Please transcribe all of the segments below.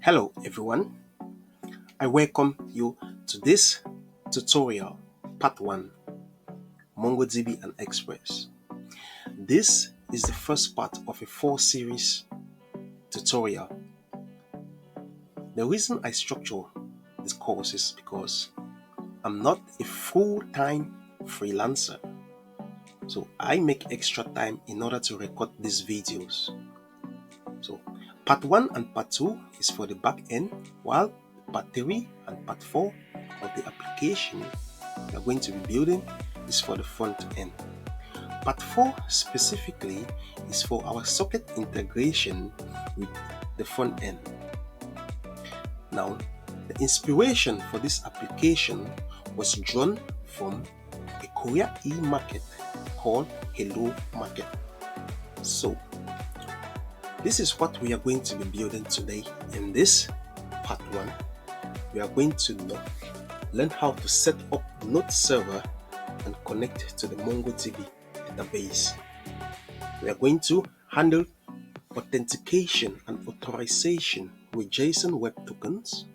Hello everyone, I welcome you to this tutorial, part 1, MongoDB and Express. This is the first part of a 4-series tutorial. The reason I structure this course is because I'm not a full-time freelancer. So I make extra time in order to record these videos. So part 1 and part 2 is for the back end, while part 3 and part 4 of the application we are going to be building is for the front end. Part 4 specifically is for our socket integration with the front end. Now, the inspiration for this application was drawn from a Korea e-market called Hello Market. So, this is what we are going to be building today. In this part 1, we are going to learn how to set up Node server and connect to the MongoDB database. We are going to handle authentication and authorization with JSON Web Tokens.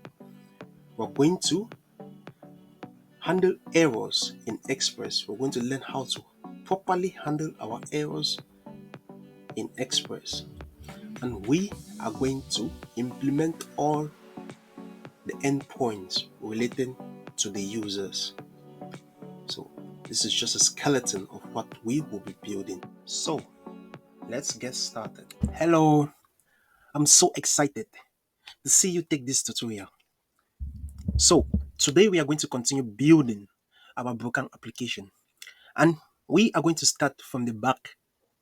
We're going to handle errors in Express. We're going to learn how to properly handle our errors in Express. And we are going to implement all the endpoints relating to the users. So this is just a skeleton of what we will be building. So let's get started. Hello, I'm so excited to see you take this tutorial. So today we are going to continue building our brokang application, and we are going to start from the back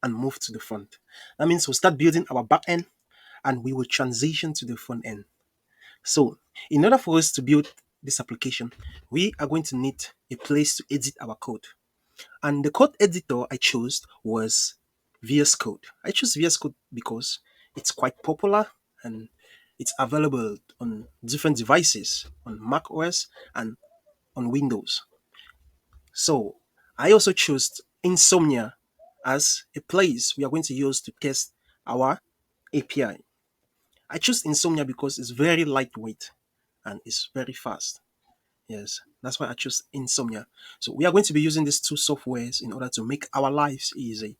and move to the front. That means we'll start building our back end and we will transition to the front end. So in order for us to build this application, we are going to need a place to edit our code. And the code editor I chose was VS Code. I chose VS Code because it's quite popular and it's available on different devices, on Mac OS and on Windows. So I also chose Insomnia as a place we are going to use to test our API. I chose Insomnia because it's very lightweight and it's very fast. Yes, that's why I chose Insomnia. So we are going to be using these two softwares in order to make our lives easy,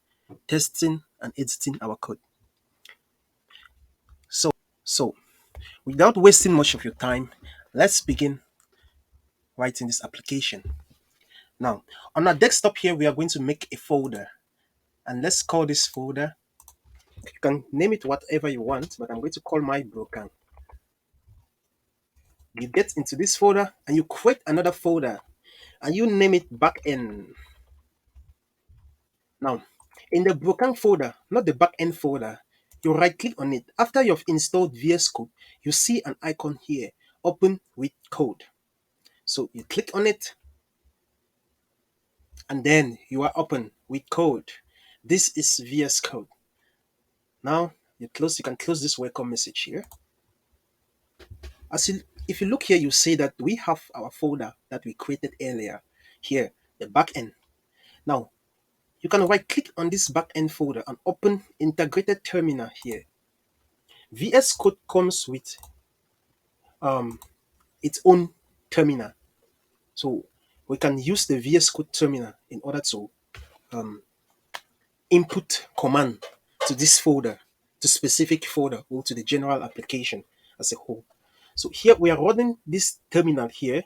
testing and editing our code. So without wasting much of your time, let's begin writing this application. Now, on our desktop here, we are going to make a folder, and let's call this folder. You can name it whatever you want, but I'm going to call my brokang. You get into this folder and you create another folder and you name it backend. Now, in the brokang folder, not the backend folder, you right click on it. After you've installed VS Code, you see an icon here, open with code. So you click on it and then you are open with code. This is VS Code. Now you can close this welcome message here. If you look here, you see that we have our folder that we created earlier here, the backend. Now you can right click on this backend folder and open integrated terminal here. VS Code comes with its own terminal. So we can use the VS Code terminal in order to input command to this folder, to specific folder, or to the general application as a whole. So here we are running this terminal here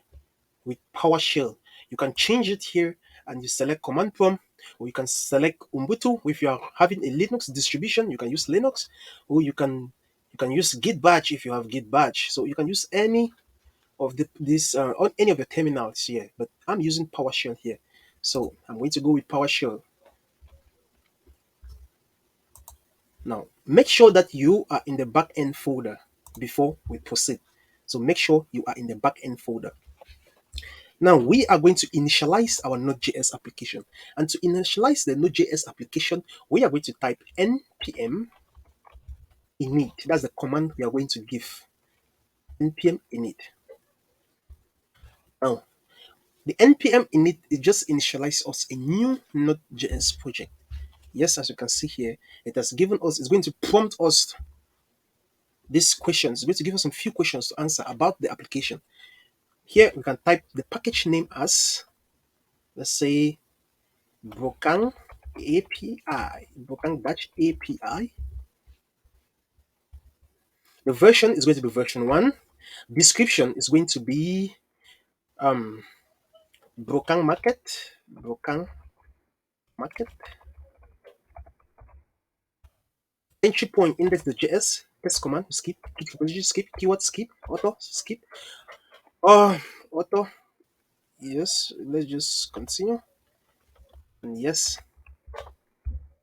with PowerShell. You can change it here and you select command prompt, or you can select Ubuntu. If you are having a Linux distribution, you can use Linux, or you can use Git Bash if you have Git Bash. So you can use any of on any of the terminals here, but I'm using PowerShell here. So I'm going to go with PowerShell. Now, make sure that you are in the backend folder before we proceed. So make sure you are in the backend folder. Now we are going to initialize our Node.js application. And to initialize the Node.js application, we are going to type npm init. That's the command we are going to give. npm init. Now, the npm init is just initialize us a new Node.js project. Yes, as you can see here, it has given us, it's going to prompt us these questions. It's going to give us some few questions to answer about the application. Here we can type the package name as, let's say, brokang API, brokang-API. The version is going to be version 1. Description is going to be um, brokang market, brokang market. Entry point index.js, test command, skip, skip, keyword skip, auto, skip. Auto, yes, let's just continue. And yes,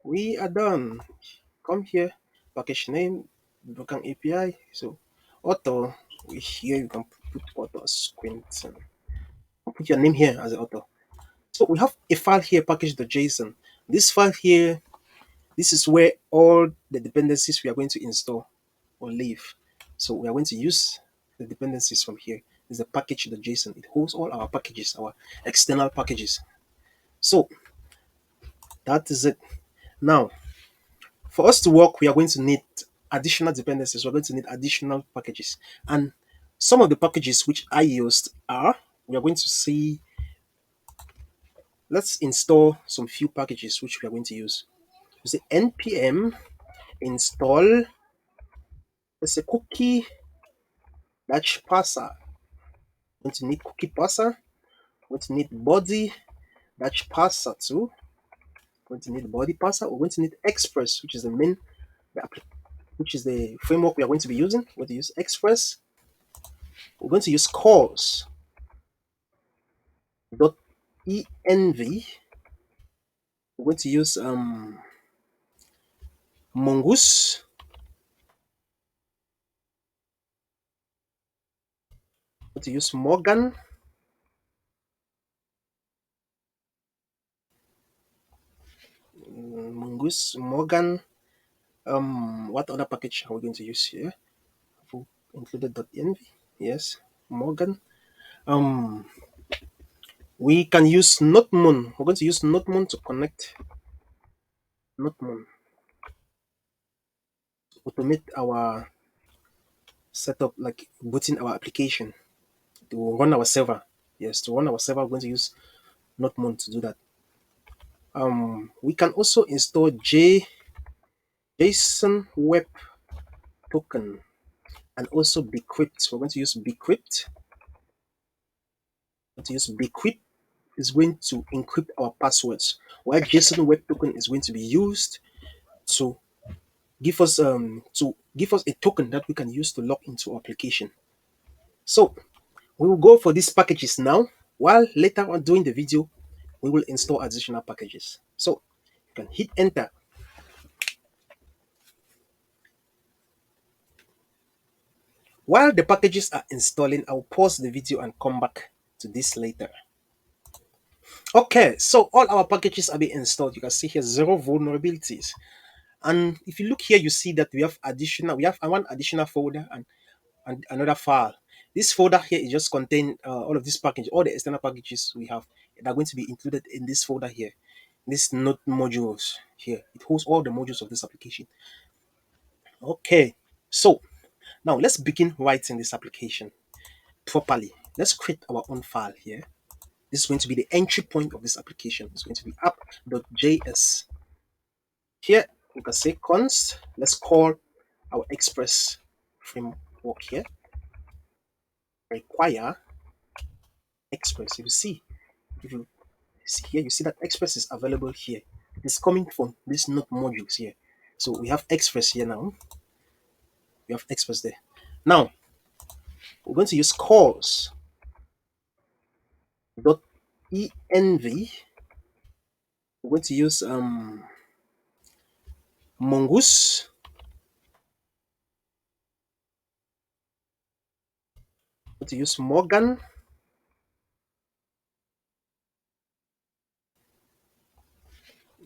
we are done. Come here, package name, brokang API. So, auto, here you can put auto as Quentin. Put your name here as an auto. So we have a file here, package.json. This file here, this is where all the dependencies we are going to install or live. So we are going to use the dependencies from here. This is the package.json. It holds all our packages, our external packages. So that is it. Now, for us to work, we are going to need additional dependencies. We're going to need additional packages. And some of the packages which I used are, we are going to see, let's install some few packages which we are going to use. You say npm install, let's say cookie dash parser. We're going to need cookie parser. We're going to need body dash parser too. We're going to need body parser. We're going to need express, which is the main, which is the framework we are going to be using. We're going to use express. We're going to use calls dot env. We're going to use mongoose. We're going to use Morgan. Mongoose, Morgan. What other package are we going to use here? I've included .env. Yes, Morgan. Um, we can use Notmoon. We're going to use Notmoon to connect Notmoon, automate our setup, like booting our application to run our server. Yes, to run our server, we're going to use Notmoon to do that. We can also install JSON Web Token and also Bcrypt. We're going to use Bcrypt. We're going to use Bcrypt is going to encrypt our passwords, while JSON Web Token is going to be used to give us a token that we can use to log into our application. So we will go for these packages now, while later on during the video we will install additional packages. So you can hit enter. While the packages are installing, I'll pause the video and come back to this later. Okay, so all our packages are being installed. You can see here 0 vulnerabilities. And if you look here, you see that we have one additional folder and another file. This folder here is just contain all of these packages, all the external packages we have that are going to be included in this folder here. This node modules here. It holds all the modules of this application. Okay, so now let's begin writing this application properly. Let's create our own file here. This is going to be the entry point of this application. It's going to be app.js. Here you can say const. Let's call our express framework here. Require express. If you see here, you see that express is available here. It's coming from this node modules here. So we have express here now. We have express there. Now we're going to use calls dot env. We're going to use mongoose. We're going to use Morgan.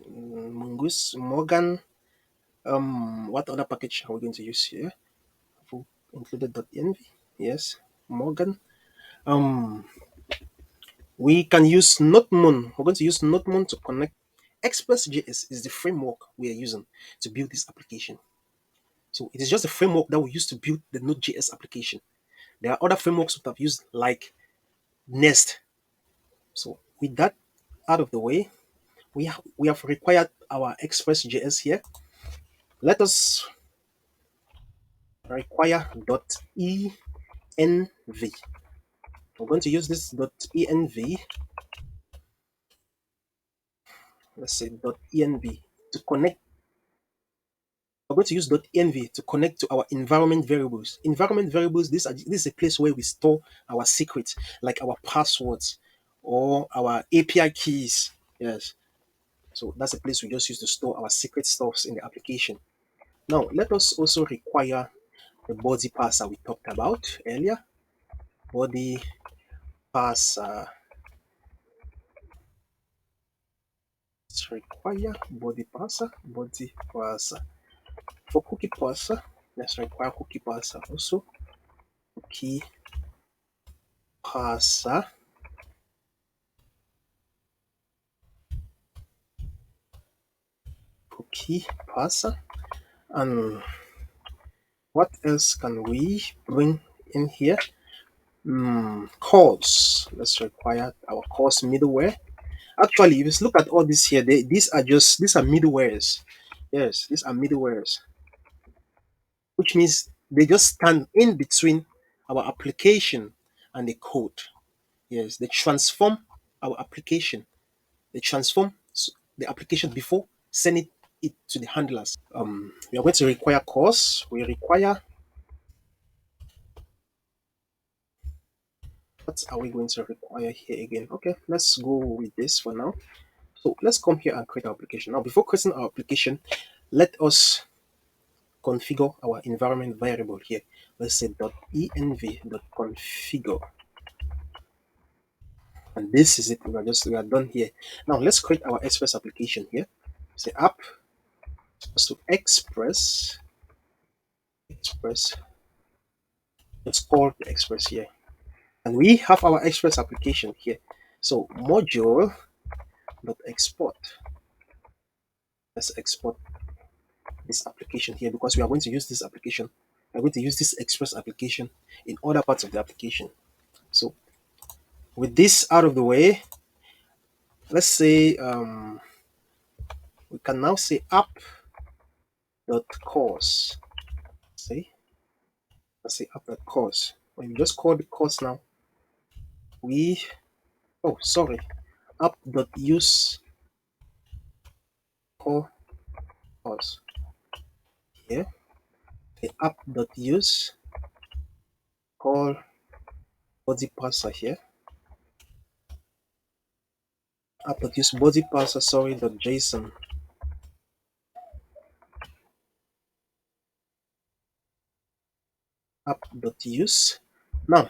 Mongoose, Morgan. What other package are we going to use here? I've included .env. Yes, Morgan. We can use Notmoon. We're going to use Notmoon to connect. Express.js is the framework we are using to build this application. So it is just a framework that we use to build the Node.js application. There are other frameworks we have used like Nest. So with that out of the way, we have required our Express.js here. Let us require .env. We're going to use this .env, let's say .env, to connect. We're going to use .env to connect to our environment variables. Environment variables, this is a place where we store our secrets, like our passwords or our API keys. Yes. So that's a place we just use to store our secret stuffs in the application. Now, let us also require the body parser we talked about earlier. Body parser. Let's require body parser. For cookie parser, let's require cookie parser also. Cookie parser. Cookie parser. And what else can we bring in here? Calls. Let's require our calls middleware. Actually, if you look at all this here, these are middlewares. Yes, these are middlewares, which means they just stand in between our application and the code. Yes, they transform our application. They transform the application before sending it to the handlers. We are going to require calls. We require, what are we going to require here again? Okay, let's go with this for now. So let's come here and create our application. Now, before creating our application, let us configure our environment variable here. Let's say .env.configure. And this is it. We are done here. Now let's create our Express application here. Say app equals to express. Let's call the Express here. And we have our Express application here. So module.export. Let's export this application here because we are going to use this application. We're going to use this Express application in other parts of the application. So with this out of the way, let's say we can now say app.course. See, let's say app.course. When you just call the course now, we app.use call course here. The app.use call body parser here. App.use body parser .json. App.use. Now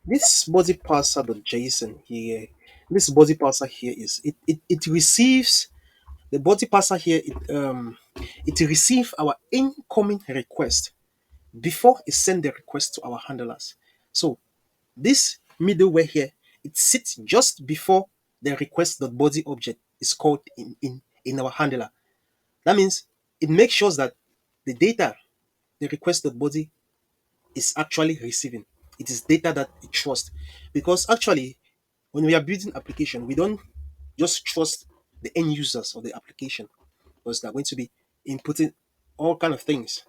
this body parser.json here, this body parser here is it receives the body parser here. It receives our incoming request before it send the request to our handlers. So this middleware here, it sits just before the request.body object is called in our handler. That means it makes sure that the data the request.body is actually receiving, it is data that it trusts. Because actually, when we are building application, we don't just trust the end users of the application because they're going to be inputting all kind of things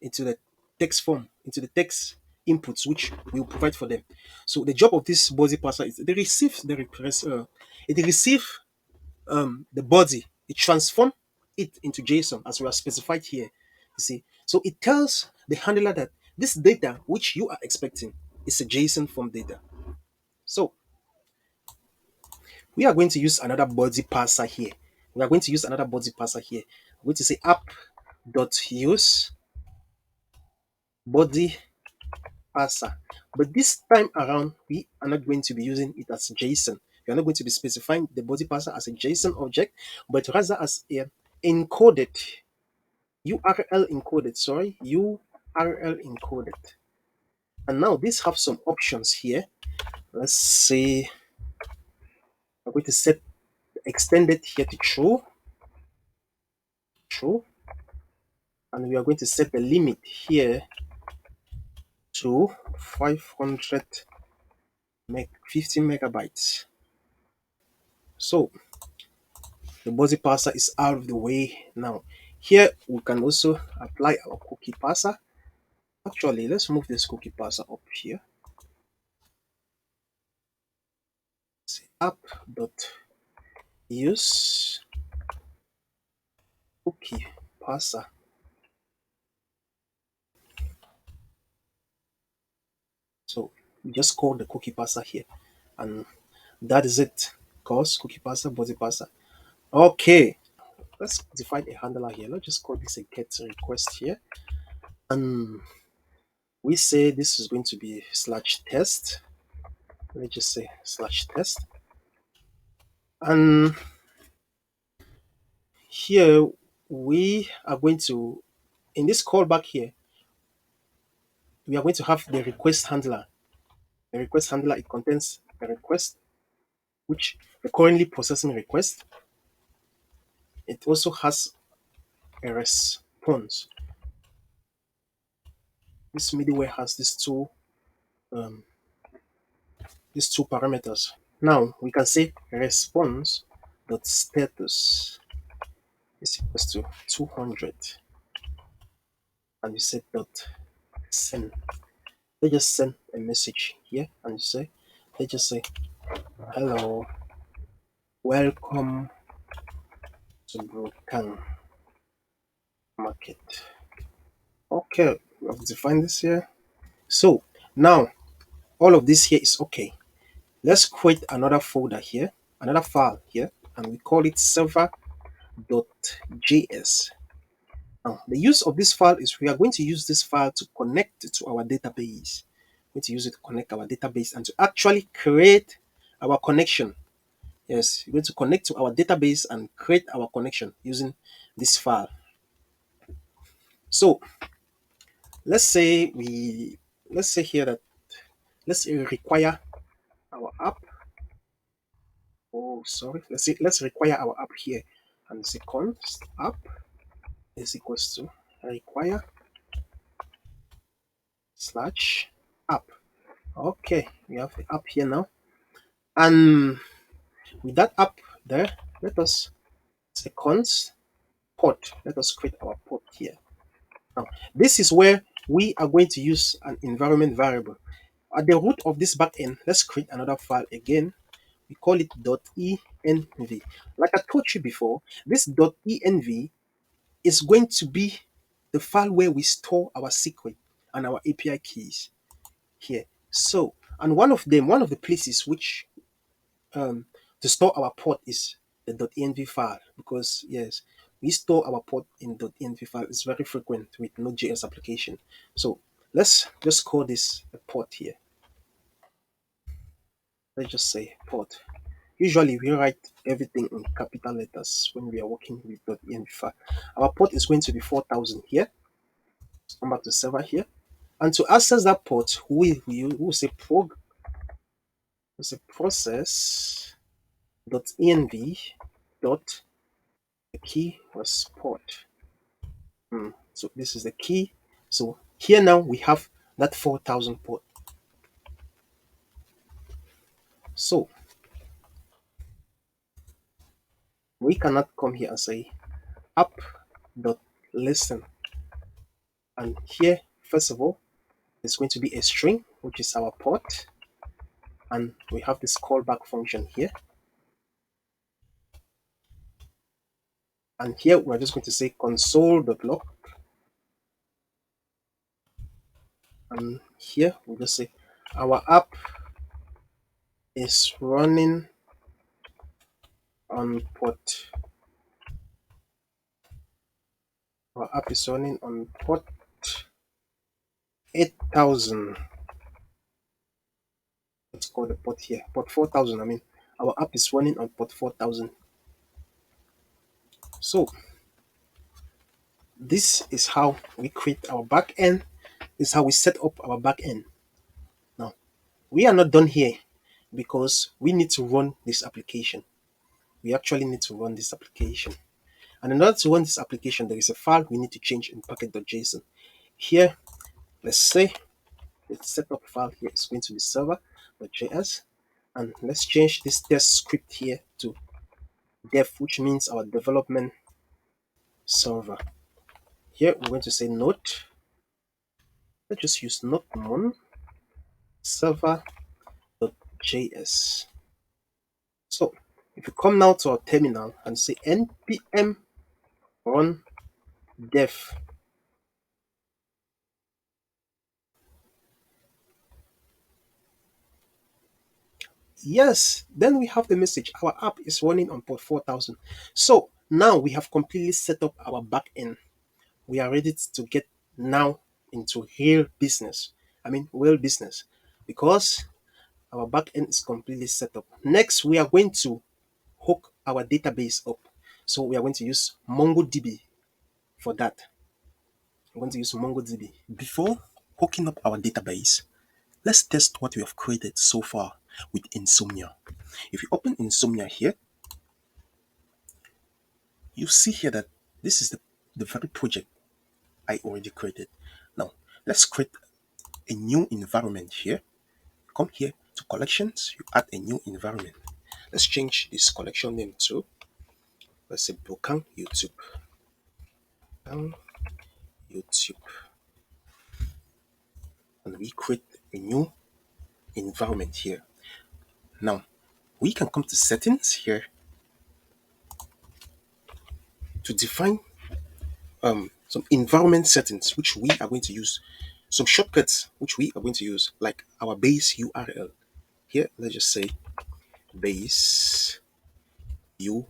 into the text form, into the text inputs which we will provide for them. So the job of this body parser is they receive the request, it receive the body, it transform it into JSON as we are specified here. You see, so it tells the handler that this data which you are expecting is a JSON form data. So we are going to use another body parser here. We are going to use another body parser here. We're going to say app.use body parser. But this time around, we are not going to be using it as JSON. We are not going to be specifying the body parser as a JSON object, but rather as a encoded URL encoded. Sorry, URL encoded. And now these have some options here. Let's say I'm going to set extended here to true. and we are going to set the limit here to 500 50 megabytes. So the body parser is out of the way now. Here we can also apply our cookie parser. Actually, let's move this cookie parser up here. Say app.use cookie parser. So we just call the cookie parser here, and that is it. Cause cookie parser, body parser. Okay, let's define a handler here. Let's just call this a get request here, and we say this is going to be slash test. Let's just say slash test, and here we are going to, in this callback here, we are going to have the request handler. The request handler, it contains a request which the currently processing request. It also has a response. This middleware has um, these two parameters. Now we can say response dot status is equals to 200, and you say dot send. Let's just send a message here, and you say, let's just say hello, welcome to brokang market. Okay, we have defined this here. So now all of this here is okay. Let's create another folder here, another file here, and we call it server.js. Now, the use of this file is we are going to use this file to connect to our database. We're going to use it to connect our database and to actually create our connection. Yes, we're going to connect to our database and create our connection using this file. So let's say here that let's require our app. Oh, sorry. Let's require our app here, and say const app is equals to require slash app. Okay, we have the app here now, and with that app there, let us say const port. Let us create our port here. Now, this is where we are going to use an environment variable. At the root of this backend, let's create another file again. We call it .env. Like I told you before, this .env is going to be the file where we store our secret and our API keys here. So, and one of the places which um, to store our port is the .env file, because yes, we store our port in .env file. It's very frequent with Node.js application. So let's just call this a port here. Let's just say port. Usually we write everything in capital letters when we are working with .env file. Our port is going to be 4000 here. Let's come back to server here. And to access that port, we will say process .env dot the key was port. So this is the key. So here now we have that 4000 port. So we cannot come here and say app dot listen. And here, first of all, there's going to be a string, which is our port. And we have this callback function here. And here we're just going to say console.log. And here we'll just say our app is running on port. Our app is running on port 8000. Let's call the port here. Port 4000. I mean, our app is running on port 4000. So this is how we create our backend. This is how we set up our backend. Now, we are not done here because we need to run this application. We actually need to run this application. And in order to run this application, there is a file we need to change in packet.json. Here, let's say the setup file here is going to be server.js. And let's change this test script here to dev, which means our development server. Here, we're going to say node. Let's just use node mon server.js. So if you come now to our terminal and say npm run dev, yes, then we have the message. Our app is running on port 4000. So now we have completely set up our backend. We are ready to get now into real business. I mean, real business, because our backend is completely set up. Next, we are going to hook our database up. So we are going to use MongoDB for that. We're going to use MongoDB. Before hooking up our database, let's test what we have created so far with Insomnia. If you open Insomnia here, you see here that this is the very project I already created. Now, let's create a new environment here. Come here to collections, you add a new environment. Let's change this collection name to, let's say, brokang YouTube. Brokang YouTube. And we create a new environment here. Now, we can come to settings here to define some environment settings which we are going to use, some shortcuts which we are going to use, like our base URL. Here, let's just say base URL,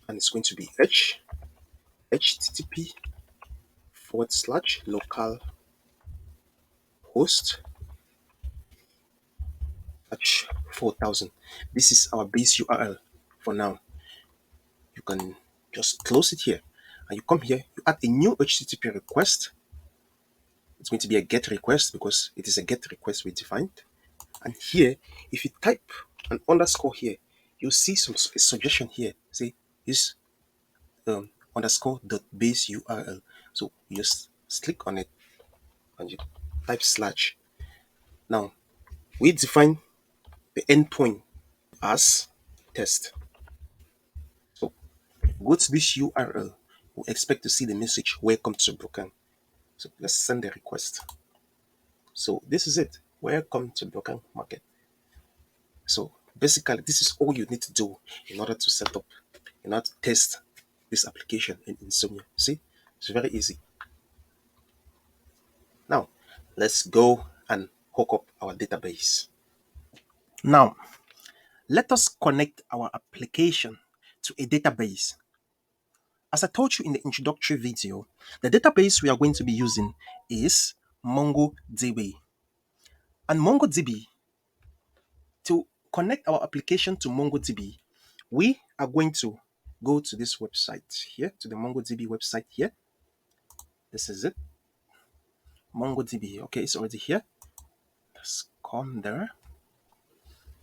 and it's going to be http / local host / 4000. This is our base URL for now. You can just close it here, and you come here, you add a new http request. It's going to be a get request because it is a get request we defined. And here, if you type an underscore here, you'll see some a suggestion here. Say use underscore dot base URL. So you just click on it and you type /. Now we define the endpoint as test. So go to this URL. We expect to see the message welcome to brokang. So let's send the request. So this is it. Welcome to brokang market. So basically, this is all you need to do in order to set up, in order to test this application in Insomnia. See, it's very easy. Now, let's go and hook up our database. Now, let us connect our application to a database. As I told you in the introductory video, the database we are going to be using is MongoDB. And MongoDB, to connect our application to MongoDB, we are going to go to this website here, to the MongoDB website here. This is it. MongoDB. Okay, it's already here. Let's come there.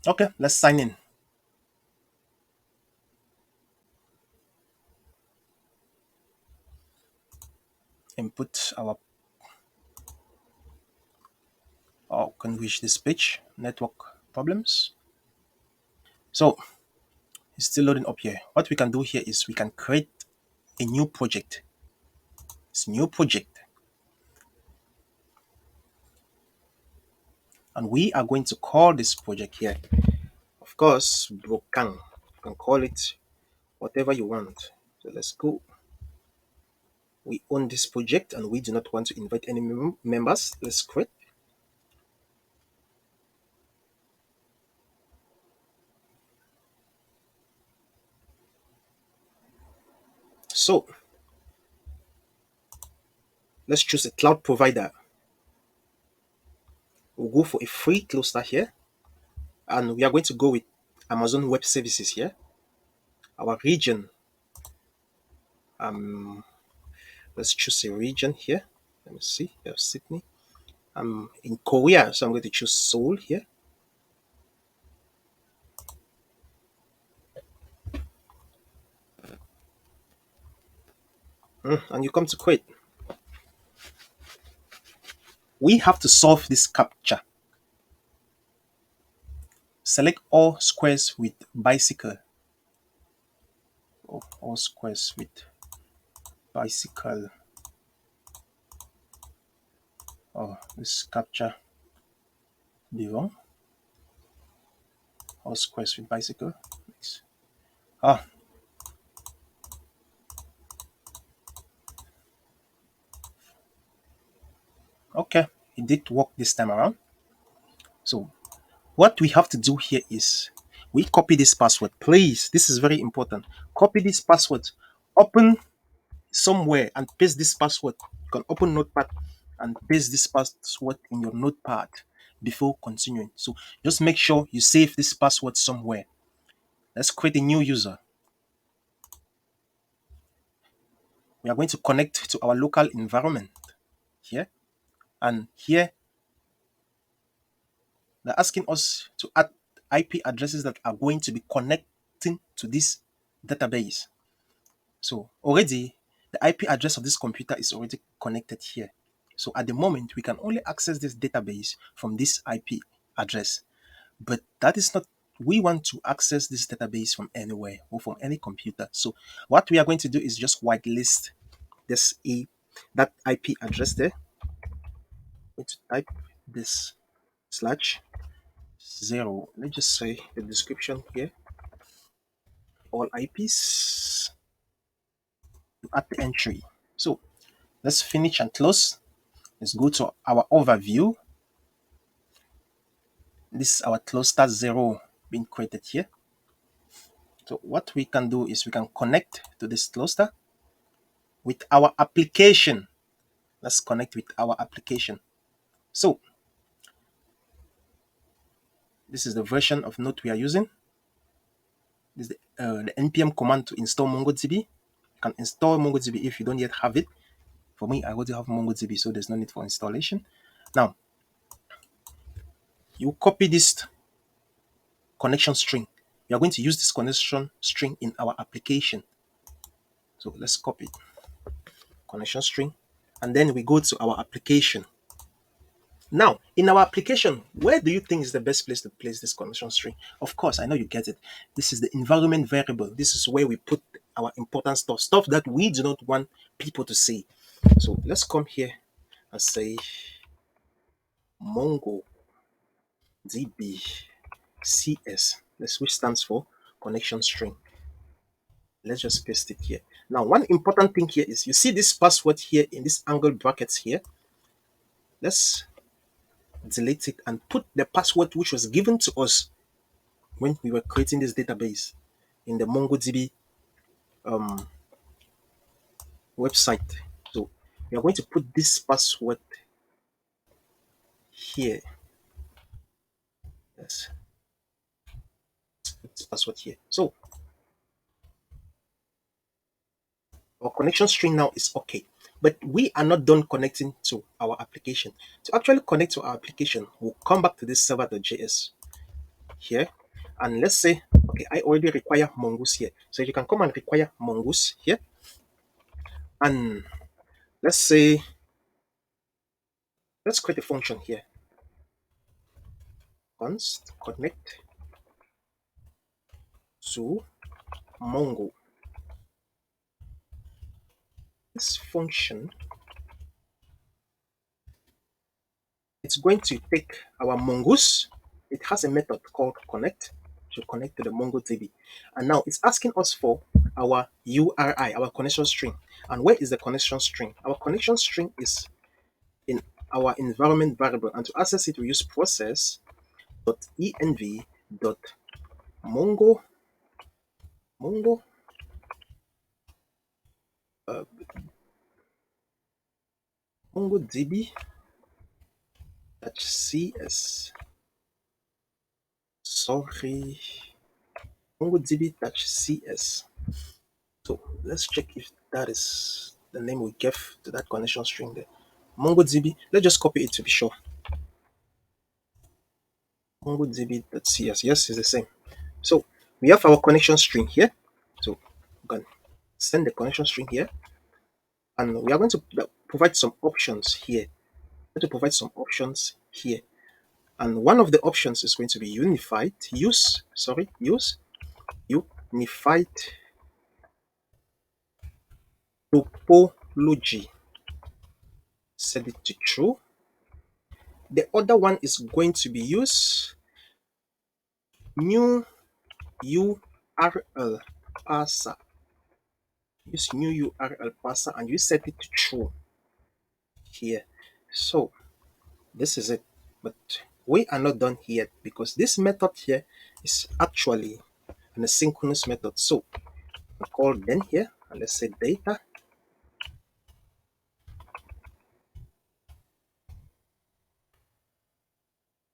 Okay, let's sign in. Input our can reach this page. Network problems. So it's still loading up here. What we can do here is we can create a new project. It's a new project. And we are going to call this project here, of course, brokang. You can call it whatever you want. So let's go. We own this project and we do not want to invite any members. Let's create. So let's choose a cloud provider. We'll go for a free cluster here, and we are going to go with Amazon Web Services here. Our region, let's choose a region here. Let me see. We have Sydney. I'm in Korea, so I'm going to choose Seoul here. and you come to create. We have to solve this captcha. Select all squares with bicycle. Or all squares with bicycle. Oh, this captcha be wrong. All squares with bicycle. Ah, okay. It did work this time around. So what we have to do here is we copy this password. Please, this is very important. Copy this password. Open somewhere and paste this password. You can open Notepad and paste this password in your Notepad before continuing. So just make sure you save this password somewhere. Let's create a new user. We are going to connect to our local environment here. And here, they're asking us to add IP addresses that are going to be connecting to this database. So already, the IP address of this computer is already connected here. So at the moment, we can only access this database from this IP address. But that is not, we want to access this database from anywhere or from any computer. So what we are going to do is just whitelist this that IP address there. I'm going to type this slash 0. Let's just say the description here. All IPs. Add the entry. So let's finish and close. Let's go to our overview. This is our cluster 0 being created here. So what we can do is we can connect to this cluster with our application. Let's connect with our application. So this is the version of Node we are using. This is the npm command to install MongoDB. You can install MongoDB if you don't yet have it. For me, I already have MongoDB, so there's no need for installation. Now, you copy this connection string. We are going to use this connection string in our application. So let's copy it. Connection string. And then we go to our application. Now, in our application, where do you think is the best place to place this connection string? Of course, I know you get it. This is the environment variable. This is where we put our important stuff that we do not want people to see. So let's come here and say MongoDB CS. Which stands for connection string. Let's just paste it here. Now, one important thing here is you see this password here in this angle brackets here. Let's delete it and put the password which was given to us when we were creating this database in the MongoDB website. So we are going to put this password here. Yes, put this password here. So our connection string now is okay. But we are not done connecting to our application. To actually connect to our application, we'll come back to this server.js here. And let's say, okay, I already require mongoose here. So you can come and require mongoose here. And let's say, let's create a function here. Const connect to Mongo. This function, it's going to take our mongoose. It has a method called connect to connect to the MongoDB. And now it's asking us for our URI, our connection string. And where is the connection string? Our connection string is in our environment variable. And to access it, we use process.env.mongo mongo uh, mongodb.cs. Sorry, mongodb.cs. So let's check if that is the name we gave to that connection string there. MongoDB. Let's just copy it to be sure. MongoDB.cs. Yes, it's the same. So we have our connection string here. So we can send the connection string here. and we are going to provide some options here. We're going to provide some options here, and one of the options is going to be use unified topology. Set it to true. The other one is going to be new URL parser. Use new URL parser and you set it to true here. So this is it. But we are not done yet because this method here is actually an asynchronous method. So I call then here and let's say data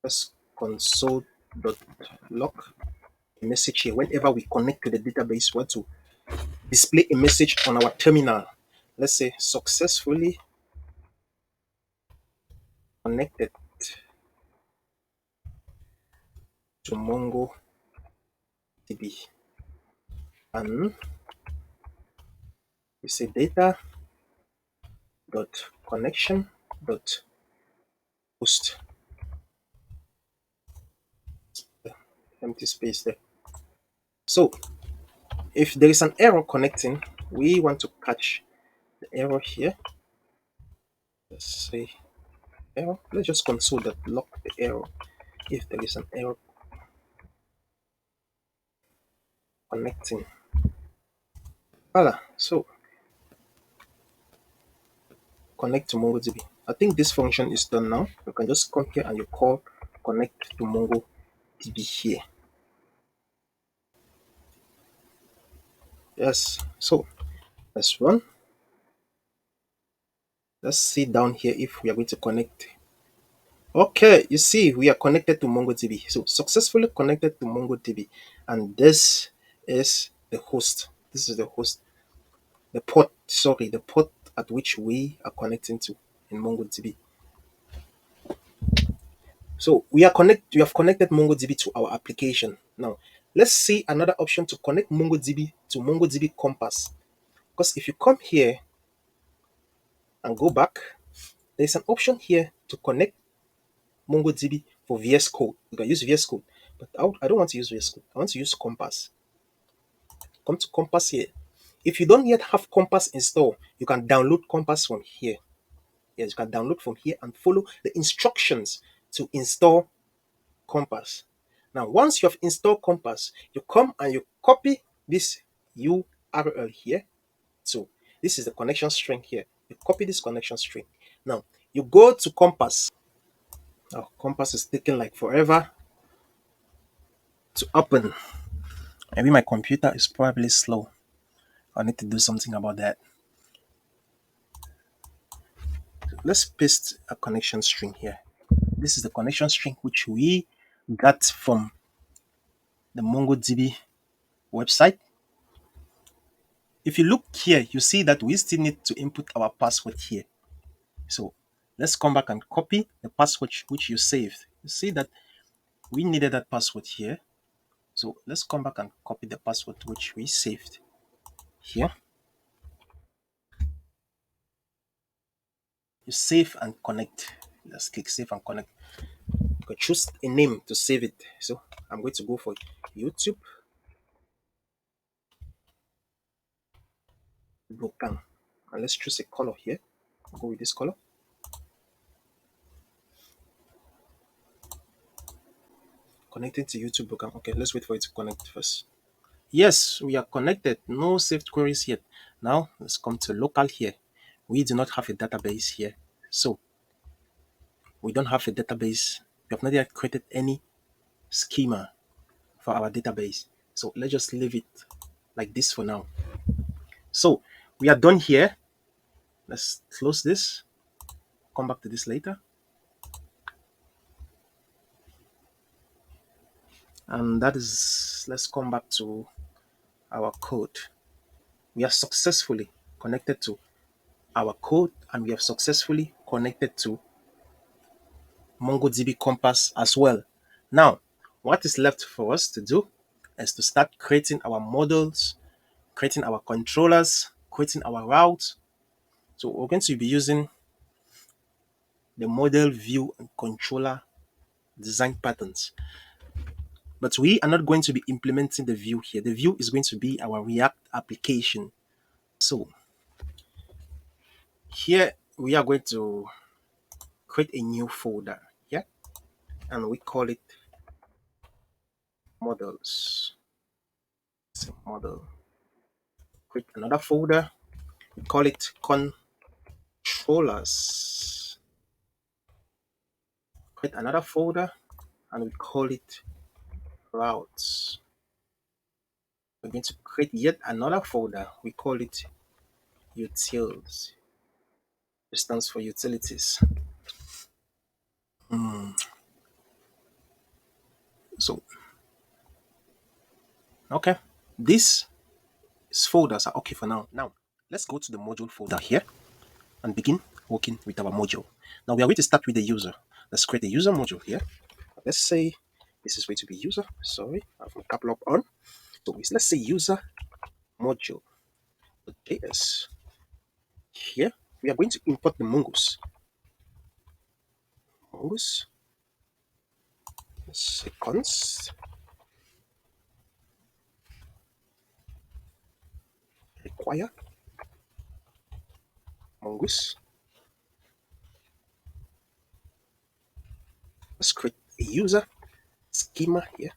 plus console.log a message here. Whenever we connect to the database, we want to display a message on our terminal. Let's say successfully connected to MongoDB, and we say data dot connection dot host, empty space there. So if there is an error connecting, we want to catch the error here. Let's say error. Let's just console.log the error if there is an error connecting. Voila. So connect to MongoDB. I think this function is done now. You can just come here and you call connect to MongoDB here. Yes. So let's run. Let's see down here if we are going to connect. Okay, you see we are connected to MongoDB. So successfully connected to MongoDB, and this is the host. This is the host, the port. Sorry, the port at which we are connecting to in MongoDB. So we have connected MongoDB to our application. Now let's see another option to connect MongoDB to MongoDB Compass. Because if you come here and go back, there's an option here to connect MongoDB for VS Code. You can use VS Code, but I don't want to use VS Code. I want to use Compass. Come to Compass here. If you don't yet have Compass installed, you can download Compass from here. Yes, you can download from here and follow the instructions to install Compass. Now, once you have installed Compass, you come and you copy this URL here. So this is the connection string here. You copy this connection string. Now you go to Compass. Oh, Compass is taking like forever to open. Maybe my computer is probably slow. I need to do something about that. Let's paste a connection string here. This is the connection string which we got from the MongoDB website. If you look here, you see that we still need to input our password here. So let's come back and copy the password which you saved. You see that we needed that password here. So let's come back and copy the password which we saved here. You save and connect. Let's click save and connect. You can choose a name to save it. So I'm going to go for YouTube brokang. And let's choose a color here. I'll go with this color. Connecting to YouTube brokang. Okay, let's wait for it to connect first. Yes, we are connected. No saved queries yet. Now let's come to local here. We do not have a database here. So we don't have a database. We have not yet created any schema for our database. So let's just leave it like this for now. So we are done here. Let's close this. Come back to this later. And that is, let's come back to our code. We are successfully connected to our code and we have successfully connected to MongoDB Compass as well. Now, what is left for us to do is to start creating our models, creating our controllers, creating our routes, So we're going to be using the model view and controller design patterns. But we are not going to be implementing the view here. The view is going to be our React application. So here we are going to create a new folder here, and we call it models. So model. Create another folder. We call it controllers. Create another folder, and we call it routes. We're going to create yet another folder. We call it utils. It stands for utilities. So, okay, these folders are okay for now. Now, let's go to the module folder here and begin working with our module. Now, we are going to start with the user. Let's create a user module here. Let's say this is going to be user. Sorry, I have my cap lock on. So, let's say user module.js. Here, we are going to import the mongoose. Mongoose. Let's say const require mongoose. Let's create a user schema here.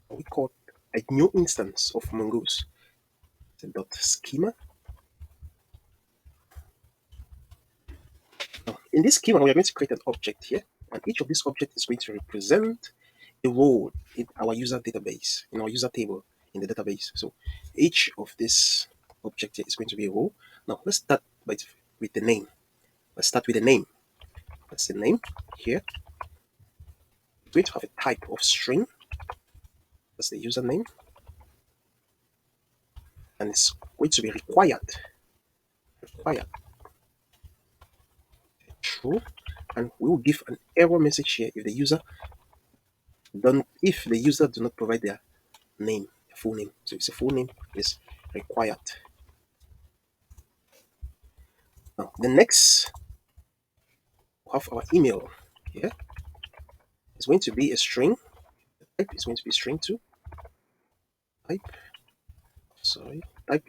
We call a new instance of mongoose. Dot schema. Now, in this schema, we are going to create an object here, and each of these objects is going to represent a role in our user database, in our user table in the database. So each of this object here is going to be a role. Now let's start with the name. Let's start with the name. That's the name here. It's going to have a type of string. That's the username. And it's going to be required true, and we will give an error message here if the user do not provide their name, full name. So it's a full name is required. Now the next, we have our email here. It's going to be a string. The type is going to be string too. Type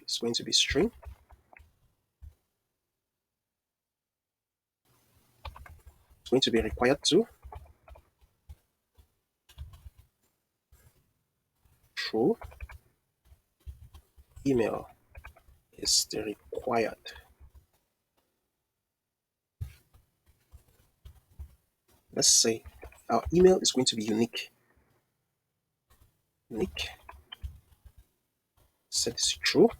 is going to be string. It's going to be required too. True. Email is the required. Let's say our email is going to be unique. Set this to true.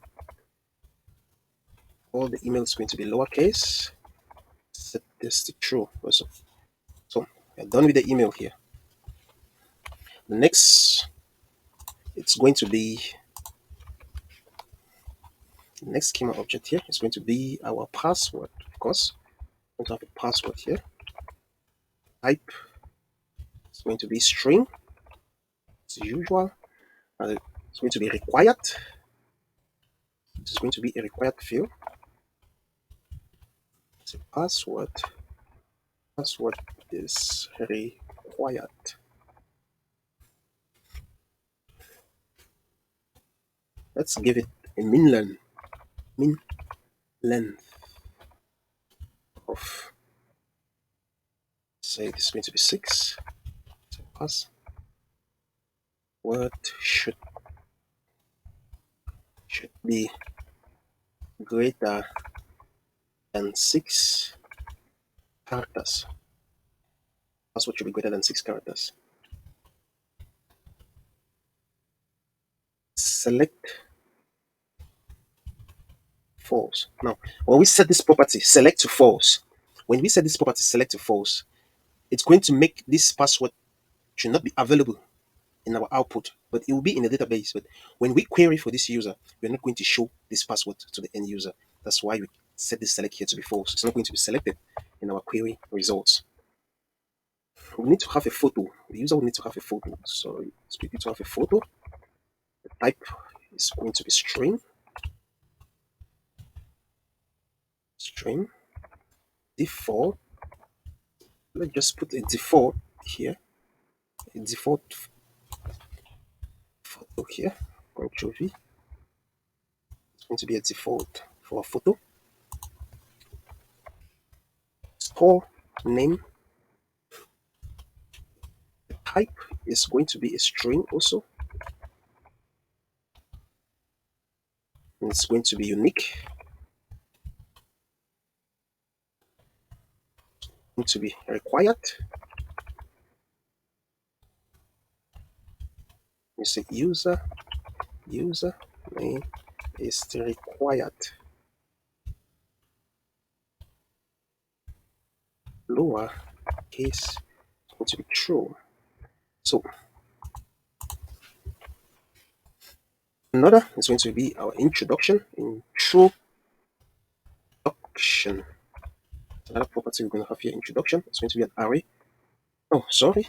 All the email is going to be lowercase. Set this to true also. So we're done with the email here. The next, it's going to be the next schema object here is going to be our password. Of course, we're going to have a password here. Type is going to be string as usual. And it's going to be required. It's going to be a required field. It's a password. Password is required. Let's give it a min length of, say this is going to be 6. So password should be greater than 6 characters. Password should be greater than 6 characters. Select false. Now, when we set this property select to false, it's going to make this password should not be available in our output, but it will be in the database. But when we query for this user, we're not going to show this password to the end user. That's why we set this select here to be false. It's not going to be selected in our query results. We need to have a photo. The user will need to have a photo. So it's going to have a photo. The type is going to be string. string default. Let's just put a default here, a default photo here. Control V. It's going to be a default for a photo. Store name. The type is going to be a string also. And it's going to be unique. Going to be required. You say user name is required. Lower case is going to be true. So another is going to be our introduction. Introduction. Another property we're going to have here, introduction, is going to be an array. Oh, sorry.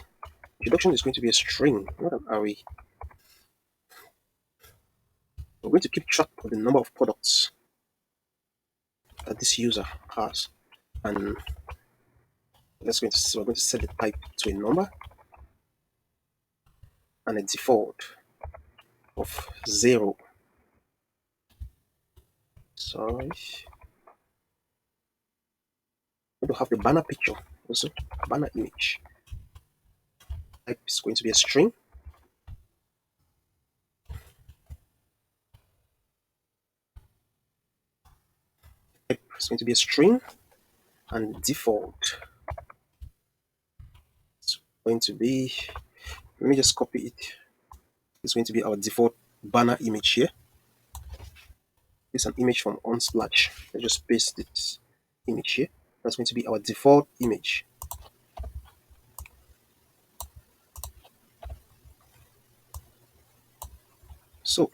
Introduction is going to be a string, not an array. We're going to keep track of the number of products that this user has. And we're going to set the type to a number and a default of 0. Sorry. We're going to have the banner picture also, banner image. Type is going to be a string. Type is going to be a string, and default is going to be, let me just copy it. It's going to be our default banner image here. It's an image from Unsplash. Let's just paste this image here. That's going to be our default image. So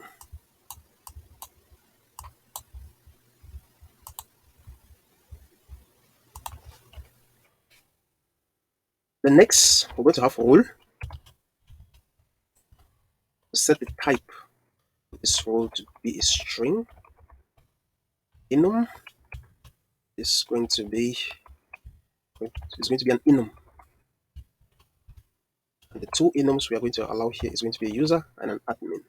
the next, we're going to have role. Set the type of this role to be a string. Enum is going to be an enum. And the two enums we are going to allow here is going to be a user and an admin,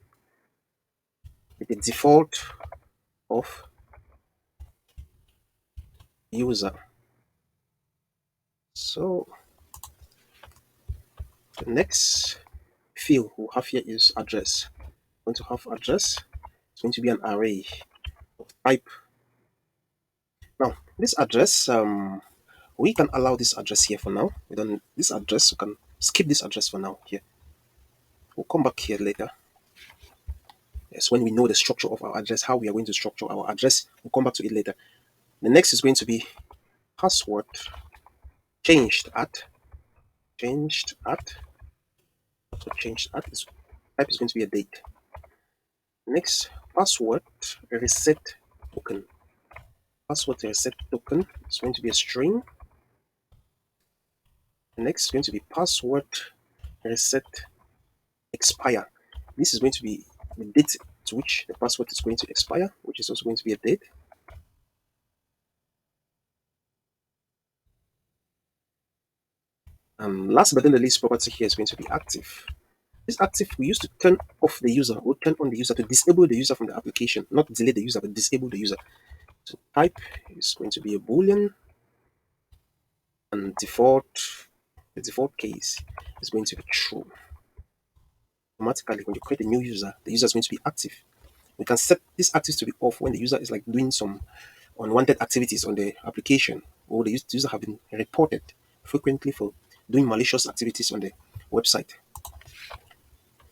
with the default of user. So the next field we'll have here is address. We're going to have address. It's going to be an array of type. Now this address, we can allow this address here for now. We don't this address, we can skip this address for now here. We'll come back here later. Yes, when we know the structure of our address, how we are going to structure our address, we'll come back to it later. The next is going to be password changed at. Also changed at is type is going to be a date. Next, password reset token. Password reset token is going to be a string. The next is going to be password reset expire. This is going to be the date to which the password is going to expire, which is also going to be a date. Last but not the least, property here is going to be active. This active, we used to turn off the user or turn on the user to disable the user from the application, not delete the user, but disable the user. So type is going to be a boolean, and the default case is going to be true. Automatically, when you create a new user, the user is going to be active. We can set this active to be off when the user is like doing some unwanted activities on the application, or the user have been reported frequently for doing malicious activities on the website.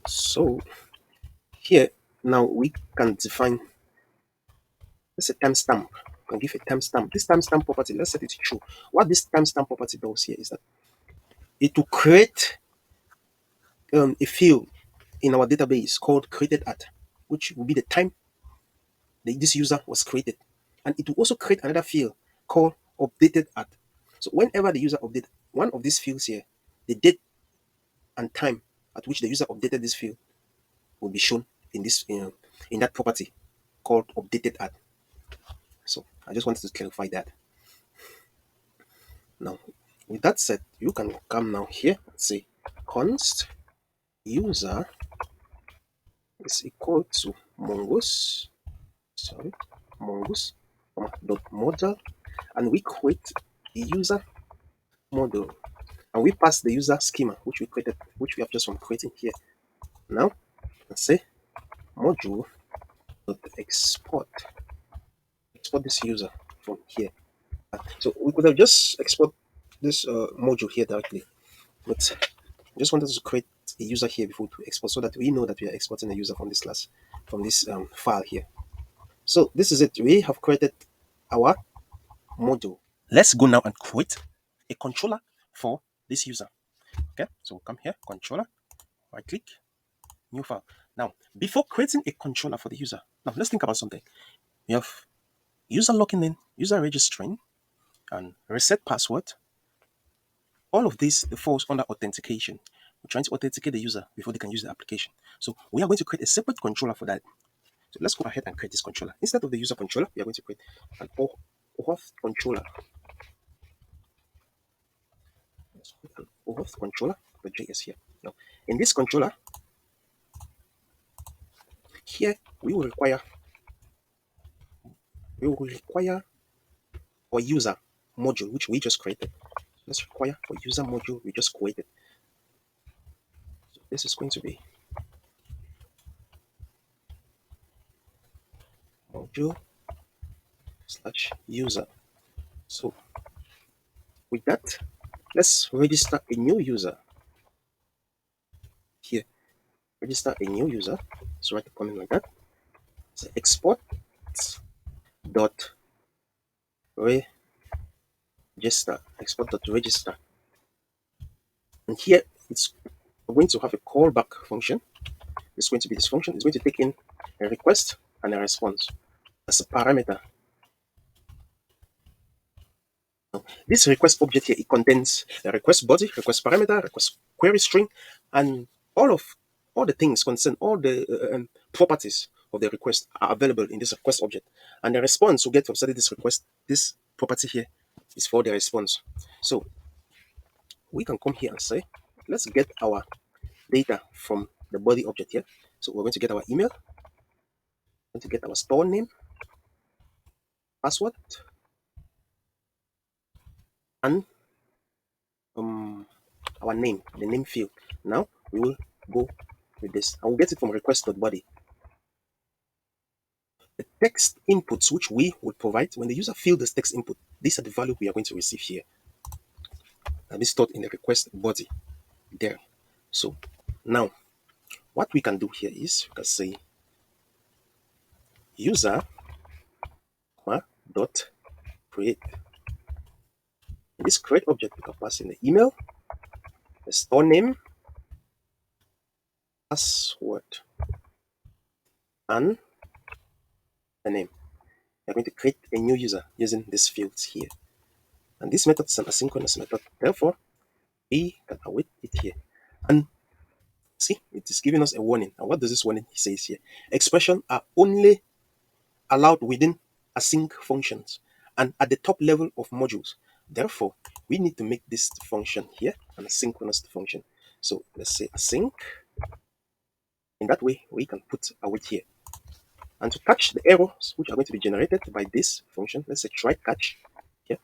So here now we can define, let's say, timestamp. We can give a timestamp. This timestamp property, let's set it to true. What this timestamp property does here is that it will create a field in our database called created at, which will be the time that this user was created. And it will also create another field called updated at. So whenever the user updates one of these fields here, the date and time at which the user updated this field will be shown in this in that property called updated at. So I just wanted to clarify that. Now, with that said, you can come now here and say const user is equal to mongoose, mongoose dot model, and we create a user model, and we pass the user schema which we created, which we have just from creating here. Now, let's say module dot export this user from here. So we could have just export this module here directly, but I just wanted to create a user here before we export, so that we know that we are exporting a user from this class, from this file here. So this is it. We have created our module. Let's go now and create a controller for this user. Okay, so come here, controller, right click, new file. Now, before creating a controller for the user, now let's think about something. We have user logging in, user registering, and reset password. All of this falls under authentication. We're trying to authenticate the user before they can use the application. So we are going to create a separate controller for that. So let's go ahead and create this controller. Instead of the user controller, we are going to create an Auth controller. Let's create an Auth controller, the JS here. Now, in this controller, here we will require our user module, which we just created. Let's require our user module we just created. So this is going to be module slash user. So with that, let's register a new user here. Register a new user. So write a comment like that. So export dot register. Export dot register. And here it's going to have a callback function. It's going to be this function. It's going to take in a request and a response as a parameter. This request object here, it contains the request body, request parameter, request query string, and all the things concerned, all the properties of the request are available in this request object. And the response we get from study this request, this property here is for the response. So we can come here and say, let's get our data from the body object here. So we're going to get our email, we're going to get our store name, password, and our name, the name field. Now we will go with this. I will get it from request.body. The text inputs which we will provide when the user fills this text input, these are the value we are going to receive here. And this stored in the request body there. So now what we can do here is we can say user dot create. In this create object, we can pass in the email, the store name, password, and the name. We're going to create a new user using these fields here. And this method is an asynchronous method. Therefore, we can await it here. And see, it is giving us a warning. And what does this warning say here? Expressions are only allowed within async functions and at the top level of modules. Therefore, we need to make this function here an asynchronous function. So let's say async. In that way, we can put await here. And to catch the errors which are going to be generated by this function, let's say try catch here.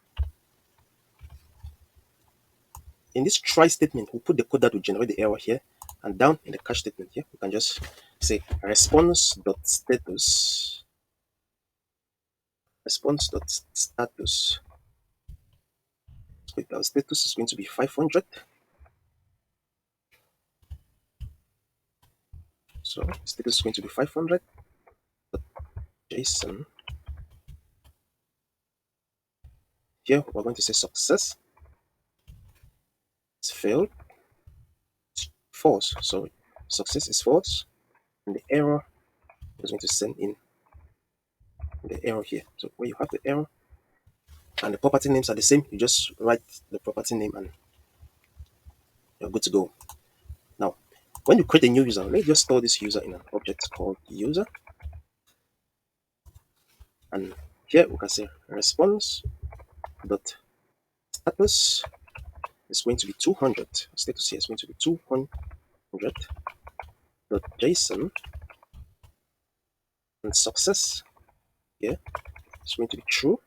In this try statement, we put the code that will generate the error here, and down in the catch statement here, we can just say response.status. Response.status. So our status is going to be 500. So status is going to be 500. JSON. Here we're going to say success. It's failed. It's false. Sorry, success is false, and the error is going to send in the error here. So where you have the error and the property names are the same, you just write the property name and you're good to go. Now, when you create a new user, let's just store this user in an object called user. And here we can say response dot status is going to be 200. Status here is going to be 200 dot JSON, and success here is going to be true,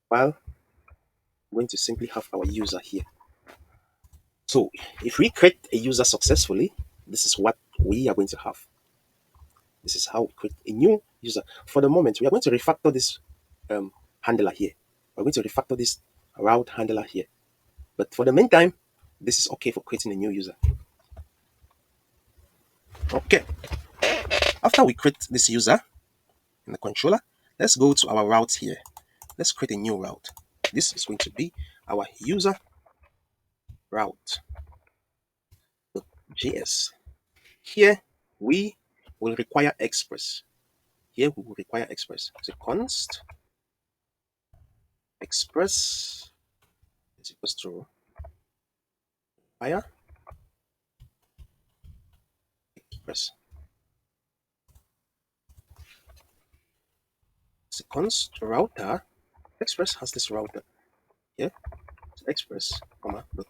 while we're going to simply have our user here. So if we create a user successfully, this is what we are going to have. This is how we create a new user. For the moment, we are going to refactor this handler here. We're going to refactor this route handler here. But for the meantime, this is okay for creating a new user. Okay. After we create this user in the controller, let's go to our route here. Let's create a new route. This is going to be our user route.js. Here we will require express. Here we will require express. So const express is equals to require express. So const router express has this router here. So express comma dot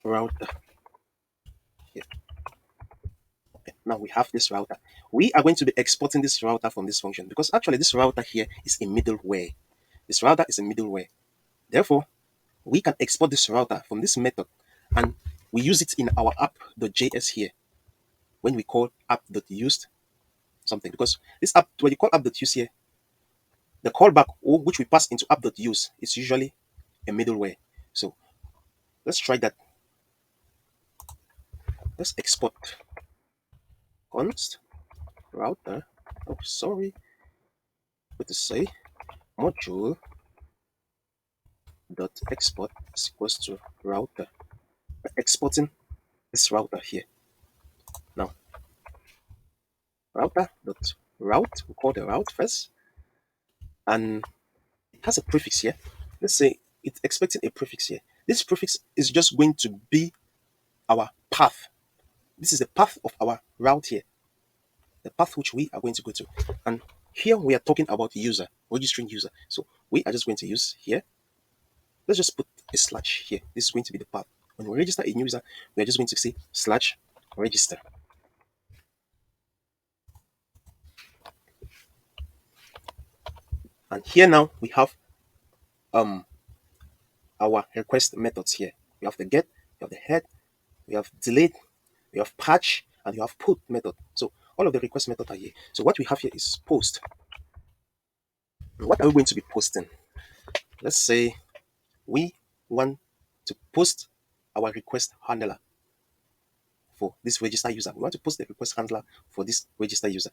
router here. Okay, now we have this router. We are going to be exporting this router from this function because actually this router here is a middleware. This router is a middleware. Therefore, we can export this router from this method and we use it in our app.js here when we call app.used something, because this app, when you call app.use here, the callback or which we pass into app.use is usually a middleware. So let's try that. Let's export const router. Oh, sorry. What to say? Module dot export is equals to router. We're exporting this router here. Now, router dot route. We call the route first, and it has a prefix here. Let's say it's expecting a prefix here. This prefix is just going to be our path. This is the path of our route here, the path which we are going to go to. And here we are talking about user, registering user. So we are just going to use here. Let's just put a slash here. This is going to be the path. When we register a new user, we are just going to say slash register. And here now we have our request methods here. We have the get, we have the head, we have delete, we have patch, and you have put method. So all of the request methods are here. So what we have here is post. What are we going to be posting? Let's say we want to post our request handler for this register user. We want to post the request handler for this register user.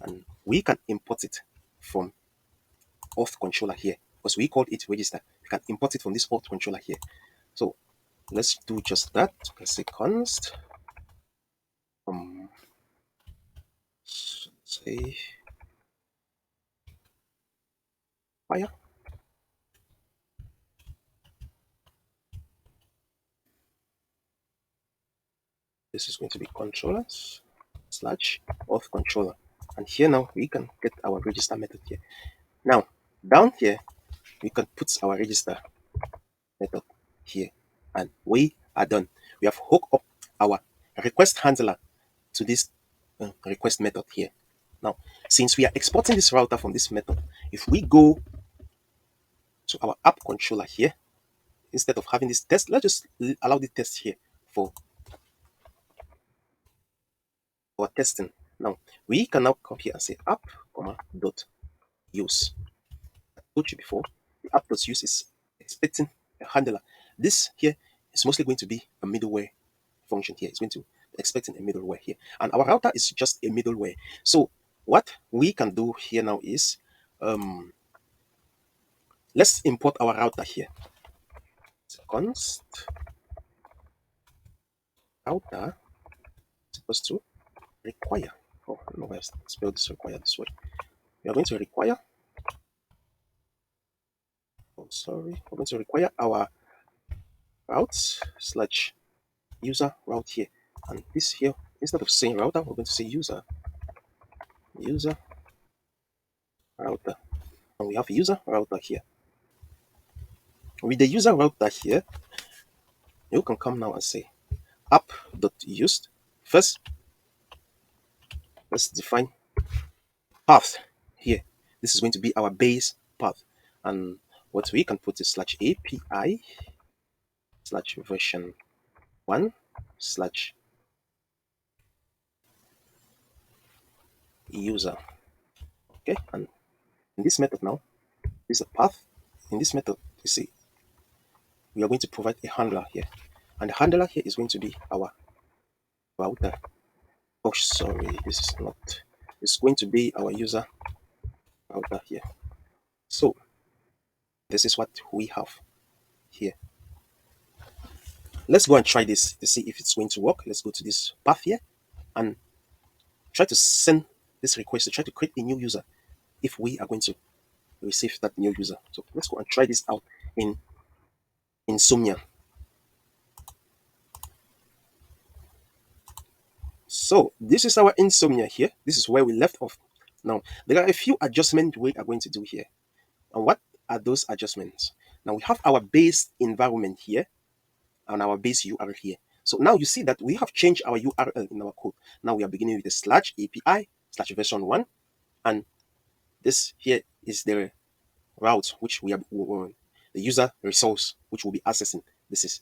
And we can import it from Auth Controller here because we called it register. We can import it from this Auth Controller here. So let's do just that. Let's say const say fire. This is going to be controllers slash Auth Controller. And here now we can get our register method here. Now down here we can put our register method here, and we are done. We have hooked up our request handler to this request method here. Now, since we are exporting this router from this method, if we go to our app controller here, instead of having this test, let's just allow the test here for testing. Now, we can now come here and say app, dot use. I told you before, the app dot use is expecting a handler. This here is mostly going to be a middleware function here. It's going to be expecting a middleware here. And our router is just a middleware. So what we can do here now is let's import our router here. Const router is supposed to require. Oh, no, I spelled this require this way. We are going to require. Oh, sorry. We're going to require our routes slash user route here. And this here, instead of saying router, we're going to say user router, and we have a user router here. With the user router here, you can come now and say app.used. First, let's define path here. This is going to be our base path, and what we can put is /API /version1 slash user. Okay, and in this method now is a path. In this method, you see, we are going to provide a handler here, and the handler here is going to be our router. Oh, sorry, this is not. It's going to be our user router here. So this is what we have here. Let's go and try this to see if it's going to work. Let's go to this path here and try to send this request to try to create a new user if we are going to receive that new user. So let's go and try this out in Insomnia. So this is our Insomnia here. This is where we left off. Now, there are a few adjustments we are going to do here. And what are those adjustments? Now, we have our base environment here and our base URL here. So now you see that we have changed our URL in our code. Now we are beginning with the /API /version1, and this here is the route which we are the user resource which we'll be accessing. This is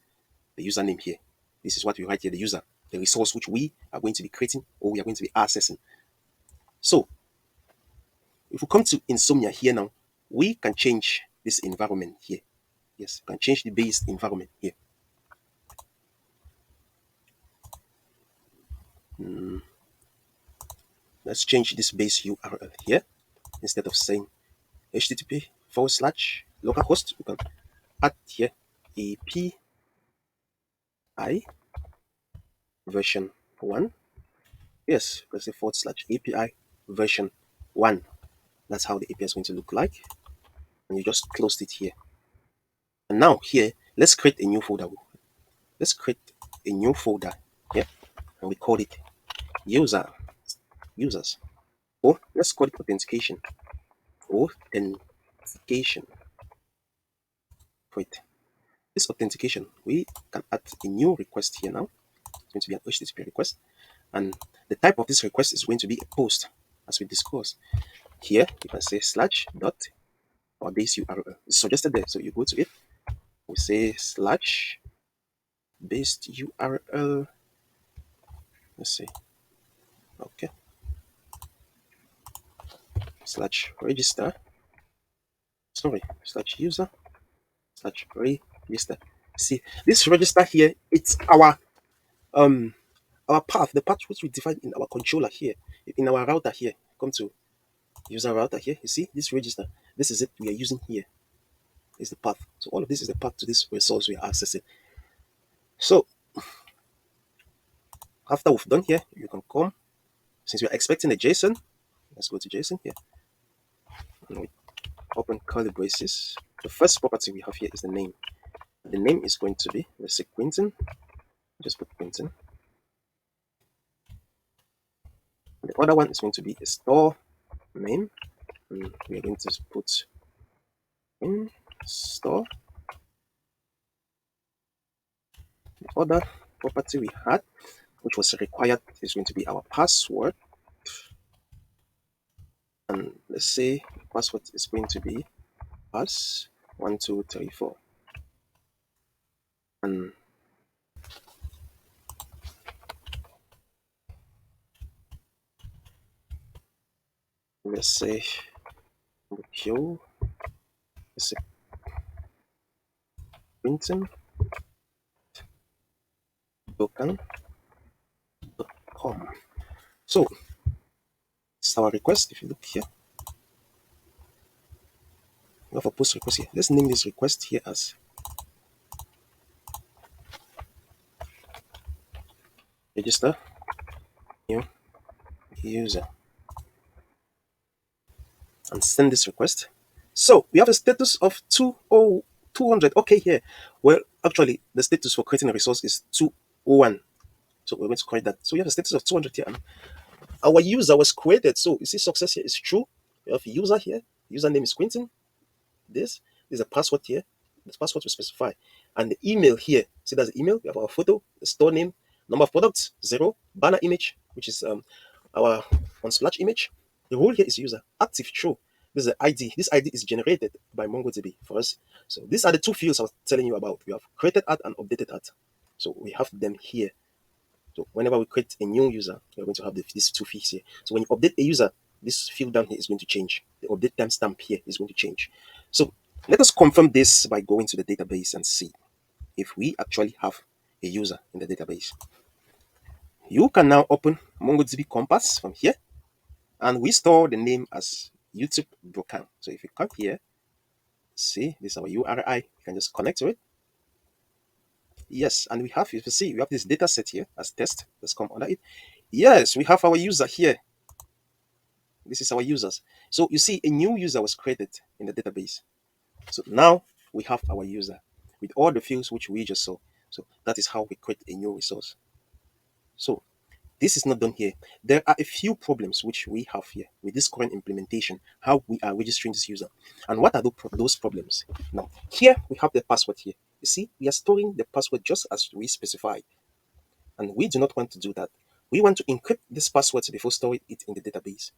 the username here. This is what we write here, the user, the resource which we are going to be creating or we are going to be accessing. So if we come to Insomnia here now, we can change this environment here. Yes, we can change the base environment here. Let's change this base URL here. Instead of saying http:/localhost, we can add here API version 1. Yes, let's say /API version 1. That's how the API is going to look like. And you just closed it here. And now here, let's create a new folder. Let's create a new folder here, and we call it users. Or let's call it authentication. Wait. This authentication, we can add a new request here now. It's going to be an HTTP request. And the type of this request is going to be a post, as we discussed. Here, you can say /dot or base URL. It's suggested there. So you go to it. We say /based URL. Let's see. Okay. /register. Sorry, /user /register. See, this register here, it's our path, the path which we define in our controller here, in our router here. Come to user router here. You see this register. This is it we are using here. Is the path. So all of this is the path to this resource we are accessing. So after we've done here, you can come. Since we are expecting a JSON, let's go to JSON here. And we open curly braces. The first property we have here is the name. The name is going to be, let's say Quentin. Just put Quentin. The other one is going to be a store name. And we are going to put in store. The other property we had, which was required, is going to be our password. And let's say the password is going to be pass1234. And let's say Q, let's say Quentin brokang.com. So this is our request. If you look here, we have a post request here. Let's name this request here as register new user and send this request. So we have a status of 200. Okay, here. Well, actually, the status for creating a resource is 201. So we're going to correct that. So we have a status of 200 here. And our user was created. So you see, success here is true. You have a user here. Username is Quentin. This is a password here. This password we specify. And the email here. See, that's the email. We have our photo, the store name, number of products, 0, banner image, which is our on splash image. The role here is user. Active, true. This is the ID. This ID is generated by MongoDB for us. So these are the two fields I was telling you about. We have created at and updated at. So we have them here. So whenever we create a new user, we're going to have these two fields here. So when you update a user, this field down here is going to change. The update timestamp here is going to change. So let us confirm this by going to the database and see if we actually have a user in the database. You can now open MongoDB Compass from here, and we store the name as YouTube brokang. So if you come here, see, this is our URI. You can just connect to it. Yes, and we have, if you see, we have this data set here as test. Let's come under it. Yes, we have our user here. This is our users. So you see, a new user was created in the database. So now we have our user with all the fields which we just saw. So that is how we create a new resource. So this is not done here. There are a few problems which we have here with this current implementation, how we are registering this user. And what are those problems? Now, here we have the password here. You see, we are storing the password just as we specified. And we do not want to do that. We want to encrypt this password before storing it in the database,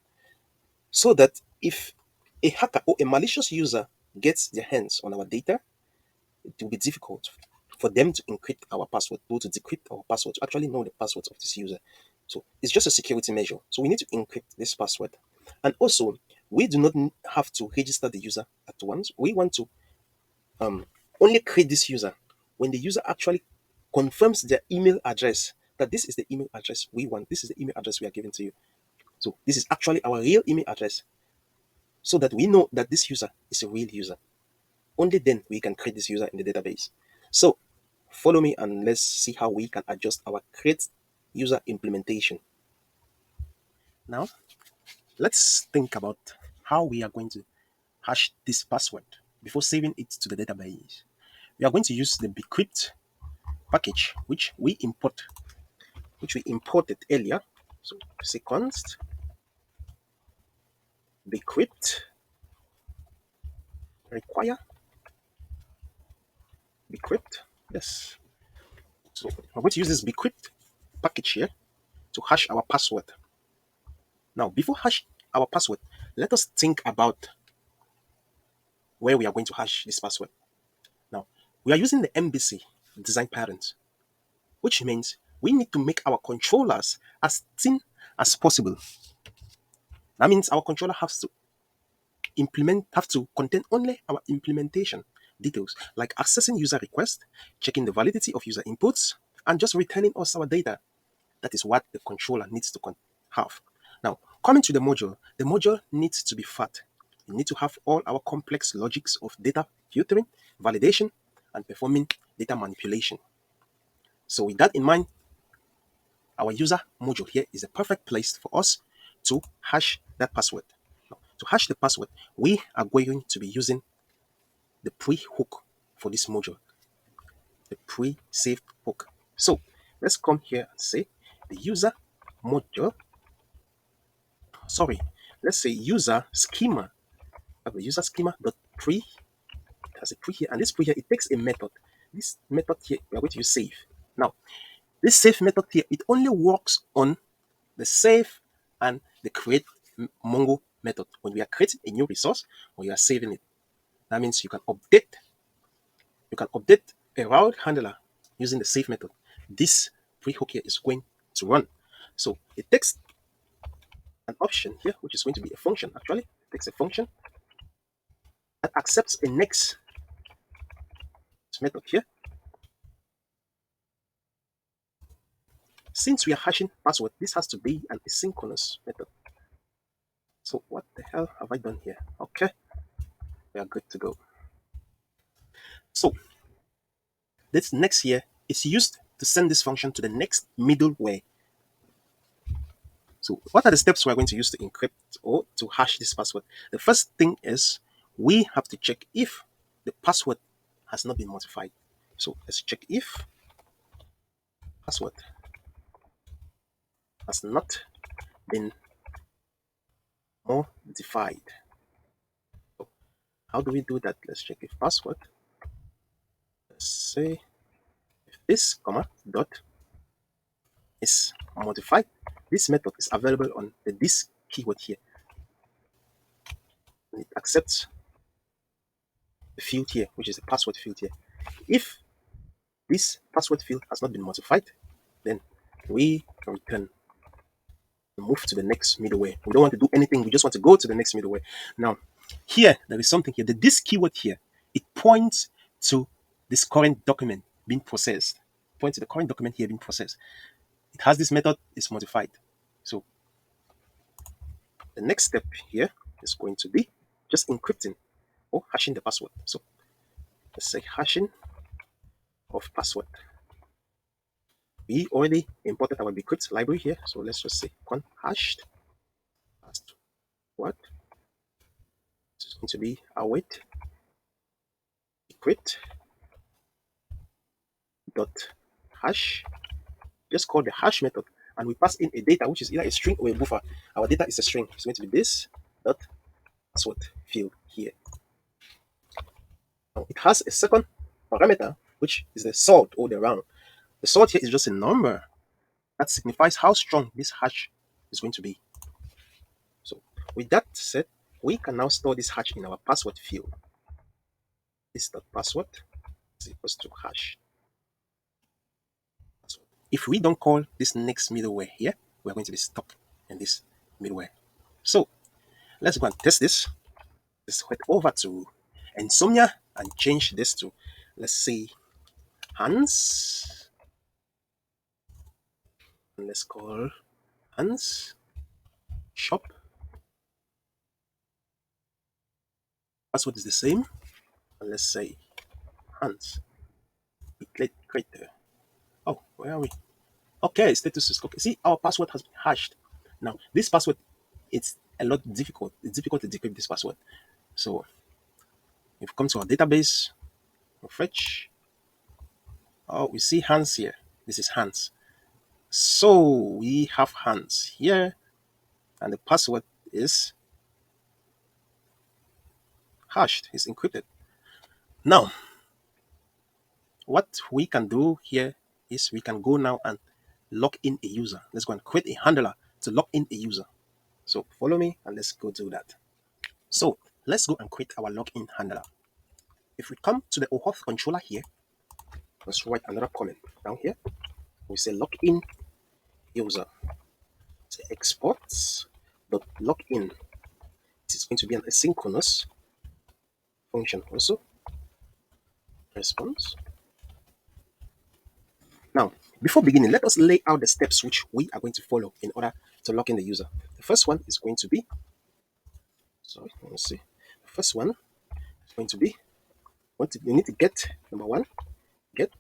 so that if a hacker or a malicious user gets their hands on our data, it will be difficult for them to encrypt our password or to decrypt our password, to actually know the passwords of this user. So it's just a security measure. So we need to encrypt this password. And also, we do not have to register the user at once. We want to um, only create this user when the user actually confirms their email address, that this is the email address we want. This is the email address we are giving to you. So this is actually our real email address, so that we know that this user is a real user. Only then we can create this user in the database. So follow me and let's see how we can adjust our create user implementation. Now, let's think about how we are going to hash this password before saving it to the database. We are going to use the bcrypt package, which we imported earlier. So say const bcrypt require bcrypt. Yes. So we're going to use this bcrypt package here to hash our password. Now, before hash our password, let us think about where we are going to hash this password. Now, we are using the MBC design parent, which means we need to make our controllers as thin as possible. That means our controller have to contain only our implementation details, like accessing user requests, checking the validity of user inputs, and just returning us our data. That is what the controller needs to have. Now, coming to the module needs to be fat. We need to have all our complex logics of data filtering, validation, and performing data manipulation. So with that in mind, our user module here is a perfect place for us to hash that password. Now, to hash the password, we are going to be using the pre-hook for this module, the pre-saved hook. So let's come here and say the user module, sorry, let's say user schema. The user schema dot pre has a pre here, and this pre here, it takes a method. This method here, we are going to use save. Now, this save method here, it only works on the save and the create Mongo method when we are creating a new resource or you are saving it. That means you can update a route handler using the save method. This pre-hook here is going to run. So it takes an option here, which is going to be a function. Actually, it takes a function that accepts a next method here. Since we are hashing password, this has to be an asynchronous method. So what the hell have I done here? Okay, we are good to go. So this next here is used to send this function to the next middleware. So what are the steps we're going to use to encrypt or to hash this password? The first thing is we have to check if the password has not been modified. So let's check if password has not been modified. So how do we do that? Let's check if password. Let's say if this comma dot is modified, this method is available on the this keyword here. And it accepts the field here, which is the password field here. If this password field has not been modified, then we can move to the next middleware. We don't want to do anything. We just want to go to the next middleware. Now, here, there is something here. This keyword here, it points to this current document being processed. Points to the current document here being processed. It has this method, it's modified. So the next step here is going to be just encrypting or hashing the password. So let's say hashing of password. We already imported our decrypt library here. So let's just say con hashed password. It's going to be await decrypt dot hash. Just call the hash method and we pass in a data which is either a string or a buffer. Our data is a string. It's going to be this dot password field here. Now it has a second parameter which is the salt or the round. The salt here is just a number that signifies how strong this hash is going to be. So with that said, we can now store this hash in our password field. This dot password is equals to hash. If we don't call this next middleware here, we're going to be stuck in this middleware. So let's go and test this. Let's head over to Insomnia and change this to, let's say, Hans. And let's call Hans shop. Password is the same. And let's say Hans. Creator. Oh, where are we? Okay, status is okay. See, our password has been hashed. Now, this password, it's a lot difficult. It's difficult to decrypt this password. So, if we come to our database, refresh. Oh, we see Hans here. This is Hans. So, we have Hans here. And the password is hashed. It's encrypted. Now, what we can do here is we can go now and lock in a user. Let's go and create a handler to lock in a user. So follow me and let's go do that. So let's go and create our login handler. If we come to the Auth controller here, let's write another comment down here. We say login user. Say exports dot login. This is going to be an asynchronous function also. Response. Now, before beginning, let us lay out the steps which we are going to follow in order to log in the user. The first one is going to be, the first one is going to be, you need to get, number one, get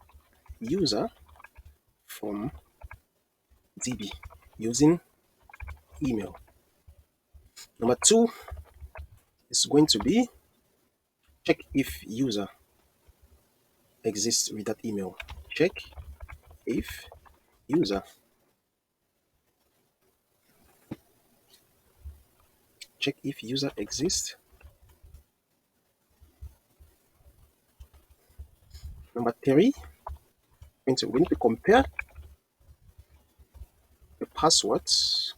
user from DB using email. Number two is going to be check if user exists with that email. Check if user exists. Number three, we need to compare the passwords.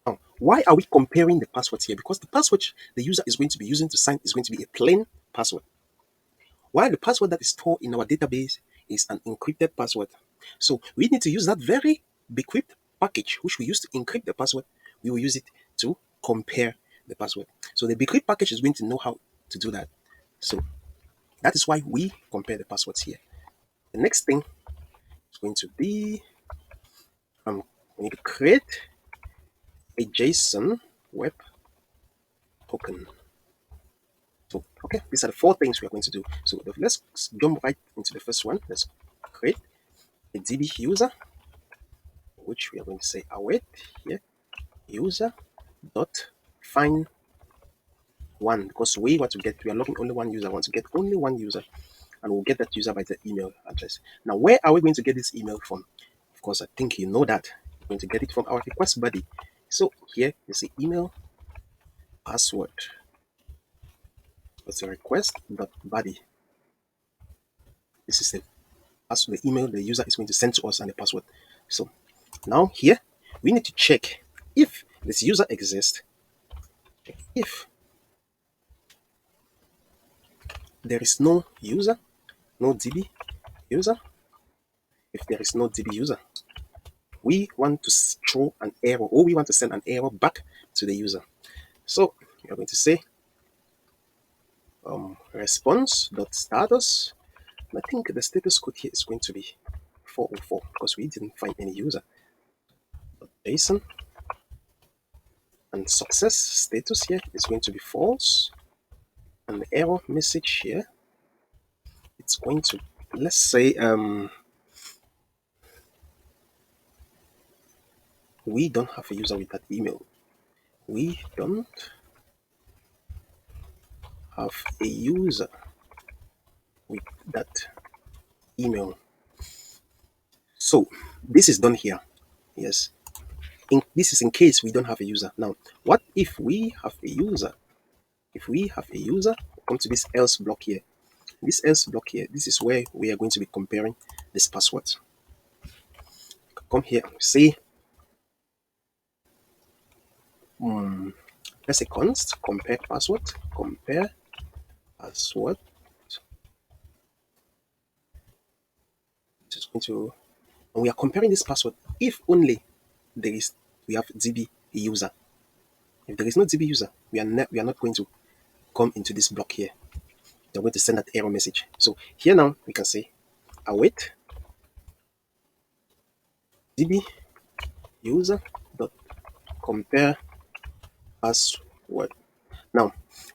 Now, why are we comparing the passwords here? Because the password the user is going to be using to sign is going to be a plain password, while the password that is stored in our database is an encrypted password. So we need to use that very decrypt package which we use to encrypt the password. We will use it to compare the password. So the decrypt package is going to know how to do that. So that is why we compare the passwords here. The next thing is going to be we need to create a JSON web token. So okay, these are the four things we are going to do. So let's jump right into the first one. Let's create a DB user, which we are going to say await here user dot find one, because we want to get, we are logging only one user. I want to get only one user, and we'll get that user by the email address. Now, where are we going to get this email from? Of course, I think you know that. We're going to get it from our request body. So here you see email password. What's the request dot body? This is the password, the email the user is going to send to us, and the password. So now here we need to check if this user exists. Check if there is no user, no DB user. If there is no DB user, we want to throw an error, or we want to send an error back to the user. So we are going to say response.status. I think the status code here is going to be 404 because we didn't find any user. JSON, and success status here is going to be false, and the error message here, it's going to, let's say we don't have a user with that email. We don't have a user with that email. So this is done here. Yes. This is in case we don't have a user. Now, what if we have a user? If we have a user, come to this else block here. This else block here, this is where we are going to be comparing this password. Come here and say, let's say const compare password, compare password. Just going to, and we are comparing this password if only we have DB user. If there is no DB user, we are not going to come into this block here. They're going to send that error message. So here now we can say await DB user dot compare password. Now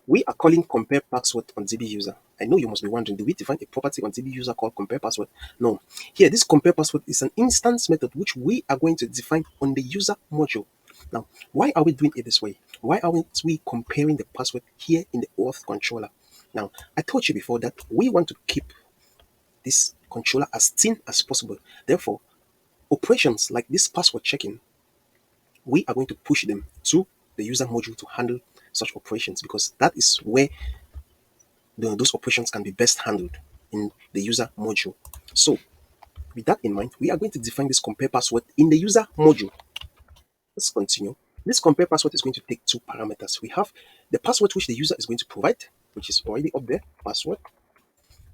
we are calling compare password on DB user. I know you must be wondering, do we define a property on DB user called compare password? No. Here, this compare password is an instance method which we are going to define on the user module. Now, why are we doing it this way? Why aren't we comparing the password here in the Auth controller? Now, I told you before that we want to keep this controller as thin as possible. Therefore, operations like this password checking, we are going to push them to the user module to handle such operations, because that is where those operations can be best handled in the user module. So with that in mind, we are going to define this compare password in the user module. Let's continue. This compare password is going to take two parameters. We have the password which the user is going to provide, which is already up there, password,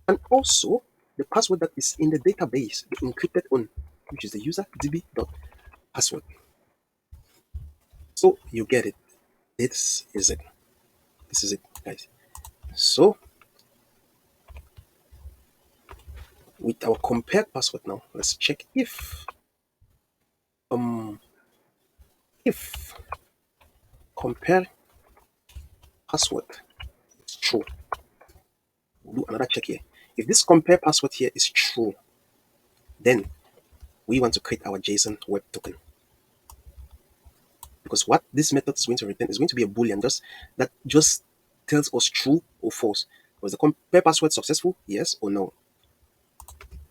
and also the password that is in the database, the encrypted one, which is the user db.password. So you get it. This is it. This is it, guys. So with our compare password now, let's check if compare password is true. We'll do another check here. If this compare password here is true, then we want to create our JSON web token. Because what this method is going to return is going to be a boolean that just tells us true or false. Was the compare password successful? Yes or no?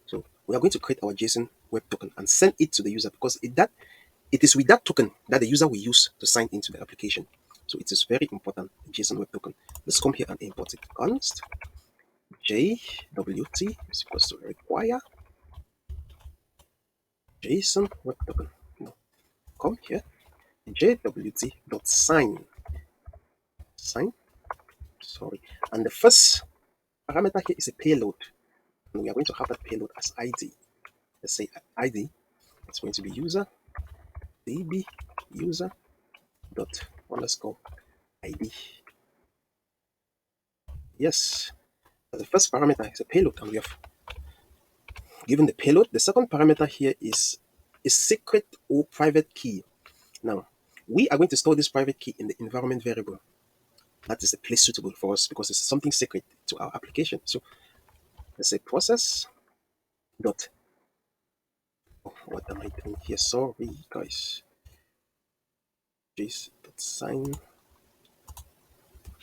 So we are going to create our JSON web token and send it to the user, because it is with that token that the user will use to sign into the application. So it is very important, the JSON web token. Let's come here and import it. Const JWT is equals to require JSON web token. Now, come here, JWT.sign. Sign. Sorry. And the first parameter here is a payload. And we are going to have that payload as ID. Let's say ID. It's going to be user db user dot underscore ID. Yes. The first parameter is a payload, and we have given the payload. The second parameter here is a secret or private key. Now, we are going to store this private key in the environment variable. That is the place suitable for us because it's something secret to our application. So let's say process dot, oh, what am I doing here? Sorry, guys. This dot sign.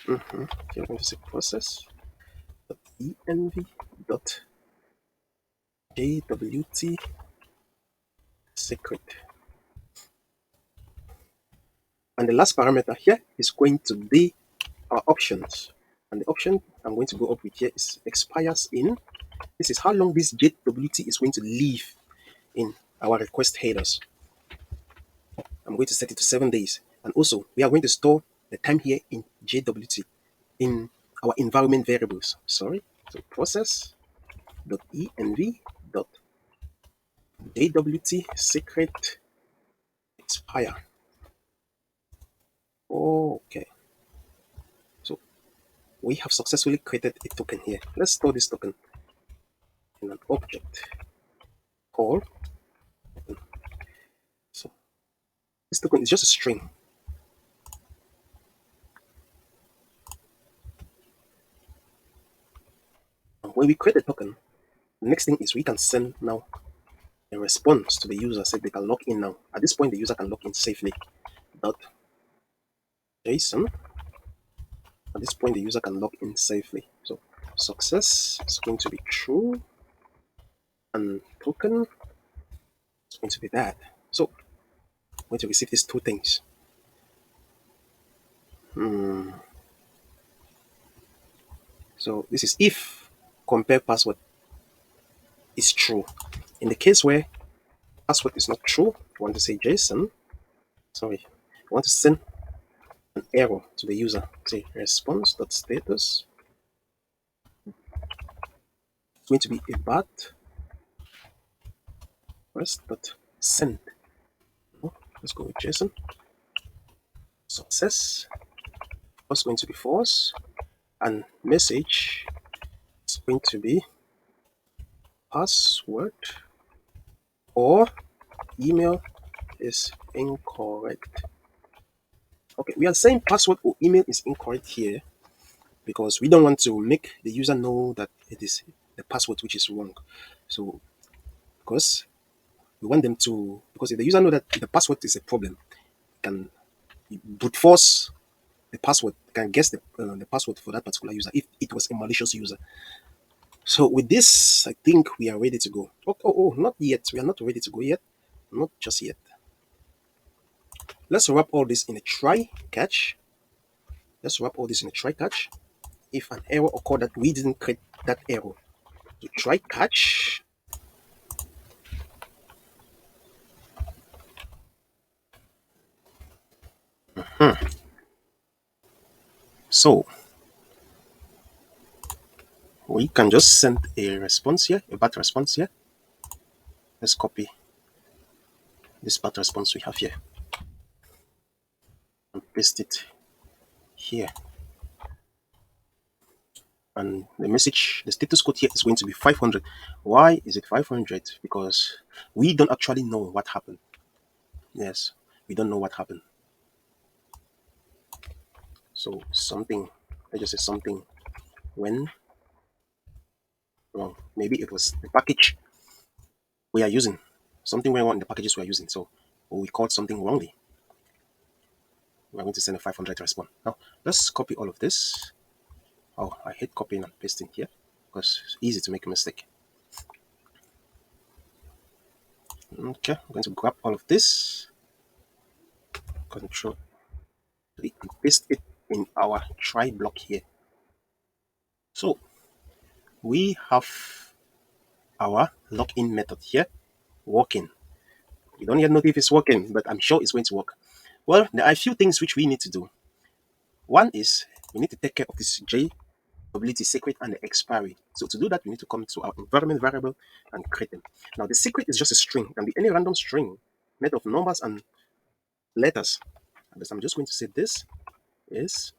Here I'm going to say process dot env dot jwt secret. And the last parameter here is going to be our options. And the option I'm going to go up with here is expires in. This is how long this JWT is going to live in our request headers. I'm going to set it to 7 days. And also, we are going to store the time here in JWT in our environment variables. Sorry. So process.env.jwt secret expire. Okay. So we have successfully created a token here. Let's store this token in an object called. So this token is just a string. And when we create a token, the next thing is we can send now a response to the user, say they can log in now. At this point, the user can log in safely. .json. At this point, the user can log in safely. So success is going to be true, and token is going to be that. So I'm going to receive these two things. So this is if compare password is true. In the case where password is not true, you want to say JSON. Sorry, you want to send an error to the user. Say response.status. It's going to be a bat first.send. Let's go with JSON. Success was going to be false, and message is going to be password or email is incorrect. Okay, we are saying password or email is incorrect here because we don't want to make the user know that it is the password which is wrong. So because we want them to, because if the user know that the password is a problem, can brute force the password, can guess the password for that particular user if it was a malicious user. So with this, I think we are ready to go. Oh, not yet. We are not ready to go yet. Not just yet. Let's wrap all this in a try catch. Let's wrap all this in a try catch. If an error occurred that we didn't create that error, so try catch. So we can just send a response here, a bad response here. Let's copy this bad response we have here and paste it here. And the message, the status code here is going to be 500. Why is it 500? Because we don't actually know what happened. Yes, we don't know what happened. So something, let's just say something went wrong. Maybe it was the package we are using. Something went wrong in the packages we are using. So we called something wrongly. We're going to send a 500 response. Now, let's copy all of this. Oh, I hate copying and pasting here because it's easy to make a mistake. Okay, I'm going to grab all of this, Control and paste it in our try block here. So we have our login method here working. We don't yet know if it's working, but I'm sure it's going to work. Well, there are a few things which we need to do. One is we need to take care of this JWT secret and the expiry. So to do that, we need to come to our environment variable and create them. Now the secret is just a string. It can be any random string made of numbers and letters. But I'm just going to say this is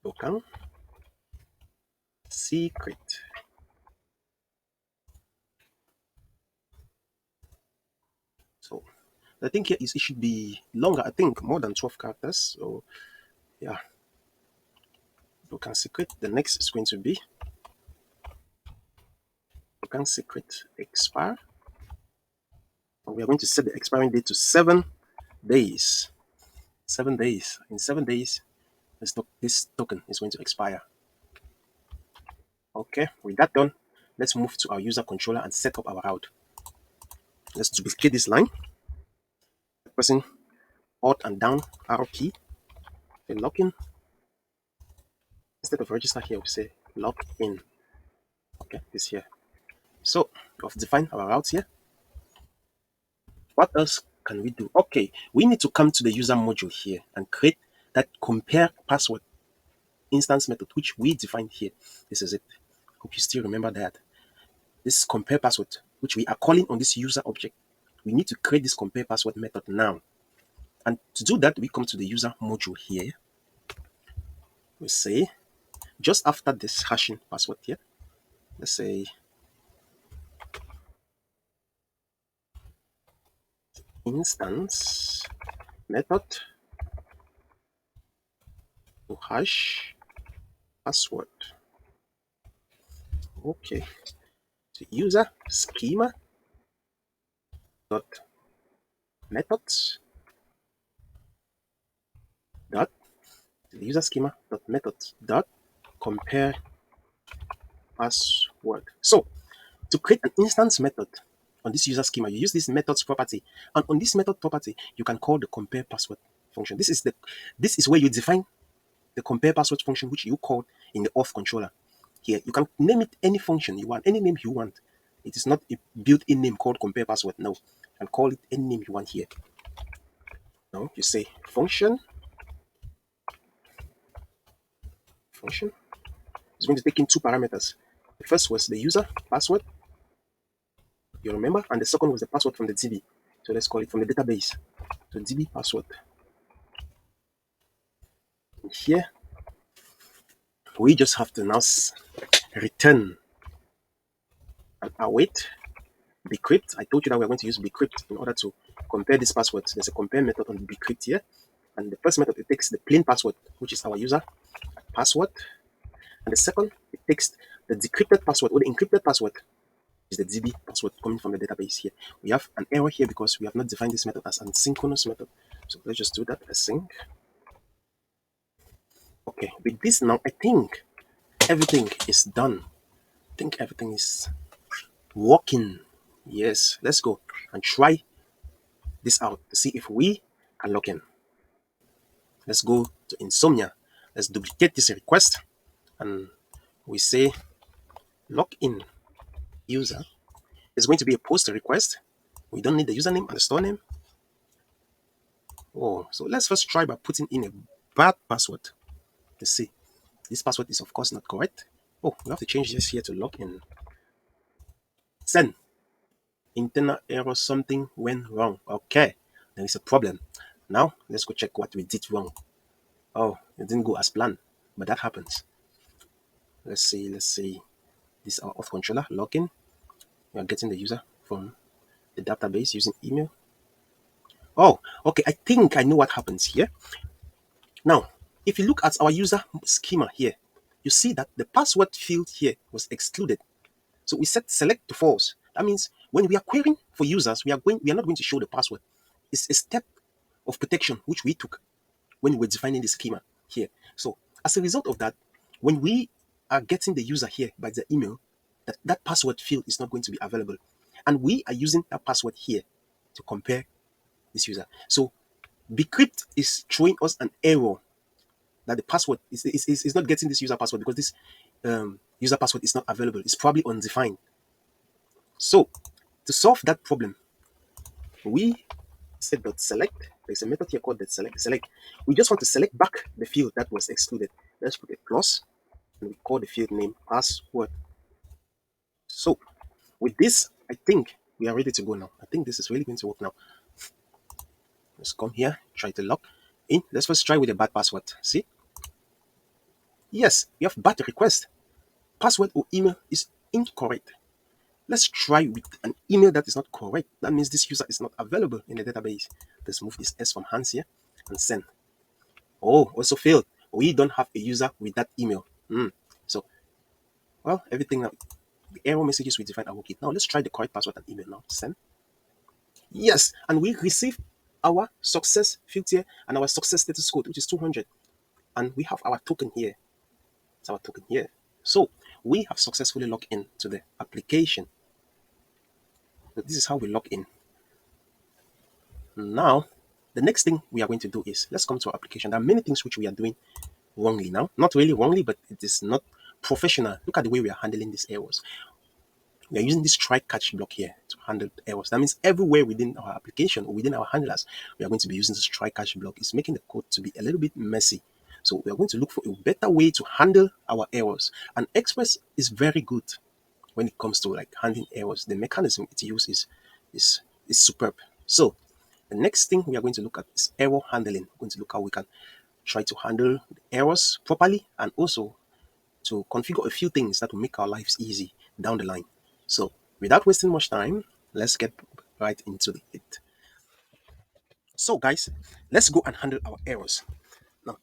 brokang secret. So the thing here is it should be longer, I think more than 12 characters. So yeah, brokang secret. The next is going to be brokang secret expire. And we are going to set the expiring date to 7 days. 7 days. In 7 days, this token is going to expire. Okay, with that done, let's move to our user controller and set up our route. Let's duplicate this line. Pressing Alt and down arrow key. Okay, login. Instead of register here, we say log in. Okay, this here. So we've defined our routes here. What else can we do? Okay, we need to come to the user module here and create that compare password instance method, which we defined here. This is it. Hope you still remember that. This is compare password, which we are calling on this user object. We need to create this compare password method now. And to do that, we come to the user module here. We say, just after this hashing password here, let's say instance method to hash password. Okay. So user schema dot methods dot the user schema dot methods dot compare password. So to create an instance method on this user schema, you use this methods property, and on this method property, you can call the compare password function. This is where you define the compare password function, which you call in the Auth controller. Here, you can name it any function you want, any name you want. It is not a built-in name called compare password. No, you can call it any name you want here. Now you say function is going to take in two parameters. The first was the user password, you remember, and the second was the password from the DB. So let's call it from the database. So DB password. And here we just have to now return and await bcrypt. I told you that we're going to use bcrypt in order to compare these passwords. There's a compare method on bcrypt here, and the first method, it takes the plain password, which is our user password, and the second, it takes the decrypted password or the encrypted password, is the DB password coming from the database here. We have an error here because we have not defined this method as an synchronous method. So let's just do that, async. Okay, with this now, I think everything is done. I think everything is working. Yes, let's go and try this out to see if we can log in. Let's go to Insomnia. Let's duplicate this request and we say login user. It's going to be a post request. We don't need the username and the store name. Oh, so let's first try by putting in a bad password. Let's see. This password is of course not correct. Oh, we have to change this here to login. Send. Internal error, something went wrong. Okay, there is a problem. Now let's go check what we did wrong. Oh, it didn't go as planned, but that happens. Let's see. This is our auth controller login. We are getting the user from the database using email. Oh, okay. I think I know what happens here. Now, if you look at our user schema here, you see that the password field here was excluded. So we set select to false. That means when we are querying for users, we are not going to show the password. It's a step of protection which we took when we were defining the schema here. So as a result of that, when we are getting the user here by the email, that password field is not going to be available. And we are using that password here to compare this user. So bcrypt is showing us an error that the password is not getting this user password because this user password is not available. It's probably undefined. So to solve that problem, we said .select. There's a method here called .select. We just want to select back the field that was excluded. Let's put a plus and we call the field name password. So with this, I think we are ready to go now. I think this is really going to work now. Let's come here, try to log in. Let's first try with a bad password. See? Yes, we have bad request. Password or email is incorrect. Let's try with an email that is not correct. That means this user is not available in the database. Let's move this S from hands here and send. Oh, also failed. We don't have a user with that email. So, well, everything now, the error messages we define are working. Now let's try the correct password and email now. Send. Yes, and we receive our success field here and our success status code, which is 200. And we have our token here. It's our token here. So we have successfully logged in to the application. So this is how we log in. Now The next thing we are going to do is, let's come to our application. There are many things which we are doing wrongly now. Not really wrongly, but it is not professional. Look at the way we are handling these errors. We are using this try catch block here to handle errors. That means everywhere within our application or within our handlers, we are going to be using this try catch block. It's making the code to be a little bit messy. So we are going to look for a better way to handle our errors. And Express is very good when it comes to like handling errors. The mechanism it uses is superb. So the next thing we are going to look at is error handling. We're going to look how we can try to handle errors properly and also to configure a few things that will make our lives easy down the line. So without wasting much time, let's get right into it. So guys, let's go and handle our errors. Now,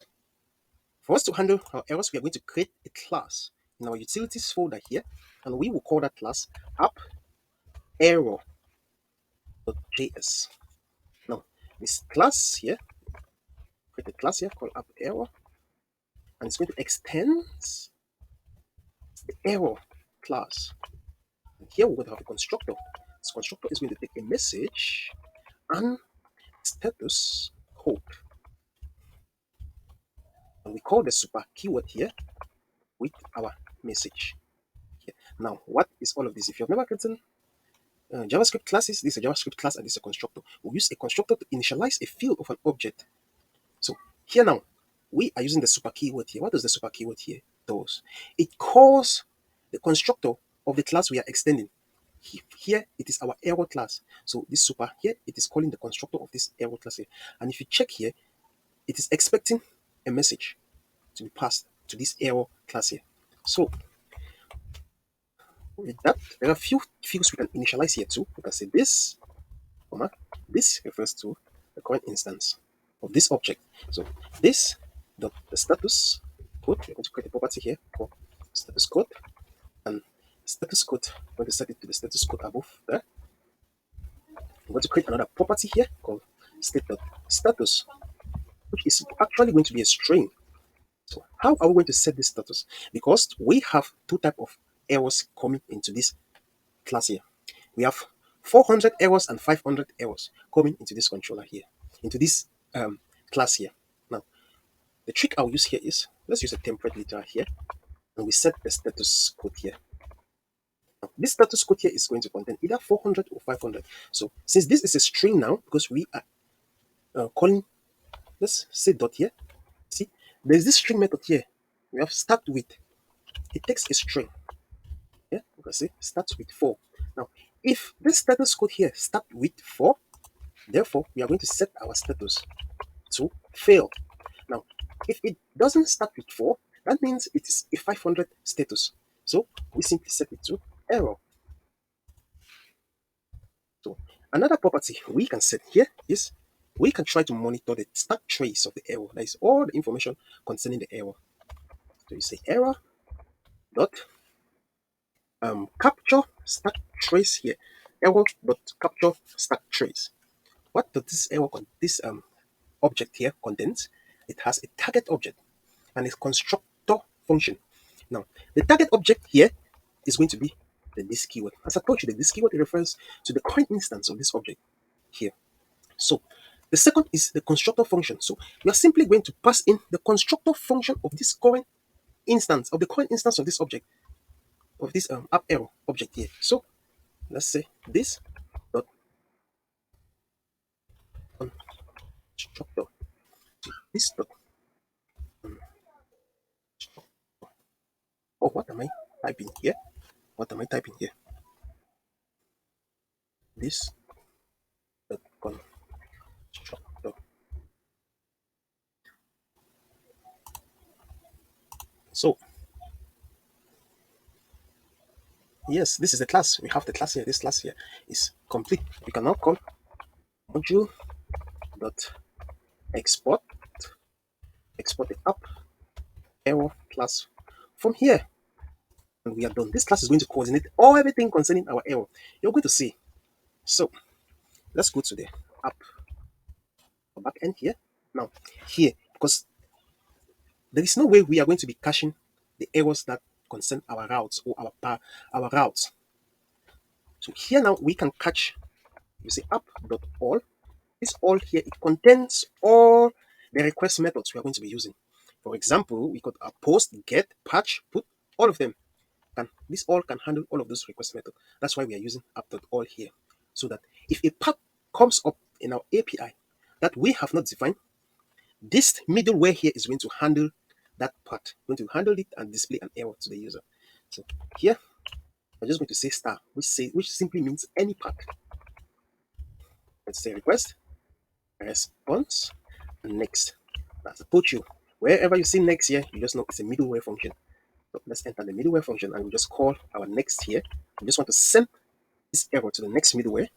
for us to handle our errors, we are going to create a class in our utilities folder here, and we will call that class app error.js. Now, this class here, create a class here called app error, and it's going to extend the error class. And here we're going to have a constructor. This constructor is going to take a message and status code. And we call the super keyword here with our message. Here. Now, what is all of this? If you've never written JavaScript classes, this is a JavaScript class and this is a constructor. We use a constructor to initialize a field of an object. So here now, we are using the super keyword here. What does the super keyword here do? It calls the constructor of the class we are extending. Here it is our error class. So this super here, it is calling the constructor of this error class here. And if you check here, it is expecting a message to be passed to this error class here. So with that, there are a few fields we can initialize here too. We can say this, comma, this refers to the current instance of this object. So this dot the status code, we're going to create a property here for status code, and status code, we're going to set it to the status code above there. I'm going to create another property here called state.status, which is actually going to be a string. So how are we going to set this status? Because we have two types of errors coming into this class here. We have 400 errors and 500 errors coming into this controller here, into this class here. Now, the trick I'll use here is, let's use a template literal here, and we set the status code here. Now, this status code here is going to contain either 400 or 500. So since this is a string now, because we are calling, let's say dot here. See, there's this string method here. We have start with. It takes a string. Yeah, you can see starts with 4. Now, if this status code here start with 4, therefore we are going to set our status to fail. Now, if it doesn't start with 4, that means it is a 500 status. So we simply set it to error. So another property we can set here is we can try to monitor the stack trace of the error. That is all the information concerning the error. So you say error dot capture stack trace here. Error dot capture stack trace. What does this error this object here contains? It has a target object and a constructor function. Now, the target object here is going to be the this keyword. As I told you, the this keyword refers to the current instance of this object here. So the second is the constructor function. So we are simply going to pass in the constructor function of this current instance, of the current instance of this object, of this app error object here. So let's say this dot constructor. This dot oh, what am I typing here? What am I typing here? This dot constructor. So yes, this is the class. We have the class here. This class here is complete. We can now call module dot export the app error class from here, and we are done. This class is going to coordinate everything concerning our error. You're going to see. So let's go to the app backend here. Now here, because there is no way we are going to be caching the errors that concern our routes or our routes. So here now we can catch. You say app.all This all here, it contains all the request methods we are going to be using. For example, we could post, get, patch, put, all of them. This all can handle all of those request methods. That's why we are using app.all here. So that if a path comes up in our API that we have not defined, this middleware here is going to handle that part, going to handle it and display an error to the user. So here, I'm just going to say star, which simply means any part. Let's say request, response, and next. That's put you. Wherever you see next here, you just know it's a middleware function. So let's enter the middleware function and we just call our next here. We just want to send this error to the next middleware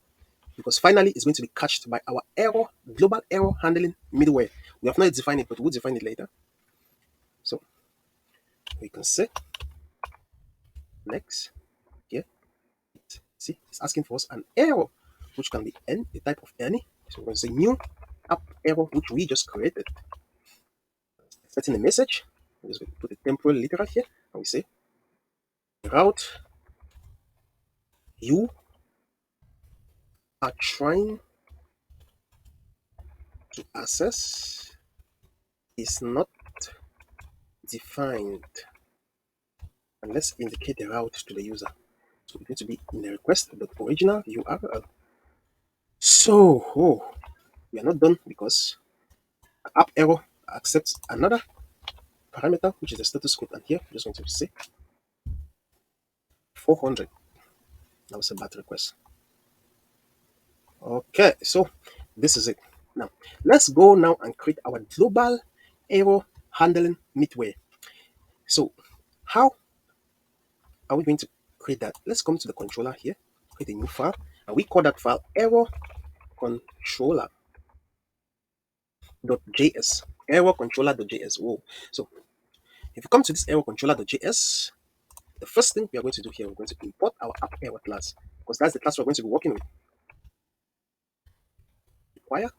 because finally it's going to be cached by our global error handling middleware. We have not defined it, but we'll define it later. So we can say next here. See, it's asking for us an error, which can be any type of any. So we're going to say new app error, which we just created. Setting a message. I'm just going to put a temporal literal here, and we say route you are trying to access is not defined, and let's indicate the route to the user. So it's going to be in the request the original URL. So we are not done because app error accepts another parameter, which is the status code, and here I'm just going to say 400. That was a bad request. Okay, so this is it. Now let's go now and create our global error handling middleware. So how are we going to create that? Let's come to the controller here, create a new file, and we call that file error controller.js. Error controller.js. Whoa. So if you come to this error controller.js, the first thing we are going to do here, we're going to import our app error class because that's the class we're going to be working with. Require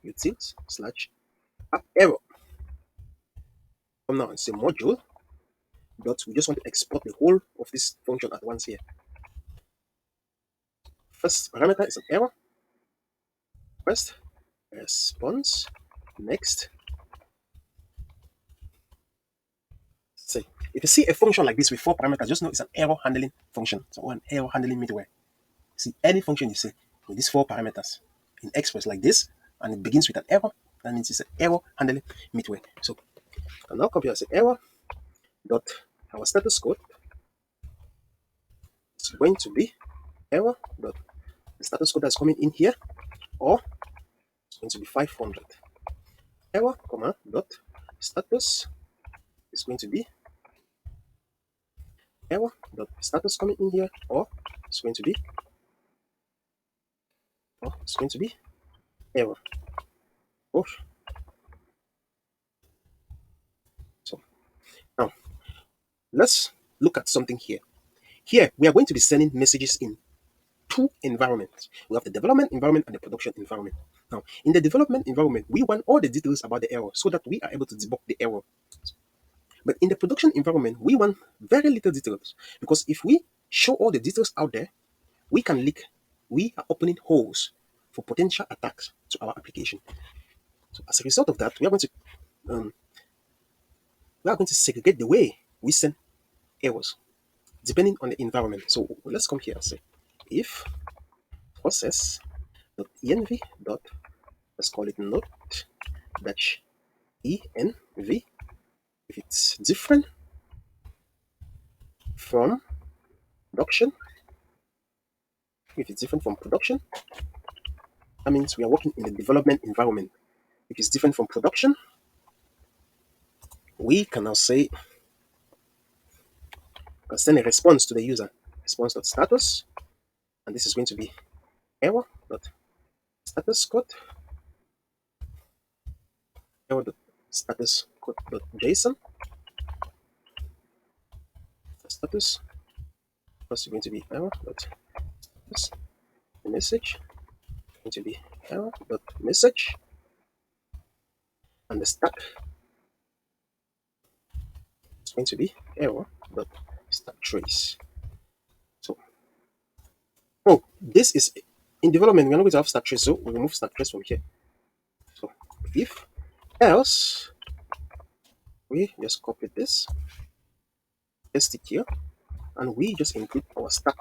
/utils/app error. Come now and say module. We just want to export the whole of this function at once here. First parameter is an error. First response. Next. Say if you see a function like this with 4 parameters, just know it's an error handling function. So an error handling middleware. See any function you say with these 4 parameters in Express like this, and it begins with an error, that means it's an error handling middleware. So I'll now copy as an error dot our status code is going to be error dot the status code that's coming in here, or it's going to be 500. Error comma dot status is going to be error dot status coming in here, or it's going to be error. Oh. So now let's look at something here. Here we are going to be sending messages in 2 environments. We have the development environment and the production environment. Now, in the development environment, we want all the details about the error so that we are able to debug the error. But in the production environment, we want very little details because if we show all the details out there, we can leak. We are opening holes for potential attacks to our application. So as a result of that, we are going to segregate the way we send errors depending on the environment. So let's come here and say if process.env. Let's call it node dash env. If it's different from production, that means we are working in the development environment. If it's different from production, we can now say, can send a response to the user, response.status, and this is going to be error.status code, error.status code.json, status, first going to be error.status, the message, going to be error.message, and the stack is going to be error.stack trace. So Oh, this is in development. We're not going to have stack trace, so we remove stack trace from here. So if else, we just copy this, paste it here, and we just include our stack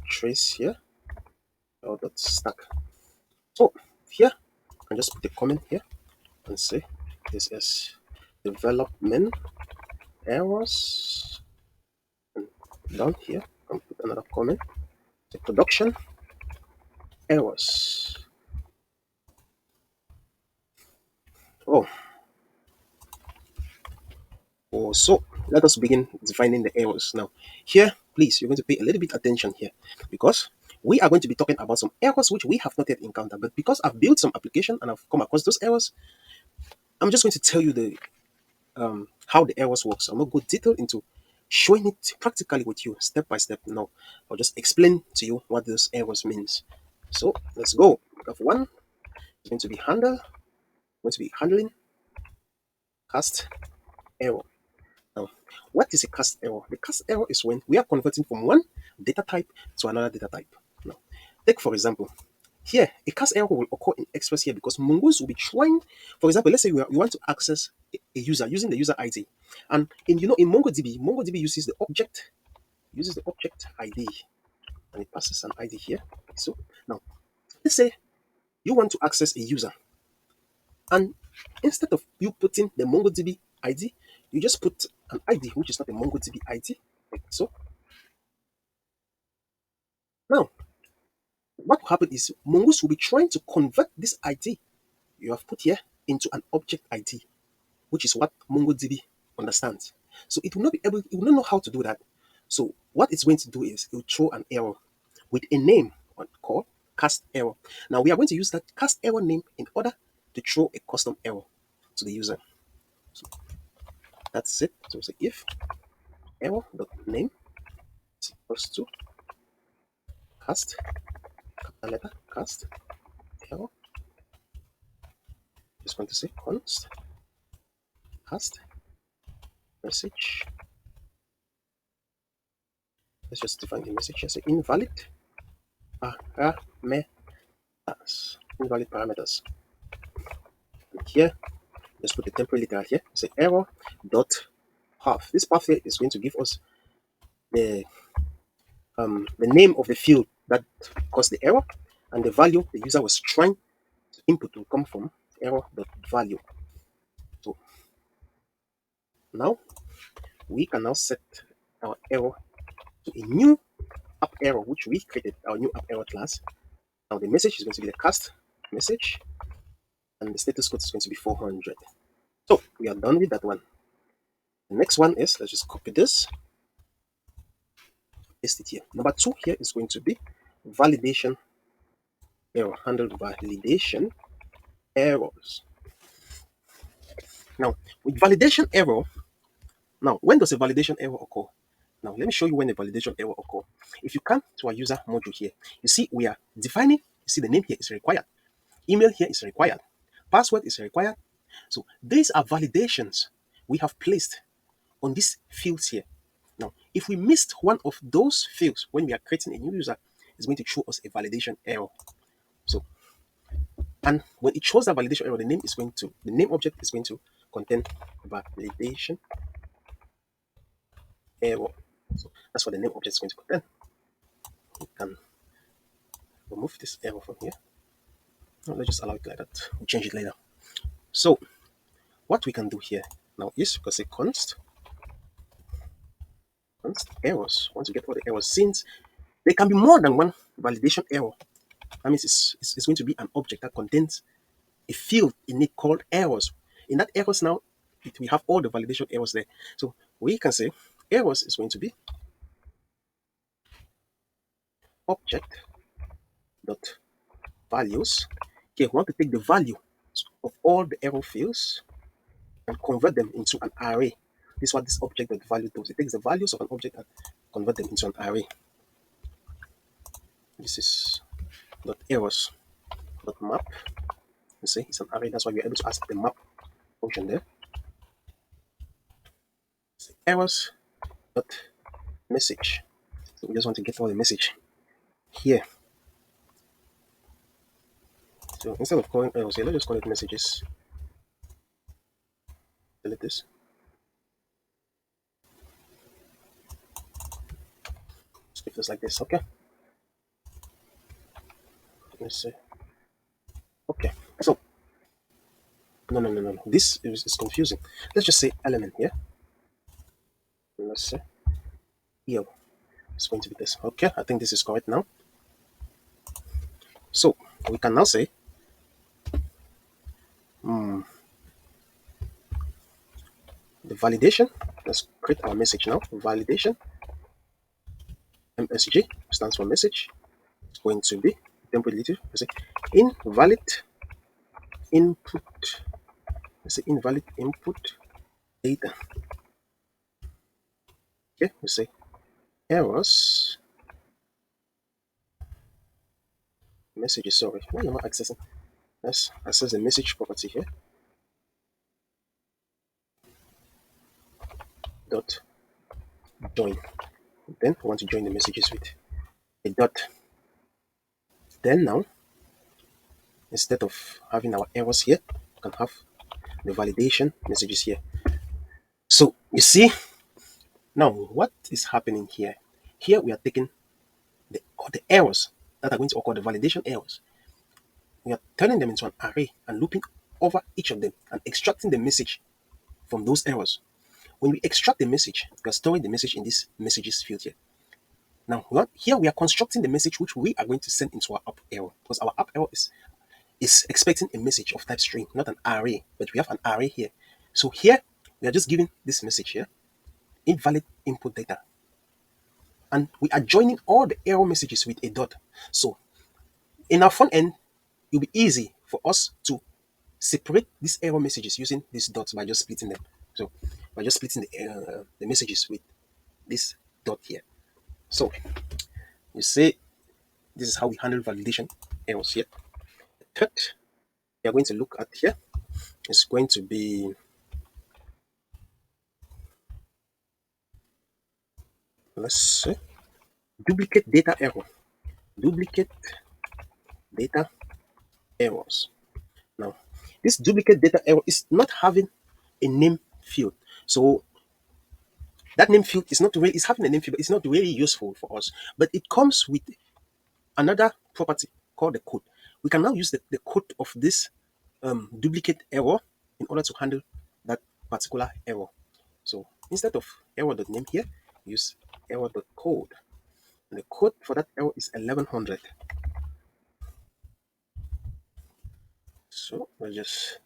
trace here, or dot stack. So here, I can just put a comment here and say this is development errors. And down here, I can put another comment. The production errors. Oh, so let us begin defining the errors now. Here, please, you're going to pay a little bit attention here because we are going to be talking about some errors which we have not yet encountered. But because I've built some application and I've come across those errors, I'm just going to tell you the how the errors works. I'm not go detail into showing it practically with you step by step. No, I'll just explain to you what those errors means. So let's go. We have one is going to be handling cast error. Now, what is a cast error? The cast error is when we are converting from one data type to another data type. Now, take for example, here a cast error will occur in Express here because Mongoose will be trying, for example, let's say you want to access a user using the user ID, and in MongoDB uses the object ID, and it passes an ID here. So now, let's say you want to access a user, and instead of you putting the MongoDB ID, you just put an ID which is not a MongoDB ID, like so. Now, what will happen is Mongoose will be trying to convert this ID you have put here into an object ID, which is what MongoDB understands. So it will not know how to do that. So what it's going to do is it will throw an error with a name called cast error. Now we are going to use that cast error name in order to throw a custom error to the user. So that's it. So say if error.name is equals to cast, capital letter, cast error. Just going to say const cast message. Let's just define the message here. Say invalid parameters. Invalid parameters. And here, let's put the temporary literal here. Say error dot path. This path here is going to give us the name of the field that caused the error and the value the user was trying to input will come from error dot value. So now we can now set our error to a new app error which we created, our new app error class. Now the message is going to be the cast message and the status code is going to be 400. So we are done with that one. The next one is, let's just copy this, paste it here. Number 2 here is going to be validation error, handled validation errors. Now with validation error, now when does a validation error occur? Now let me show you when a validation error occur. If you come to our user module here, you see we are defining, you see the name here is required, email here is required, password is required. So these are validations we have placed on these fields here. Now, if we missed one of those fields when we are creating a new user, it's going to show us a validation error. So, and when it shows that validation error, the name object is going to contain validation error. So that's what the name object is going to contain. We can remove this error from here. No, let's just allow it like that. We'll change it later. So what we can do here now is we can say const errors. Once you get all the errors, since there can be more than one validation error, that means it's going to be an object that contains a field in it called errors. In that errors now, we have all the validation errors there. So we can say errors is going to be object dot values. Okay, we want to take the value of all the error fields and convert them into an array. This is what this object dot value does. It takes the values of an object and convert them into an array. This is dot errors dot map. You see, it's an array. That's why we're able to ask the map function there. Errors dot message. So we just want to get all the message. here. So instead of calling errors here, let's just call it messages. Delete this. Let's keep this like this, okay? Let's see. Okay, so no. This is confusing. Let's just say element here. Let's say yo. It's going to be this. Okay, I think this is correct now. So we can now say the validation. Let's create our message now. Validation MSG stands for message. It's going to be temporary. Let's say invalid input. Let's say invalid input data. Okay, we say errors messages. Sorry, why am I accessing? Let's access the message property here. Dot join. Then we want to join the messages with a dot. Then now, instead of having our errors here, we can have the validation messages here. So you see, now what is happening here? Here we are taking the errors that are going to occur, the validation errors. We are turning them into an array and looping over each of them and extracting the message from those errors. When we extract the message, we are storing the message in this messages field here. Now, here we are constructing the message which we are going to send into our app error, because our app error is expecting a message of type string, not an array, but we have an array here. So here, we are just giving this message here, invalid input data. And we are joining all the error messages with a dot. So in our front end, it'll be easy for us to separate these error messages using these dots by just splitting them. So by just splitting the messages with this dot here. So you say this is how we handle validation errors here. Third, we are going to look at here is going to be let's see duplicate data error. Duplicate data errors. Now, this duplicate data error is not having a name field. So that name field is not really, it's having a name field, but it's not really useful for us. But it comes with another property called the code. We can now use the code of this duplicate error in order to handle that particular error. So instead of error.name here, use error.code. And the code for that error is 1100. So let's just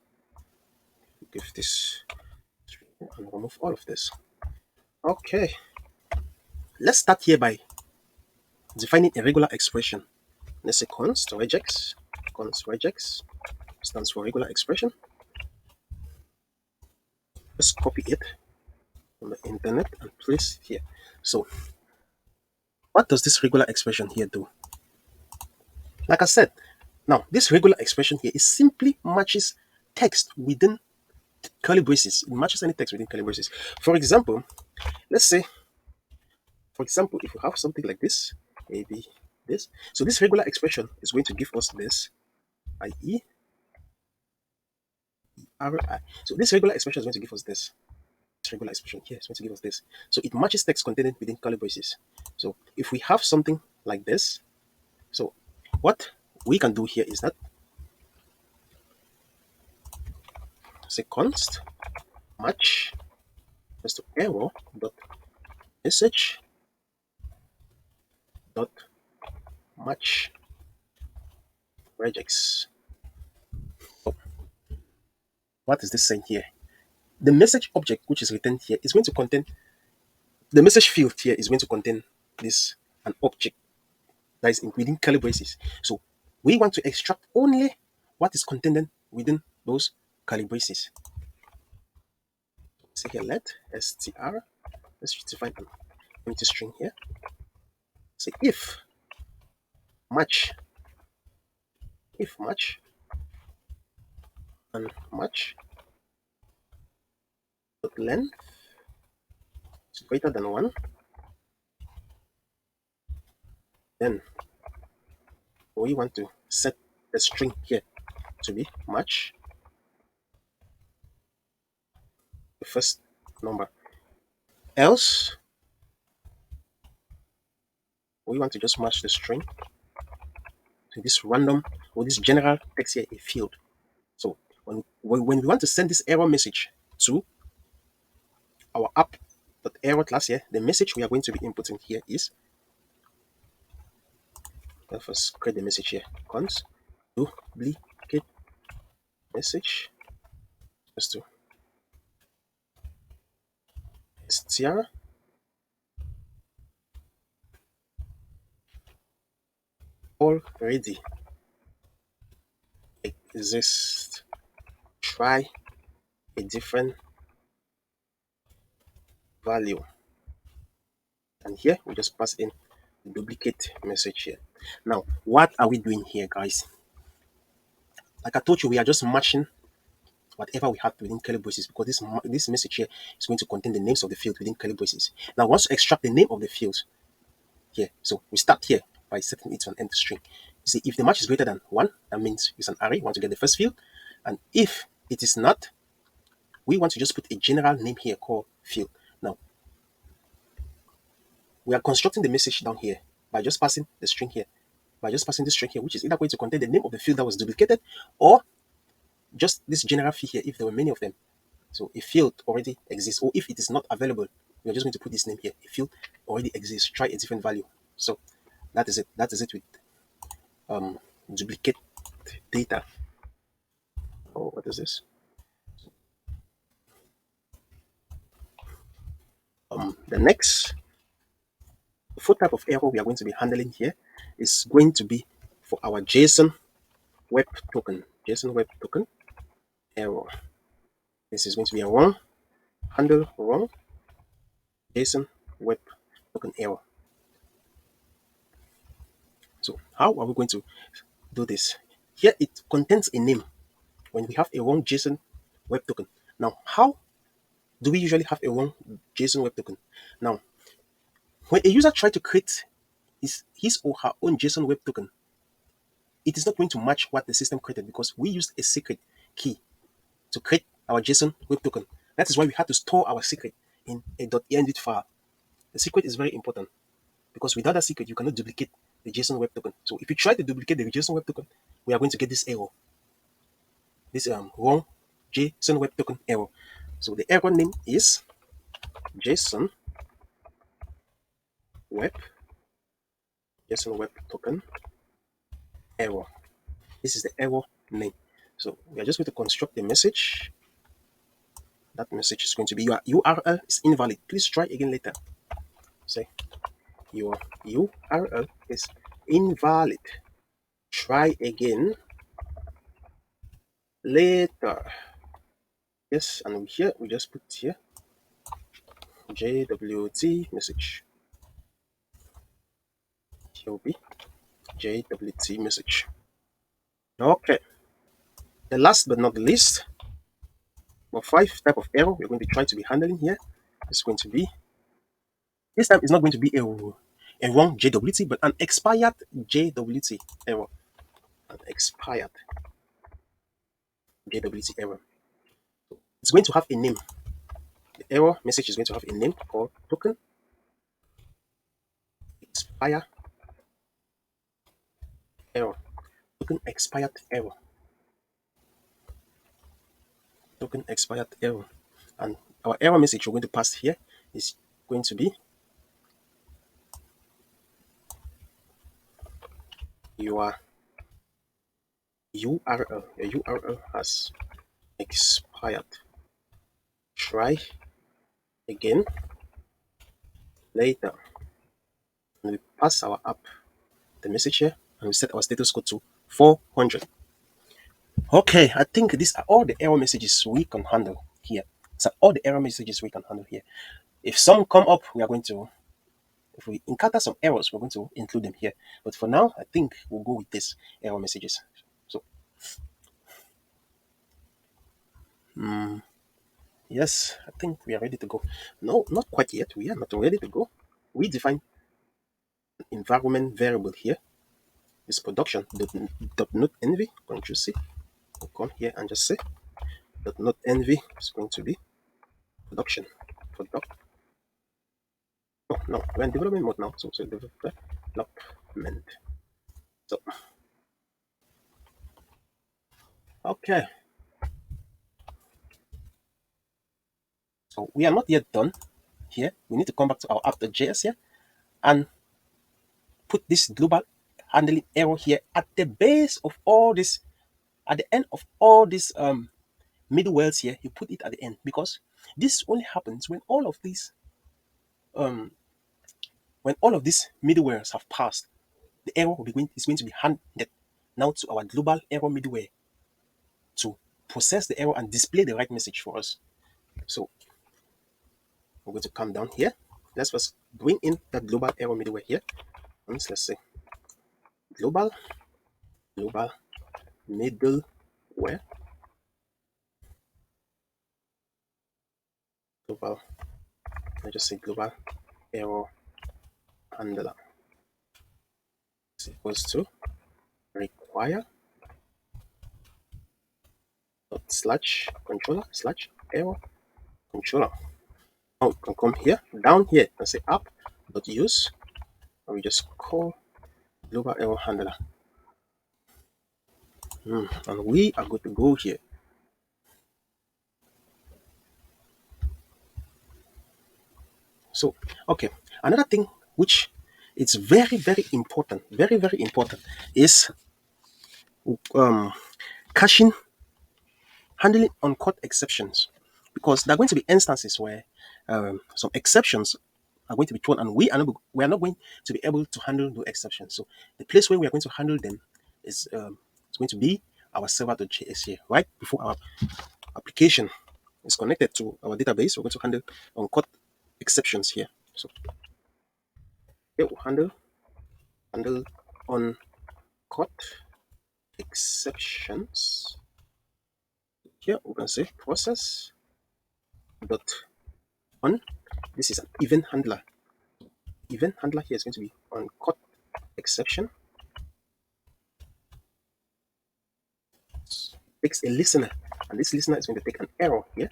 give this and remove all of this. Okay, let's start here by defining a regular expression. Let's say const regex. Const regex stands for regular expression. Let's copy it from the internet and place it here. So what does this regular expression here do? Like I said, now this regular expression here is simply matches text within curly braces. It matches any text within curly braces. For example, let's say, for example, if we have something like this, maybe this. So this regular expression is going to give us this, i.e. RI. So this regular expression is going to give us this. This regular expression here is going to give us this. So it matches text contained within curly braces. So if we have something like this, so what we can do here is that say const match is to error dot message dot match regex. So what is this saying here? The message object which is returned here is going to contain the message field here is going to contain this an object that is within curly braces. So we want to extract only what is contained within those curly braces. So here let str, let's define an empty string here. Say match if match and match dot length is greater than 1, then we want to set the string here to be match the first number. Else, we want to just match the string to this random or this general text here, a field. So when we want to send this error message to our app.error class here, the message we are going to be inputting here is, let's first create the message here, cons duplicate message, just to str already exist. Try a different value. And here we just pass in the duplicate message here. Now, what are we doing here, guys? Like I told you, we are just matching whatever we have within curly braces, because this message here is going to contain the names of the field within curly braces. Now, once you extract the name of the field here, so we start here by setting it to an empty string. You see, if the match is greater than 1, that means it's an array. We want to get the first field. And if it is not, we want to just put a general name here called field. Now, we are constructing the message down here by just passing the string here. By just passing this string here, which is either going to contain the name of the field that was duplicated, or just this general field here if there were many of them. So a field already exists, or if it is not available, we're just going to put this name here. A field already exists, try a different value. So that is it. That is it with duplicate data. Oh, what is this? The next fourth type of error we are going to be handling here is going to be for our JSON web token. JSON web token error. This is going to be a wrong handle wrong JSON web token error. So how are we going to do this? Here it contains a name when we have a wrong JSON web token. Now, how do we usually have a wrong JSON web token? Now, when a user tries to create his or her own JSON web token, it is not going to match what the system created because we used a secret key to create our JSON web token. That is why we had to store our secret in a .env file. The secret is very important because without that secret, you cannot duplicate the JSON web token. So if you try to duplicate the JSON web token, we are going to get this error, this wrong JSON web token error. So the error name is JSON web token error. This is the error name. So we are just going to construct the message. That message is going to be your URL is invalid. Please try again later. Say your URL is invalid. Try again later. Yes, and here we just put here JWT message. TOB JWT message. Okay. The last but not the least, well, 5 type of error we're going to try to be handling here is going to be, this time it's not going to be a wrong JWT, but an expired JWT error. An expired JWT error. It's going to have a name. The error message is going to have a name called token expire error. Token expired error. Token expired error. And our error message we're going to pass here is going to be your URL. Your URL has expired. Try again later. And we pass our app the message here and we set our status code to 400. Okay, I think these are all the error messages we can handle here. These are all the error messages we can handle here. If some come up, we are going to, if we encounter some errors, we're going to include them here. But for now, I think we'll go with this error messages. So, yes, I think we are ready to go. No, not quite yet. We are not ready to go. We define an environment variable here is production dot not envy. Control C. We'll come here and just say dot not envy is going to be production. Product. Oh no, we're in development mode now, so development. So okay. So we are not yet done here. We need to come back to our app.js here and put this global handling error here at the base of all this, at the end of all these middlewares here. You put it at the end because this only happens um when all of these middlewares have passed. The error is going to be handed now to our global error middleware to process the error and display the right message for us. So we're going to come down here. Let's first bring in that global error middleware here. And let's say global middleware, global, I just say global error handler is equals to require dot slash controller slash error controller. Now we can come here, down here, and say app dot use, and we just call global error handler. And we are going to go here. So, okay, another thing which it's very important, very important, is caching, handling uncaught exceptions, because there are going to be instances where some exceptions are going to be thrown, and we are not going to be able to handle the exceptions. So the place where we are going to handle them is it's going to be our server.js here, right before our application is connected to our database. We're going to handle uncaught exceptions here. So it will handle uncaught exceptions. Here we're going to say process dot on. This is an event handler. Event handler here is going to be uncaught exception. Takes a listener, and this listener is going to take an error here.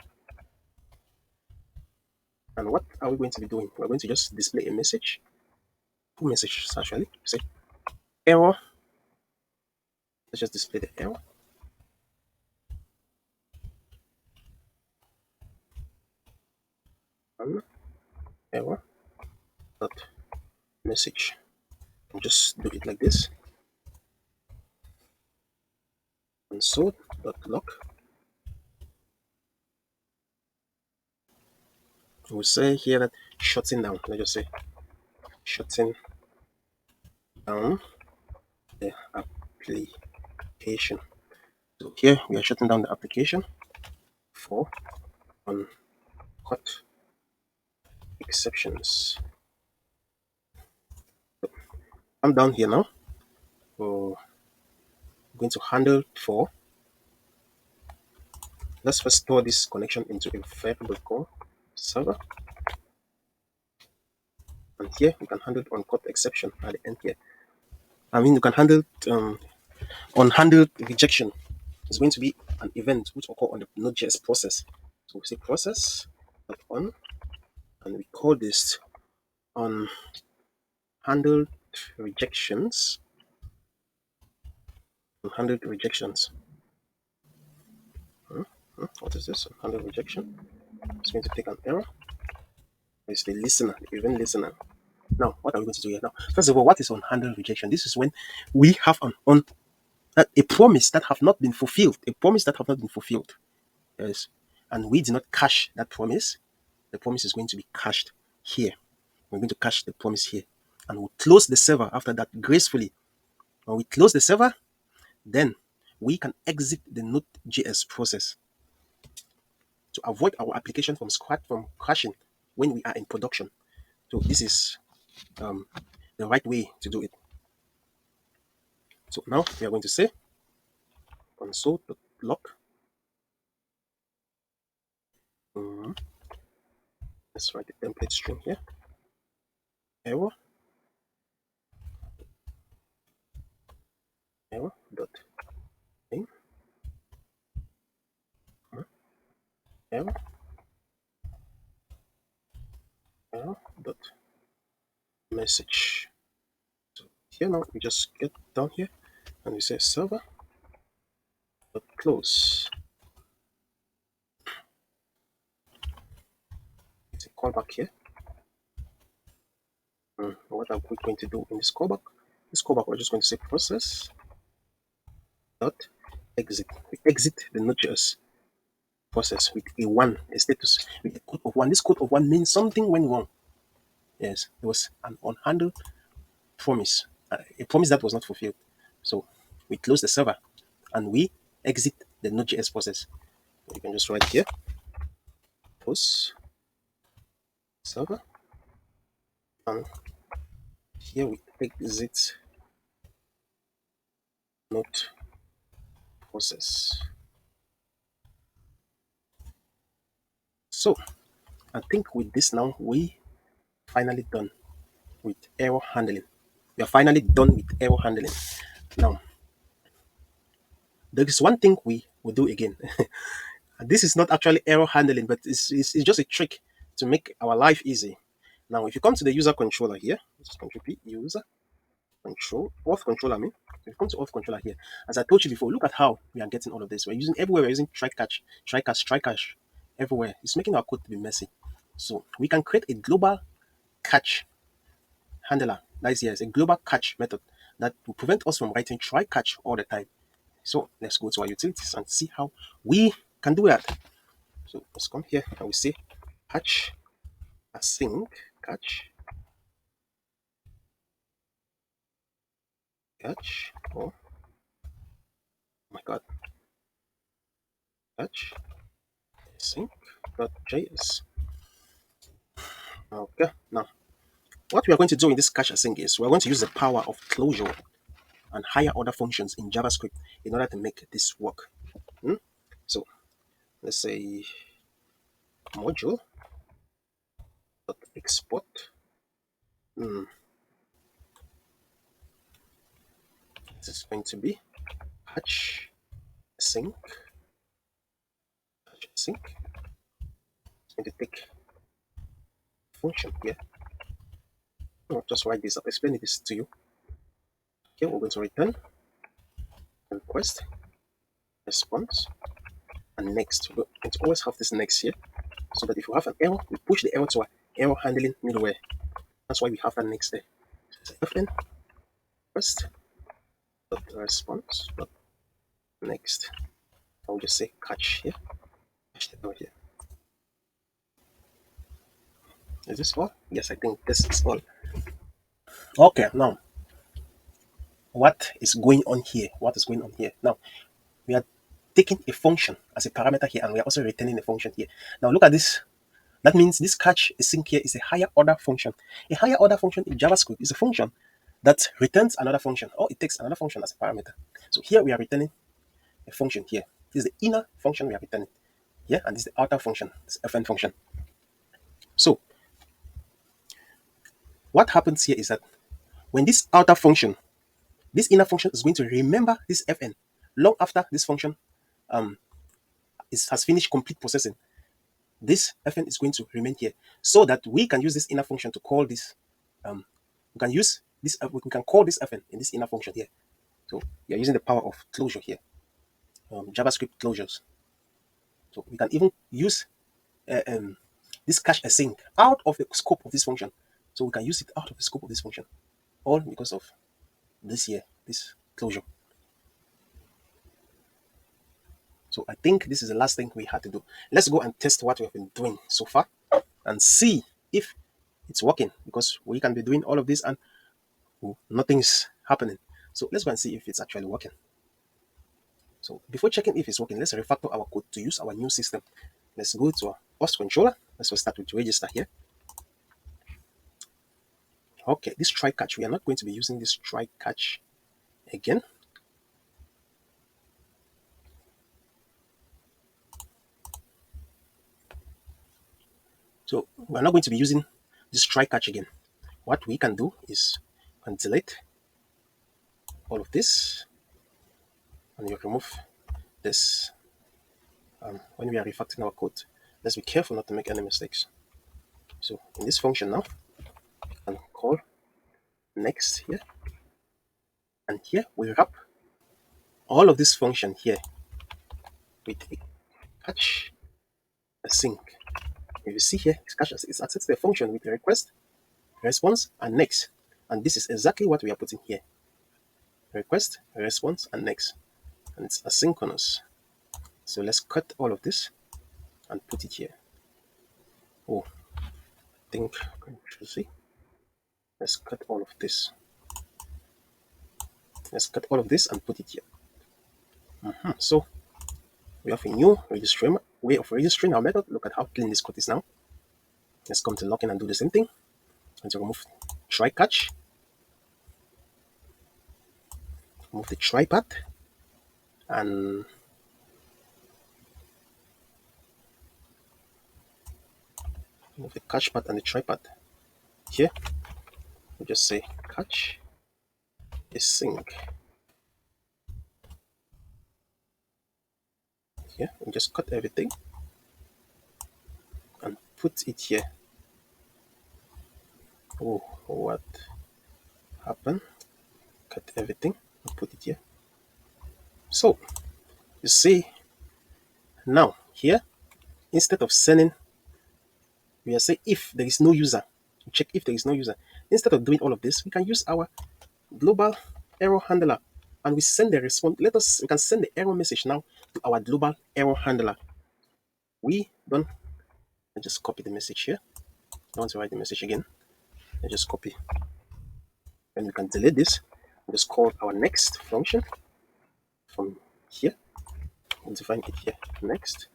And what are we going to be doing? We're going to just display a message. Two messages actually. Say error. Let's just display the error. And error dot message. And just do it like this. Console dot log. We'll say here that shutting down. Let's just say shutting down the application. So here we are shutting down the application for uncaught exceptions. So I'm down here now. So I'm going to handle for. Let's first store this connection into a variable called server. And here we can handle uncaught exception at the end here. I mean, you can handle unhandled rejection. It's going to be an event which occur on the Node.js process. So we say process on, and we call this unhandled rejections. Unhandled rejections. What is this? Unhandled rejection. It's going to take an error. It's the listener, the event listener. Now, what are we going to do here? Now, first of all, what is unhandled rejection? This is when we have a promise that have not been fulfilled. A promise that have not been fulfilled. Yes. And we did not cache that promise. The promise is going to be cached here. We're going to cache the promise here. And we'll close the server after that gracefully. When we close the server, then we can exit the Node.js process to avoid our application from crashing when we are in production. So this is the right way to do it. So now we are going to say console.log. Let's write the template string here. Error error, error dot message. So here now we just get down here and we say server dot close. It's a callback here. What are we going to do in this callback? This callback, we're just going to say process dot exit. We exit the Node.js process with a one, a status, with a code of one. This code of one means something went wrong. Yes, there was an unhandled promise, a promise that was not fulfilled. So we close the server and we exit the Node.js process. You can just write here, post server, and here we exit Node process. So I think with this now, we finally done with error handling. We are finally done with error handling. Now, there is one thing we will do again. This is not actually error handling, but it's just a trick to make our life easy. Now, if you come to the user controller here, just control P, user control, auth controller, I mean. If you come to auth controller here, as I told you before, look at how we are getting all of this. We're using everywhere, we're using try catch, everywhere. It's making our code to be messy. So we can create a global catch handler. That is, yes, a global catch method that will prevent us from writing try catch all the time. So let's go to our utilities and see how we can do that. So let's come here and we say catch async catch. Oh my god, catch async.js. Okay, now what we are going to do in this catch async is we're going to use the power of closure and higher order functions in JavaScript in order to make this work. So let's say module export. This is going to be catch async. It's going to take function here. I'll just write this up, explain this to you. Here we're going to return request response and next. We're going to always have this next here, so that if you have an error, we push the error to our error handling middleware. That's why we have that next there. So fn first dot response dot next. I'll just say catch here. Catch the error here. Is this all? Yes, I think this is all. Okay, now what is going on here? What is going on here? Now we are taking a function as a parameter here, and we are also returning a function here. Now look at this. That means this catch async here is a higher order function. A higher order function in JavaScript is a function that returns another function, or it takes another function as a parameter. So here we are returning a function here. This is the inner function we are returning here, and this is the outer function, this fn function. So what happens here is that when this outer function, this inner function is going to remember this fn long after this function has finished complete processing. This fn is going to remain here so that we can use this inner function to call this. We can use this. We can call this fn in this inner function here. So we are using the power of closure here, JavaScript closures. So we can even use this catch async out of the scope of this function. So we can use it out of the scope of this function, all because of this here, this closure. So I think this is the last thing we had to do. Let's go and test what we have been doing so far and see if it's working, because we can be doing all of this and nothing's happening. So let's go and see if it's actually working. So before checking if it's working, let's refactor our code to use our new system. Let's go to our Auth controller. Let's first start with register here. Okay, this try catch, we are not going to be using this try catch again. So we're not going to be using this try catch again. What we can do is delete all of this, and you remove this when we are refactoring our code. let's be careful not to make any mistakes. So in this function now, I can call next here, and here we wrap all of this function here with a catch async. If you see here, it's accessed the function with a request, response, and next. And this is exactly what we are putting here. Request, response, and next. And it's asynchronous. So let's cut all of this and put it here. Oh, I think you see. Let's cut all of this. Let's cut all of this and put it here. So we have a new way of registering our method. Look at how clean this code is now. Let's come to login and do the same thing. And to remove try catch, remove the try path, and remove the catch path and the try path. Here, we just say catch async. Here, we just cut everything and put it here. Oh, what happened? Cut everything and put it here. So, you see, now here, instead of sending, we are saying if there is no user, check if there is no user. Instead of doing all of this, we can use our global error handler and we send the response. We can send the error message now to our global error handler. I just copy the message here. I want to write the message again. I just copy. And we can delete this. Just call our next function from here. We'll define it here. Next.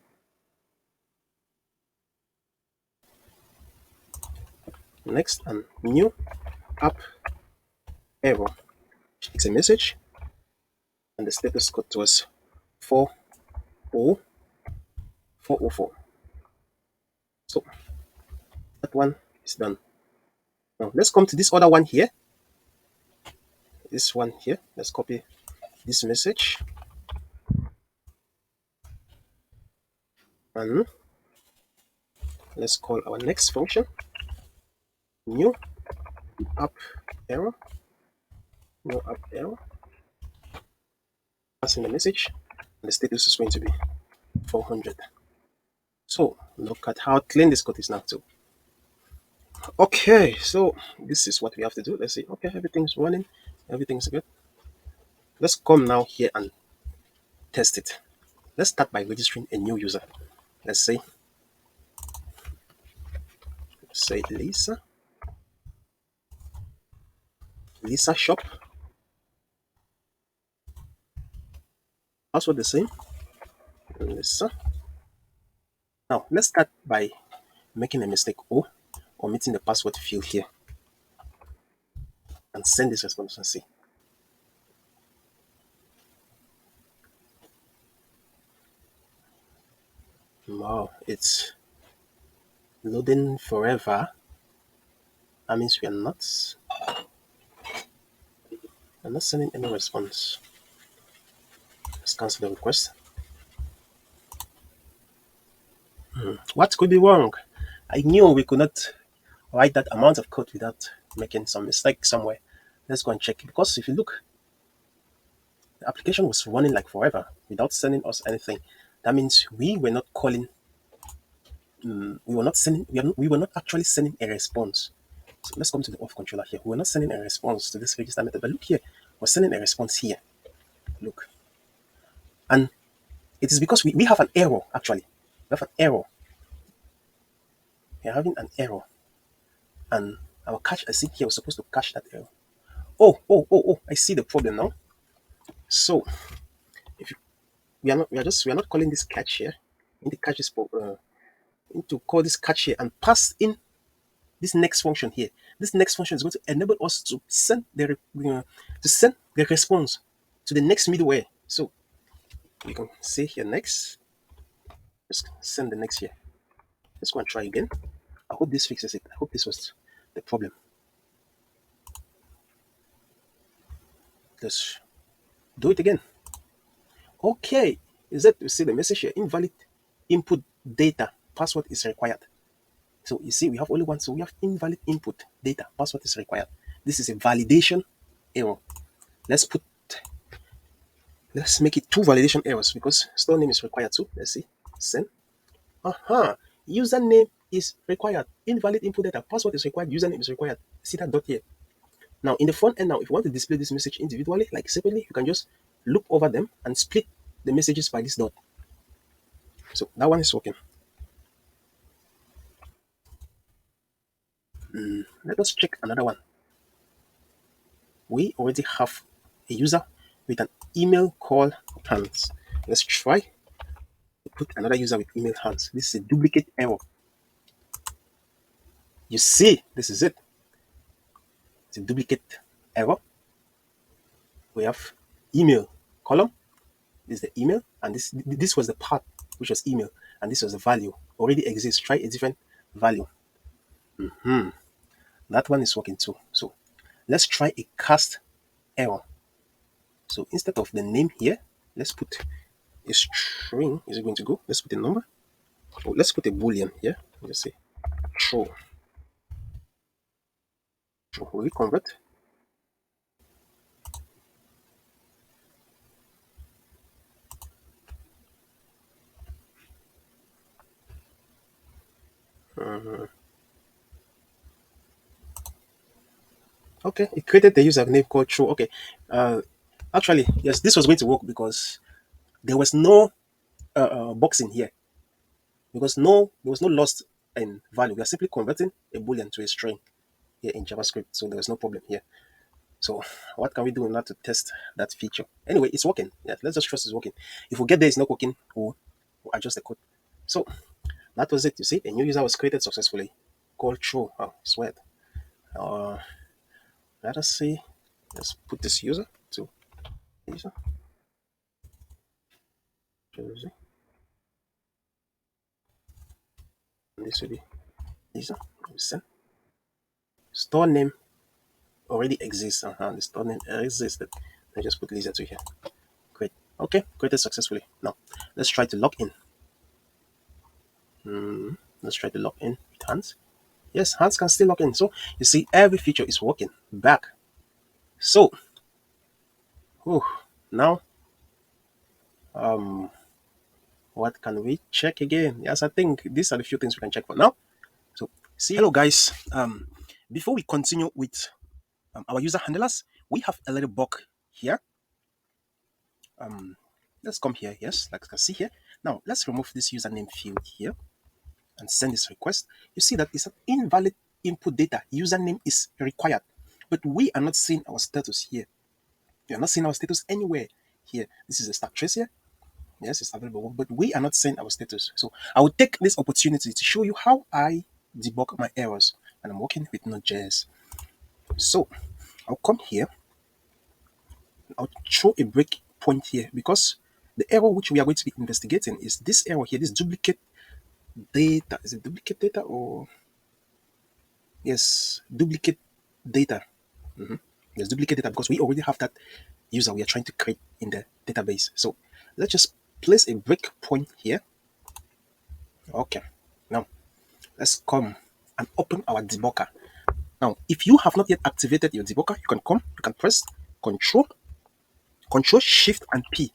Next and new app error. It's a message. And the status code was 40404. So that one is done. Now let's come to this other one here. This one here. Let's copy this message. And let's call our next function new app error. New app error. Passing the message. And the status is going to be 400. So look at how clean this code is now too. Okay, so this is what we have to do. Let's see. Okay, everything's running. Everything's good. Let's come now here and test it. Let's start by registering a new user. Let's say Lisa shop. Password the same. Lisa. Now let's start by making a mistake or omitting the password field here and send this response and see. Wow, it's loading forever. That means we're not sending any response. Let's cancel the request. What could be wrong? I knew we could not write that amount of code without making some mistake somewhere. Let's go and check. Because if you look, the application was running like forever without sending us anything. That means we were not calling. We were not sending. We were not actually sending a response. So let's come to the Auth Controller here. We were not sending a response to this register method. But look here, we're sending a response here. Look, and it is because we have an error actually. We have an error. We're having an error, and our catch async here was supposed to catch that error. Oh! I see the problem now. So if you, we are not calling this catch here. In the catch is need to call this catch here and pass in this next function here. This next function is going to enable us to send the response to the next middleware. So we can say here next. Just send the next here. Let's go and try again. I hope this fixes it. I hope this was the problem. Let's do it again. Okay, is that you see the message here? Invalid input data password is required. So you see, we have only one, so we have invalid input data. Password is required. This is a validation error. Let's put, let's make it two validation errors because store name is required too. Let's see, send. Username is required. Invalid input data. Password is required. Username is required. See that dot here. Now in the front end, now if you want to display this message individually, like separately, you can just loop over them and split the messages by this dot. So that one is working. Let us check another one. We already have a user with an email call hands. Let's try to put another user with email hands. This is a duplicate error. You see, this is it. It's a duplicate error. We have email column. This is the email, and this was the part which was email, and this was the value. Already exists. Try a different value. That one is working too. So let's try a cast error. So instead of the name here, let's put a string. Is it going to go? Let's put a number. Oh, let's put a boolean here. Let's say true. True. Will we convert? Okay, it created the username called true. Okay, actually, yes, this was going to work because there was no box in here, because there was no lost in value. We are simply converting a boolean to a string here in JavaScript, so there was no problem here. So what can we do now to test that feature? Anyway, it's working. Yeah, let's just trust it's working. If we get there it's not working, we'll adjust the code. So that was it. You see, a new user was created successfully called true. Oh, it's weird. Uh, Let us see. Let's put this user to user. Jersey. And this will be user. Send. Store name already exists. The store name existed. Let's just put Lisa to here. Great. Okay, created successfully. Now let's try to log in. Let's try to log in with Hans. Yes, Hans can still log in. So you see, every feature is working back. So, now, what can we check again? Yes, I think these are the few things we can check for now. So, see, hello guys. Before we continue with our user handlers, we have a little bug here. Let's come here. Yes, like you can see here. Now, let's remove this username field here and send this request. You see that it's an invalid input data. Username is required, but we are not seeing our status here. We are not seeing our status anywhere here. This is a stack trace here. Yes, it's available, but we are not seeing our status. So I will take this opportunity to show you how I debug my errors, and I'm working with Node.js. So I'll come here. I'll throw a breakpoint here because the error which we are going to be investigating is this error here, this duplicate data. Is it duplicate data or yes, duplicate data? Yes, duplicate data because we already have that user we are trying to create in the database. So let's just place a breakpoint here. Okay, now let's come and open our debugger. Now, if you have not yet activated your debugger, you can press Control Shift and P.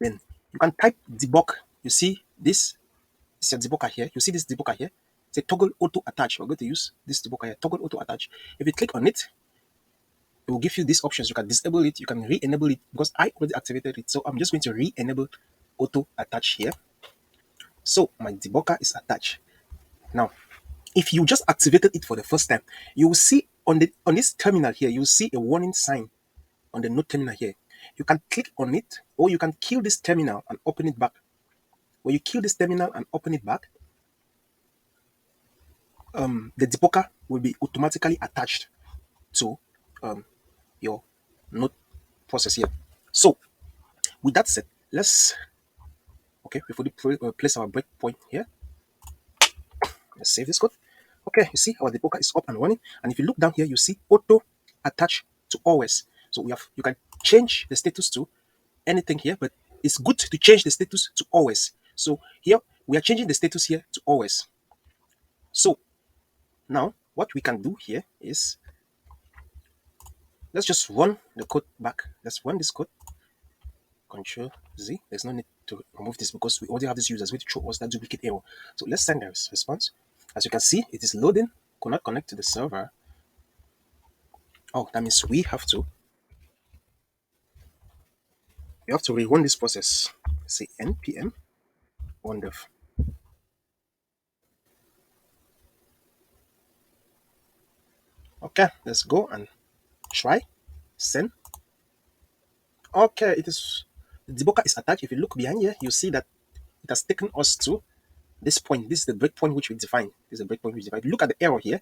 Then you can type debug. You see this is your debugger here. You see this debugger here. It's a toggle auto attach. We're going to use this debugger here, toggle auto attach. If you click on it, it will give you these options. You can disable it, you can re-enable it because I already activated it. So I'm just going to re-enable auto attach here. So my debugger is attached. Now, if you just activated it for the first time, you will see on this terminal here, you will see a warning sign on the node terminal here. You can click on it, or you can kill this terminal and open it back. When you kill this terminal and open it back, the debugger will be automatically attached to your node process here. So, with that said, let's before we place our breakpoint here, let's save this code. Okay, you see our debugger is up and running, and if you look down here, you see auto attach to always. So you can change the status to anything here, but it's good to change the status to always. So here we are changing the status here to always. So now what we can do here is, let's just run the code back. Let's run this code. Control Z. There's no need to remove this because we already have this users which show us that duplicate error. So let's send a response. As you can see, it is loading. Could not connect to the server. Oh, that means we have to rerun this process. Say npm run dev. Okay, let's go and try send. Okay, it is, the debugger is attached. If you look behind here, you see that it has taken us to this point. This is the breakpoint which we define. This is the breakpoint which we define. If you look at the error here,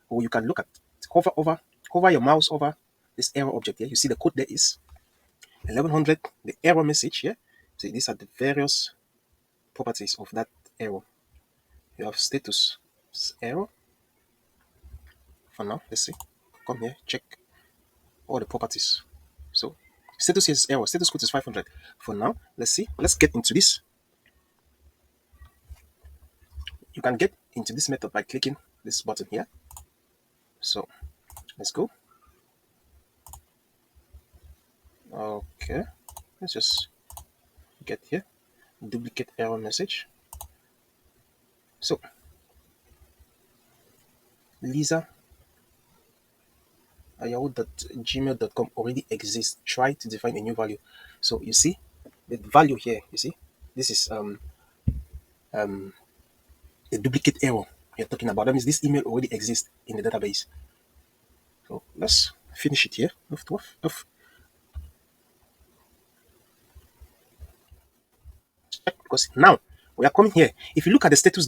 or you can look at, hover your mouse over this error object here. You see the code there is 1100. The error message here. See, these are the various properties of that error. You have status error. For now, let's see. Come here, check all the properties. So status here is error. Status code is 500. For now, let's see. Let's get into this. You can get into this method by clicking this button here. So let's go. Okay, let's just get here. Duplicate error message. So Lisa yahoo.gmail.com already exists. Try to define a new value. So you see the value here. You see this is the duplicate error you're talking about. That means this email already exists in the database. So let's finish it here. Because now we are coming here. If you look at the status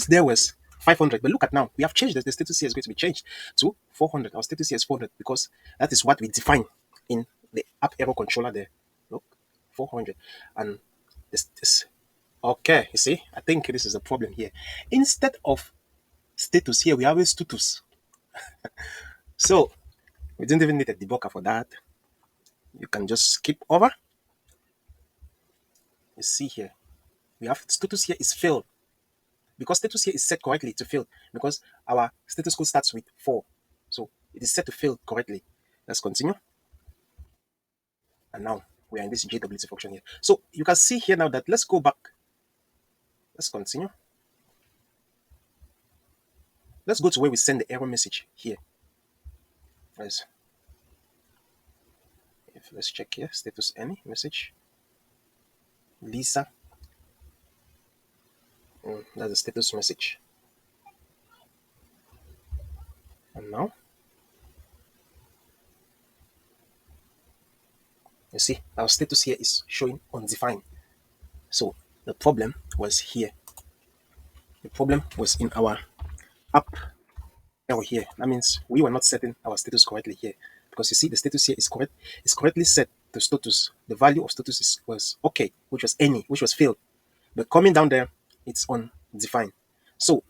there was 500, but look at now, we have changed the status here is going to be changed to 400. Our status here is 400 because that is what we define in the app error controller there. Look, 400. And this okay, you see, I think this is a problem here. Instead of status here, we have a status. So we don't even need a debugger for that. You can just skip over. You see here, we have status here is failed, because status here is set correctly to fail, because our status code starts with 4. So it is set to fail correctly. Let's continue. And now we are in this JWT function here. So you can see here now that, let's go back. Let's continue. Let's go to where we send the error message here. Let's check here. Status any message. Lisa. That's the status message. And now you see our status here is showing undefined. So the problem was here. The problem was in our app error here. That means we were not setting our status correctly here, because you see the status here is correct. It's correctly set to status. The value of status was okay, which was any, which was failed. But coming down there, it's undefined. So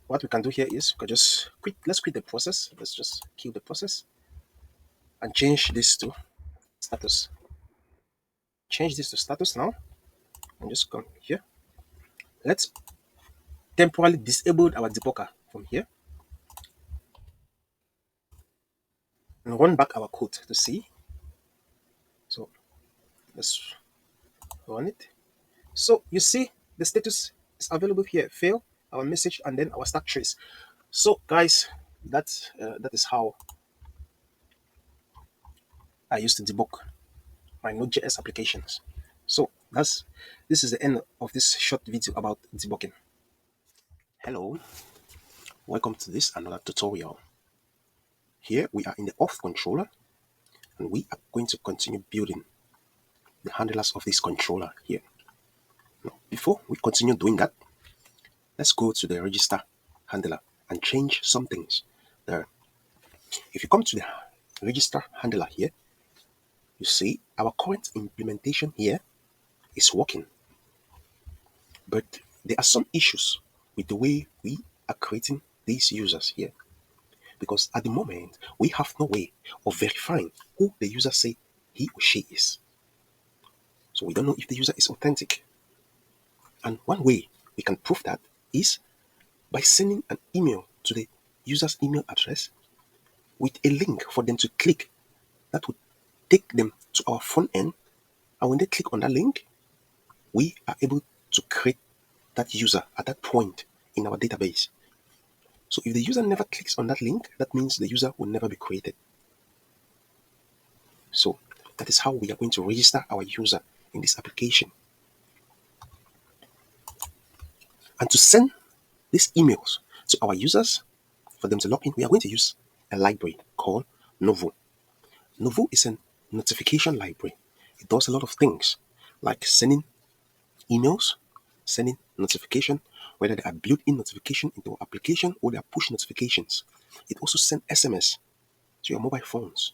what we can do here is we can just quit. Let's quit the process. Let's just kill the process and change this to status. Change this to status now. And just come here. Let's temporarily disable our debugger from here and run back our code to see. So let's run it. So you see the status is available here. Fail, our message, and then our stack trace. So guys, that is how I used to debug my Node.js applications. So this is the end of this short video about debugging. Hello, welcome to this another tutorial. Here we are in the Auth Controller, and we are going to continue building the handlers of this controller here. Now, before we continue doing that, let's go to the register handler and change some things there. If you come to the register handler here, you see our current implementation here is working, but there are some issues with the way we are creating these users here, because at the moment we have no way of verifying who the user say he or she is. So we don't know if the user is authentic. And one way we can prove that is by sending an email to the user's email address with a link for them to click that would take them to our front end. And when they click on that link, we are able to create that user at that point in our database. So if the user never clicks on that link, that means the user will never be created. So that is how we are going to register our user in this application. And to send these emails to our users for them to log in, we are going to use a library called Novu. Novu is a notification library. It does a lot of things like sending emails, sending notification, whether they are built-in notification into our application or they are push notifications. It also sends SMS to your mobile phones.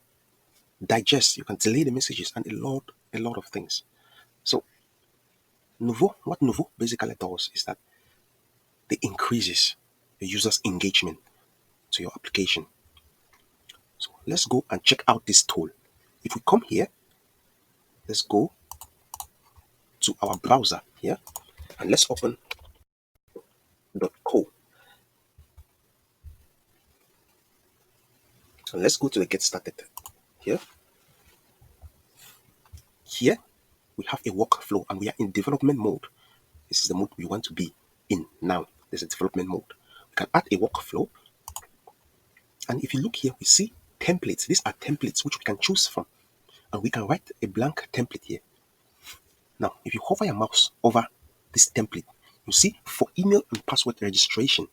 Digest, you can delay the messages and a lot of things. So what Novu basically does is that it increases the user's engagement to your application. So let's go and check out this tool. If we come here, let's go to our browser here and let's open .co and let's go to the get started here. Here we have a workflow and we are in development mode. This is the mode we want to be in now. There's a development mode. We can add a workflow, and if you look here, we see templates. These are templates which we can choose from, and we can write a blank template here. Now, if you hover your mouse over this template, you see for email and password registration,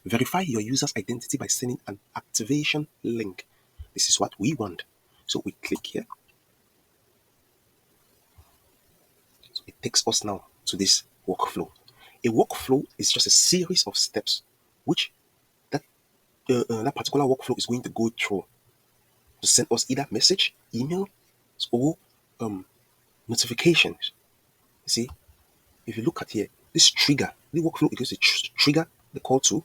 verify your user's identity by sending an activation link. This is what we want. So we click here. So it takes us now to this workflow. A workflow is just a series of steps which that particular workflow is going to go through to send us either message, email, or notifications. You see, if you look at here, this trigger, the workflow is going to trigger the call to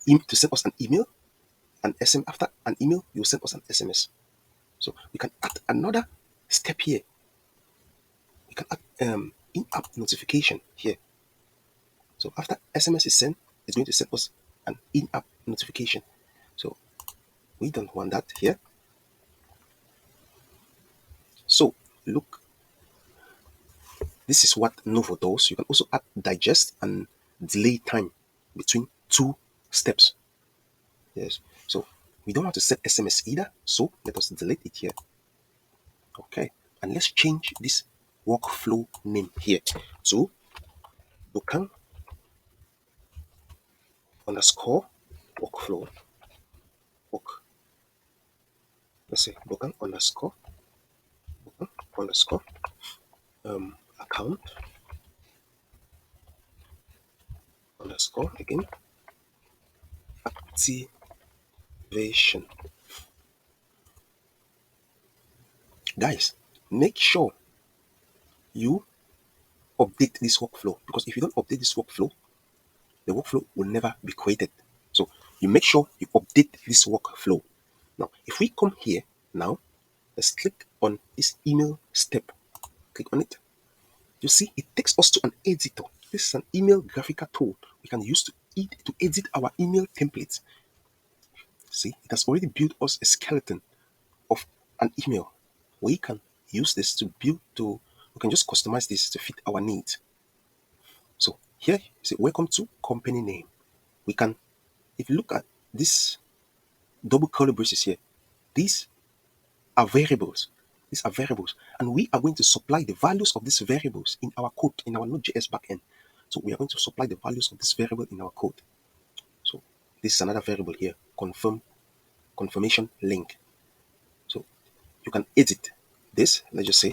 send us an email, an SMS. After an email, you'll send us an SMS. So we can add another step here. We can add in-app notification here. So after SMS is sent, it's going to send us an in-app notification. So we don't want that here. So look, this is what Novu does. You can also add digest and delay time between two steps. Yes. So we don't have to set SMS either. So let us delete it here. Okay. And let's change this workflow name here to brokang underscore workflow. Let's say brokang underscore account underscore again activation. Guys, make sure you update this workflow, because if you don't update this workflow, the workflow will never be created. So you make sure you update this workflow. Now, if we come here now, let's click on this email step. Click on it. You see, it takes us to an editor. This is an email graphical tool we can use to edit our email templates. See, it has already built us a skeleton of an email. We can use this to we can just customize this to fit our needs. So here, you see, welcome to company name. We can, if you look at this double curly braces here, these are variables. These are variables, and we are going to supply the values of these variables in our code, in our Node.js backend. So we are going to supply the values of this variable in our code. So this is another variable here, confirmation link. So you can edit this. Let's just say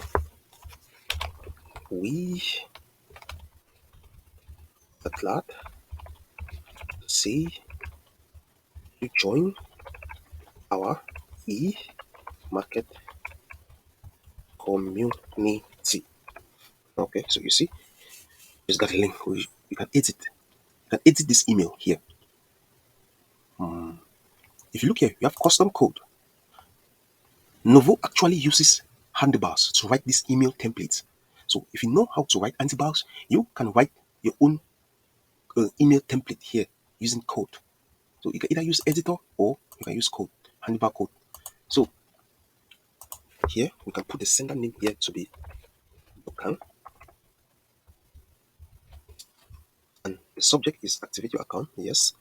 we are glad to see you join our e-market community. Okay, so you see, it's got a link. You can edit. You can edit this email here. If you look here, you have custom code. Novu actually uses handlebars to write these email templates. So if you know how to write antivirus, you can write your own email template here using code. So you can either use editor or you can use code, antivirus code. So here we can put the sender name here to be brokang, and the subject is activate your account. Yes,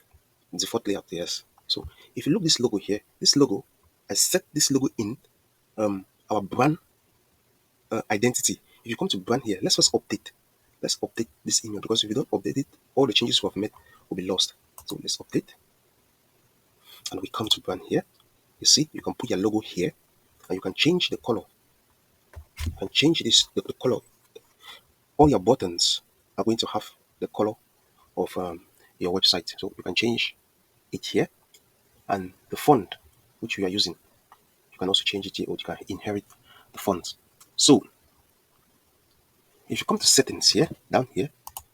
default layout. Yes. So if you look this logo here, this logo, I set this logo in our brand identity. If you come to brand here, let's first update. Let's update this email, because if you don't update it, all the changes we have made will be lost. So let's update, and we come to brand here. You see, you can put your logo here, and you can change the color. You can change the color. All your buttons are going to have the color of your website. So you can change it here, and the font which you are using, you can also change it here, or you can inherit the font. So if you come to settings here, down here,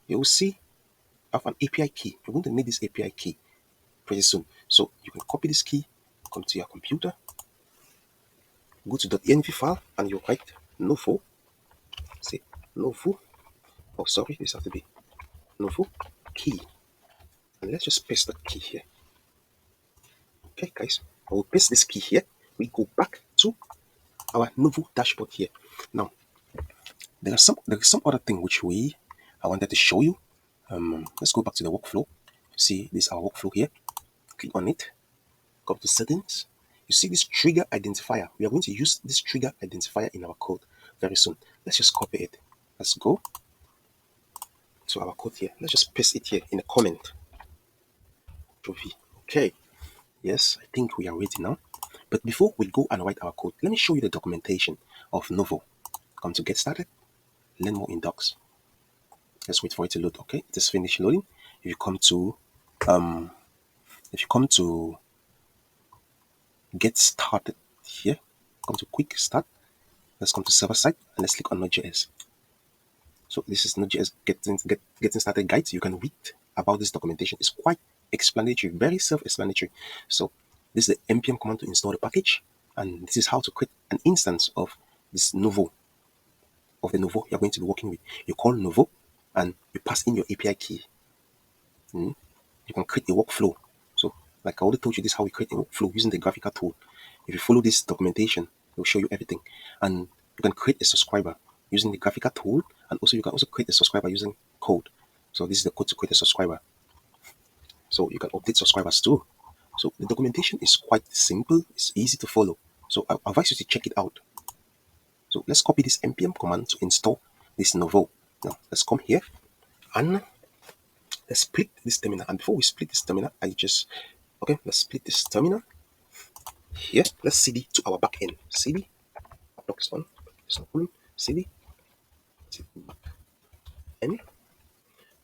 you will see have an API key. You're going to need this API key pretty soon. So you can copy this key, come to your computer, go to .env file, and you write Novu. Say Novu. Oh, sorry, this has to be Novu key. And let's just paste that key here. Okay, guys, I will paste this key here. We go back to our Novu dashboard here. Now, there is some other thing which I wanted to show you. Let's go back to the workflow. See, this is our workflow here. Click on it. Go to settings. You see this trigger identifier. We are going to use this trigger identifier in our code very soon. Let's just copy it. Let's go to our code here. Let's just paste it here in a comment. Okay. Yes, I think we are ready now. But before we go and write our code, let me show you the documentation of Novu. Come to get started. Learn more in docs. Let's wait for it to load. Okay, it is finished loading. If you come to get started here, come to quick start. Let's come to server side and let's click on Node.js. So this is Node.js getting started guide. You can read about this documentation. It's quite explanatory, very self-explanatory. So this is the npm command to install the package, and this is how to create an instance of this Novu, of the Novu you're going to be working with. You call Novu and you pass in your API key. You can create a workflow. So like I already told you, this is how we create a workflow using the graphical tool. If you follow this documentation, it will show you everything. And you can create a subscriber using the graphical tool, and also you can also create a subscriber using code. So this is the code to create a subscriber. So you can update subscribers too. So the documentation is quite simple. It's easy to follow. So I advise you to check it out. So let's copy this npm command to install this Novu. Now let's come here and let's split this terminal. And before we split this terminal, let's split this terminal here. Let's cd to our backend. Cd docs on cd backend.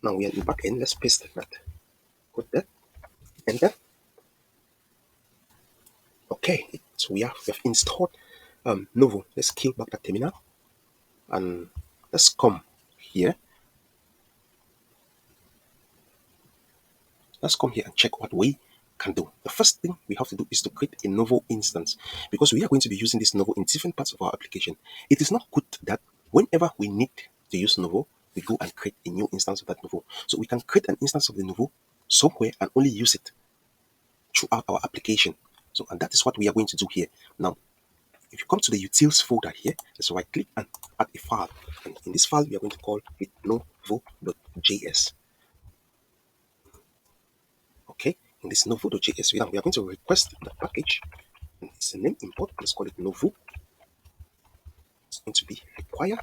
Now we are in the backend. Let's paste that code there. Enter. Okay, so we have installed Novu. Let's kill back that terminal and let's come here. Let's come here and check what we can do. The first thing we have to do is to create a Novu instance, because we are going to be using this Novu in different parts of our application. It is not good that whenever we need to use Novu, we go and create a new instance of that Novu. So we can create an instance of the Novu somewhere and only use it throughout our application. So, and that is what we are going to do here. Now, if you come to the utils folder here, let's right click and add a file. And in this file, we are going to call it novu.js. Okay, in this novu.js, we are going to request the package. And it's a name import. Let's call it Novu. It's going to be require.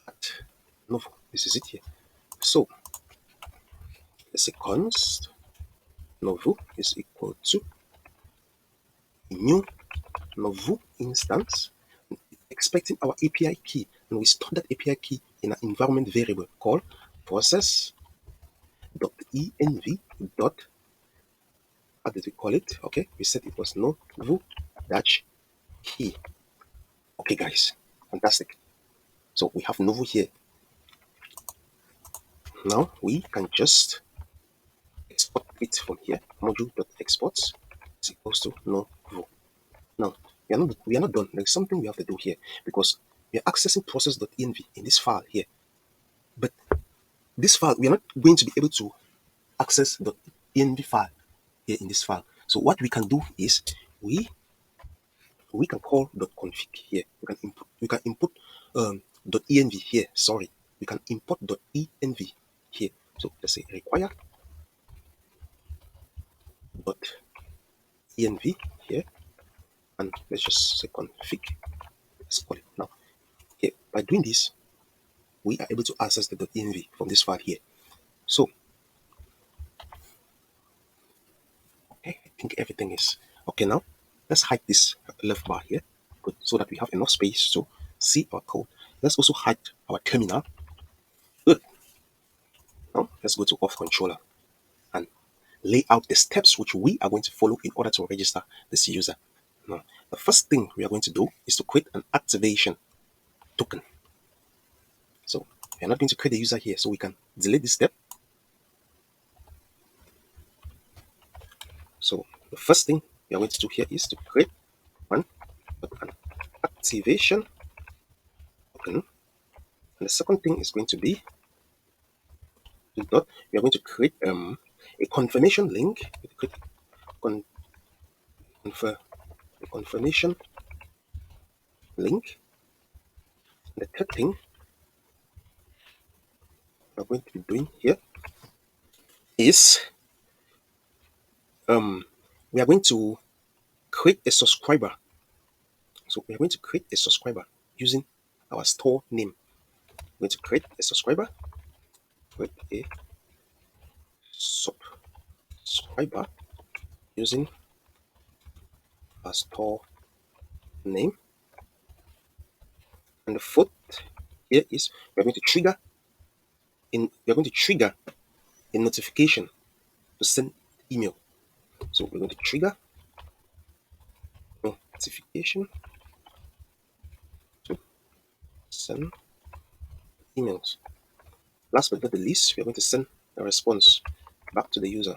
At Novu. This is it here. So let's say const Novu is equal to new Novu instance, expecting our API key, and we store that API key in an environment variable called process.env. What did we call it? Okay, we said it was Novu dash key. Okay, guys, fantastic. So we have Novu here. Now we can just export it from here. Module.export is equals to Novu. Now we are not done. There's something we have to do here because we are accessing process.env in this file here. But this file, we are not going to be able to access the env file here in this file. So what we can do is we can call .config here. We can input .env here. Sorry, we can import .env here. So let's say require .env here, and let's just say config. Let's call it now. Here, by doing this, we are able to access the .env from this file here. So okay, I think everything is okay now. Let's hide this left bar here, good, so that we have enough space to see our code. Let's also hide our terminal. Good. Now let's go to Auth Controller and lay out the steps which we are going to follow in order to register this user. Now, the first thing we are going to do is to create an activation token. So we are not going to create a user here, so we can delete this step. So the first thing we are going to do here is to create an activation token. And the second thing is going to be we are going to create a confirmation link. Create a confirmation link. And the third thing we're going to be doing here is we are going to create a subscriber. So we are going to create a subscriber using our store name. We're going to create a subscriber, create a subscriber using our store name. And the fourth here is we're going to trigger a notification to send email. So we're going to trigger notification to send emails. Last but not the least, we're going to send a response back to the user.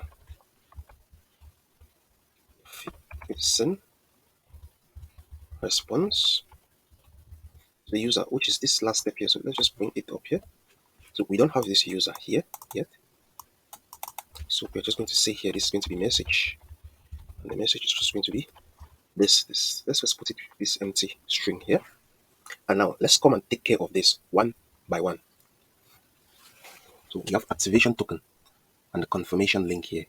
Send response to the user, which is this last step here. So let's just bring it up here. So we don't have this user here yet. So we're just going to say here this is going to be message. And the message is just going to be this. Let's just put it this empty string here. And now let's come and take care of this one by one. So we have activation token and the confirmation link here.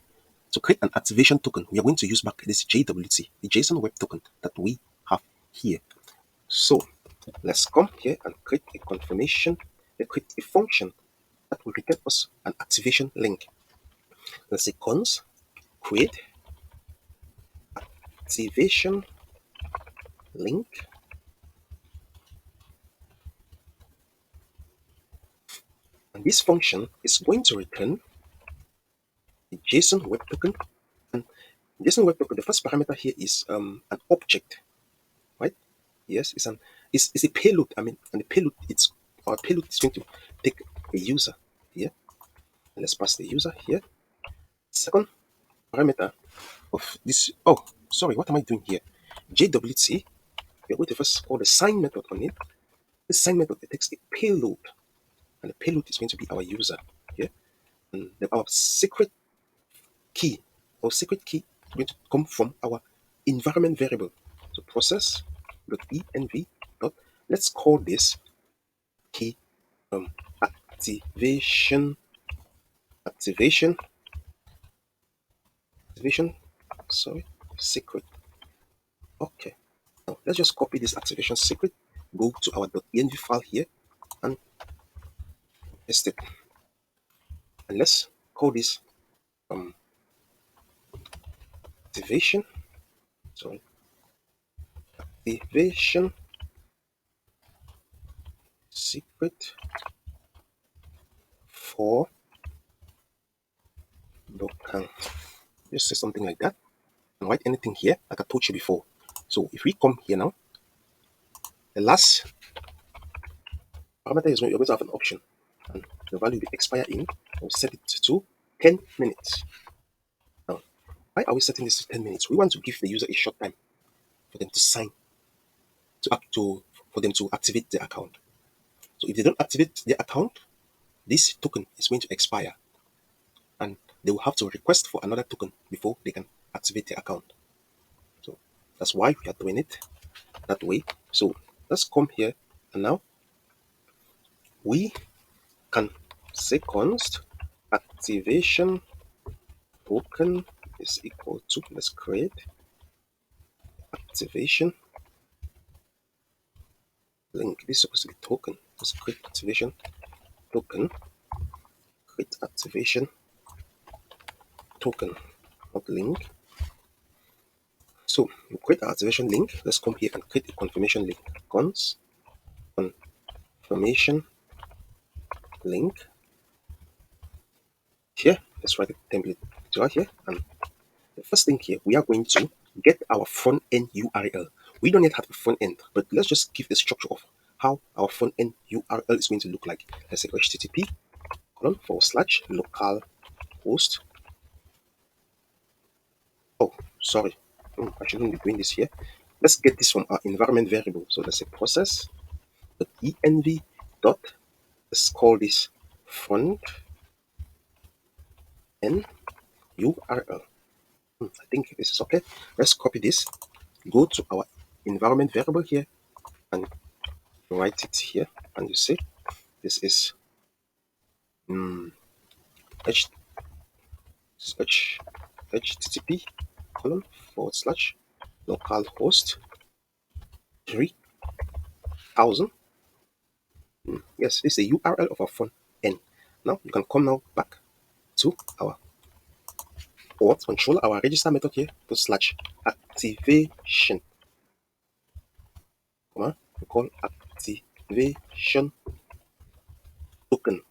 To create an activation token, we are going to use back this JWT, the JSON Web Token that we have here. So let's come here and create a confirmation, create a function that will return us an activation link. Let's say cons create activation link. And this function is going to return a JSON Web Token. And JSON Web Token, the first parameter here is an object, right? Yes, it's a payload. I mean, and the payload our payload is going to take a user here. And let's pass the user here. Second parameter of this. Oh, sorry, what am I doing here? JWT. We're going to first call the sign method on it. This sign method takes a payload, and the payload is going to be our user here. And our secret key is going to come from our environment variable. So process.env. Let's call this key activation secret. Okay, now let's just copy this activation secret, go to our .env file here and paste it, and let's call this activation secret for brokang. Just say something like that and write anything here like I told you before. So if we come here now, the last parameter is you're going to have an option, and the value will expire in. We'll set it to 10 minutes. Now, why are we setting this to 10 minutes? We want to give the user a short time for them to sign for them to activate the account. So if they don't activate the account, this token is going to expire, and they will have to request for another token before they can activate the account. So that's why we are doing it that way. So let's come here, and now we can say const activation token is equal to, let's create activation link. This is supposed to be token. Let's create activation token, create activation token, not link. So you create an activation link. Let's come here and create a confirmation link. Const confirmation link. Here, let's write a template right here. And the first thing here, we are going to get our front end URL. We don't yet have a front end, but let's just give the structure of how our front end URL is going to look like. Let's say http /local host. Oh, sorry. I shouldn't be doing this here. Let's get this from our environment variable. So let's say process.env dot, let's call this front end URL. I think this is okay. Let's copy this, go to our environment variable here, and write it here. And you see, this is h, http /localhost 3000. Yes, this is the URL of our front end. Now you can come now back to our Auth Controller, our register method here, /activation. We call activation token.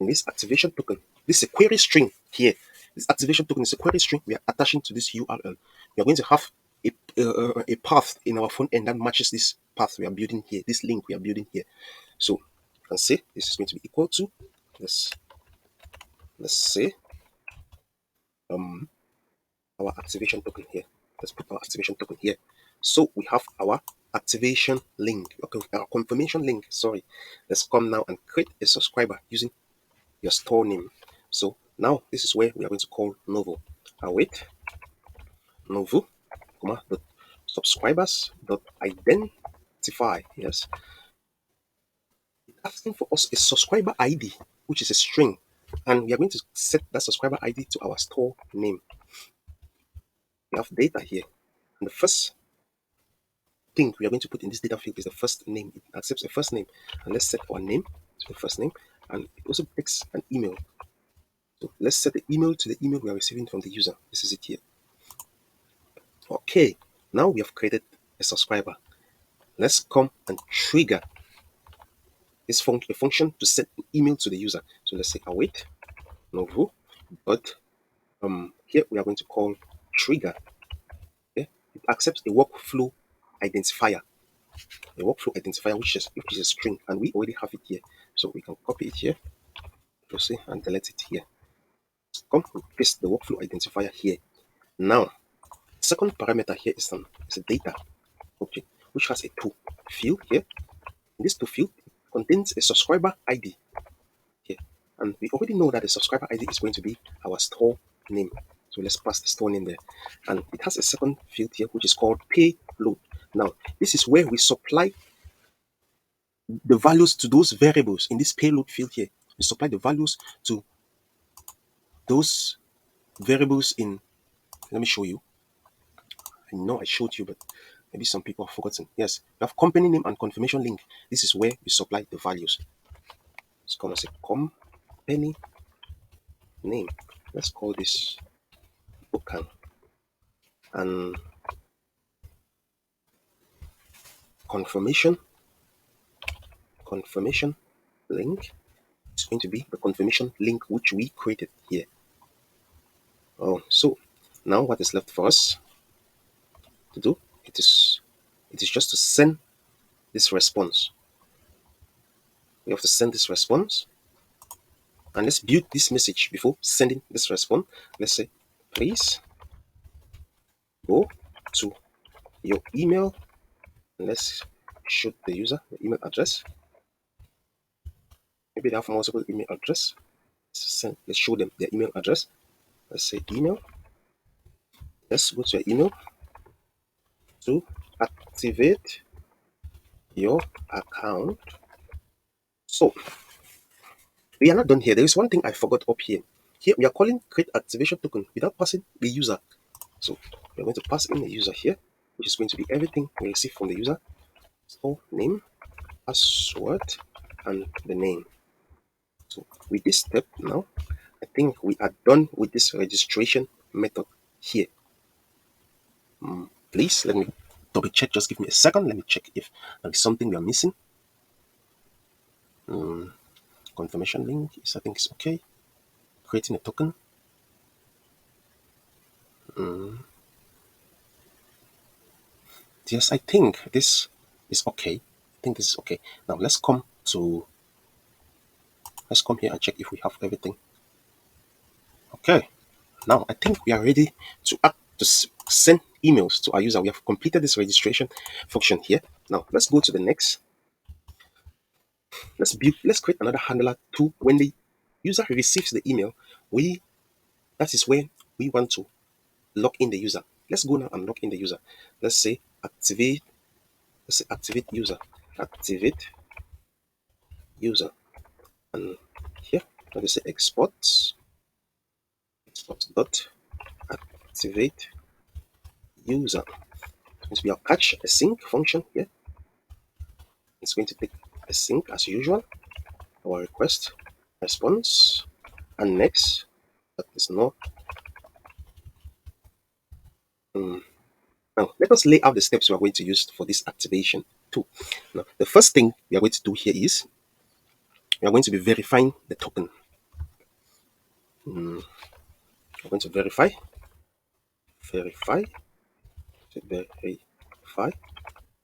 In this activation token, this is a query string here. This activation token is a query string we are attaching to this URL. We are going to have a path in our front end that matches this path we are building here, this link we are building here. So you can say this is going to be equal to, let's say our activation token here. Let's put our activation token here. So we have our activation link, our confirmation link. Sorry. Let's come now and create a subscriber using your store name. So now this is where we are going to call Novu. Await Novu, dot subscribers dot identify. Yes, it's asking for us a subscriber ID, which is a string, and we are going to set that subscriber ID to our store name. We have data here, and the first thing we are going to put in this data field is the first name. It accepts a first name, and let's set our name to the first name, and it also takes an email. So let's set the email to the email we are receiving from the user. This is it here. Okay, now we have created a subscriber. Let's come and trigger this function to send an email to the user. So let's say await Novu, but here we are going to call trigger. Okay? It accepts a workflow identifier, which is a string, and we already have it here. So we can copy it here, see, and delete it here. Come and paste the workflow identifier here. Now, second parameter here is a data object which has a to field here. This to field contains a subscriber ID here, and we already know that the subscriber ID is going to be our store name. So let's pass the store name there, and it has a second field here which is called payload. Now this is where we supply the values to those variables in this payload field here. We supply the values to those variables in, let me show you. I know I showed you, but maybe some people have forgotten. Yes, we have company name and confirmation link. This is where we supply the values. Let's come and say company name. Let's call this brokang, and confirmation link is going to be the confirmation link which we created here. Oh, so now what is left for us to do? It is just to send this response. We have to send this response, and let's build this message before sending this response. Let's say, please go to your email Let's shoot the user the email address. Maybe they have multiple email address. Let's show them their email address. Let's say email. Let's go to your email to activate your account. So we are not done here. There is one thing I forgot up here. Here we are calling create activation token without passing the user. So we're going to pass in the user here, which is going to be everything we receive from the user. So name, password, and the name. So with this step now, I think we are done with this registration method here. Please let me double check. Just give me a second. Let me check if there is something we are missing. Confirmation link is, I think, it's okay. Creating a token. Yes, I think this is okay. I think this is okay. Now let's come here and check if we have everything. Okay. Now I think we are ready to send emails to our user. We have completed this registration function here. Now let's go to the next. Let's create another handler to when the user receives the email. That is when we want to log in the user. Let's go now and log in the user. Let's say activate. Let's say activate user. Activate user. And here, let's say export dot activate user. Since we have catch a sync function here, it's going to take a sync as usual. Our request, response, and next. That is no. Now let us lay out the steps we are going to use for this activation too. Now the first thing we are going to do here is we are going to be verifying the token. We're going to verify,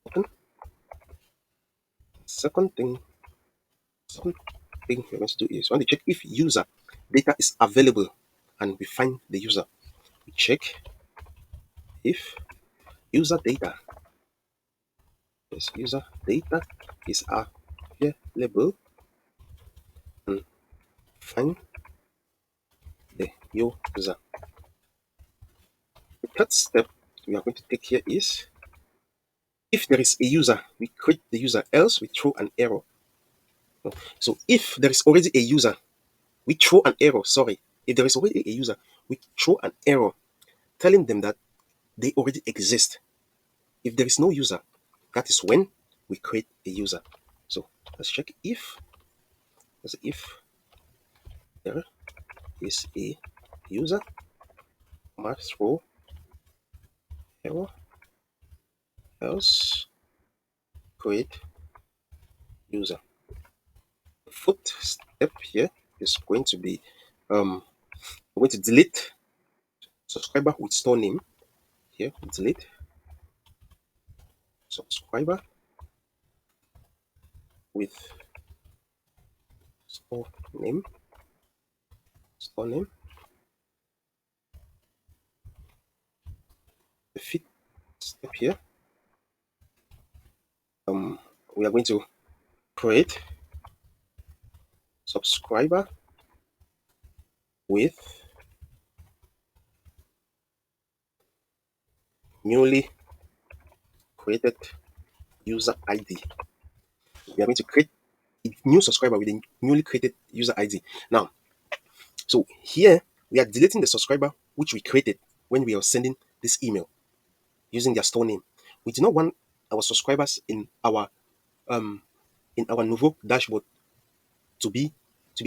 token. Second thing we're going to do is we want to check if user data is available, and we find the user. We check if user data user data is available and find the user. The third step we are going to take here is if there is a user, we create the user, else we throw an error. So if there is already a user, we throw an error. Sorry, if there is already a user, we throw an error telling them that they already exist. If there is no user, that is when we create a user. So let's check if there is a user, must throw error, else create user. The fourth step here is going to be we're going to delete subscriber with store name. Here, delete subscriber with store name. Store name. The fifth step here, we are going to create subscriber with newly created user ID. We are going to create a new subscriber with a newly created user ID. Now, so here we are deleting the subscriber which we created when we are sending this email using their store name. We do not want our subscribers in our Novu dashboard to be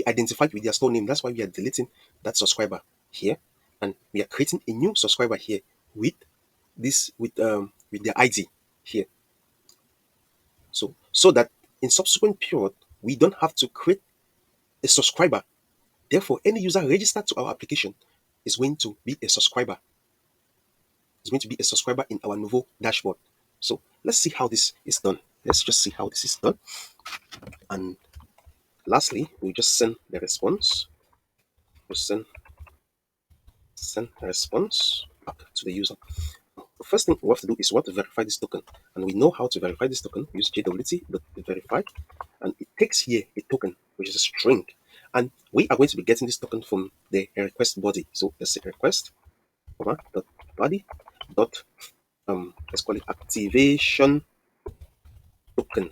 identified with their store name. That's why we are deleting that subscriber here, and we are creating a new subscriber here with their ID here. So that in subsequent period we don't have to create a subscriber. Therefore, any user registered to our application is going to be a subscriber. Is going to be a subscriber in our Novu dashboard. So let's see how this is done. Let's just see how this is done. And lastly, we just send the response. We send a response back to the user. the first thing we have to do is we have to verify this token, and we know how to verify this token. We use jwt.verify, and it takes here a token which is a string, and we are going to be getting this token from the request body. So let's say request dot body dot let's call it activation token.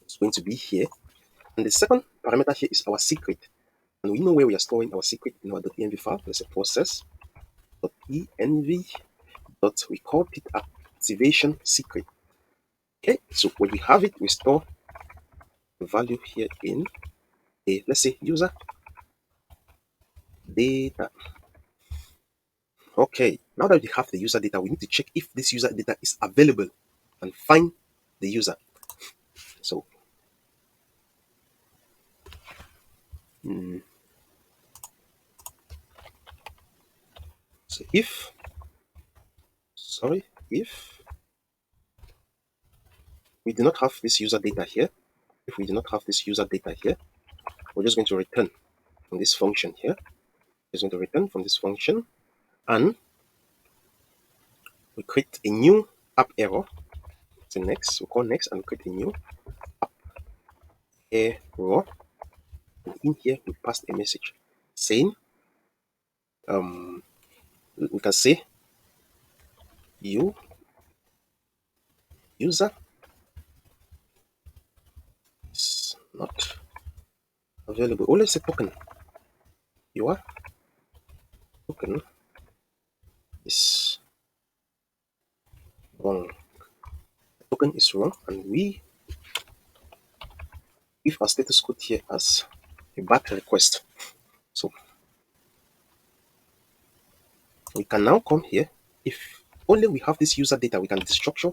It's going to be here, and the second parameter here is our secret, and we know where we are storing our secret in our .env file. Let's say process.env dot we call it activation secret. Okay, so when we have it, we store the value here in a, let's say, user data. Okay, now that we have the user data, we need to check if this user data is available and find the user. So so if we do not have this user data here, we're just going to return from this function here. We're going to return from this function, and we create a new app error. So next, we call next, and create a new app error. And in here, we passed a message saying, we can say user is not available. Or let's say token. Your token is wrong. The token is wrong, and we give our status code here as a back request. So we can now come here. If only we have this user data, we can destructure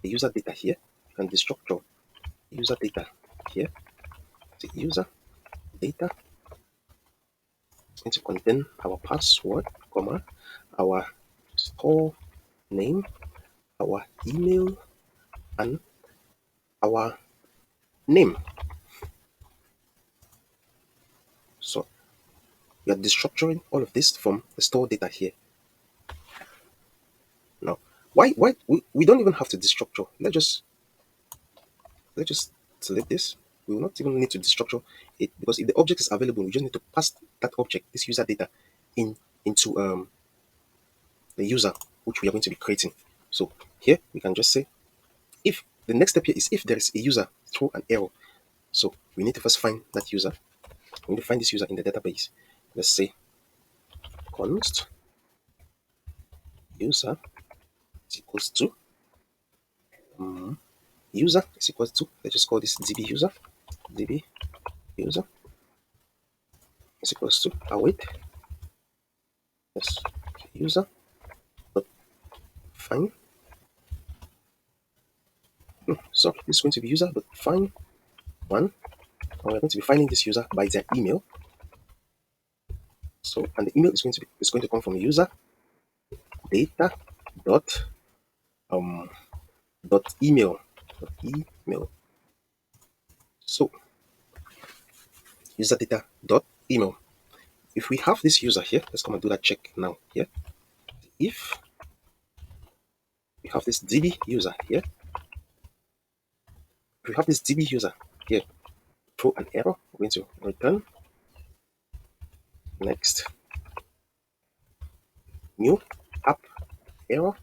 the user data here. We can destructure user data here. The user data is going to contain our password, comma, our store name, our email, and our name. So we are destructuring all of this from the store data here. Now, why we don't even have to destructure. Let's just select this. We will not even need to destructure it, because if the object is available, we just need to pass that object, this user data, into the user which we are going to be creating. So here we can just say, if the next step here is if there is a user through an error. So we need to first find that user. We need to find this user in the database. Let's say const user is equals to user is equals to, let's just call this db user is equals to await yes user dot find so this is going to be user dot find one, and we're going to be finding this user by their email. So, and the email is going to come from user data dot email. So user data dot email. If we have this user here, let's come and do that check now here. If we have this db user here, if we have this db user here throw an error, we're going to return next new app error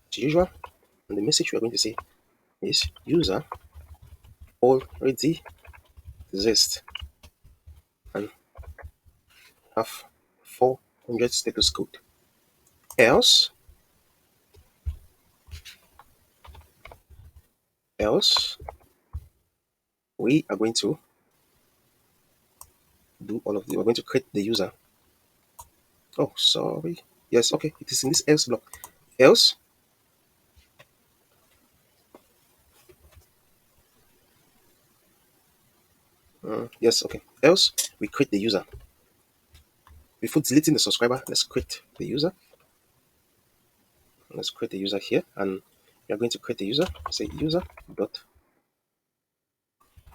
as usual, and the message we're going to say is user already exists and have 400 status code. Else we are going to do all of the, we're going to create the user. Oh, sorry. Yes, okay, it is in this else block. Else yes, okay. Else we create the user. Before deleting the subscriber, let's create the user. Let's create the user here, and we are going to create the user. Say user dot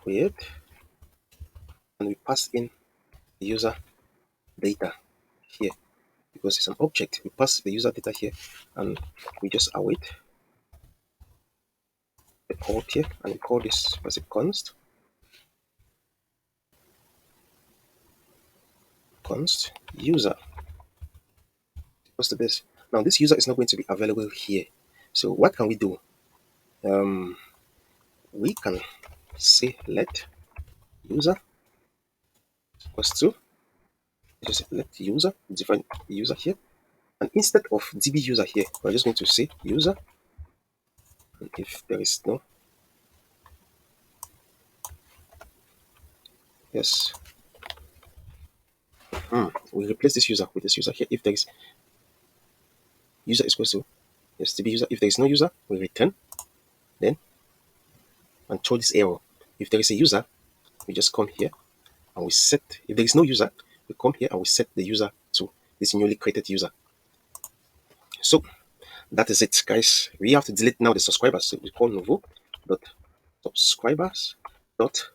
create, and we pass in the user data here. because it's an object. We pass the user data here, and we just await the call here, and we call this as a const user equals to this. Now this user is not going to be available here. So what can we do? We can say let user equals to, just let user, define user here, and instead of db user here, we're just going to say user, and if there is no, yes, we replace this user with this user here. If there is user is equals to, yes, db user. If there is no user, we return then and throw this error. If there is a user, we just come here and we set, if there is no user, we come here and we set the user to this newly created user. So that is it, guys. We have to delete now the subscribers. So we call Novu dot subscribers dot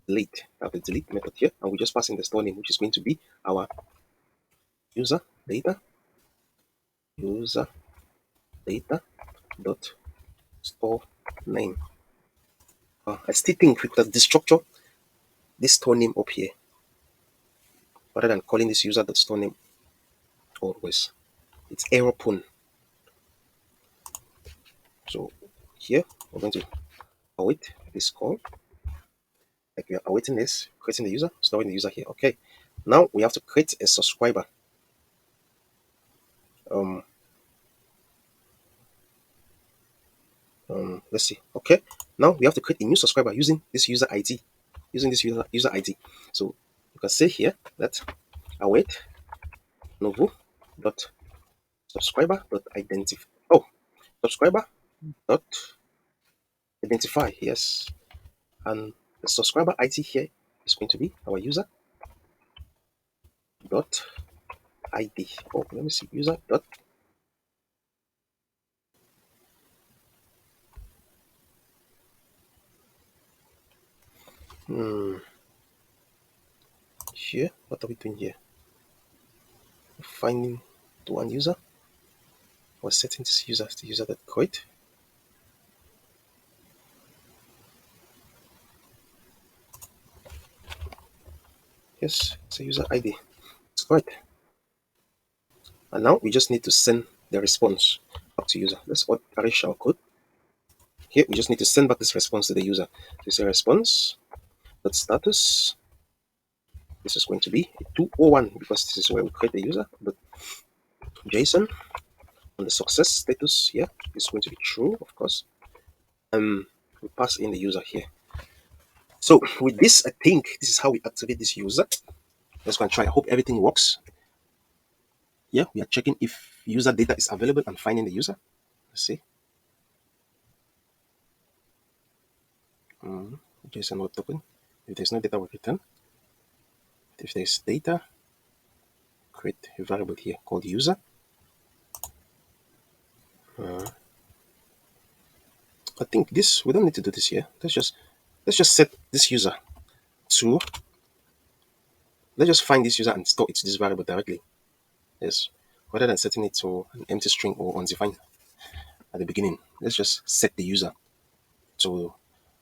delete. I have the delete method here, and we just pass in the store name, which is going to be our user data dot store name. I still think we could have destructured this store name up here rather than calling this user dot store name always. It's error prone. So here we're going to await this call, like we are awaiting this, creating the user, storing the user here. Okay, now we have to create a subscriber. Let's see. Okay, now we have to create a new subscriber using this user ID, user ID. So you can say here that await Novu dot subscriber dot identify. Oh, subscriber dot identify. Yes, and the subscriber ID here is going to be our user dot ID. Oh, let me see, user dot here. What are we doing here? Finding the one user. We're setting this user as the user that create. Yes, it's a user ID. It's correct. And now we just need to send the response back to user. Let's arrange our code. Here we just need to send back this response to the user. So it's a response dot status. This is going to be 201 because this is where we create the user. But JSON on the success status here is going to be true, of course. We pass in the user here. So with this, I think this is how we activate this user. Let's go and try. I hope everything works. Yeah, we are checking if user data is available and finding the user. Let's see. JSON web token. If there's no data, we return. If there's data, create a variable here called user. I think this, we don't need to do this here. Let's just set this user to, let's just find this user and store it to this variable directly. Yes, rather than setting it to an empty string or undefined at the beginning. Let's just set the user to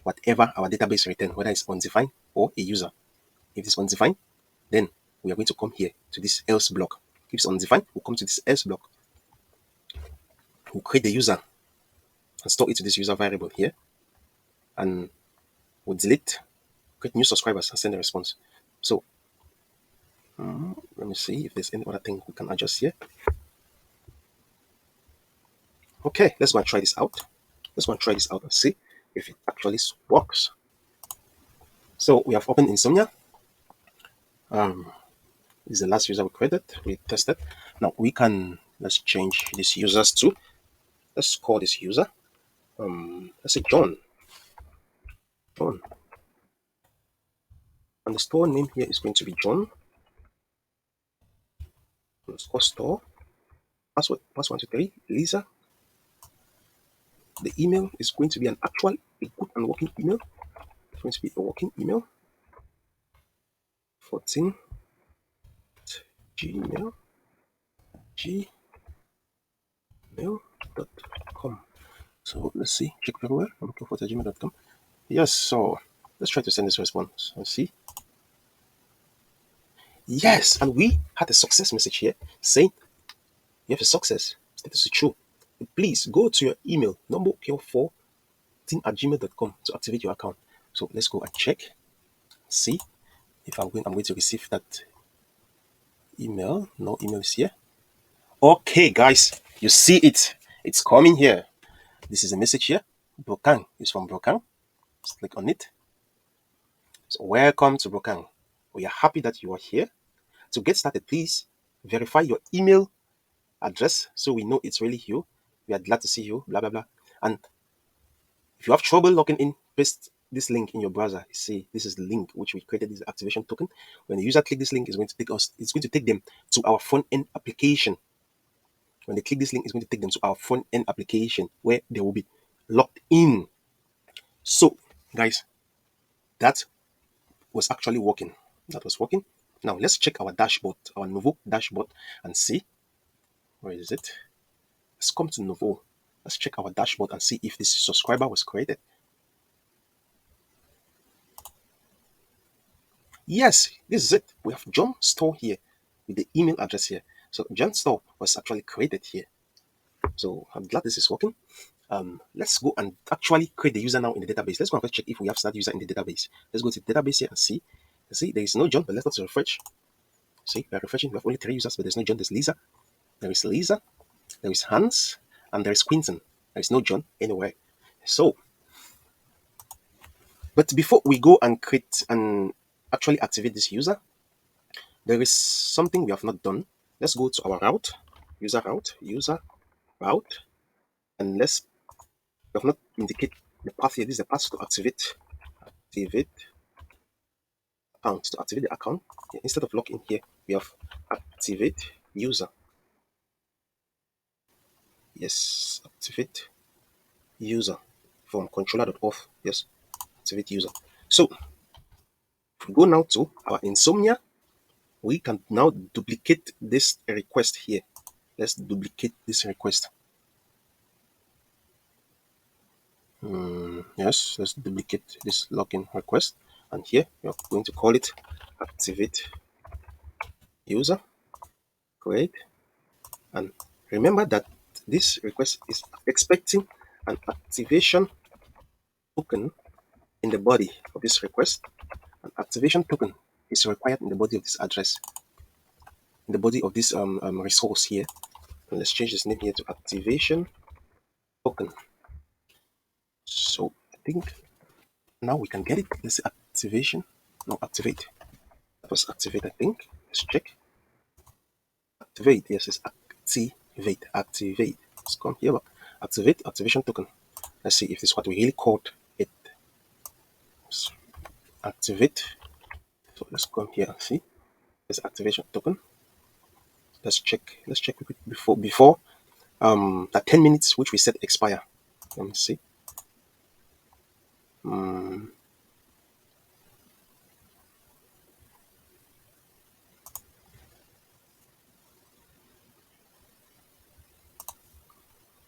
whatever our database return, whether it's undefined or a user. If it's undefined, then we are going to come here to this else block. If it's undefined, we'll come to this else block. We'll create the user and store it to this user variable here. And we'll delete, create new subscribers and send a response. So let me see if there's any other thing we can adjust here. Okay, let's go and try this out. Let's go and try this out and see if it actually works. So we have opened Insomnia. This is the last user we created. We tested. Now we can, let's change these users to, let's call this user, let's say John. And the store name here is going to be John. Underscore store. Password, pass123, Lisa. The email is going to be an actual, a good and working email. It's going to be a working email. 14 Gmail. gmail.com. So let's see, check everywhere. I'm looking for gmail.com. Yes, so let's try to send this response. Let's see. Yes, and we had a success message here saying you have a success. Status is true. Please go to your email, numbercure14@gmail.com to activate your account. So let's go and check. See if I'm going to receive that email. No email is here. Okay, guys, you see it. It's coming here. This is a message here. Brokang is from Brokang. Just click on it. So welcome to Brokang. We are happy that you are here. To get started, please verify your email address so we know it's really you. We are glad to see you, blah, blah, blah. And if you have trouble logging in, paste this link in your browser. See, this is the link which we created, this activation token. When the user click this link, it's going to take them to our front end application. When they click this link, it's going to take them to our front end application where they will be logged in. So, guys, that was actually working. That was working. Now let's check our dashboard, our Novu dashboard, and see where is it. Let's come to Novu. Let's check our dashboard and see if this subscriber was created. Yes, this is it. We have John Store here with the email address here. So John Store was actually created here. So I'm glad this is working. Let's go and actually create the user now in the database. Let's go and first check if we have that user in the database. Let's go to the database here and see. See, there is no John, but let's refresh. See, we're refreshing. We have only 3 users, but there's no John. There's Lisa. There is Lisa. There is Hans. And there is Quinton. There is no John anywhere. So, but before we go and create and actually activate this user, there is something we have not done. Let's go to our route, user route, and we have not indicate the path here. This is the path to activate account. To activate the account, instead of login here, we have activate user. Yes, activate user from controller.auth. Yes, activate user. So if we go now to our Insomnia, we can now duplicate this request here. Let's duplicate this request. Yes, let's duplicate this login request. And here we are going to call it activate user. Great. And remember that this request is expecting an activation token in the body of this request. An activation token is required in the body of this address, in the body of this resource here. And let's change this name here to activation token. So I think now we can get it. Let's say activation. No, activate. That was activate, I think. Let's check. Activate. Yes, it's activate. Activate. Let's come here. Activate. Activation token. Let's see if this is what we really called it. So activate. So let's come here and see. There's activation token. Let's check. Let's check before that 10 minutes which we set expire. Let me see.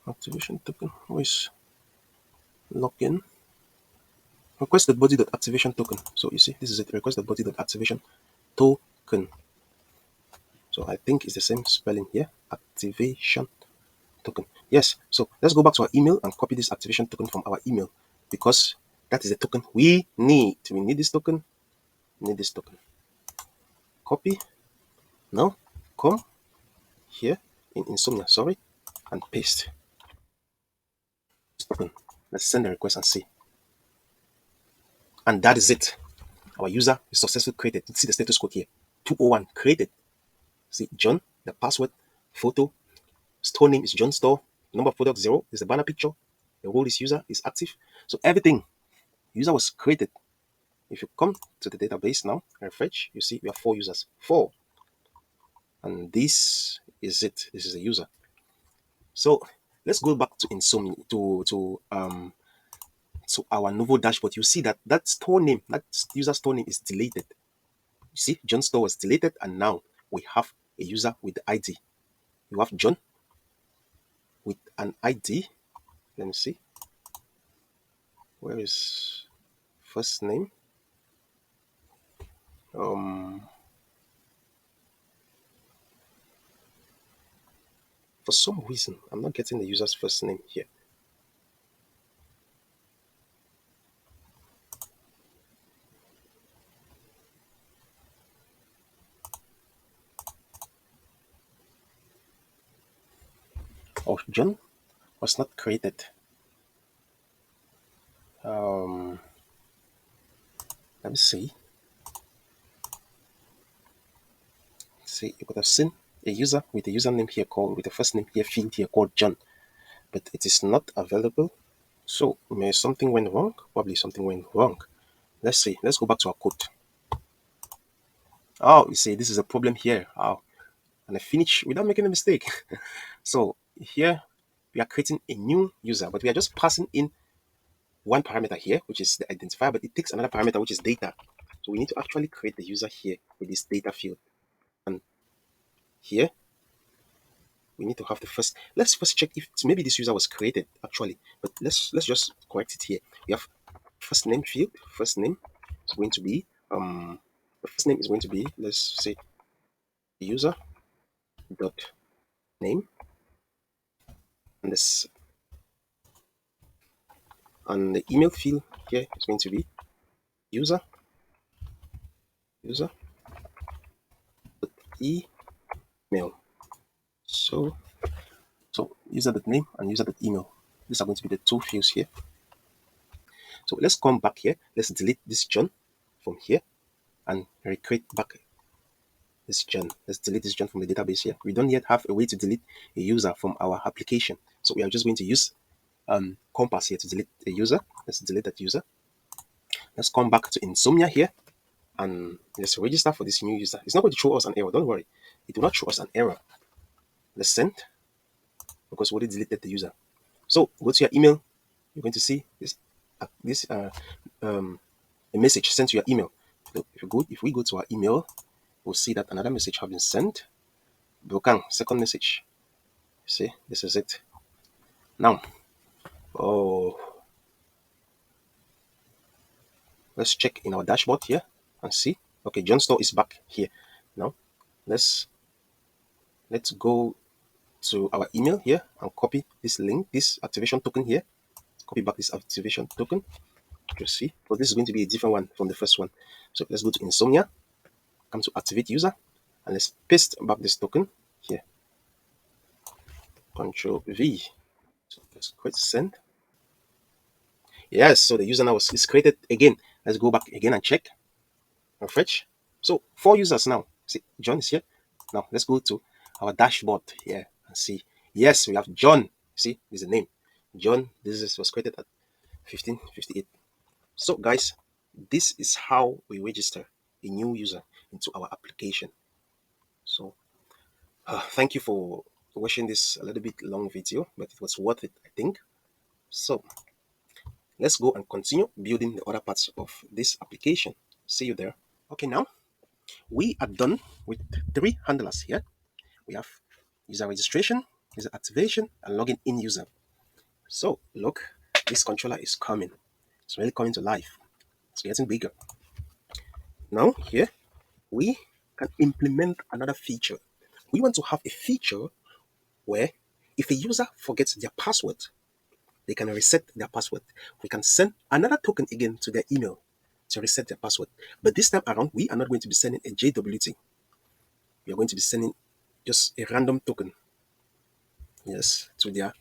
Activation token. Who is login? Request the body.activation token. So you see, this is it. Request the body.activation token. So I think it's the same spelling here. Activation token. Yes. So let's go back to our email and copy this activation token from our email, because that is the token we need. We need this token. We need this token. Copy. Now come here in Insomnia, sorry, and paste this token. Let's send the request and see. And that is it. Our user is successfully created. See the status code here. 201 created. See John, the password, photo, store name is John Store, number of product 0 is the banner picture, the role is user is active. So everything, user was created. If you come to the database now, refresh, you see we have 4 users. 4. And this is it. This is the user. So let's go back to Insomnia to our Novu dashboard. You see that store name, that user store name is deleted. You see, John Store was deleted, and now we have a user with the ID. You have John with an ID. Let me see. Where is first name? For some reason, I'm not getting the user's first name here. Oh, John was not created. Um, Let me see. See, you could have seen a user with a username here called with the first name here field here called John, but it is not available. So maybe something went wrong. Probably something went wrong. Let's see. Let's go back to our code. Oh, you see, this is a problem here. Oh, and I finish without making a mistake. So here we are creating a new user, but we are just passing in one parameter here, which is the identifier, but it takes another parameter, which is data. So we need to actually create the user here with this data field. And here we need to have the first. Let's first check if maybe this user was created actually, but let's just correct it here. We have first name field. First name is going to be the first name is going to be, let's say, user dot name, and this and the email field here is going to be user user email. So user dot name and user dot email. These are going to be the two fields here. So let's come back here. Let's delete this John from here and recreate back this John. Let's delete this John from the database here. We don't yet have a way to delete a user from our application. So we are just going to use Compass here to delete a user. Let's delete that user. Let's come back to Insomnia here and let's register for this new user. It's not going to show us an error. Don't worry. It will not show us an error. Let's send because we already deleted the user. So go to your email. You're going to see a message sent to your email. So if we go to our email, we'll see that another message has been sent. Brokang, second message. See, this is it. Now, oh, let's check in our dashboard here and see. Okay, John Store is back here. Now, let's go to our email here and copy this link, this activation token here. Copy back this activation token. You see, but this is going to be a different one from the first one. So let's go to Insomnia, come to activate user, and let's paste back this token here. Control V. So let's click send. Yes, so the user now is created again. Let's go back again and check. Refresh. So 4 users now. See, John is here. Now let's go to our dashboard here and see. Yes, we have John. See, this is the name. John, was created at 1558. So guys, this is how we register a new user into our application. So thank you for watching this a little bit long video, but it was worth it, I think. So let's go and continue building the other parts of this application. See you there. Okay, now we are done with 3 handlers here. We have user registration, user activation, and logging in user. So look, this controller is coming. It's really coming to life. It's getting bigger. Now here, we can implement another feature. We want to have a feature where if a user forgets their password, they can reset their password. We can send another token again to their email to reset their password. But this time around, we are not going to be sending a JWT. We are going to be sending just a random token, yes, to their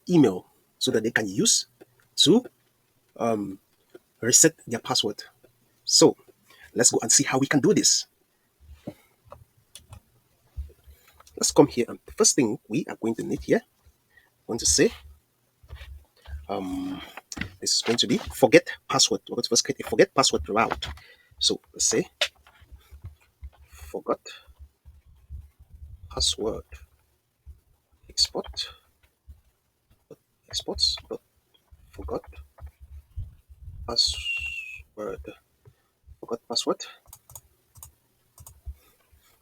email so that they can use to reset their password. So let's go and see how we can do this. Let's come here, and the first thing we are going to need here, I'm going to say, this is going to be forget password. We're going to first create a forget password route. So let's say forgot password exports but forgot password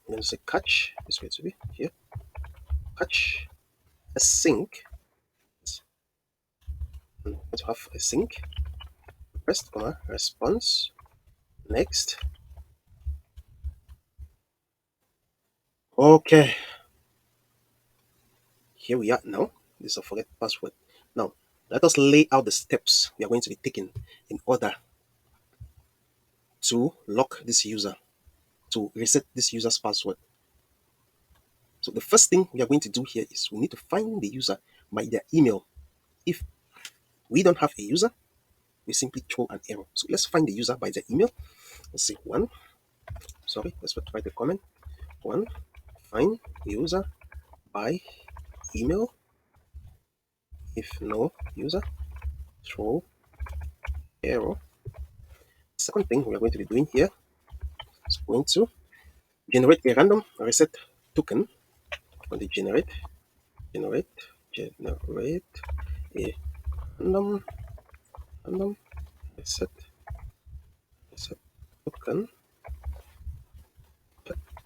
and then say catch is going to be here. attach a sync. I'm going to have a sync request, comma, response. Next. Okay. Here we are now. This is a forget password. Now, let us lay out the steps we are going to be taking in order to lock this user, to reset this user's password. So the first thing we are going to do here is we need to find the user by their email. If we don't have a user, we simply throw an error. So let's find the user by their email. Let's say let's write a comment. One, find user by email. If no user, throw error. Second thing we are going to be doing here is going to generate a random reset token. Going to generate a random reset token.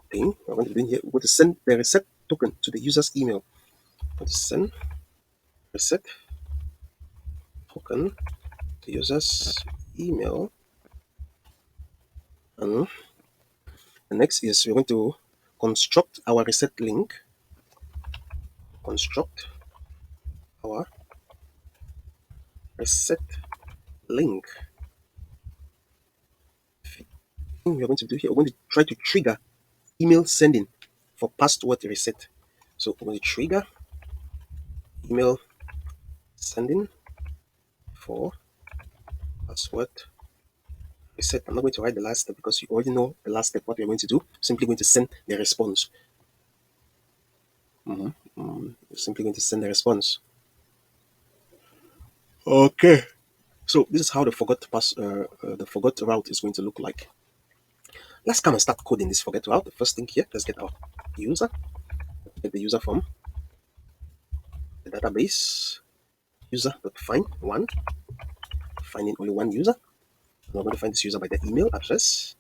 Thing we're going to be doing here, we're going to send the reset token to the user's email. We're going to send reset token to user's email. And the next is we're going to construct our reset link. Construct our reset link. Thing we're going to do here, we're going to try to trigger email sending for password reset. So we're going to trigger email sending for password reset. I'm not going to write the last step because you already know the last step. What we're going to do, simply going to send the response. Simply going to send the response. Okay. So this is how the the forgot route is going to look like. Let's come and start coding this forget route. The first thing here, let's get our user. Get the user from the database. User.find one. Finding only one user. And we're going to find this user by the email address.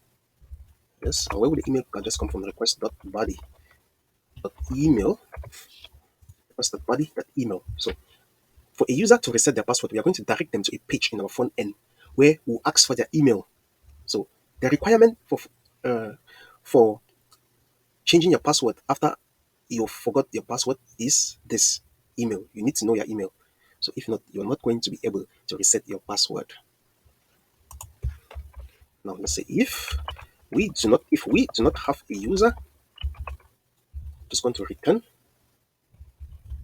Yes. And where will the email address come from? Request.body.email. Request.body.email. So for a user to reset their password, we are going to direct them to a page in our front end where we'll ask for their email. So the requirement for changing your password after you forgot your password is this email. You need to know your email. So if not, you're not going to be able to reset your password. Now let's say if we do not have a user, just going to return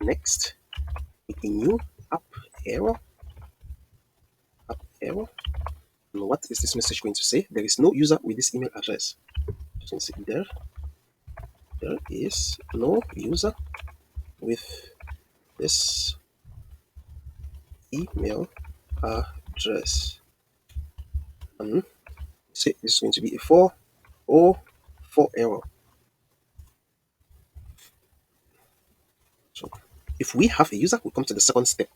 next with a new app error. And what is this message going to say? There is no user with this email address. Just going to say there is no user with this email address. And say this is going to be a 404 error. So if we have a user, we come to the second step.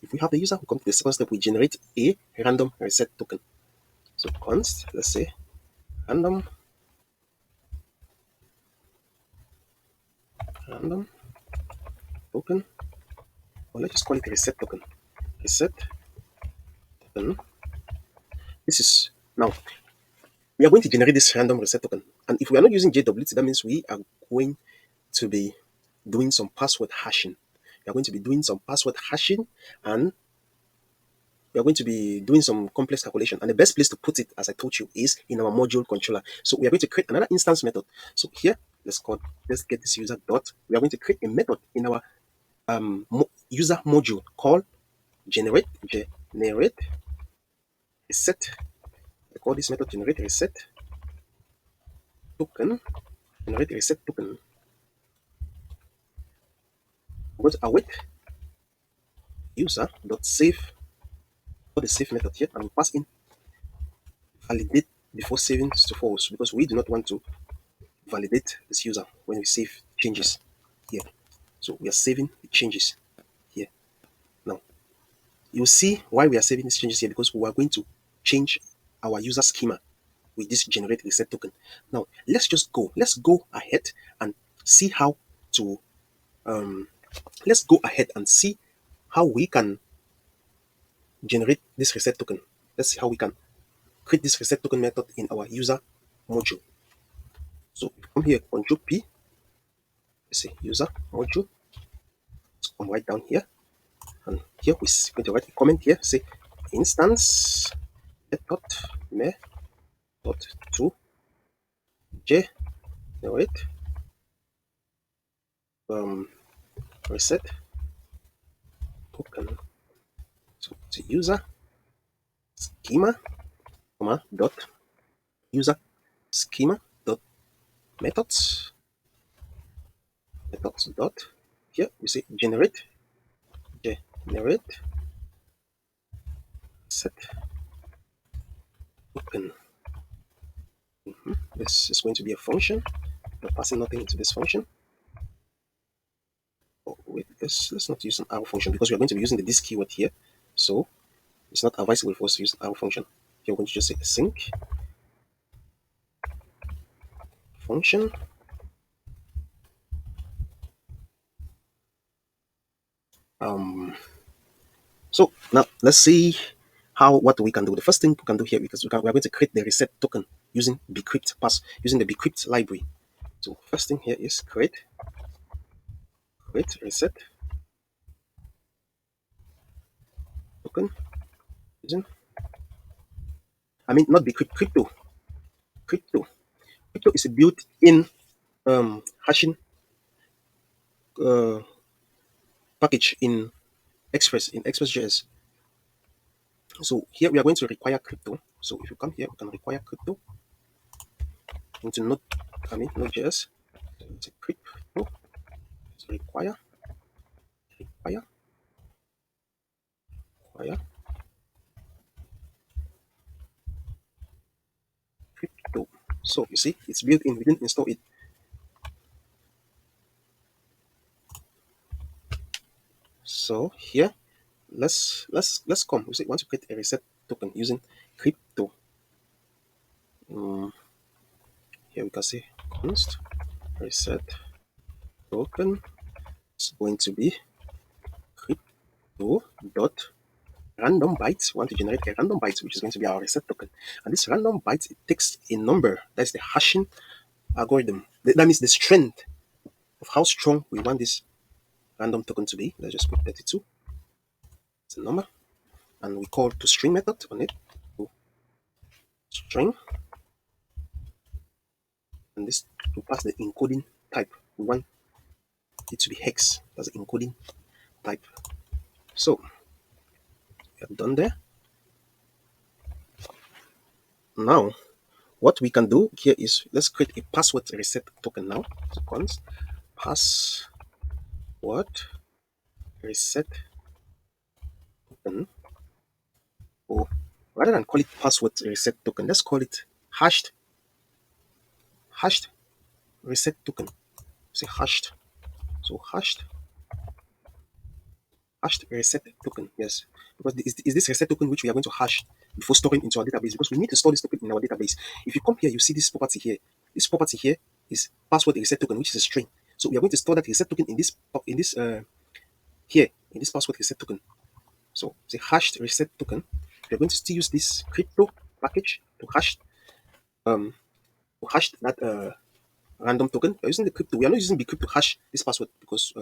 If we have the user, we come to the second step. We generate a random reset token. So const, let's say random token, or let's just call it reset token. Reset token. This is now we are going to generate this random reset token. And if we are not using JWT, that means we are going to be doing some password hashing. We are going to be doing some password hashing, and we are going to be doing some complex calculation. And the best place to put it, as I told you, is in our module controller. So we are going to create another instance method. So here, let's get this user dot. We are going to create a method in our user module called generate reset. I call this method generate reset token. Generate reset token. I'm going to await user dot save for the save method here, and we pass in validate before saving to false because we do not want to validate this user when we save changes here. So we are saving the changes here. Now you see why we are saving these changes here, because we are going to change our user schema with this generate reset token. Now let's go ahead and see how to let's go ahead and see how we can generate this reset token. Let's see how we can create this reset token method in our user module. So come here, Control P, say user module. Let's come right down here, and here we're going to write a comment here. Say instance method method to generate reset token. So it's user schema, dot user schema dot methods dot, here we say generate set token. This is going to be a function. We're passing nothing into this function. Oh, wait, let's not use an arrow function because we are going to be using the this keyword here. So it's not advisable for us to use an arrow function. Here we're going to just say sync function. So now let's see what we can do. The first thing we can do here, because we are going to create the reset token using using the bcrypt library. So first thing here is create reset token using, not bcrypt, crypto is a built-in hashing package in Express.js. So here we are going to require crypto. So if you come here, we can require crypto into Node.js. It's a crypto. It's require crypto. So you see, it's built in. We didn't install it. So here, let's come. We say we want to create a reset token using crypto. Here we can say const reset token is going to be crypto dot random bytes. We want to generate a random byte, which is going to be our reset token. And this random byte, it takes a number. That's the hashing algorithm. That means the strength of how strong we want this random token to be. Let's just put 32. It's a number. And we call to string method on it. String. And this to pass the encoding type. We want it to be hex. That's the encoding type. So we have done there. Now what we can do here is let's create a password reset token now. So const password reset token, or rather than call it password reset token, let's call it hashed reset token. Say hashed. So hashed reset token, yes. Because is this reset token which we are going to hash before storing into our database, because we need to store this token in our database. If you come here, you see this property here. This property here is password reset token, which is a string. So we are going to store that reset token in this here in this password reset token. So the hashed reset token, we are going to still use this crypto package to hash that random token. We are using the crypto. We are not using bcrypt to hash this password because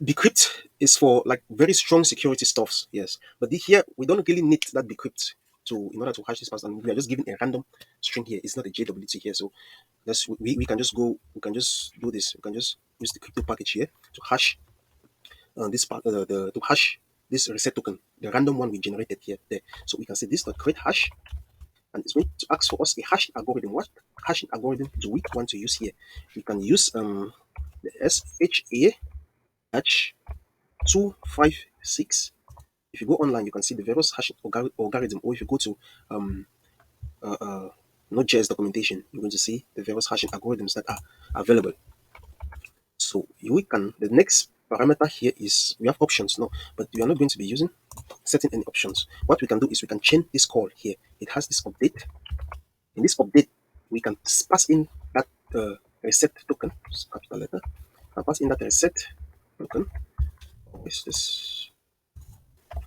bcrypt is for like very strong security stuffs, yes. But here we don't really need that bcrypt in order to hash this password. And we are just giving a random string here. It's not a JWT here, so we can just go. We can just do this. We can just use the crypto package here to hash this part to hash this reset token, the random one we generated here there. So we can say this create hash, and it's going to ask for us a hashing algorithm. What hashing algorithm do we want to use here? We can use the SHA-256. If you go online, you can see the various hashing algorithm, or if you go to Node.js documentation, you're going to see the various hashing algorithms that are available. So the next parameter here is we have options, no, but we are not going to be setting any options. What we can do is we can change this call here. It has this update. In this update, we can pass in that reset token, capital letter. can pass in that reset token. Is this?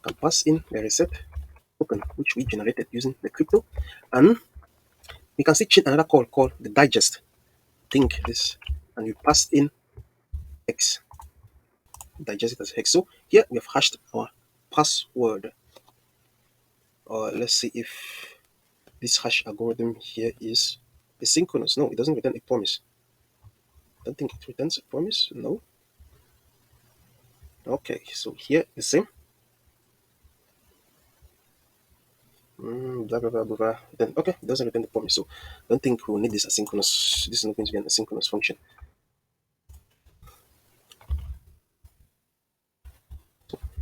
Can pass in the reset token which we generated using the crypto, and we can see chain another call called the digest. Think this, and we passed in X, digest it as hex. So here we have hashed our password. Let's see if this hash algorithm here is asynchronous. No, it doesn't return a promise. Don't think it returns a promise. No. Okay, so here the same. Blah blah blah blah blah. Then okay, it doesn't return the promise. So don't think we'll need this asynchronous. This is not going to be an asynchronous function.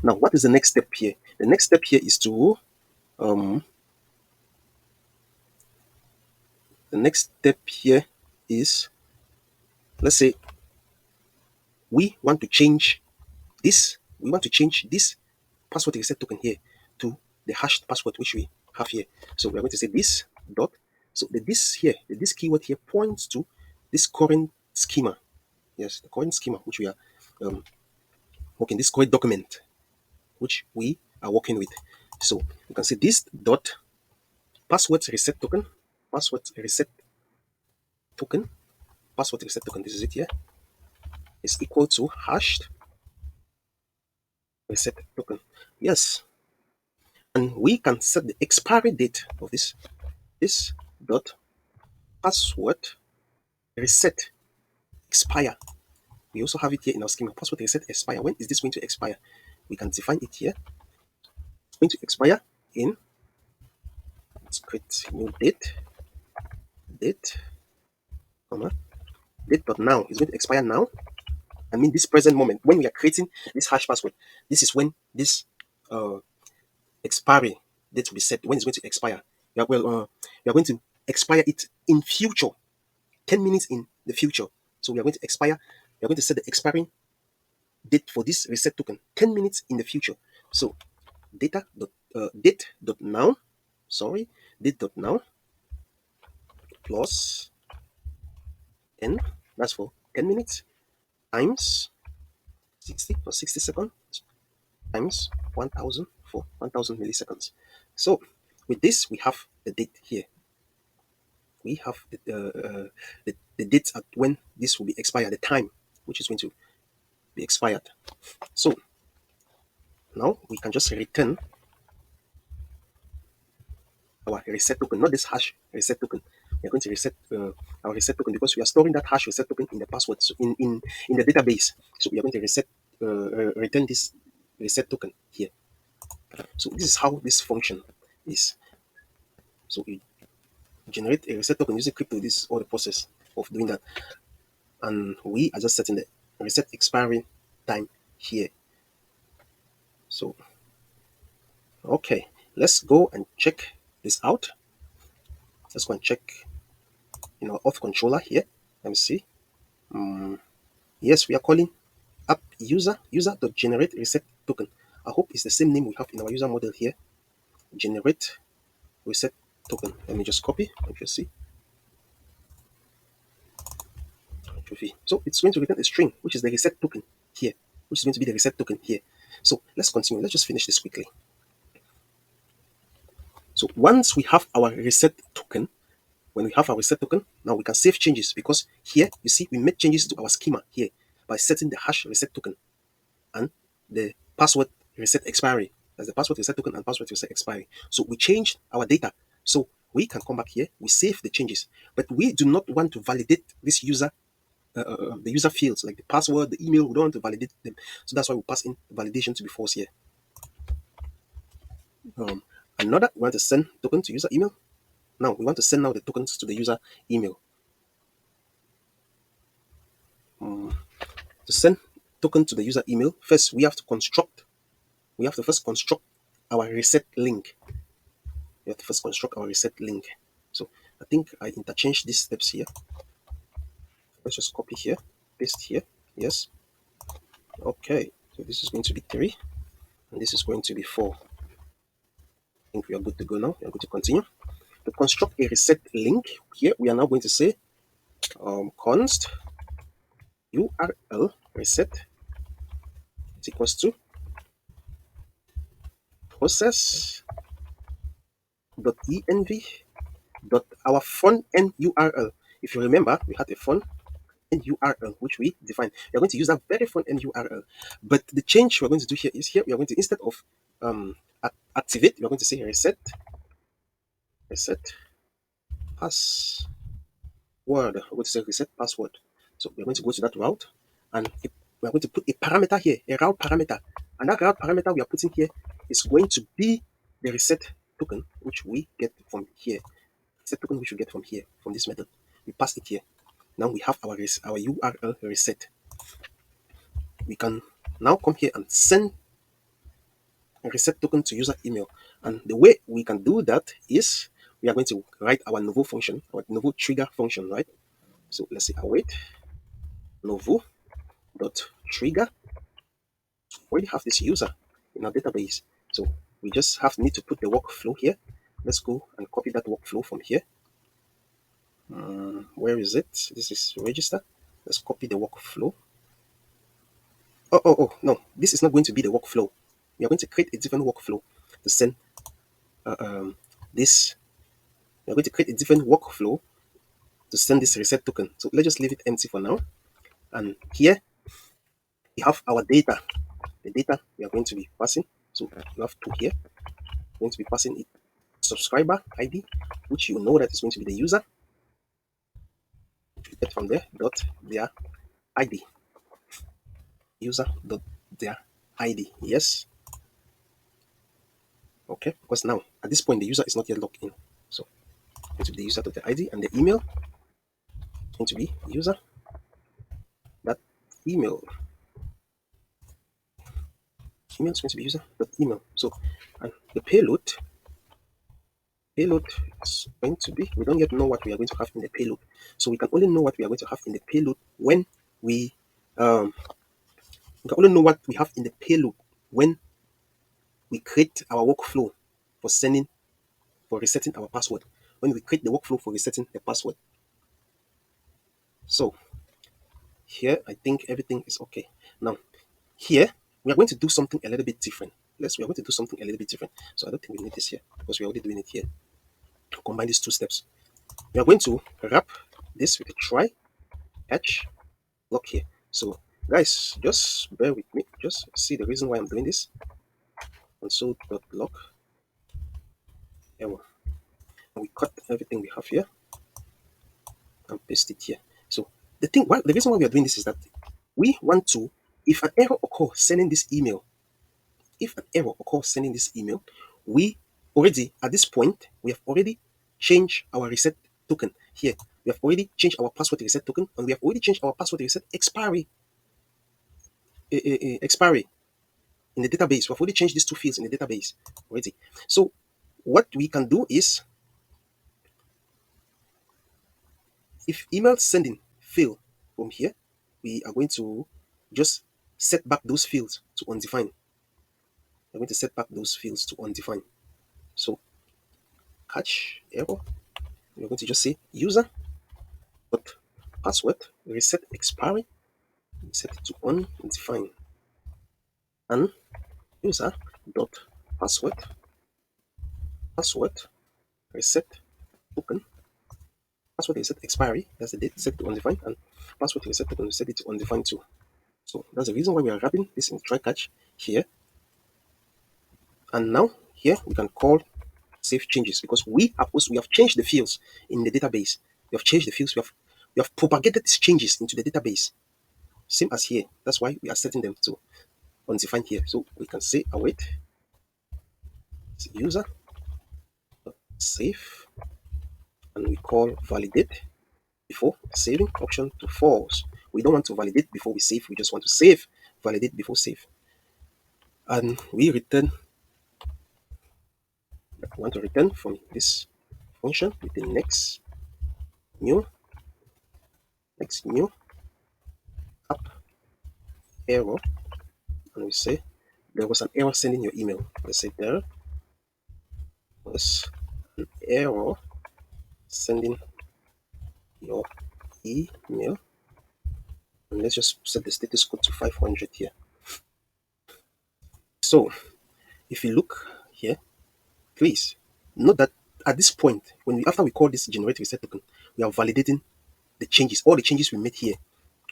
Now, what is the next step here? The next step here is to um the next step here is, let's say we want to change this. We want to change this password reset token here to the hashed password which we have here. So we are going to say this dot. So the this here, the this keyword here points to this current schema. Yes, the current schema which we are working, this current document which we are working with. So you can say this dot password reset token, password reset token, password reset token. This is it here. Is equal to hashed reset token. Yes, and we can set the expiry date of this dot password reset expire. We also have it here in our schema. Password reset expire. When is this going to expire? We can define it here. It's going to expire in, let's create new date, comma, date dot now. It's going to expire now. I mean this present moment when we are creating this hash password. This is when this expiry date will be set. When it's going to expire. We are going to expire it in future, 10 minutes in the future. So we are going to expire. We are going to set the expiring date for this reset token 10 minutes in the future. So date dot now, sorry, date dot now plus n, that's for 10 minutes, times 60 for 60 seconds, times 1000 for 1000 milliseconds. So with this we have the date here. We have the date at when this will be expired, the time which is going to be expired. So now we can just return our reset token, not this hash reset token. We are going to reset our reset token because we are storing that hash reset token in the password, so in the database. So we are going to return this reset token here. So this is how this function is. So we generate a reset token using crypto. This is all the process of doing that, and we are just setting the reset expiry time here. So okay, let's go and check this out. Let's go and check in our Auth Controller here. Let me see. Yes, we are calling app user.generate reset token. I hope it's the same name we have in our user model here. Generate reset token. Let me just copy. If you see. So it's going to return a string, which is the reset token here, which is going to be the reset token here. So let's continue. Let's just finish this quickly. So once we have our reset token, when we have our reset token, now we can save changes because here you see we made changes to our schema here by setting the hash reset token and the password reset expiry. That's the password reset token and password reset expiry. So we changed our data. So we can come back here, we save the changes, but we do not want to validate this user, the user fields like the password, the email. We don't want to validate them. So that's why we pass in validation to be false here. Another, we want to send token to user email. Now we want to send now the tokens to the user email. To send token to the user email, first we have to first construct our reset link. We have to first construct our reset link. So I think I interchanged these steps here. Let's just copy here, paste here. Yes. Okay. So this is going to be 3, and this is going to be 4. I think we are good to go now. We are going to continue. To construct a reset link, here we are now going to say const URL reset is equals to process.env dot our front end URL. If you remember, we had a front end URL which we defined. We are going to use that very front end URL. But the change we're going to do here is here we are going to, instead of activate, we are going to say reset password. We're going to say reset password. So we're going to go to that route, and we're going to put a parameter here, a route parameter. And that route parameter we are putting here is going to be the reset token which we get from here. Reset token which we get from here, from this method. We pass it here. Now we have our URL reset. We can now come here and send a reset token to user email. And the way we can do that is we are going to write our Novu function, our Novu trigger function, right? So let's say await Novu dot trigger. We already have this user in our database. So we just need to put the workflow here. Let's go and copy that workflow from here. Where is it? This is register. Let's copy the workflow. Oh, no, this is not going to be the workflow. We are going to create a different workflow to send this. We are going to create a different workflow to send this reset token. So let's just leave it empty for now. And here we have our data, the data we are going to be passing. So you have two here. We're going to be passing it subscriber ID, which you know that is going to be the user. You get from there dot their ID. User dot their ID. Yes. Okay, because now at this point the user is not yet logged in. So going to be the user dot the ID, and the email going to be user that email. Email is going to be user dot email. So and the payload is going to be, we don't yet know what we are going to have in the payload. So we can only know what we are going to have in the payload when we can only know what we have in the payload when we create our workflow for resetting our password. When we create the workflow for resetting the password. So here I think everything is okay. Now here we are going to do something a little bit different. We are going to do something a little bit different. So I don't think we need this here because we're already doing it here. Combine these two steps. We are going to wrap this with a try catch lock here. So guys, just bear with me. Just see the reason why I'm doing this. Console.log error. And we cut everything we have here and paste it here. So the reason why we are doing this is that we want to, if an error occurs sending this email, we already at this point we have already changed our reset token here. We have already changed our password reset token, and we have already changed our password reset expiry in the database. We have already changed these two fields in the database already. So what we can do is, if email sending fail from here, we are going to just set back those fields to undefined. We're going to set back those fields to undefined. So catch error. We're going to just say user but password reset expiry, set it to undefined, and user dot password reset token, password reset expiry, that's the date, set to undefined, and password reset token, set it to undefined too. So that's the reason why we are wrapping this in try catch here. And now here we can call save changes, because we have changed the fields in the database. We have changed the fields. We have propagated these changes into the database. Same as here. That's why we are setting them to undefined here. So we can say await user save, and we call validate before saving option to false. We don't want to validate before we save. We just want to save, validate before save. And we want to return from this function with the next new app error, and we say there was an error sending your email. Let's say there was an error sending your email. And let's just set the status code to 500 here. So if you look here, please note that at this point, after we call this generate reset token, we are validating the changes. All the changes we made here,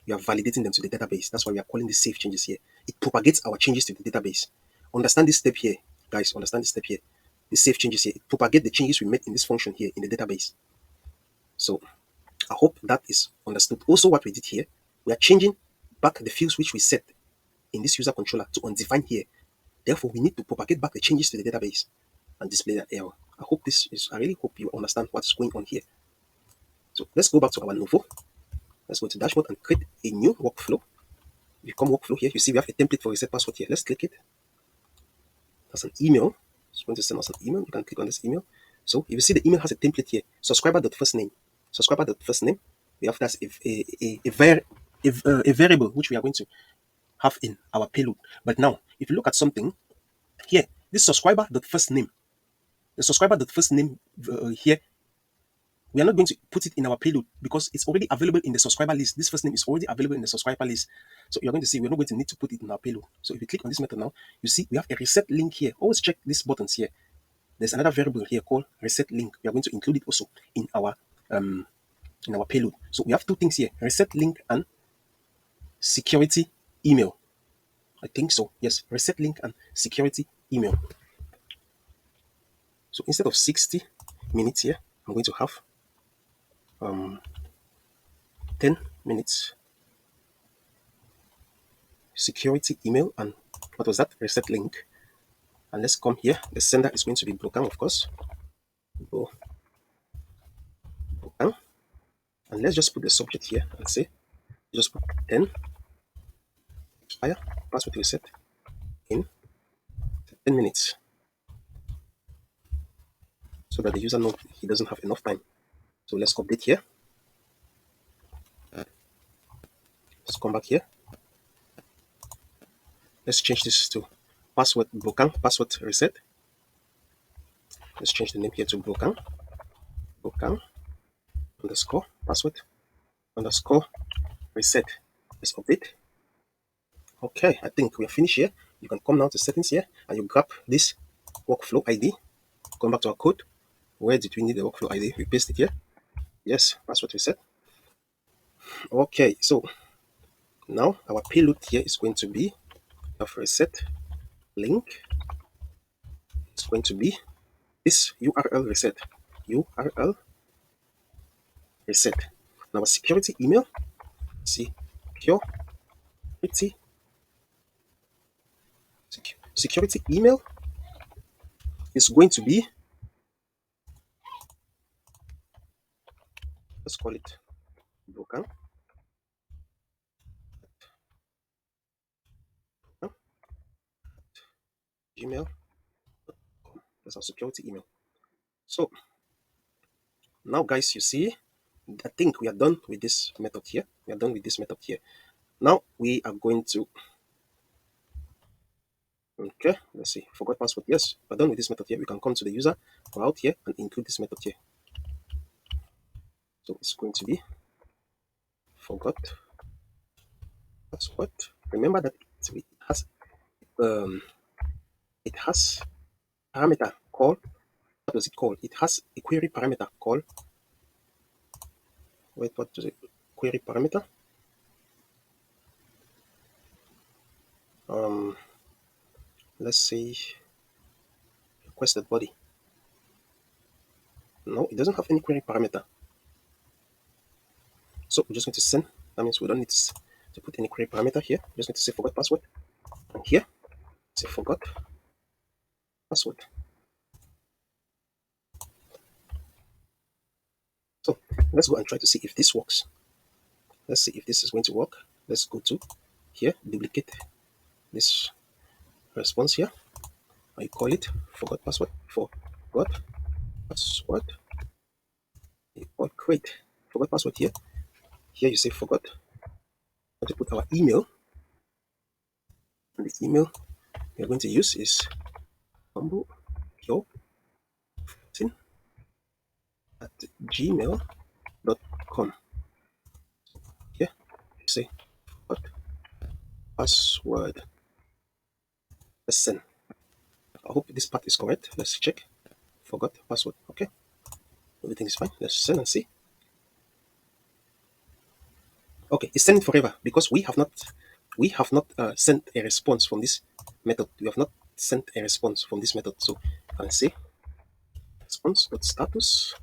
we are validating them to the database. That's why we are calling this save changes here. It propagates our changes to the database. Understand this step here, guys. Understand this step here. The save changes here. It propagates the changes we made in this function here in the database. So I hope that is understood. Also, what we did here, we are changing back the fields which we set in this user controller to undefined here. Therefore, we need to propagate back the changes to the database and display that error. I really hope you understand what's going on here. So let's go back to our Novu. Let's go to dashboard and create a new workflow. You come workflow here, you see we have a template for reset password here. Let's click it. That's an email. It's going to send us an email. You can click on this email. So if you see the email has a template here, subscriber.firstname. Subscriber.firstname. We have that's a variable which we are going to have in our payload. But now, if you look at something here, this subscriber.firstname, the subscriber.firstname here, we are not going to put it in our payload because it's already available in the subscriber list. This first name is already available in the subscriber list. So you're going to see we're not going to need to put it in our payload. So if you click on this method now, you see we have a reset link here. Always check these buttons here. There's another variable here called reset link. We are going to include it also in our payload. So we have two things here: reset link and security email. I think so. Yes, reset link and security email. So instead of 60 minutes here, I'm going to have 10 minutes security email and what was that? Reset link. And let's come here. The sender is going to be brokang, of course. Brokang. And let's just put the subject here and say, just put 10 expire password reset in 10 minutes. So that the user knows he doesn't have enough time. So let's update here. Let's come back here. Let's change this to password brokang, password reset. Let's change the name here to brokang. Brokang underscore password underscore reset. Let's update. Okay, I think we are finished here. You can come now to settings here and you grab this workflow ID. Come back to our code. Where did we need the workflow ID? We paste it here. Yes, password reset. Okay, so now our payload here is going to be of reset link. It's going to be this URL reset. URL reset. Now our security email. Security email is going to be, let's call it brokang. Gmail. That's our security email. So now, guys, you see, I think we are done with this method here. We are done with this method here. Now we are going to, okay, let's see, forgot password. Yes, we're done with this method here. We can come to the user, go out here and include this method here. So it's going to be forgot password. Remember that it has parameter called, what does it call? It has a query parameter called, wait, what does it, query parameter? Let's say requested body. No, it doesn't have any query parameter. So we're just going to send. That means we don't need to put any query parameter here. We're just going to say forgot password. And here, say forgot password. So let's go and try to see if this works. Let's see if this is going to work. Let's go to here, duplicate this response here. I call it forgot password. Forgot password. Equal create. Forgot password here. Here you say forgot. I'm going to put our email. And the email we are going to use is humble@gmail.com. Here you say password. Let's send. I hope this part is correct. Let's check. Forgot password. Okay, everything is fine. Let's send and see. Okay, it's sending forever because we have not sent a response from this method. We have not sent a response from this method. So I can say response.status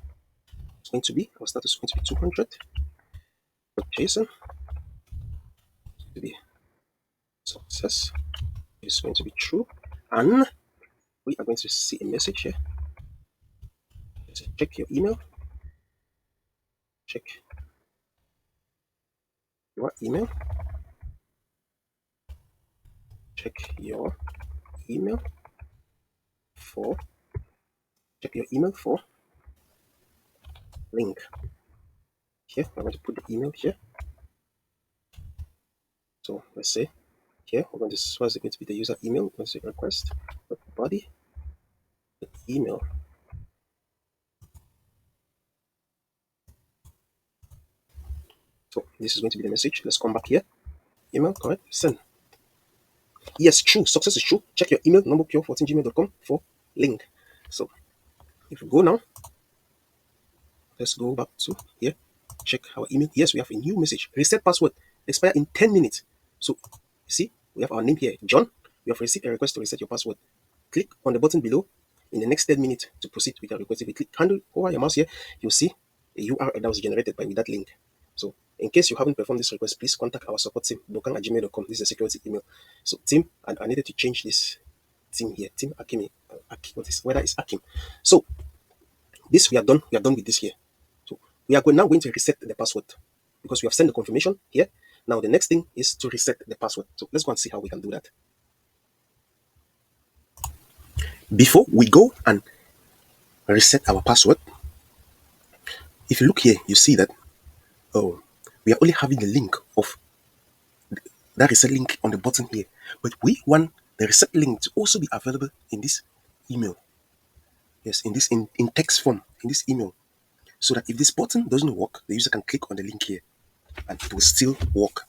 is going to be, our status is going to be 200. JSON to be success is going to be true, and we are going to see a message here. Let's check your email. Check your email. Check your email for check your email for link. Here I'm going to put the email here. So let's say here we're going to, what is it going to be, the user email. We're going to say request body email. So this is going to be the message. Let's come back here. Email correct, send. Yes, true, success is true. Check your email, numberpure14gmail.com for link. So if we go now, let's go back to here. Check our email. Yes, we have a new message. Reset password. Expire in 10 minutes. So you see, we have our name here, John. You have received a request to reset your password. Click on the button below in the next 10 minutes to proceed with your request. If you click handle over your mouse here, you'll see a URL that was generated by with that link. So in case you haven't performed this request, please contact our support team, brokang@gmail.com. This is a security email. So team, and I needed to change this team here. Team Akimi. Whether it's Akim. So this we are done. We are done with this here. So we are now going to reset the password because we have sent the confirmation here. Now the next thing is to reset the password. So let's go and see how we can do that. Before we go and reset our password, if you look here, you see that we are only having the link of that reset link on the button here, but we want the reset link to also be available in this email. Yes, in text form in this email, so that if this button doesn't work, the user can click on the link here and it will still work.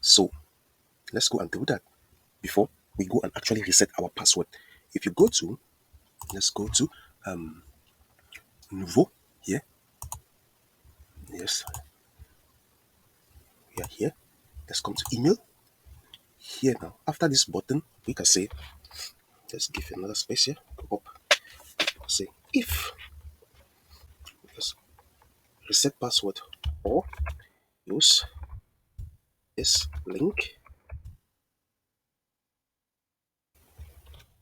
So let's go and do that before we go and actually reset our password. If you go to, let's go to Novu here. Yes, we are here. Let's come to email. Here now, after this button, we can say, let's give another space here. Go up. Say if let's reset password or use this link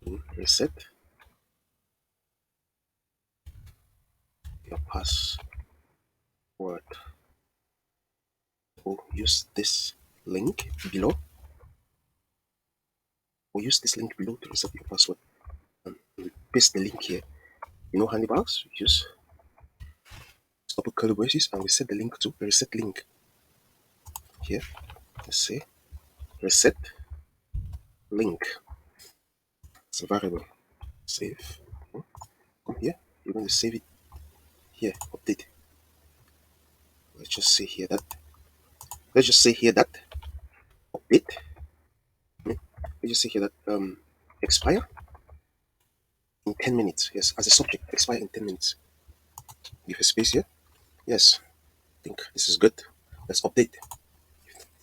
to reset your password, or use this link below, to reset your password, and we paste the link here. You know, handlebars, we use double curly braces and we set the link to reset link here. Let's say reset link. It's a variable. Save. Come here. You're going to save it here. Update. Let's just say here that. Update. Let's just say here that expire in 10 minutes. Yes, as a subject, expire in 10 minutes. Give a space here. Yes, I think this is good. Let's update.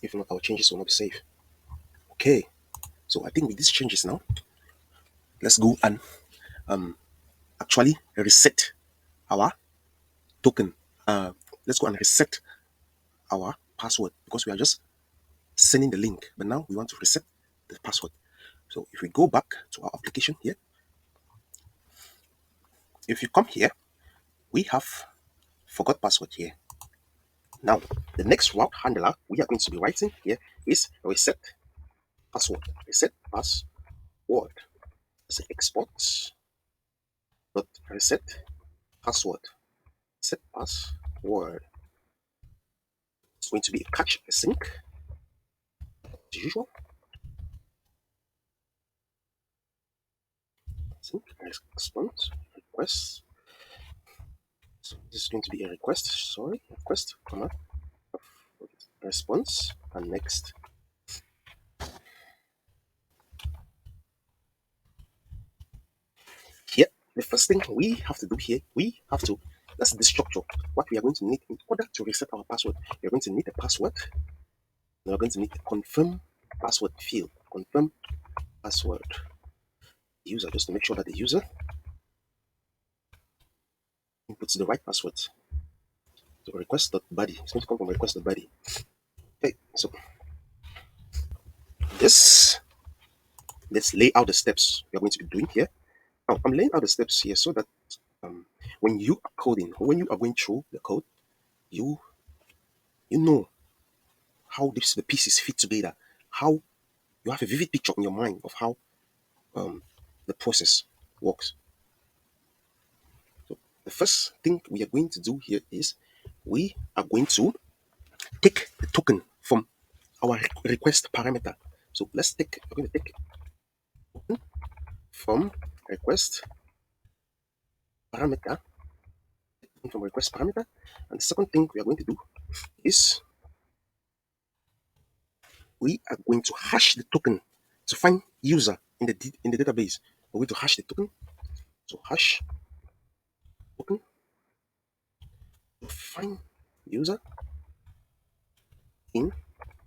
If not, our changes will not be saved. Okay, so I think with these changes now, let's go and actually reset our token. Let's go and reset our password because we are just sending the link, but now we want to reset the password. So if we go back to our application here, if you come here, we have forgot password here. Now the next route handler we are going to be writing here is reset password. Reset password. Let's say export dot reset password. Set password. It's going to be a catch async as usual. Sync response request. So this is going to be a request. Sorry, request, comma, response, and next. the first thing we have to do here, that's the structure. What we are going to need in order to reset our password, we are going to need a password. We are going to need a confirm password field. Confirm password user, just to make sure that the user inputs the right password. So request.body, it's going to come from request.body. Okay, so this, let's lay out the steps we are going to be doing here. Now, I'm laying out the steps here so that when you are coding, or when you are going through the code, you know how the pieces fit together, how you have a vivid picture in your mind of how the process works. So the first thing we are going to do here is we are going to take the token from our request parameter. So we're going to take token from request parameter, and the second thing we are going to do is we are going to hash the token to find user in the database. We're going to hash the token. So hash token to find user in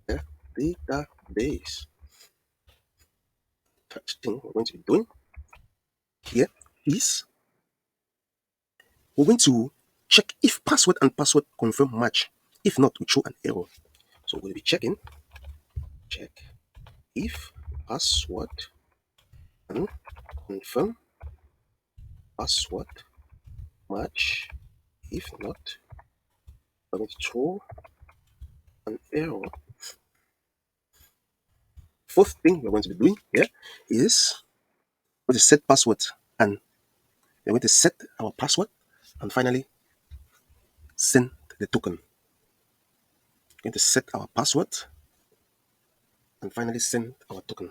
the database. Third thing we're going to be doing here is we're going to check if password and password confirm match. If not, we throw an error. So we'll be check if password and confirm password match. If not, we're going to throw an error. Fourth thing we're going to be doing here is we're going to set password, and we're going to set our password and finally send the token. We're going to set our password and finally send our token.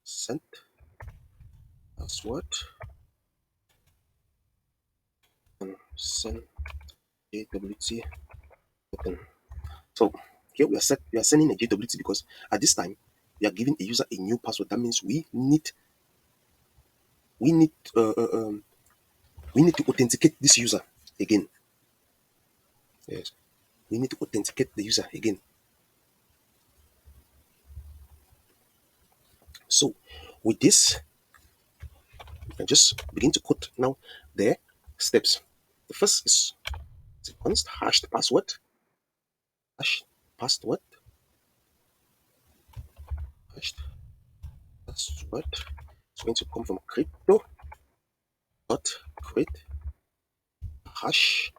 Send password and send JWT token. So here we are sending a JWT because at this time we are giving a user a new password. That means we need to authenticate this user again. Yes, we need to authenticate the user again. So with this, we can just begin to code now the steps. The first is const hashed password, hashed password, hashed password. It's going to come from crypto dot create hash,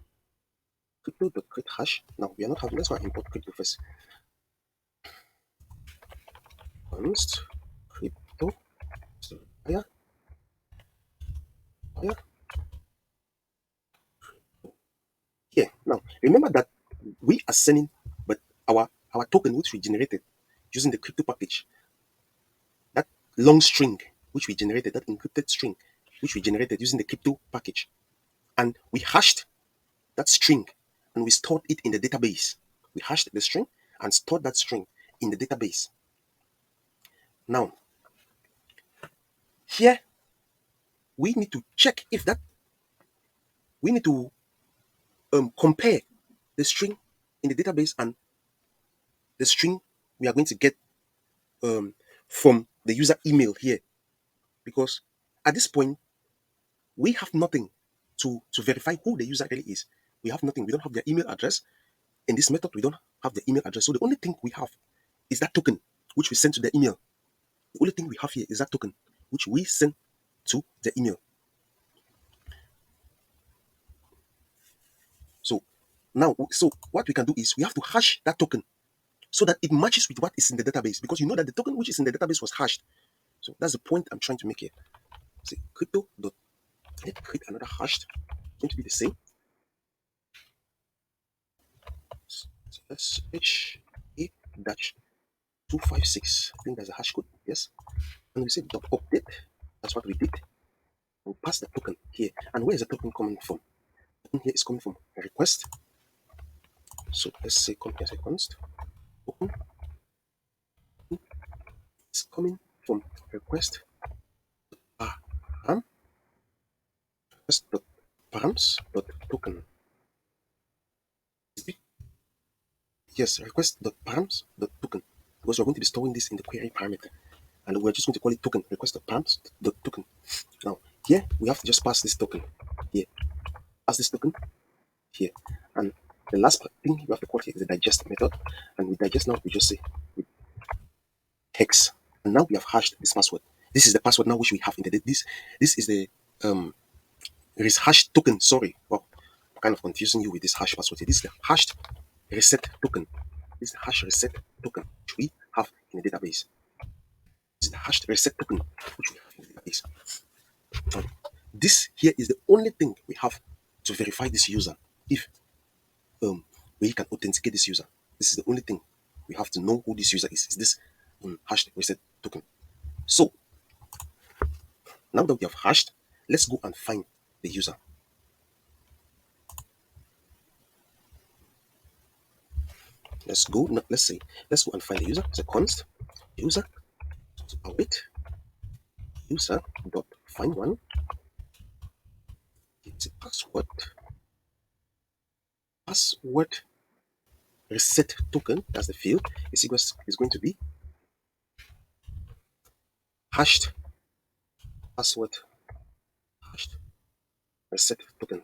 crypto dot create hash. Now we are not having, let's go import crypto first. Const crypto, so here. Now remember that we are sending, but our token which we generated using the crypto package, that long string which we generated, that encrypted string which we generated using the crypto package, and we hashed that string and we stored it in the database. We hashed the string and stored that string in the database. Now here we need to check if that we need to compare the string in the database and the string we are going to get from the user email here, because at this point we have nothing to verify who the user really is. We have nothing. We don't have their email address. In this method, we don't have the email address. So the only thing we have is that token which we send to the email. The only thing we have here is that token which we send to the email. So now, so what we can do is we have to hash that token so that it matches with what is in the database, because you know that the token which is in the database was hashed. So that's the point I'm trying to make here. See, crypto dot, let's create another hashed. It's going to be the same. SH A dash 256. I think that's a hash code. Yes. And we say dot update. That's what we did. We pass the token here. And where is the token coming from? The token here is coming from a request. So let's say const token It's coming from request param request.params.token. Yes, request.params.token, because we're going to be storing this in the query parameter, and we're just going to call it token request.params.token. Now here we have to just pass this token here, pass this token here, and the last thing you have to call here is the digest method, and with digest now we just say hex, and now we have hashed this password. This is the password now which we have in the this is the there is hash token. Sorry, well, I'm kind of confusing you with this hash password here. This is the hashed reset token. This is the hash reset token which we have in the database. This is the hashed reset token which we have in the database. This here is the only thing we have to verify this user. If we can authenticate this user, this is the only thing we have to know who this user is this hashed reset token. So now that we have hashed, let's go and find the user. Let's go and find the user. It's a const user await user dot find one. It's a password reset token. That's the field. Is going to be hashed password hashed reset token.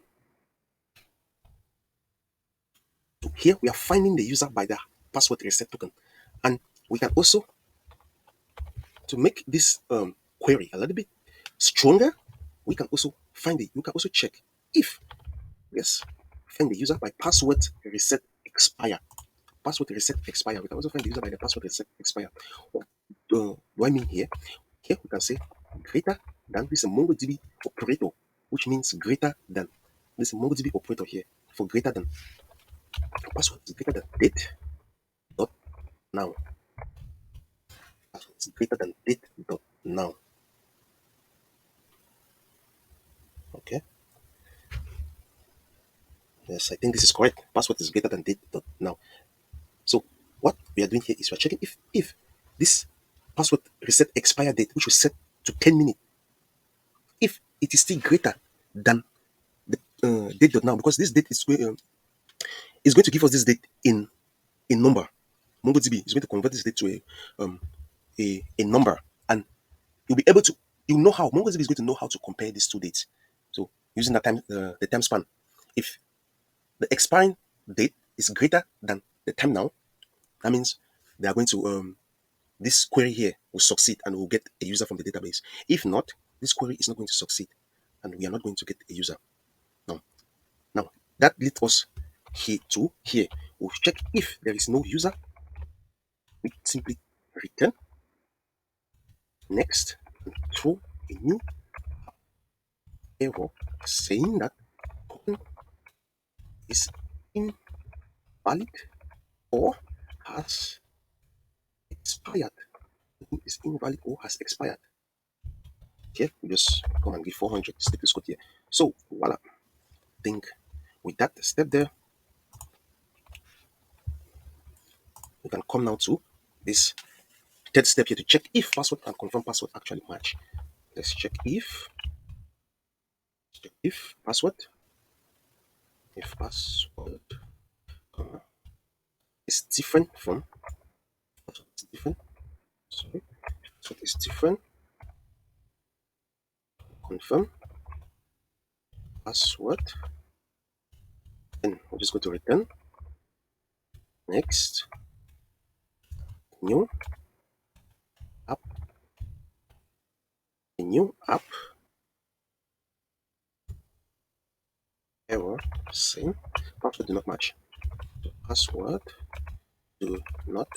So here we are finding the user by the password reset token, and we can also, to make this query a little bit stronger, we can also check if yes, find the user by password reset expire. Password reset expire. We can also find the user by the password reset expire. What do I mean here? Here we can say greater than. This is a Mongodb operator, which means greater than. This is a Mongodb operator here for greater than. Password is greater than date dot now. Password is greater than date dot now. Okay. Yes, I think this is correct. Password is greater than date dot now. So what we are doing here is we're checking if this password reset expire date, which was set to 10 minutes, if it is still greater than the date dot now, because this date is going to give us this date in number. MongoDB is going to convert this date to a number, and you'll be able to know how MongoDB is going to know how to compare these two dates. So using that time the time span, if the expiring date is greater than the time now, that means they are going to this query here will succeed and we'll get a user from the database. If not, this query is not going to succeed and we are not going to get a user. Now that leads us here to here. We'll check if there is no user. We simply return next and throw a new error saying that token is invalid or has expired. Token is invalid or has expired. Here we just come and give 400 status code here. So voila. Think with that step there, we can come now to this third step here to check if password and confirm password actually match. Let's check if password is different from sorry, so it's different, confirm password, then we're just going to return next new app, a new app error saying password do not match. So password do not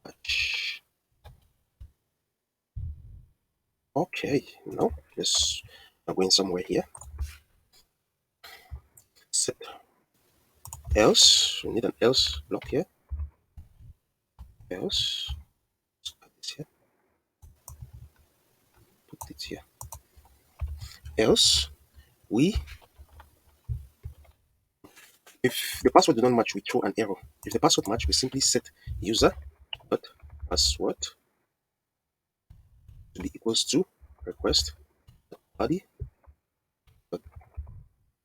match. Okay, now let's I'm going somewhere here. Set else, we need an else block here. Else, add this here, put it here. Else, we if the password do not match, we throw an error. If the password match, we simply set user dot password to be equals to request body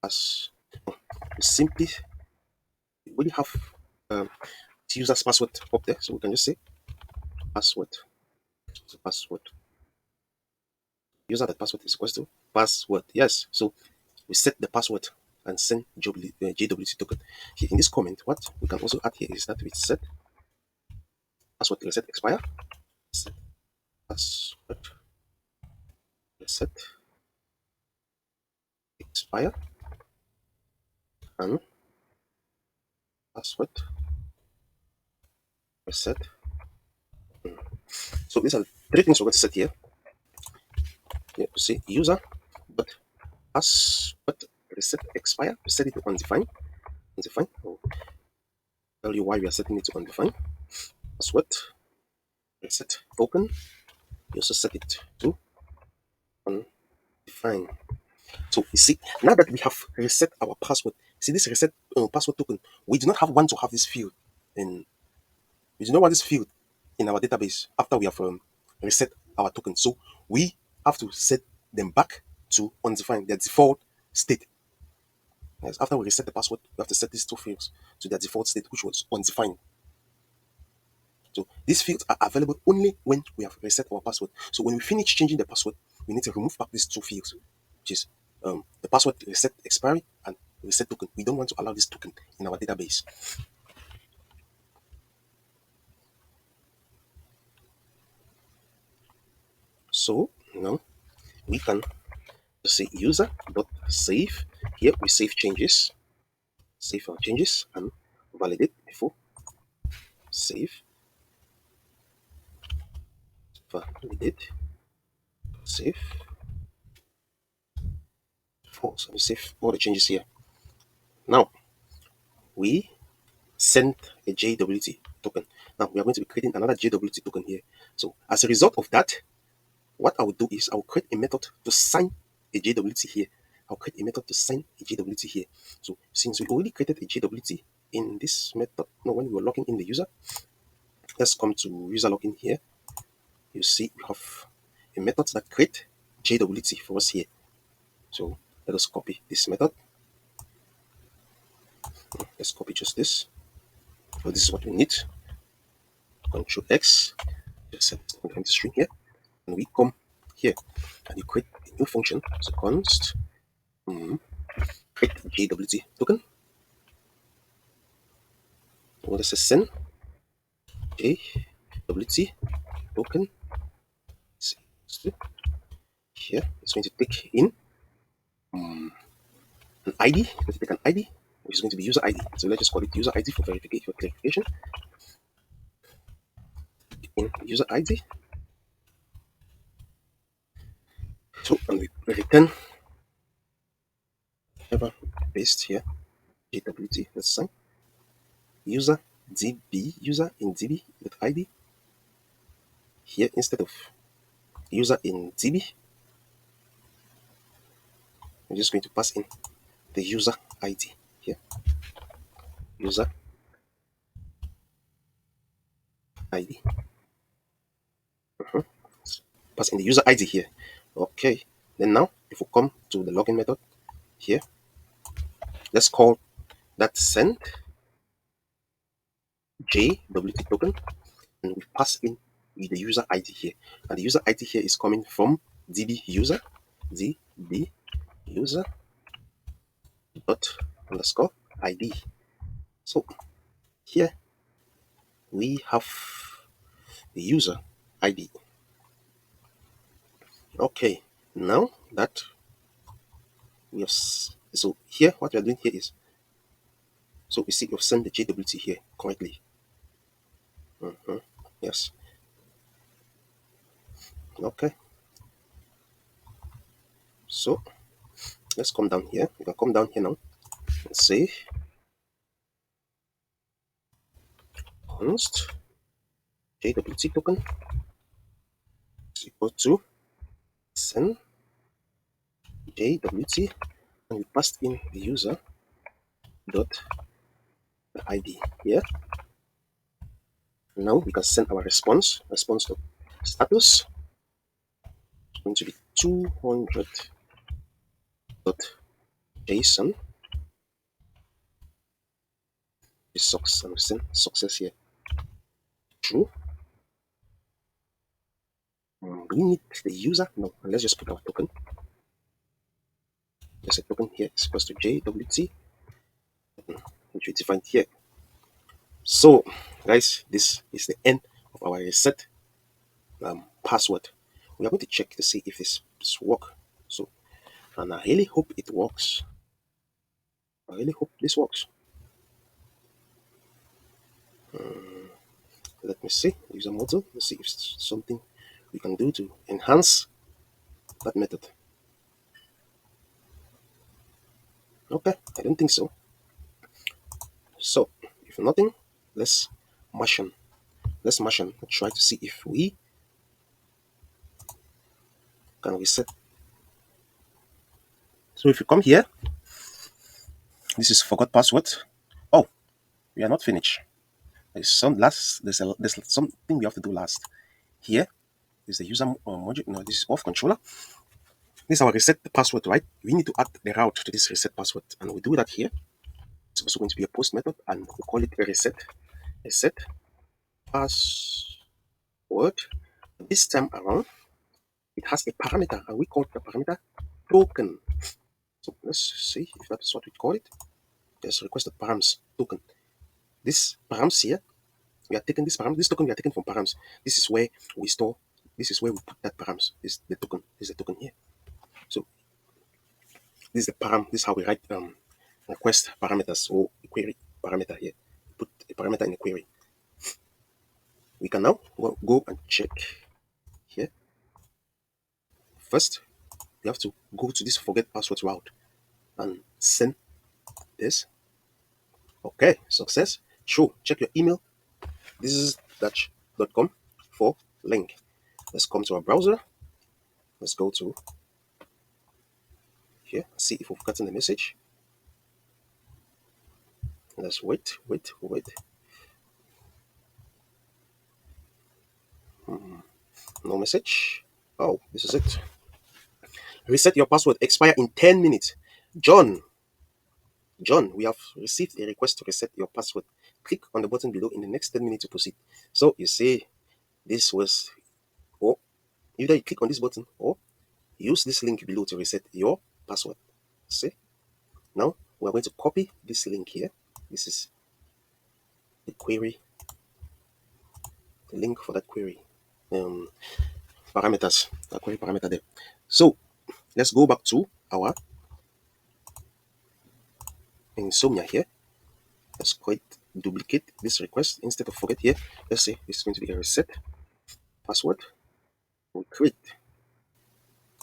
as simply we already have the user's password up there, so we can just say password. So password user that password is equals to password. Yes, so we set the password and send JWT token. Here in this comment, what we can also add here is that we set password reset expire, set password reset expire, and password reset. So these are three things we're going to set here. Here to say user, but password reset expire, we set it to undefined. Undefined. I'll tell you why we are setting it to undefined. Password reset token. You also set it to undefined. So you see, now that we have reset our password, see this reset password token, we do not want to have this field in, we do not want this field in our database after we have reset our token. So we have to set them back to undefined, their default state. Yes, after we reset the password, we have to set these two fields to their default state, which was undefined. So these fields are available only when we have reset our password. So when we finish changing the password, we need to remove back these two fields, which is the password reset expiry and reset token. We don't want to allow this token in our database. So now we can say user.save. Here we save changes, save our changes and validate before save, validate, save, false. We save all the changes here. Now we send a JWT token. Now we are going to be creating another JWT token here. So as a result of that, what I will do is I will create a method to sign a JWT here. I'll create a method to sign a JWT here. So since we already created a JWT in this method, no, when we were logging in the user, let's come to user login here. You see we have a method that create JWT for us here. So let us copy this method. Let's copy just this. So this is what we need. Control X, just set the string here, and we come here and you create a new function. So const create JWT token. What does it send? JWT token. So here it's going to take in an ID. It's going to take an ID, which is going to be user ID. So let's just call it user ID for verification. In user ID. So and we return ever paste here JWT. Let's sign user DB user in DB with ID. Here instead of user in DB, we're just going to pass in the user ID here. User ID. Pass in the user ID here. Okay. Then now, if we come to the login method here, let's call that send JWT token, and we pass in the user ID here. And the user ID here is coming from DB user dot underscore ID. So here we have the user ID. Okay, now that we have, so here what we are doing here is, so we see we've sent the JWT here correctly. Yes. Okay. So let's come down here. We can come down here now and say const JWT token is equal to send JWT, and we passed in the user dot the ID here. Now we can send our response to status going to be 200.json. The success here. True. Do we need the user? No. Let's just put our token. There's a token here. It's equals to JWT, which we defined here. So, guys, this is the end of our reset password. We are going to check to see if this works. So, and I really hope it works. I really hope this works. Let me see. User model. Let's see if it's something we can do to enhance that method. Okay, I don't think so. So, if nothing, let's mash on. Let's mash on and try to see if we can reset. So if you come here, this is forgot password. Oh, we are not finished. There's something we have to do last. Here is the user module. No, this is Auth Controller. This is our reset password, right? We need to add the route to this reset password, and we do that here. It's also going to be a post method, and we call it a reset password. This time around, it has a parameter, and we call the parameter token. So let's see if that's what we call it. There's requested params token. This params here, we are taking this token we are taking from params. This is where we store. This is where we put that params. This is the token. This is the token here. So this is the param. This is how we write request parameters or query parameter here. Put a parameter in a query. We can now go and check here. First, we have to go to this forget password route and send this. Okay, success. Sure, check your email. This is dutch.com for link. Let's come to our browser. Let's go to here, see if we've gotten the message. Let's wait. No message. Oh, this is it. Reset your password. Expire in 10 minutes. John, we have received a request to reset your password. Click on the button below in the next 10 minutes to proceed. So you see, this was, or either you click on this button or use this link below to reset your password. See? Now we're going to copy this link here. This is the query, the link for that query. Parameters, the query parameter there. So let's go back to our insomnia here. Let's quite duplicate this request instead of forget here. Let's say this is going to be a reset password. We create.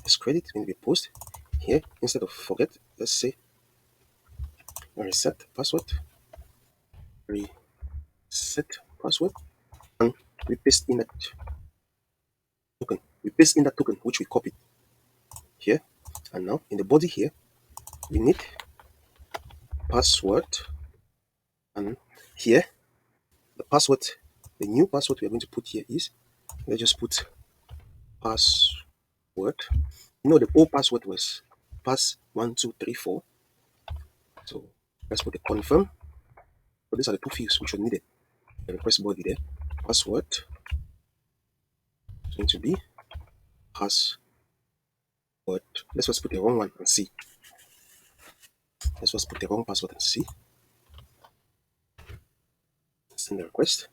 Let's create it going to be post here instead of forget. Let's say a reset password. Reset password, and we paste in that token. We paste in that token which we copied here, and now in the body here we need password, and here the password, the new password we are going to put here is, let's just put password. You know the old password was pass1234. So let's put the confirm. So these are the two fields which are needed. The request body there. Password is going to be password. Let's just put the wrong one and see. Let's just put the wrong password and see. Send the request.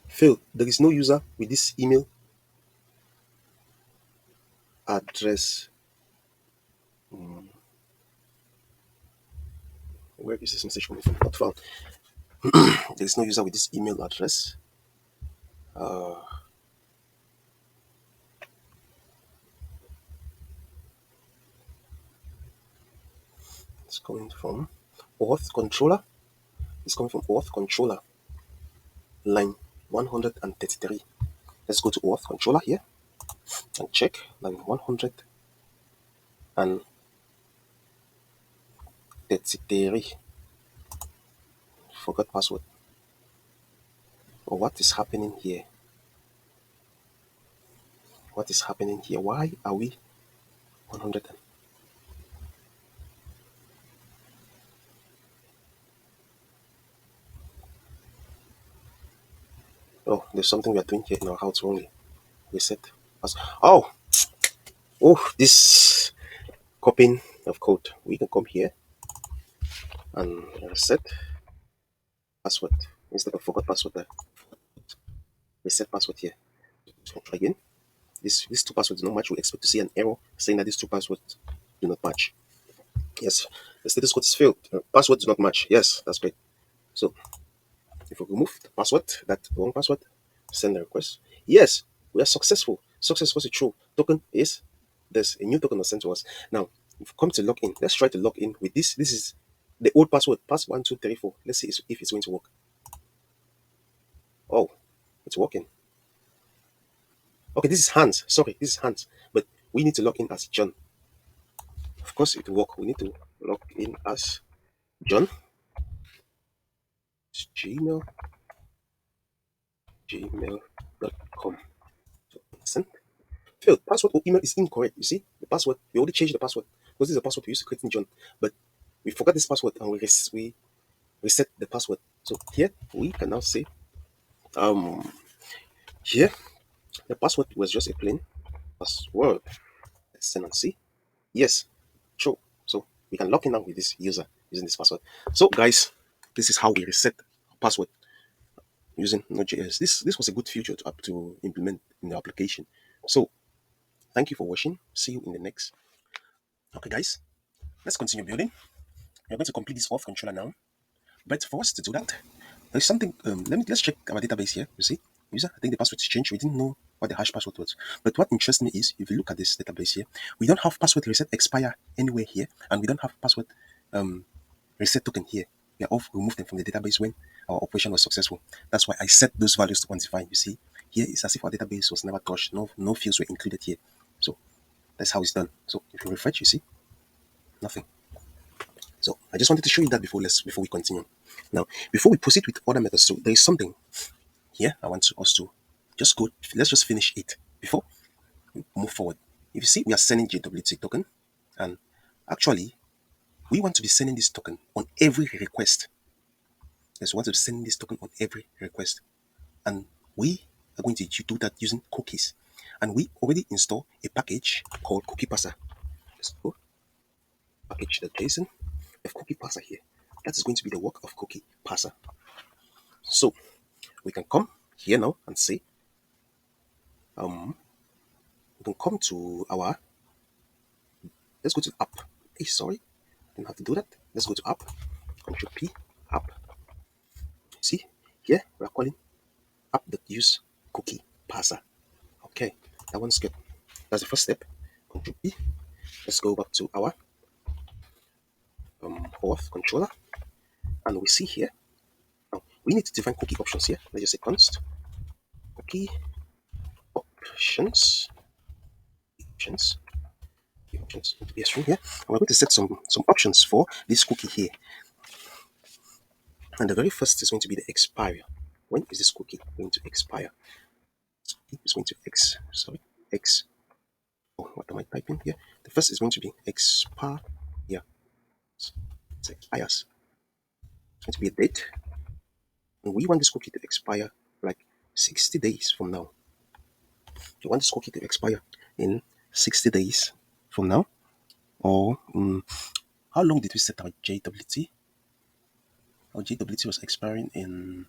Fail. There is no user with this email address. Where is this message coming from? Not found. There is no user with this email address. It's coming from Auth Controller. It's coming from Auth Controller, line 133. Let's go to Auth Controller here and check line 133. Forgot password. Or what is happening here? What is happening here? Why are we 100? Oh, there's something we are doing here in our house wrongly. Reset. Oh, this copying of code. We can come here and reset password instead of forgot password there. Reset password here. So try again. These two passwords do not match. We expect to see an error saying that these two passwords do not match. Yes, the status code is failed. Password do not match. Yes, that's great. So if we remove the password, that wrong password, send the request. Yes, we are successful. Success was true. Token is there's a new token was sent to us. Now, if we come to log in, let's try to log in with this. This is the old password, pass 1234. Let's see if it's going to work. Oh, it's working. Okay, this is Hans. Sorry, this is Hans. But we need to log in as John. Of course, it will work. We need to log in as John. Gmail, gmail.com. So, send. Failed. Password or email is incorrect. You see, the password, we already changed the password because this is the password we used to create in John. But we forgot this password and we reset the password. So here we can now say, um, here the password was just a plain password. Let's send and see. Yes, true. So we can log in now with this user using this password. So guys, this is how we reset password using Node.js. This was a good feature to implement in the application. So thank you for watching. See you in the next. Okay, guys, let's continue building. We're going to complete this auth controller now. But for us to do that, there's something. Let's check our database here. You see, user. I think the password is changed. We didn't know what the hash password was. But what interests me is if you look at this database here, we don't have password reset expire anywhere here, and we don't have password reset token here. We are off removed them from the database when our operation was successful. That's why I set those values to undefined. You see, here it's as if our database was never touched. No fields were included here. So that's how it's done. So if you refresh, you see nothing. So I just wanted to show you that before we continue. Now, before we proceed with other methods, so there is something here I want us to just go. Let's just finish it before we move forward. If you see, we are sending JWT token, and actually, we want to be sending this token on every request. Yes, we want to be sending this token on every request, and we are going to do that using cookies. And we already install a package called Cookie Passer. Let's go package.json of Cookie Passer here. That is going to be the work of Cookie Passer. So we can come here now and say, we can come to our, let's go to app. Hey, sorry, didn't have to do that. Let's go to app, Control P, app. See, here we are calling app.use cookie passer. Okay, that one's good. That's the first step. Control P. Let's go back to our auth controller, and we see here. Now we need to define cookie options here. Let's just say const cookie options. Options. Options to be a string here. And we're going to set some options for this cookie here. And the very first is going to be the expire. When is this cookie going to expire? It's going to x. Oh, what am I typing here? The first is going to be expire. Yeah, it expires. It's going to be a date, and we want this cookie to expire like 60 days from now. You want this cookie to expire in 60 days from now, or how long did we set our JWT? Our JWT was expiring in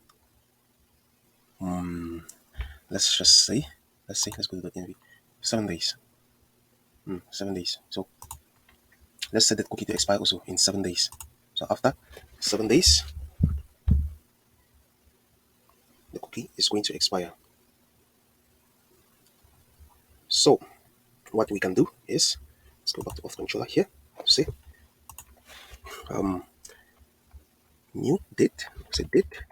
let's just say, let's go to the env 7 days. 7 days. So let's set that cookie to expire also in 7 days. So after 7 days, the cookie is going to expire. So what we can do is, let's go back to Auth Controller here. Say new date. Say date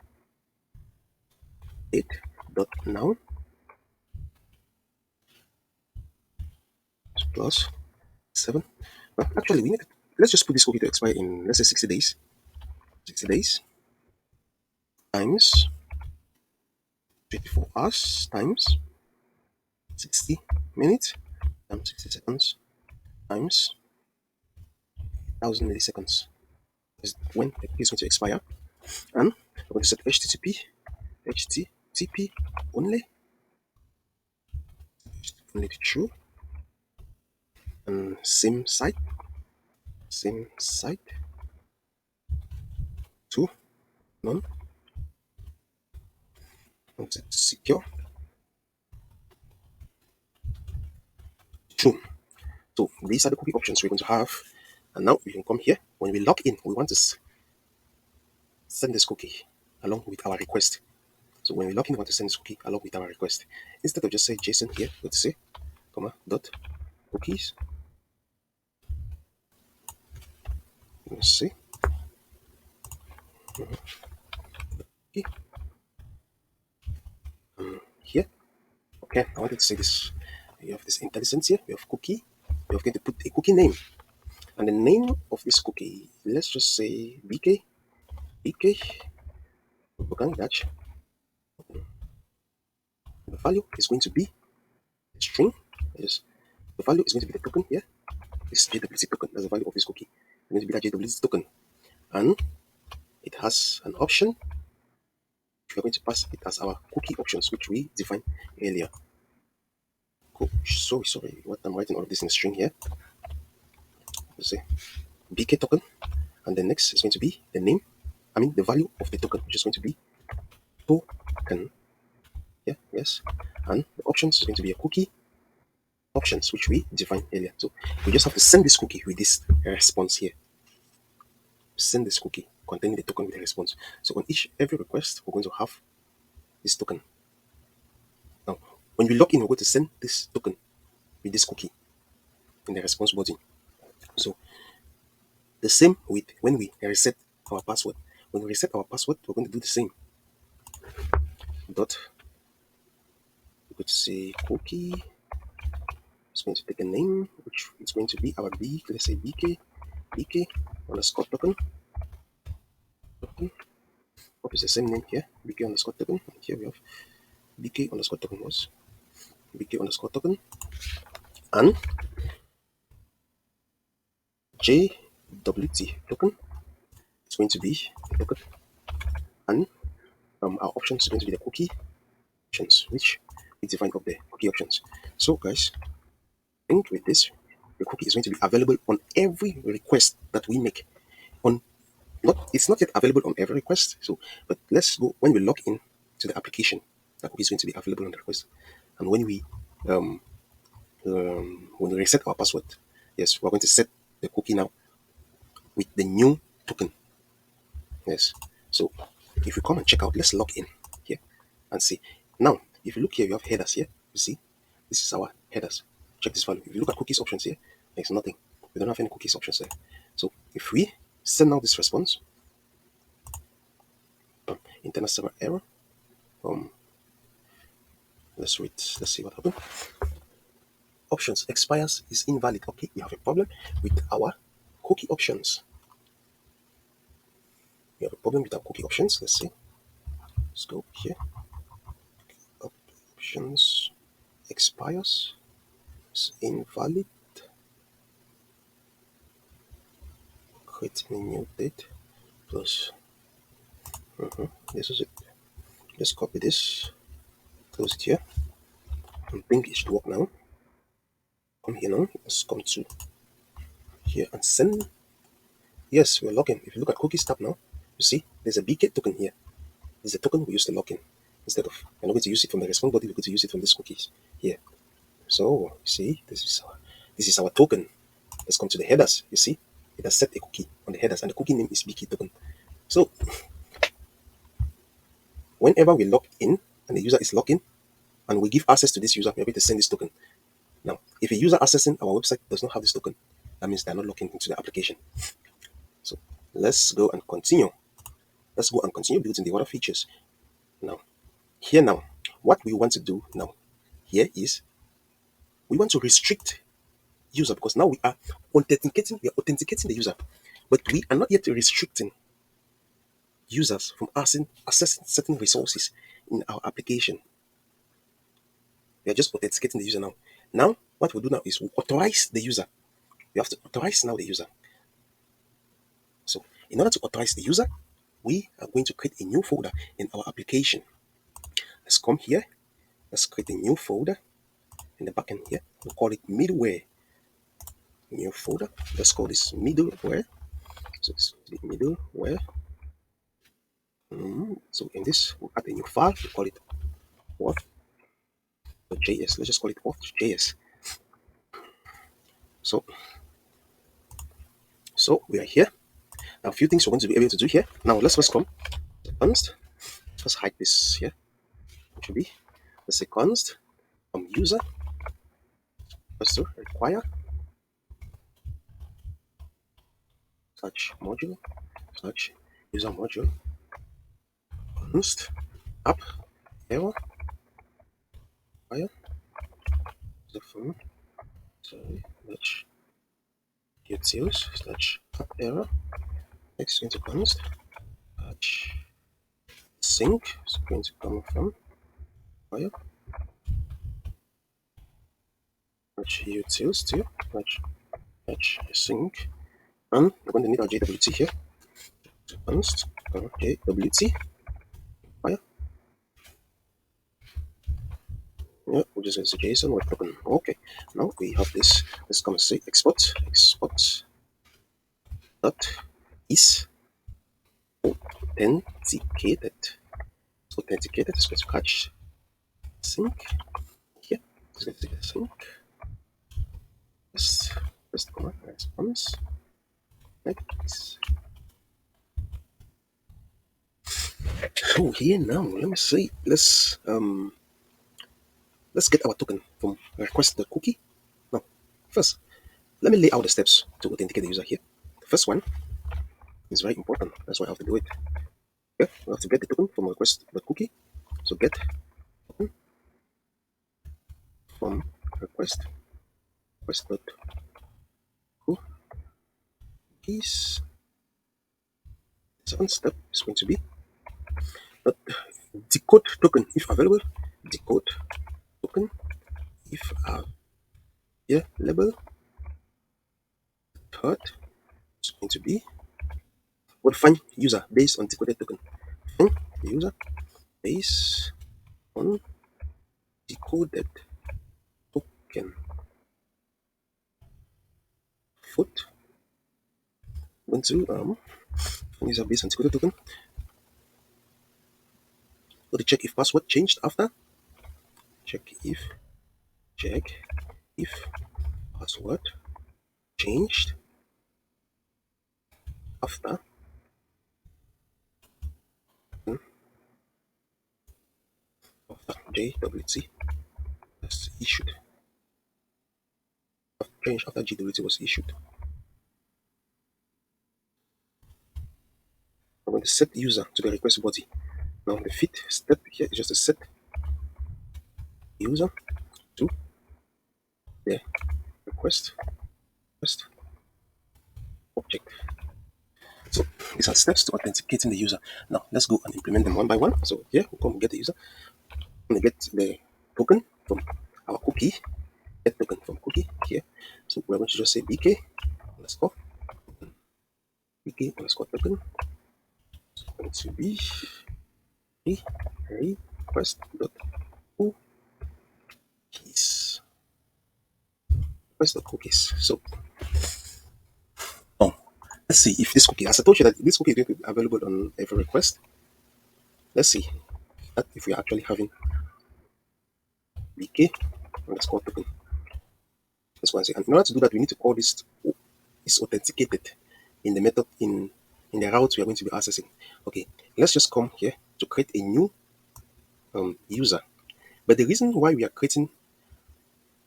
dot now plus 7. Well, actually, we need. Let's just put this cookie to expire in, let's say, 60 days. 60 days times 24 hours times 60 minutes times 60 seconds times 1000 milliseconds is when the cookie is going to expire. And we're going to set HTTP only to true, and same site to none, and set secure true. So these are the cookie options we're going to have. And now we can come here. When we log in, we want to send this cookie along with our request. So when we log in, we want to send this cookie along with our request. Instead of just say JSON here, let's say comma dot cookies. Let's see. Okay. Here. Okay, I wanted to say this. You have this intelligence here. We have cookie. We are going to put a cookie name. And the name of this cookie, let's just say BK, brokang dash. The value is going to be a string. Yes. The value is going to be the token here. This JWT token. That's the value of this cookie. It's going to be that JWT token. And it has an option. We are going to pass it as our cookie options, which we defined earlier. Cool. So sorry, what I'm writing all of this in a string here. Let's say BK token, and the next is going to be the name. I mean the value of the token, which is going to be token. Yeah, yes. And the options is going to be a cookie options, which we defined earlier. So we just have to send this cookie with this response here. Send this cookie containing the token with a response. So on every request, we're going to have this token. Now, when we log in, we're going to send this token with this cookie in the response body. So the same with when we reset our password. When we reset our password, we're going to do the same. Dot, we're going to say cookie. It's going to take a name, which is going to be our B. Let's say BK underscore token. What is the same name here? BK underscore token. And here we have BK underscore token was BK underscore token. And JWT token is going to be the token. And our options is going to be the cookie options, which we defined up there, cookie options. So guys, I think with this, the cookie is going to be available on every request that we make. It's not yet available on every request. So, but let's go when we log in to the application. That cookie is going to be available on the request, and when we reset our password, yes, we're going to set the cookie now with the new token. Yes. So if we come and check out, let's log in here and see. Now, if you look here, you have headers here. You see, this is our headers. Check this value. If you look at cookies options here, there's nothing. We don't have any cookies options there. So if we send out this response, internal server error. Let's read. Let's see what happened. Options expires is invalid. Okay, we have a problem with our cookie options. We have a problem with our cookie options. Let's see. Let's go here. Options expires is invalid. Create new date plus. This is it. Let's copy this. Close it here. And bring it to work now. Come here now. Let's come to here and send. Yes, we're logging. If you look at cookies tab now, you see there's a BK token here. This is a token we use to log in. Instead of, we're not going to use it from the response body, we're going to use it from these cookies here. So, see, this is our token. Let's come to the headers. You see, it has set a cookie on the headers, and the cookie name is BK token. So, whenever we log in and the user is logged in, and we give access to this user, we're going to send this token. Now, if a user accessing our website does not have this token, that means they're not logging into the application. So, let's go and continue. Let's go and continue building the other features. Now, what we want to do now here is we want to restrict user because now we are authenticating the user, but we are not yet restricting users from accessing certain resources in our application. We are just authenticating the user now. Now, what we'll do now is we'll authorize the user. We have to authorize now the user. So, in order to authorize the user, we are going to create a new folder in our application. Let's come here. Let's create a new folder in the backend here. We'll call it middleware. New folder. Let's call this middleware. So it's the middleware. So in this, we'll add a new file. We'll call it auth.js. Let's just call it auth.js. So we are here. Now, a few things we're going to be able to do here. Now, let's first come const. Let's hide this here. It should be, let's say const user. Let's do require such module such user module const app error require the phone such utils such app error next into const such sync is going to come from require such utils to such sync, and we're going to need our JWT here. Const JWT require. Yeah, we'll just use JSON with token. Okay, now we have this. Let's come and say export dot is authenticated. Authenticated is going to catch sync here. It's going to take a sync. First command response like this. So here now, let me see. Let's get our token from request the cookie. Now, first, let me lay out the steps to authenticate the user here. The first one is very important. That's why I have to do it. Okay, we have to get the token from request the cookie. So get token from request dot cookies. The second step is going to be decode token if available. Decode token if available. Third is going to be what find user based on decoded token. Find the user based on decoded token. Foot going to user based on decoded token. Go to check if password changed after. Check if password changed after JWT was issued. Change after JWT was issued. I'm going to set user to the request body. Now the fifth step here is just to set user to the request object. So these are steps to authenticating the user. Now let's go and implement them one by one. So here we'll come get the user and get the token from our cookie. Get token from cookie here. So we're going to just say bk underscore token. It's going to be request dot cookies. Request dot cookies. So let's see if this cookie, as I told you that this cookie is going to be available on every request. Let's see that if we are actually having bk underscore token. That's one. And in order to do that, we need to call this is authenticated in the method in the route we are going to be accessing. Okay, let's just come here to create a new user. But the reason why we are creating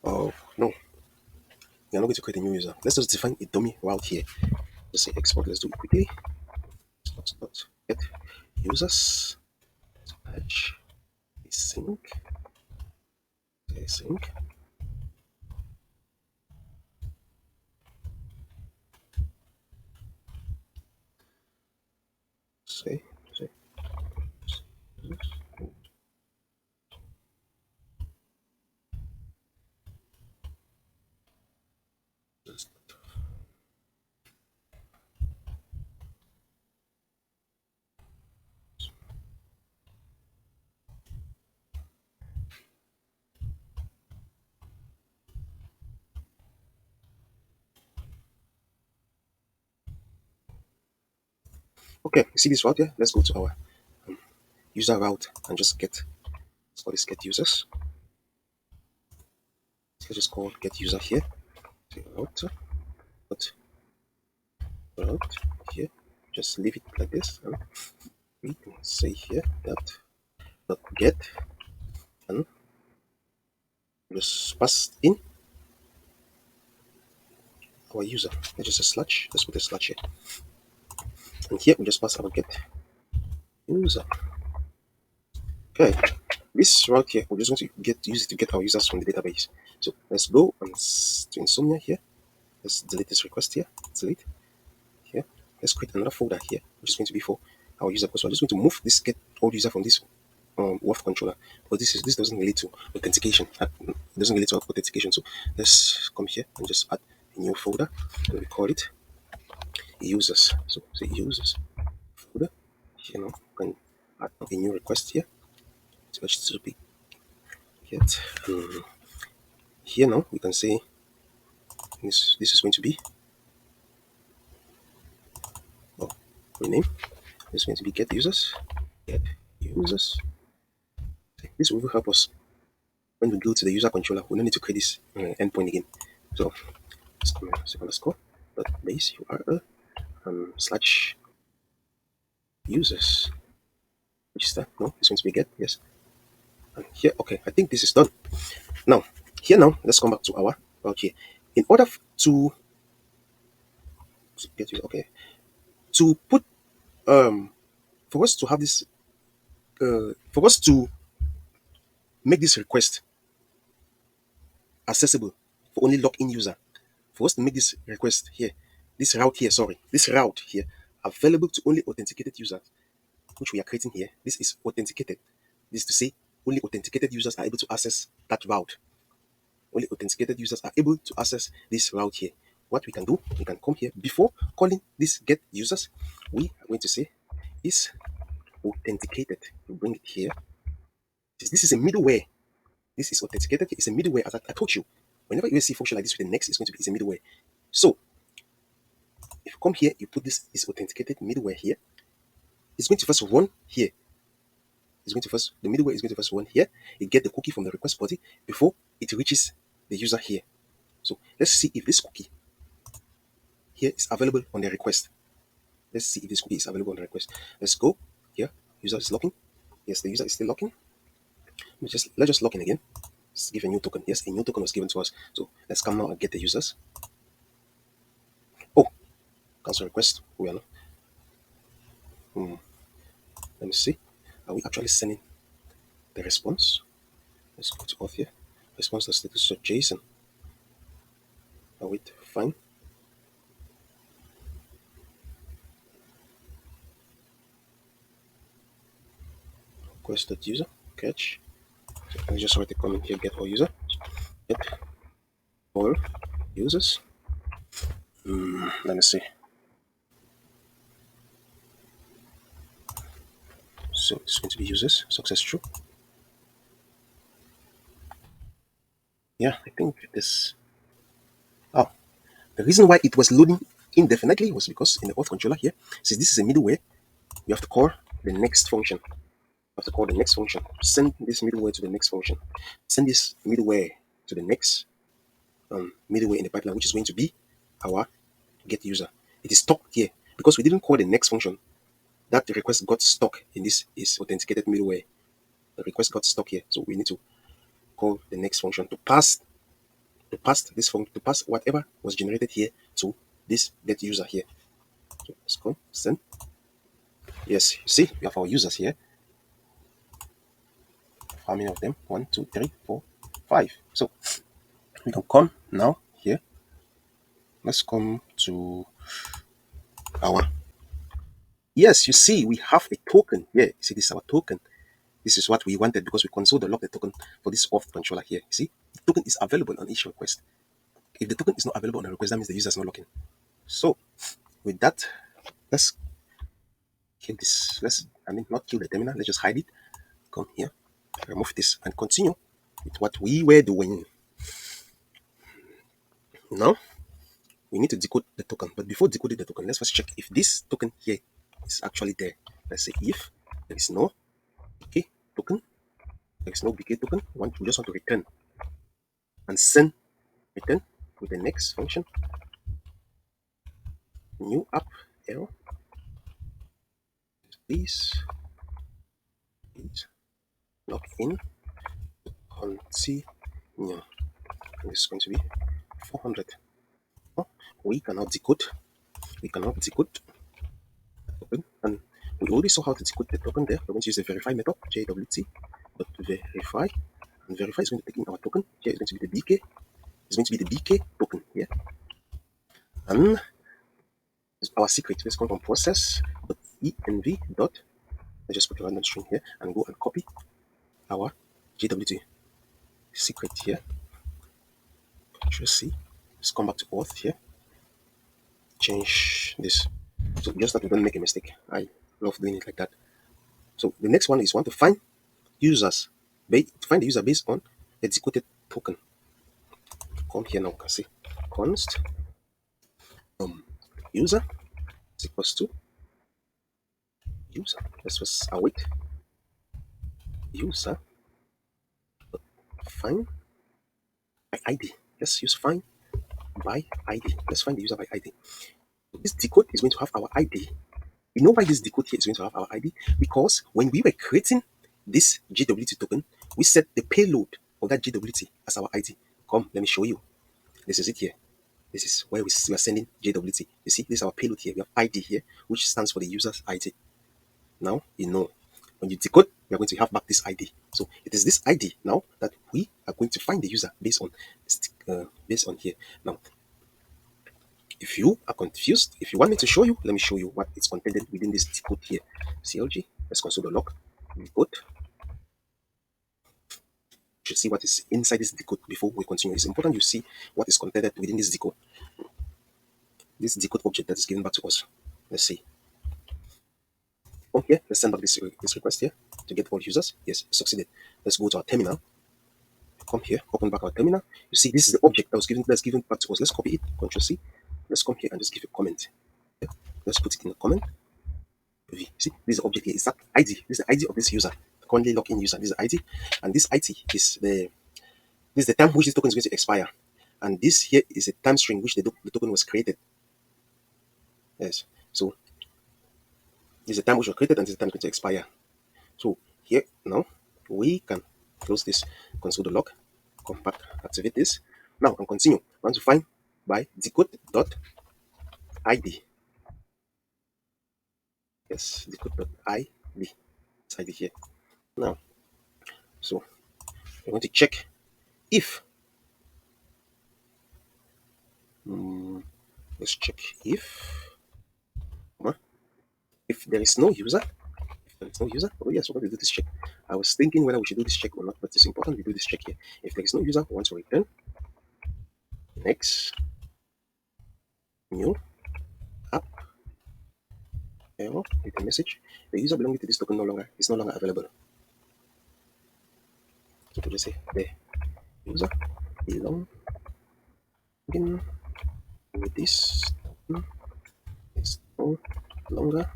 no, we are not going to create a new user. Let's just define a dummy route here. Just say export. Let's do it quickly. Get users sync say Okay, you see this route here? Let's go to our user route and just get, let's call this get users. Let's just call get user here. Route, route here. Just leave it like this. And we can say here that dot get and just pass in our user. Let's just a slash. Let's put a slash here. And here we just pass our get user. Okay. This route here, we're just going to use it to get our users from the database. So let's go and to Insomnia here. Let's delete this request here. Delete here. Let's create another folder here, which is going to be for our user. So I'm just going to move this get old user from this Auth controller. But this doesn't relate to authentication. It doesn't relate to authentication. So let's come here and just add a new folder. And we call it users. So say users folder. You know, can add a new request here. So HTTP get. Here now we can say this is going to be rename. This is going to be get users. Get users. This will help us when we go to the user controller. We don't need to create this endpoint again. So let's come here, say underscore dot base URL slash users. Which is that? No, it's going to be get, yes. And here, okay, I think this is done. Now, here now, let's come back to our route here. In order to get you, okay, to put for us to have this for us to make this request accessible for only login user, for us to make this request here, this route here, sorry, this route here available to only authenticated users, which we are creating here. This is authenticated. This is to say only authenticated users are able to access that route. Only authenticated users are able to access this route here. What we can do, we can come here before calling this get users. We are going to say is authenticated. We bring it here. This is a middleware. This is authenticated. It's a middleware. As I told you, whenever you see a function like this with the next, it's going to be a middleware. So if you come here, you put this is authenticated middleware here. It's going to first run here. The middleware is going to first run here. It get the cookie from the request body before it reaches the user here. So let's see if this cookie here is available on the request. Let's see if this cookie is available on the request. Let's go here. User is locking. Yes, the user is still locking. Let's just log in again. Let's give a new token. Yes, a new token was given to us. So let's come now and get the users. Oh, cancel request. We are not. Let me see. Are we actually sending the response? Let's go to auth here. Response to status.json. Oh, wait, fine. Request.user catch. So I just write a comment here. Get all user. Get all users. Let me see. So it's going to be users. Success true. Yeah, I think this. Oh, the reason why it was loading indefinitely was because in the auth controller here, since this is a middleware, you have to call the next function. You have to call the next function. Send this middleware to the next function. Send this middleware to the next middleware in the pipeline, which is going to be our get user. It is stuck here because we didn't call the next function. That request got stuck in this is authenticated middleware. The request got stuck here, so we need to call the next function to pass this function to pass whatever was generated here to this get user here. So let's go send. Yes, you see, we have our users here. How many of them? 1, 2, 3, 4, 5. So we can come now here. Let's come to our. Yes, you see, we have a token here. See, this is our token. This is what we wanted because we console the log the token for this auth controller here. You see, the token is available on each request. If the token is not available on a request, that means the user is not logging. So with that, let's kill this. Not kill the terminal. Let's just hide it. Come here, remove this, and continue with what we were doing. Now we need to decode the token. But before decoding the token, let's first check if this token here is actually there. Let's say if there is no BK token, we just want to return and send return with the next function, new app error. Please log in, continue. And this is going to be 400. Oh, we cannot decode token, and we already saw how to decode the token there. We're going to use the verify method, jwt.verify, and verify is going to take in our token. Here is going to be the BK. It's going to be the BK token here, and our secret. Let's come from process.env dot. Let's just put a random string here and go and copy our JWT secret here. Control C. Let's come back to auth here. Change this. So just that we don't make a mistake. I love doing it like that. So the next one is want to find users. Find the user based on the decoded token. Come here now, you can see const user is equals to user. Let's just await user find by ID. Let's use find by ID. Let's find the user by ID. This decode is going to have our ID. You know why this decode here is going to have our ID? Because when we were creating this JWT token, we set the payload of that JWT as our ID. Come, let me show you. This is it here. This is where we are sending JWT. You see, this is our payload here. We have ID here, which stands for the user's ID. Now, you know, when you decode, we are going to have back this ID. So it is this ID now that we are going to find the user based on here. Now, if you are confused, if you want me to show you, let me show you what is contained within this decode here. CLG, let's console the log. Decode. You should see what is inside this decode before we continue. It's important you see what is contained within this decode. This decode object that is given back to us. Let's see. Oh, yeah, let's send back this request here to get all users. Yes, succeeded. Let's go to our terminal. Come here, open back our terminal. You see, this is the object that was given back to us. Let's copy it. Control C. Let's come here and just give a comment. Yeah. Let's put it in a comment. See, this object here is that ID. This is the ID of this user, currently logged in user. This is the ID, and this ID is the time which this token is going to expire, and this here is a time string which the token was created. Yes, so this is the time which was created, and this is the time going to expire. So here now we can close this, console the log, come back, activate this now, and continue. I want to find by decode.id. Yes, decode.id. It's ID here now. So we're going to check if let's check if there is no user. Oh yes, we're going to do this check. I was thinking whether we should do this check or not, but it's important we do this check here. If there is no user, we want to return next new app error with a message. The user belonging to this token is no longer available. So we just say the user belonging with this token is no longer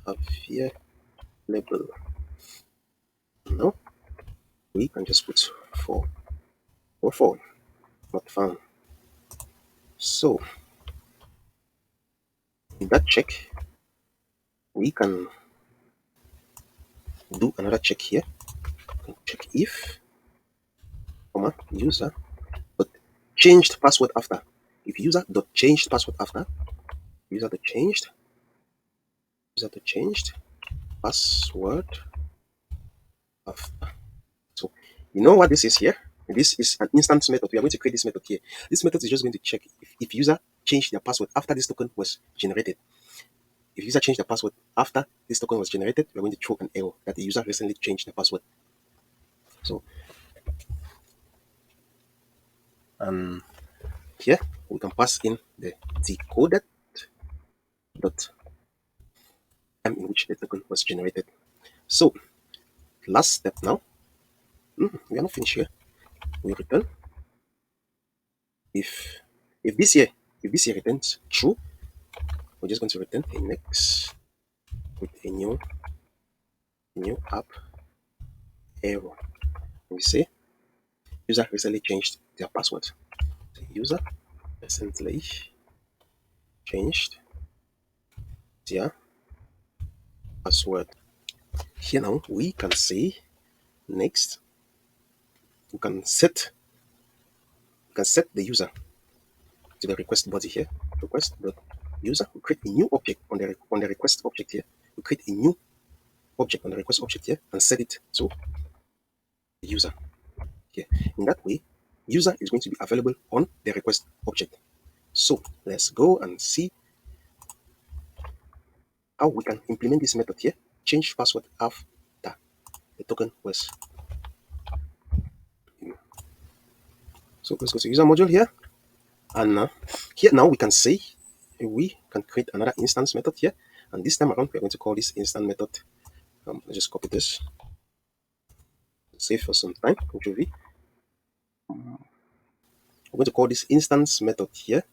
available. Now we can just put 4 or 4 not found. So in that check, we can do another check here. Check if user but changed password after. If user dot changed password after, user dot changed password after. So you know what this is here? This is an instance method. We are going to create this method here. This method is just going to check if user changed their password after this token was generated. If user changed the password after this token was generated, we're going to throw an error that the user recently changed the password. So here we can pass in the decoded dot time in which the token was generated. So last step now, we are not finished here. We return if this here returns true, we're just going to return a next with a new app error. We say user recently changed their password. The user recently changed their password. Here now we can say next. We can set the user to the request body here. Request the user. We create a new object on the request object here. We create a new object on the request object here and set it to the user here. In that way, user is going to be available on the request object. So let's go and see how we can implement this method here. Change password after the token was. So let's go to user module here. And here now we can say we can create another instance method here. And this time around, we're going to call this instance method. Let's just copy this. Save for some time. Control V. We're going to call this instance method here.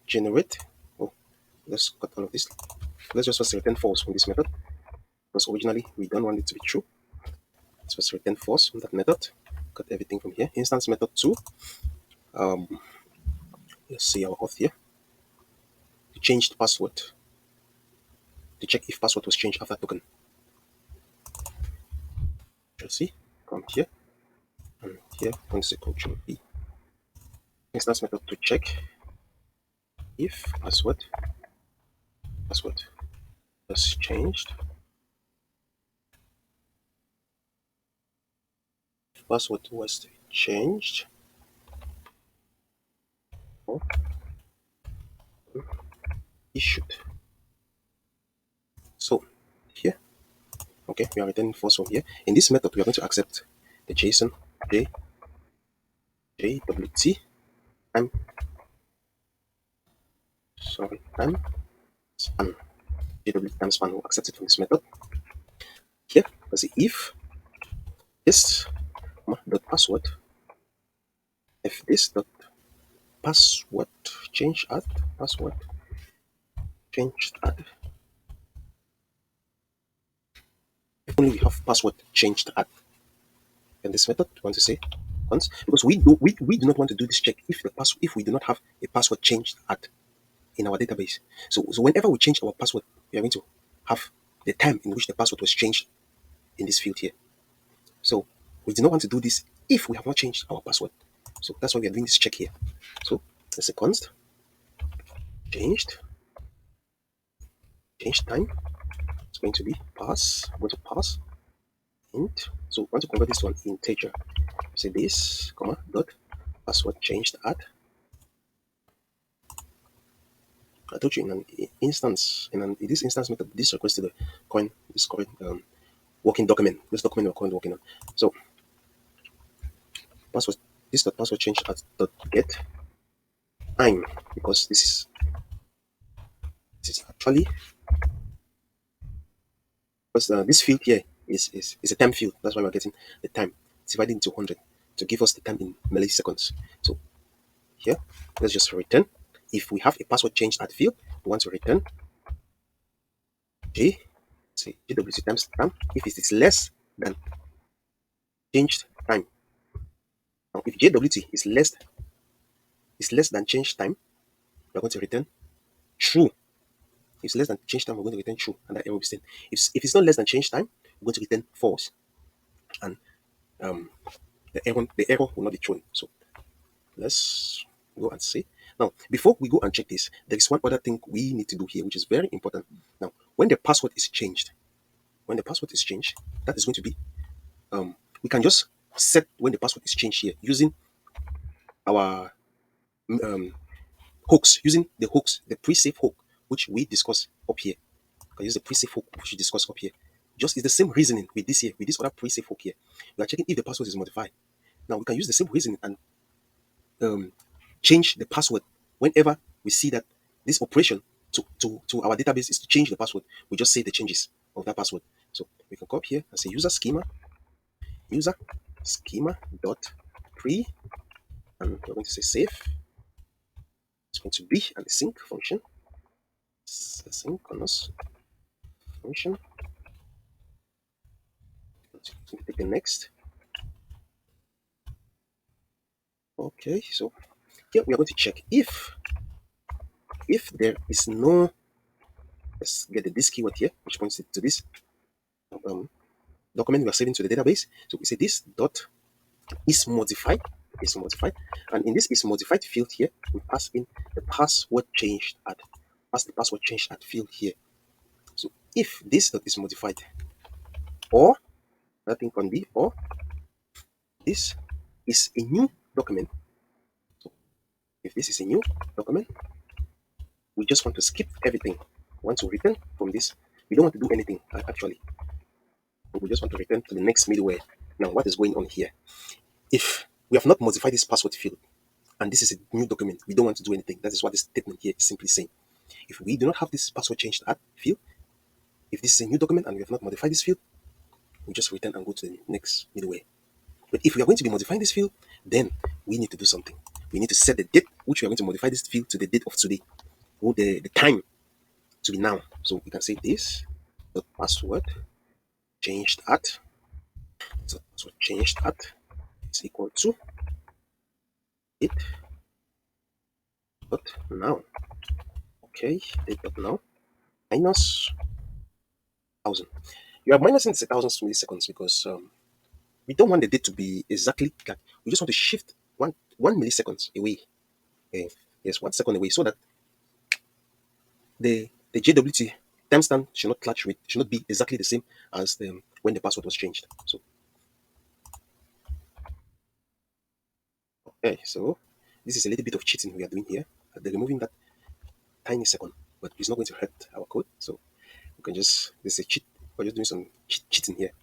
Generate. Oh, let's cut all of this. Let's just first return false from this method, because originally we don't want it to be true. Let's first return false from that method. Cut everything from here. Instance method 2. Let's see our auth here. To change the password. To check if password was changed after token. Let's see. Come here. And here, I'm going to say Control V. Instance method to check if password was changed. If password was changed or issued. So here, okay, we are returning false from here. In this method, we are going to accept the JSON JWT time span. JWT time span will accept it from this method. Here, let's see if this dot password, if this dot password change at password changed at, if only we have password changed at, in this method we want to say once, because we do not want to do this check if we do not have a password changed at in our database. So whenever we change our password, we are going to have the time in which the password was changed in this field here. So we do not want to do this if we have not changed our password. So that's why we are doing this check here. So let's say const changed time. It's going to be pass. I'm going to pass int. So I want to convert this to an integer. Say this, comma, dot password changed at. I told you in an instance, in this instance method, this requested the coin, this current working document. This document we're currently working on. So password, this dot password changed at dot get time, because this is actually, because this field here is a time field. That's why we're getting the time. It's divided into 100 to give us the time in milliseconds. So here, let's just return. If we have a password changed at field, we want to return say JWT times time if it is less than changed time. Now, if JWT is less than changed time, we're going to return true. If it's less than change time, we're going to return true, and that error will be sent. If it's not less than change time, we're going to return false, and the error will not be thrown. So let's go and see. Now, before we go and check this, there is one other thing we need to do here, which is very important. Now, when the password is changed, that is going to be we can just set when the password is changed here using our hooks, using the hooks, the pre-save hook, which we discuss up here. I can use the pre-save hook which we discuss up here. Just it's the same reasoning with this here, with this other pre-save hook here. We are checking if the password is modified. Now we can use the same reasoning and change the password whenever we see that this operation to our database is to change the password. We just say the changes of that password. So we can come up here and say user schema dot pre, and we're going to say save. It's going to be an sync function. synchronous function. Let's take the next. Okay, so here we are going to check if there is no, let's get this keyword here, which points to this document we are saving to the database. So we say this dot is modified, and in this is modified field here, we pass in the password changed at, field here. So if this dot is modified, or that thing can be, or this is a new document. So if this is a new document, we just want to skip everything. Once we return from this, we don't want to do anything actually. We just want to return to the next middleware. Now, what is going on here? If we have not modified this password field, and this is a new document, we don't want to do anything. That is what this statement here is simply saying. If we do not have this password changed at field, if this is a new document and we have not modified this field, we just return and go to the next middleware. But if we are going to be modifying this field, then we need to do something. We need to set the date which we are going to modify this field to the date of today, or the time to be now. So we can say this the password changed at, so password changed at is equal to date dot now. Okay, date dot now minus 1000. You are minusing the 1000 milliseconds because we don't want the date to be exactly like, we just want to shift one milliseconds away. Yes, 1 second away, so that the JWT timestamp should not clash with, should not be exactly the same as the when the password was changed. So okay, so this is a little bit of cheating we are doing here. They're removing that tiny second, but it's not going to hurt our code. So we can just, this is a cheat. We're just doing some cheating here.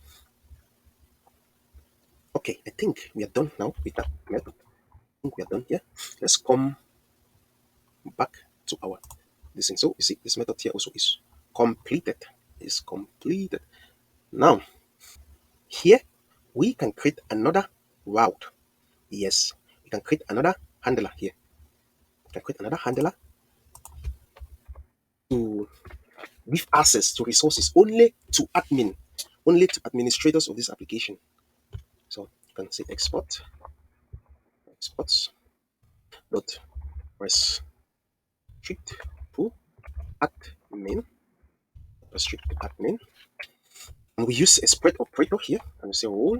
Okay, I think we are done now with that method. I think we are done here. Let's come back to our this thing. So you see, this method here also is completed. Is completed. Now here we can create another route. Yes, we can create another handler here. We can create another handler to give access to resources only to admin, only to administrators of this application. So you can say exports dot restrict to admin, and we use a spread operator here, and we say role.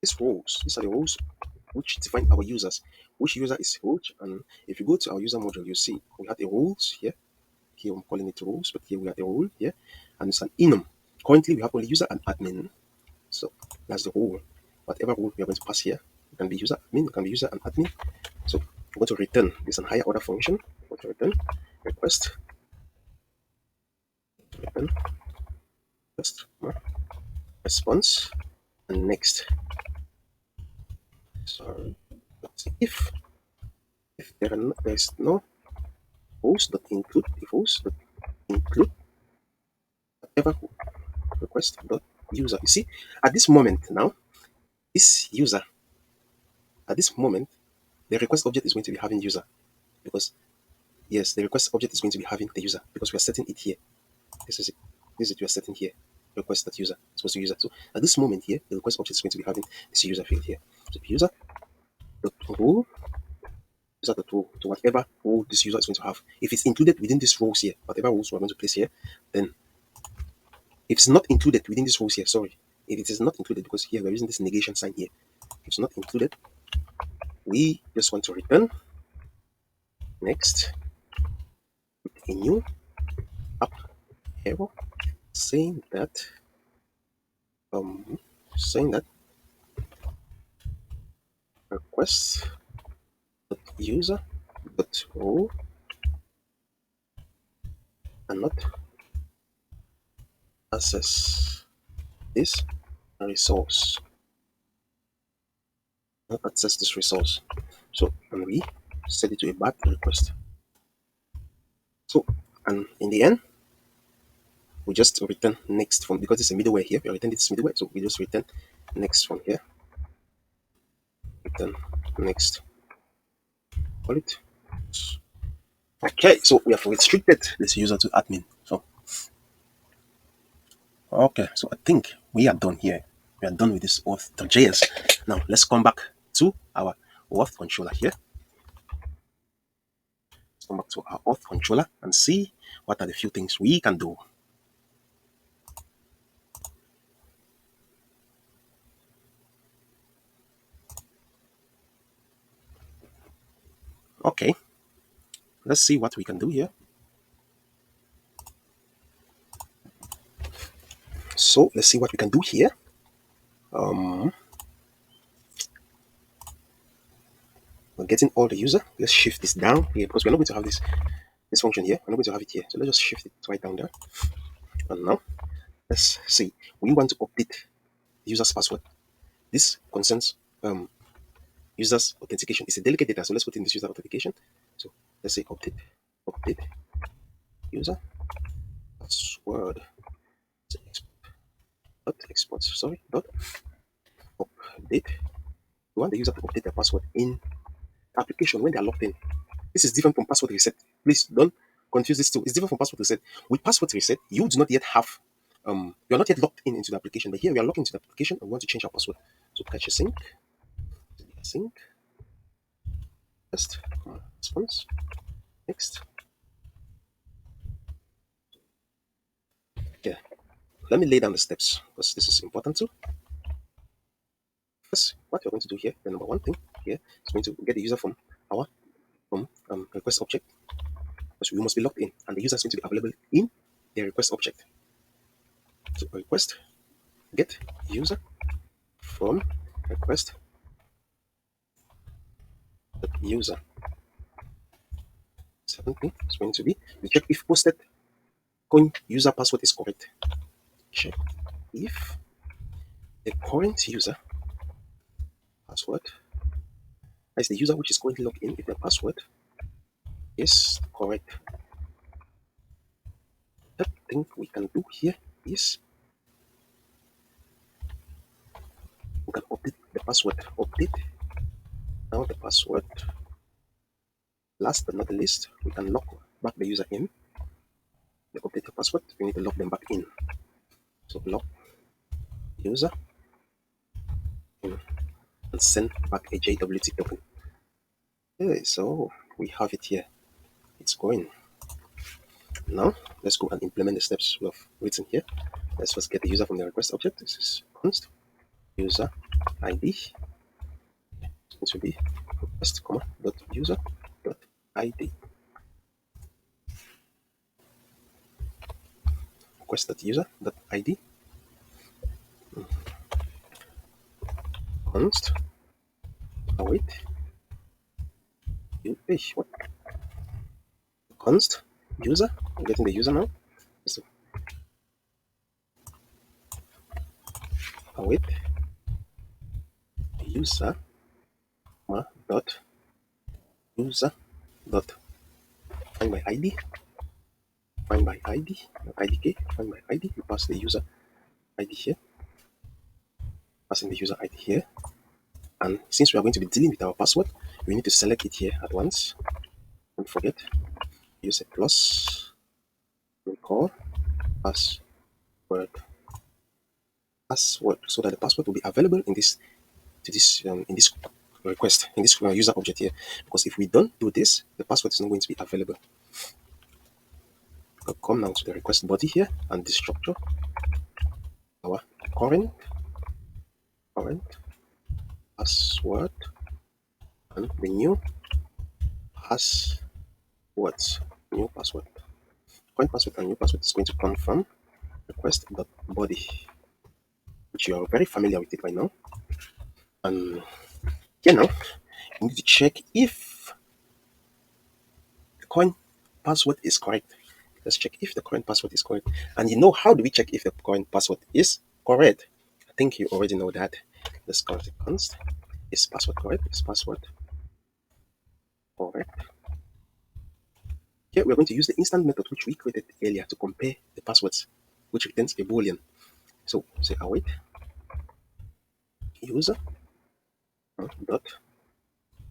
These roles, these are the roles which define our users. Which user is which, and if you go to our user module, you see we have the roles here. Here I'm calling it roles, but here we have the role here, and it's an enum. Currently, we have only user and admin, so that's the role. Whatever role we are going to pass here, it can be user admin, it can be user and admin. So we're going to return this an higher order function. We're going to return request, return request response, and next. So let's see if there's no host that include, if host that include whatever request dot user. You see, at this moment now, this user, at this moment, the request object is going to be having user, because yes, the request object is going to be having the user because we are setting it here. This is it. This is it. We are setting here. Request that user is supposed to user. So at this moment here, the request object is going to be having this user field here. So user dot role, user dot role, to whatever role this user is going to have. If it's included within these roles here, whatever roles we're going to place here, then if it's not included within these roles here, sorry, if it is not included, because here we're using this negation sign here, if it's not included, we just want to return next with a new app error saying that um saying that request user dot role and not access this resource, not access this resource. So and we set it to a bad request. So and in the end, we just return next from, because it's a middleware here, we return this middleware, so we just return next from here, return next, call it Okay, so we have restricted this user to admin. So okay, so I think we are done here. We are done with this auth.js. Now let's come back to our auth controller here. Let's come back to our auth controller and see what are the few things we can do. Okay, let's see what we can do here. So let's see what we can do here. We're getting all the user. Let's shift this down here because we're not going to have this function here. We're not going to have it here. So let's just shift it right down there. And now let's see. We want to update the user's password. This concerns user's authentication. It's a delicate data, so let's put in this user authentication. So let's say update user password. Dot export. Sorry. Dot update. We want the user to update their password in application when they are logged in. This is different from password reset. Please don't confuse this two. It's different from password reset. With password reset, you do not yet have you're not yet logged in into the application, but here we are logged into the application and we want to change our password. So catch a sync, test, response, next. Yeah. Let me lay down the steps because this is important too. First, what we're going to do here, the number one thing here is going to get the user from our request object. Because we must be logged in and the user is going to be available in the request object. So request get user from request user. Second thing is going to be we check if posted current user password is correct. Check if the current user password is the user which is currently logged in, if the password is correct. Third thing we can do here is we can update the password. Update now the password. Last but not the least, we can lock back the user in. The updated password, we need to log them back in. So log user in and send back a JWT token. Okay, so we have it here. It's going. Now let's go and implement the steps we have written here. Let's first get the user from the request object. This is const user ID. It should be request dot user dot ID. Request dot user dot ID. Const await. What? Const user. I'm getting the user now. So await user dot user dot find by ID. Find by ID. IDK. Find by ID. You pass the user ID here. Passing the user ID here. And since we are going to be dealing with our password, we need to select it here at once. Don't forget, use a plus, recall password, so that the password will be available in this in this request, in this user object here. Because if we don't do this, the password is not going to be available. We'll come now to the request body here and this structure our current password and the new passwords. New password. Current password and new password is going to come from request.body, which you are very familiar with it by now. And here now, you need to check if the current password is correct. Let's check if the current password is correct. And you know, how do we check if the current password is correct? I think you already know that. Let's const is password correct? Is password correct? Here we're going to use the instant method which we created earlier to compare the passwords, which returns a boolean. So say await user dot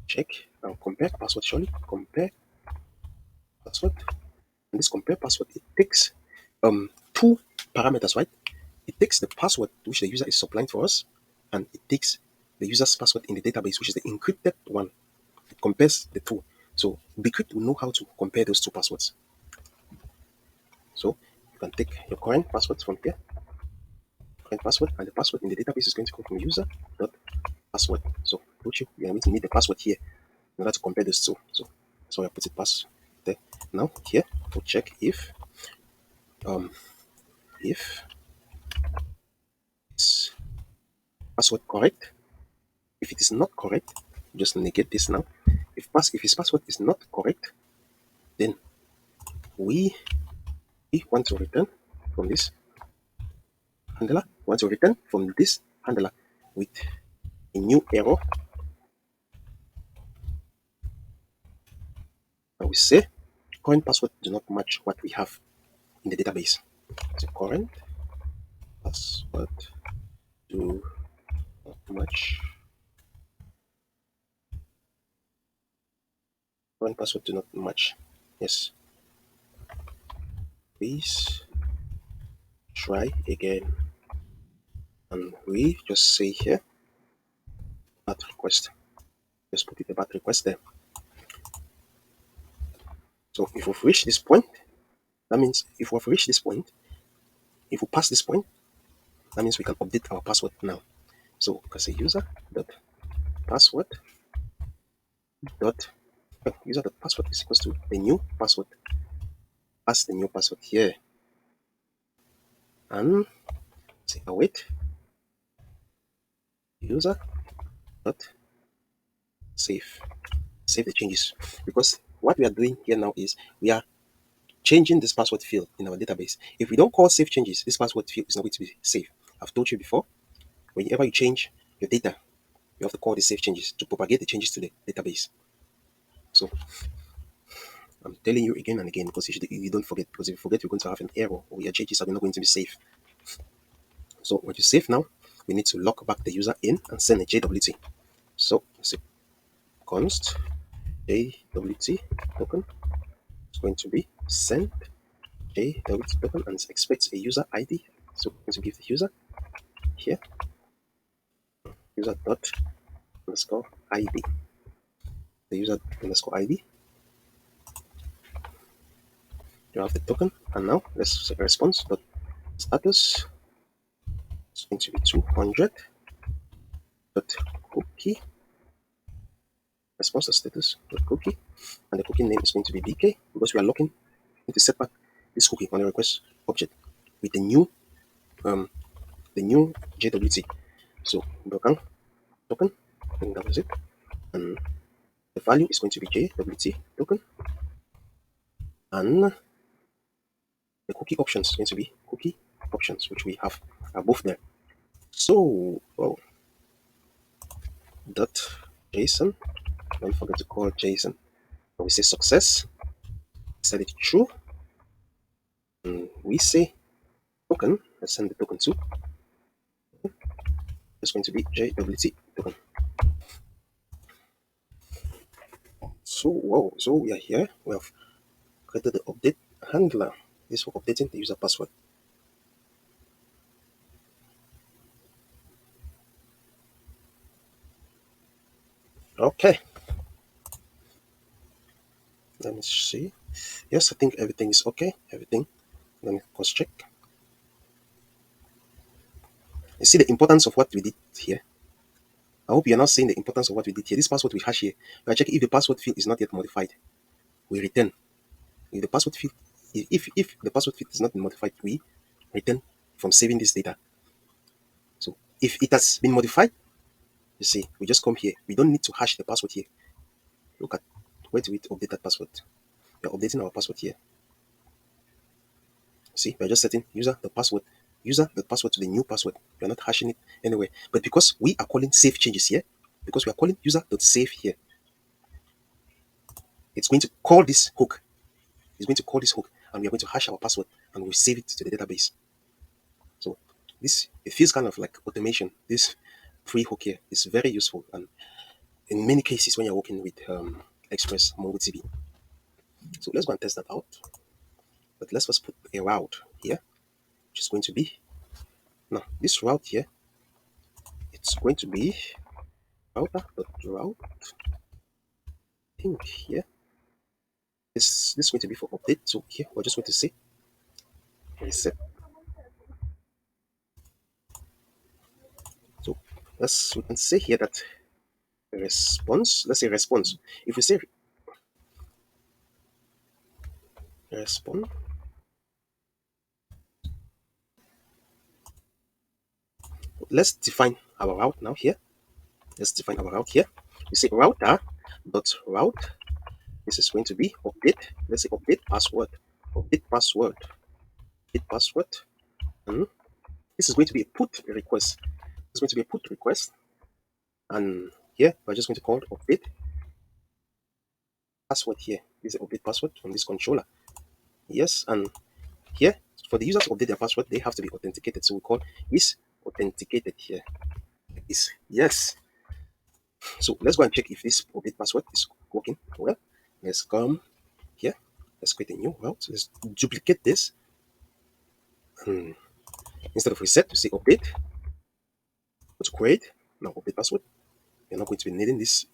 check and compare password. Surely compare password. And this compare password, it takes two parameters, right? It takes the password which the user is supplying for us, and it takes the user's password in the database, which is the encrypted one. It compares the two. So Bcrypt will know how to compare those two passwords. So you can take your current password from here, current password, and the password in the database is going to come from user dot password. So don't you are going to need the password here in order to compare those two. So that's why I put it pass there. Now here we'll check if is password correct. If it is not correct, just negate this now. If his password is not correct, then we want to return from this handler. We want to return from this handler with a new error. And we say current password do not match what we have in the database. So current password do not match. Current password do not match. Yes. Please try again. And we just say here bad request. Just put it a bad request there. So if we've reached this point, that means if we've reached this point, if we pass this point, that means we can update our password now. So we can say user dot password dot user dot password is equals to the new password. Pass the new password here and say await user dot save. Save the changes, because what we are doing here now is we are changing this password field in our database. If we don't call save changes, this password field is not going to be safe. I've told you before, whenever you change your data, you have to call the save changes to propagate the changes to the database. So I'm telling you again and again because you don't forget, because if you forget, you're going to have an error or your changes are not going to be safe. So when you save now, we need to lock back the user in and send a JWT. So say const JWT token is going to be send JWT token and expects a user ID. So we're going to give the user here user dot underscore ID. The user underscore ID. You have the token, and now let's set a response dot status. It's going to be 200 dot cookie response status dot cookie, and the cookie name is going to be BK because we are looking into set back this cookie on the request object with um the new JWT. So brokang token, and that was it. And the value is going to be JWT token, and the cookie options is going to be cookie options, which we have above there. So dot JSON. Don't forget to call JSON. And we say success. Set it true. And we say token. Let's send the token to. It's going to be JWT token. So we are here. We have created the update handler. This for updating the user password. Okay. Let me see. Yes, I think everything is okay. Everything. Let me cross check. You see the importance of what we did here. I hope you're not seeing the importance of what we did here. This password we hash here. We are checking if the password field is not yet modified. We return. If the password field, if the password field is not modified, we return from saving this data. So if it has been modified, you see, we just come here. We don't need to hash the password here. Look at where do we update that password? We are updating our password here. See, we're just setting user the password to the new password. We're not hashing it anyway. But because we are calling save changes here, because we are calling user.save here, it's going to call this hook. It's going to call this hook, and we are going to hash our password and we'll save it to the database. So this, it feels kind of like automation. This free hook here is very useful, and in many cases when you're working with Express MongoDB. So let's go and test that out. But let's first put a route here, which is going to be, now this route here, it's going to be router.route thing here. This is going to be for update. So here we're just going to say reset. So we can say here that response, let's say response. If we say response, let's define our route now here. Let's define our route here. We say router.route. This is going to be update. Let's say update password. Update password. Update password. And this is going to be a put request. It's going to be a put request. And here we're just going to call update password here. This is the update password from this controller. Yes, and here for the user to update their password, they have to be authenticated. So we call is authenticated here. Is yes. So let's go and check if this update password is working well. Let's come here. Let's create a new route. Let's duplicate this. And instead of reset, we say update. Go to create. Now update password. We're not going to be needing this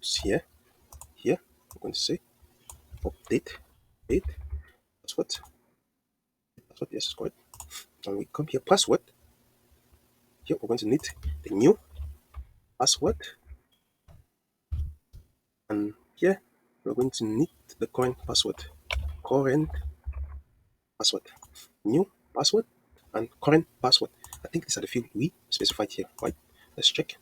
here. Here, I'm going to say update password. Password, yes, correct. And we come here, password. Here we're going to need the new password. And here we're going to need the current password. Current password. New password and current password. I think these are the field we specified here, right? Let's check.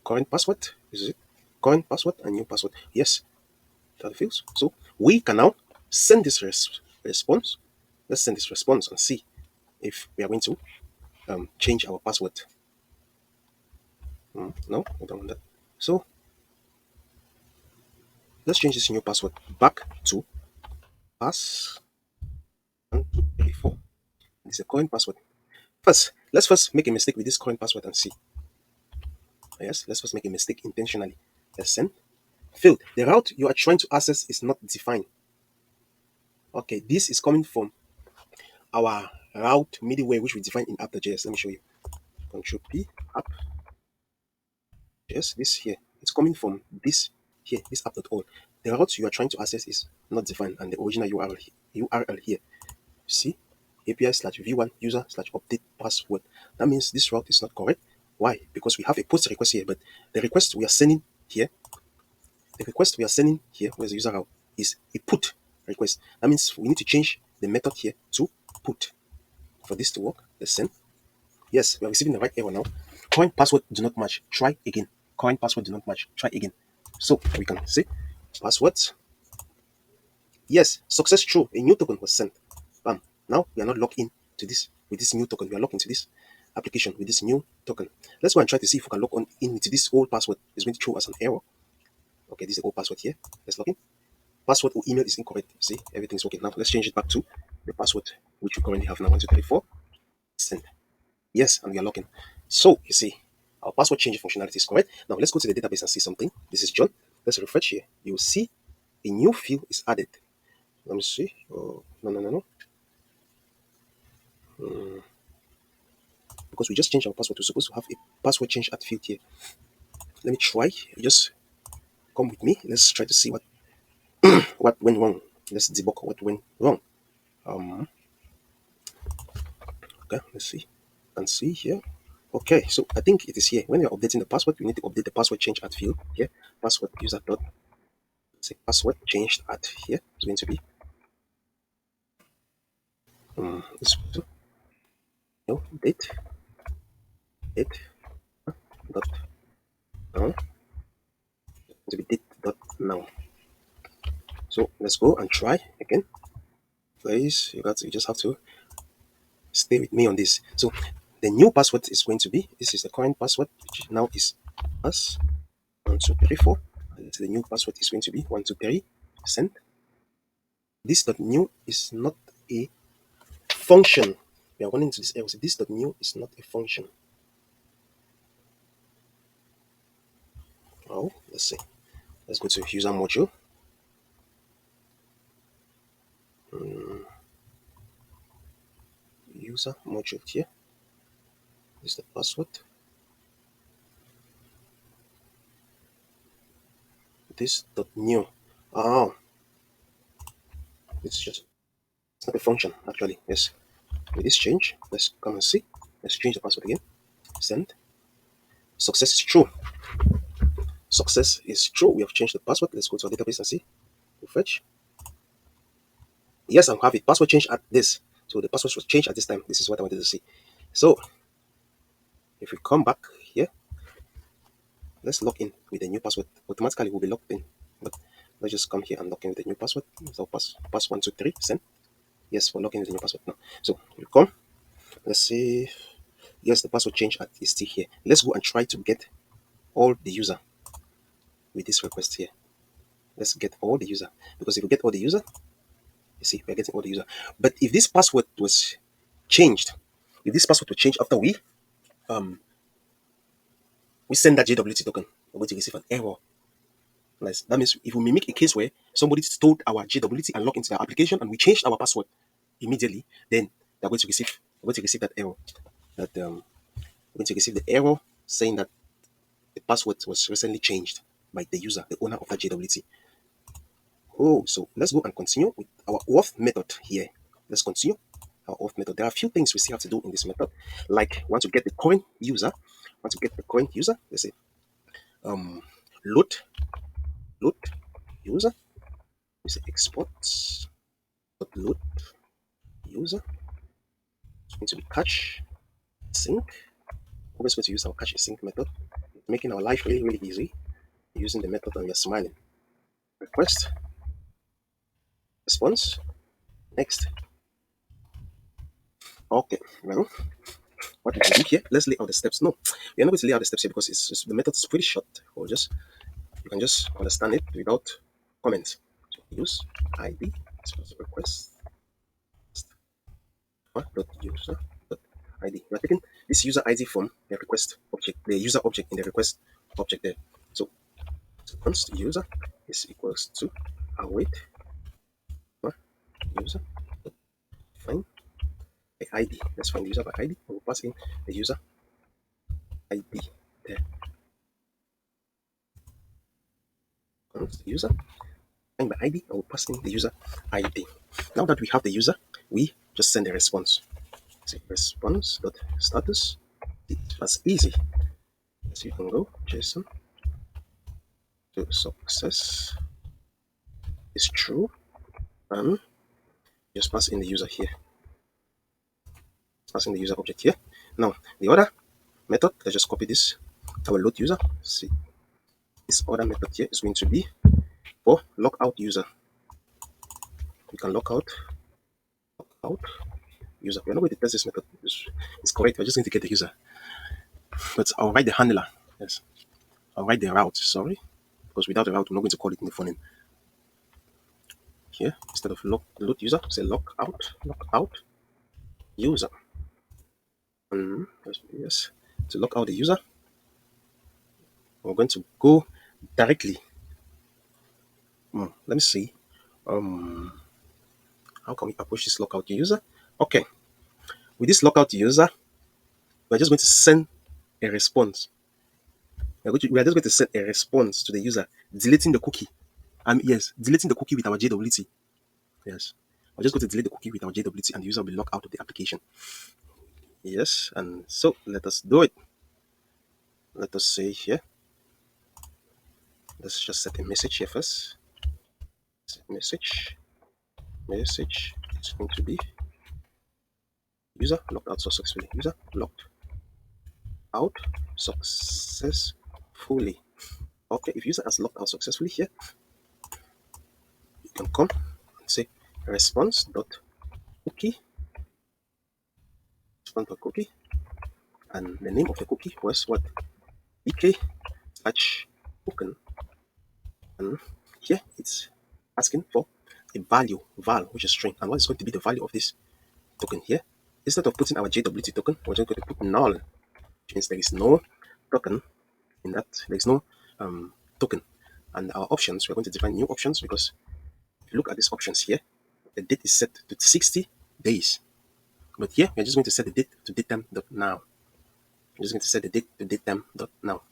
Current password, is it? Current password and new password. Yes, these are the fields. So we can now send this response. Let's send this response and see if we are going to change our password. No, we don't want that. So let's change this new password back to pass 1, 2, 3, 4. This is a current password. Let's first make a mistake with this current password and see. Yes, let's first make a mistake intentionally. Let's send. Failed. The route you are trying to access is not defined. Okay, this is coming from our route middleware, which we define in app.js. Let me show you. Control P, app. Yes, this here. It's coming from this here, this app.all. The route you are trying to access is not defined, and the original URL here. See, API/v1 user/update password. That means this route is not correct. Why? Because we have a post request here, but the request we are sending here, where's the user route, is a put request. That means we need to change the method here to put. For this to work, let's send. Yes, we are receiving the right error now. Current password do not match. Try again. Current password do not match. Try again. So we can say passwords. Yes, success true. A new token was sent. Bam. Now we are not logged in to this with this new token. We are logged into this application with this new token. Let's go and try to see if we can log on in with this old password. It's going to throw us an error. Okay, this is the old password here. Let's log in. Password or email is incorrect. See, everything's working now. Let's change it back to the password which we currently have now. 1, 2, 3, 4. Send. Yes, and we are logging. So you see, our password change functionality is correct. Now let's go to the database and see something. This is John. Let's refresh here. You will see a new field is added. Let me see. Oh, no. Because we just changed our password. We're supposed to have a password change at field here. Let me try. Just come with me. Let's try to see what went wrong. Let's debug what went wrong. Okay, let's see. And see here. Okay, so I think it is here. When you're updating the password, you need to update the password change at field here. Password user dot say password changed at here. It's going to be this no date dot now to be date dot now. So let's go and try again. Please, you just have to stay with me on this. So the new password is going to be, this is the current password, which now is pass 1, 2, 3, 4. And the new password is going to be 1, 2, 3. Send. This dot new is not a function. We are running into this error. This dot new is not a function. Oh, let's see. Let's go to user module. User module here. This is the password. This dot new. Oh, it's just it's not a function actually. Yes. With this change, let's come and see. Let's change the password again. Send. Success is true. Success is true. We have changed the password. Let's go to our database and see. Fetch. Yes, I have it. Password change at this. So the password was changed at this time. This is what I wanted to see. So if we come back here, let's log in with a new password. Automatically we'll be logged in. But let's just come here and log in with a new password. So pass 123, send. Yes, we're logging with a new password now. So you come. Let's see. Yes, the password change is still here. Let's go and try to get all the user with this request here. Let's get all the user. Because if we get all the user, you see, we're getting all the user. But if this password was changed, after we send that JWT token, we're going to receive an error. Nice. That means if we mimic a case where somebody stole our JWT and logged into the application and we changed our password immediately, then they're going to receive that error. We're going to receive the error saying that the password was recently changed by the user, the owner of that JWT. Oh, so let's go and continue with our auth method here. Let's continue our auth method. There are a few things we still have to do in this method, like want to get the current user. Let's say load user. We say export load user. It's going to be cache sync. We're going to use our cache sync method, making our life really, really easy using the method, and we're smiling. Request response next. Okay, well, what we can do here, let's lay out the steps. No, we're not going to lay out the steps here because the method is pretty short. Or you can just understand it without comments. So use ID request dot user dot ID. We're taking this user ID from the request object, the user object in the request object there. So once user is equals to await user find the ID. Let's find the user by ID. We'll pass in the user ID there. Once the user find by ID, I will pass in the user ID. Now that we have the user, we just send a response. Say response dot status. That's easy. So you can go JSON to success is true, and just pass in the user here. Passing the user object here. Now the other method, let's just copy this. Our load user. See, this other method here is going to be for logout user. We can logout user. We're not going to test this method. It's correct. We're just going to get the user. But I'll write the handler. Yes. I'll write the route. Sorry. Because without the route, we're not going to call it in the phone. Here, instead of load user, say logout user. Yes. To log out the user, we're going to go directly. Let me see. How can we approach this logout user? Okay. With this logout user, we're just going to send a response. We are just going to send a response to the user, deleting the cookie. Yes, deleting the cookie with our JWT. Yes. We're just going to delete the cookie with our JWT and the user will be logged out of the application. Yes, and so let us do it. Let us say here. Let's just set a message here first. Set message is going to be user logged out successfully. User logged out successfully. Okay, if user has logged out successfully here, you can come and say response dot cookie, and the name of the cookie was what? ek/token, and here it's asking for a value val, which is string, and what is going to be the value of this token here? Instead of putting our JWT token, we're just going to put null, which means there is no token in that. There is no token And our options, we're going to define new options because if you look at these options here, the date is set to 60 days. But here, we're just going to set the date to datetime.now. We're just going to set the date to datetime.now.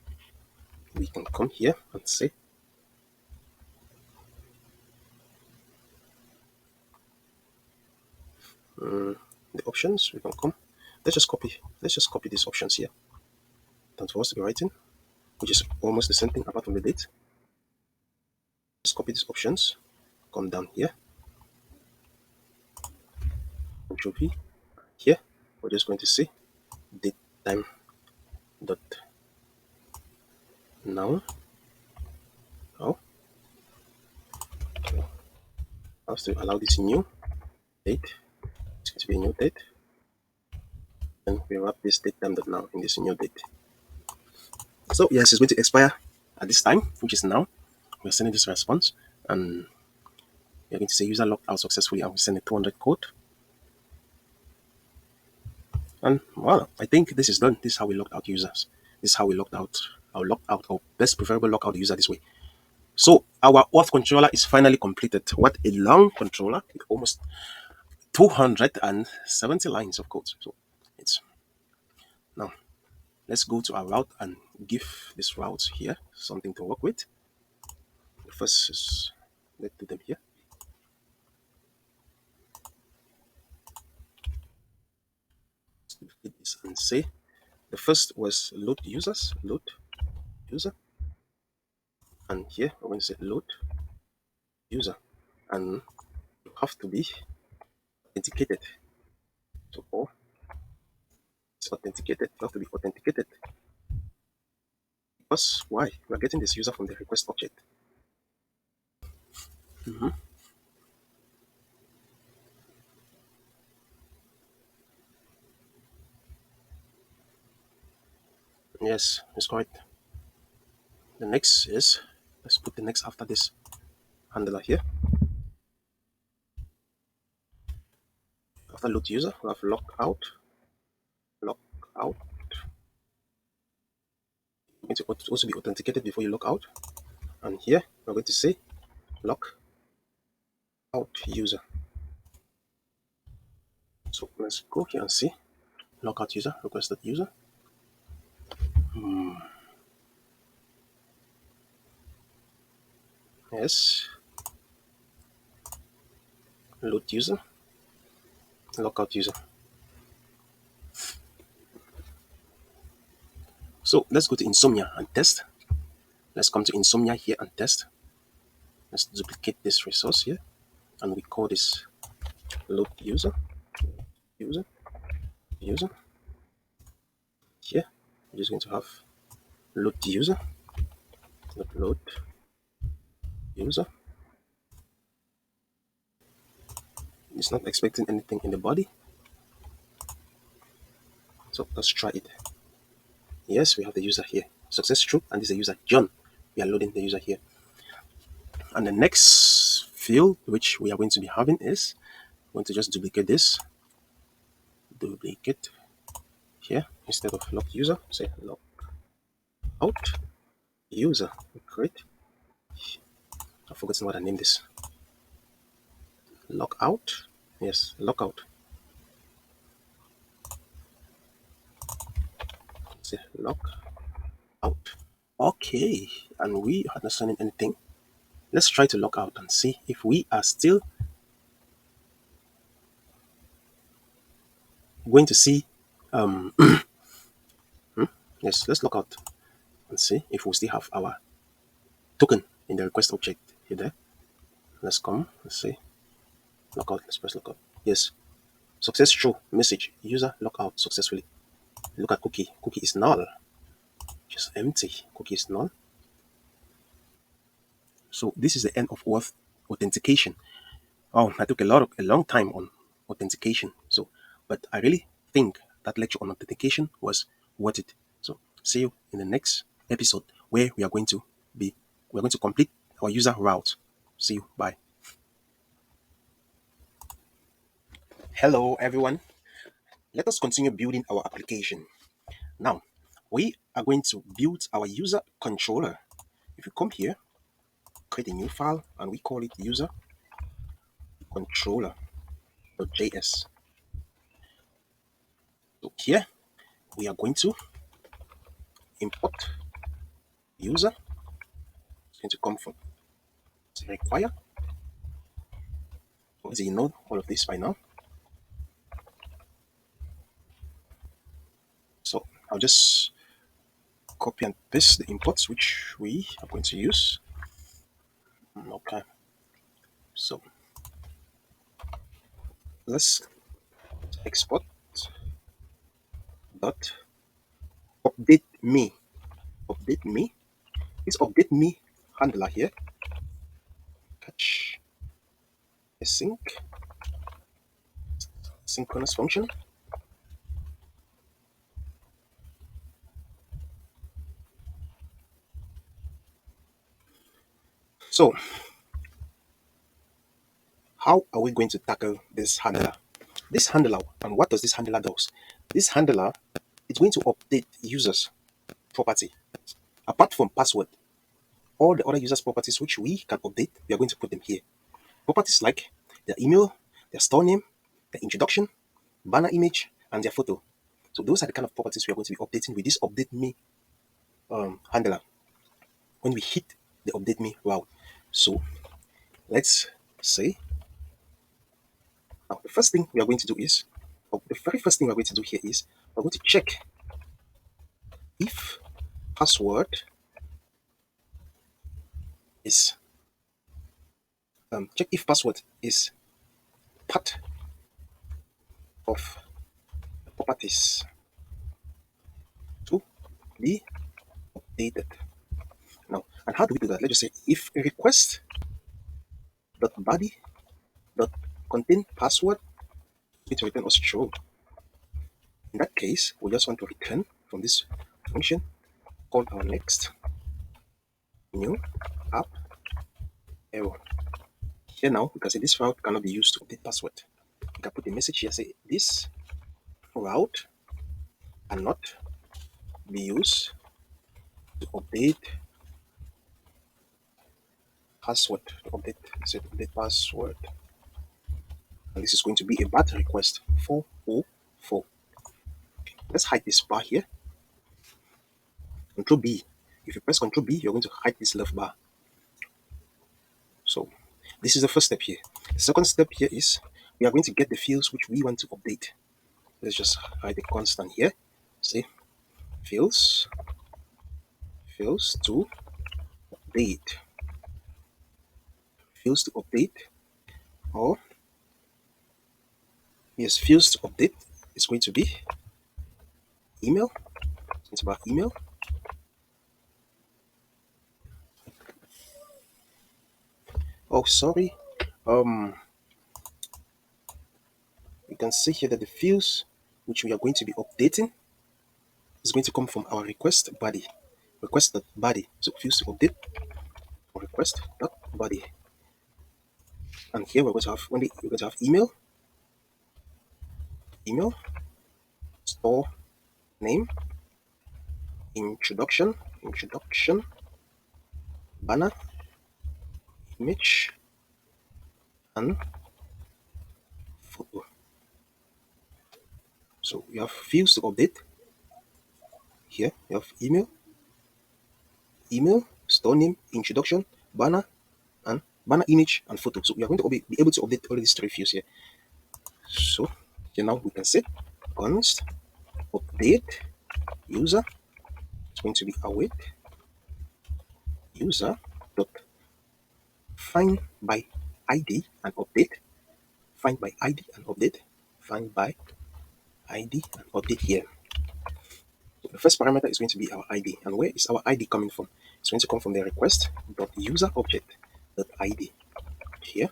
We can come here and say the options. We can come. Let's just copy these options here. Don't for us to be writing, which is almost the same thing apart from the date. Just copy these options. Come down here. Control V. Here, we're just going to say date time dot now. Now, I have to allow this new date. It's going to be a new date. And we wrap this date time dot now in this new date. So yes, it's going to expire at this time, which is now. We're sending this response, and we're going to say user logged out successfully, and we send a 200 code. And voila, I think this is done. This is how we logged out users. This is how we logged out or best preferable log out the user this way. So our auth controller is finally completed. What a long controller with almost 270 lines of code. So it's now let's go to our route and give this route here something to work with. The first is, let's do them here. Let's and say the first was load users, load user, and here we're going to say load user, and you have to be authenticated. So all is authenticated. You have to be authenticated. Because why? We are getting this user from the request object. Yes, it's correct. The next is, let's put the next after this handler here. After load user, we have log out. Log out. You're going to also be authenticated before you log out. And here we're going to say log out user. So let's go here and see log out user, requested user. Yes. Load user, log out user. So let's go to Insomnia and test. Let's come to Insomnia here and test. Let's duplicate this resource here, and we call this load user, user. Here, we're just going to have load user, load user. It's not expecting anything in the body. So let's try it. Yes, we have the user here. Success true, and this is the user John. We are loading the user here. And the next field which we are going to be having is going to just duplicate this. Duplicate here instead of log user, say log out user. Great. I've forgotten what I named this. Log out. Yes, log out. Say log out. Okay, and we are not sending anything. Let's try to log out and see if we are still going to see. Yes, let's log out and see if we still have our token in the request object here. There. Let's come. Let's see. Log out. Let's press log out. Yes. Success true. Message. User log out successfully. Look at cookie. Cookie is null. Just empty. Cookie is null. So this is the end of Auth authentication. Oh, I took a long time on authentication. So, but I really think that lecture on authentication was worth it. So, see you in the next episode where we're going to complete our user route. See you. Bye. Hello, everyone. Let us continue building our application. Now, we are going to build our user controller. If you come here, create a new file and we call it user controller.js. So here we are going to import user. It's going to come from require. So you know all of this by now. So I'll just copy and paste the imports which we are going to use. Okay. So let's export dot update me. Update me. This update me handler here. Catch a synchronous function. So how are we going to tackle this handler? This handler, and what does this handler do? This handler is going to update users property. Apart from password, all the other users properties which we can update, we are going to put them here. Properties like their email, their store name, their introduction, banner image, and their photo. So those are the kind of properties we are going to be updating with this update me handler when we hit the update me route. So let's say now the first thing we are going to do is, or the very first thing we are going to do here is we're going to check if password is check if password is part of the properties to be updated. Now, and how do we do that? Let's just say if request dot body dot contain password it will return us true. In that case, we just want to return from this function called our next new app error. Here now, we can say this route cannot be used to update password. You can put a message here, say this route cannot be used to update password. To update password. And this is going to be a bad request 404. Okay, let's hide this bar here. Control B. If you press Control B, you're going to hide this left bar. So this is the first step here. The second step here is we are going to get the fields which we want to update. Let's just write a constant here. See, fields to update. Fields to update, or yes, fields to update is going to be email. It's about email. Oh, sorry. You can see here that the fields which we are going to be updating is going to come from our request body. Request.body. So fields to update or request.body. And here we're going to have email, store name, introduction, banner, image, and photo. So you have fields to update. Here you have email, store name, introduction, banner, and banner image and photo. So we are going to be able to update all these three fields here. So here now we can say const update user. It's going to be await user dot find by ID and update. Find by ID and update. Find by ID and update here. So the first parameter is going to be our ID. And where is our ID coming from? It's going to come from the request dot user object dot ID here.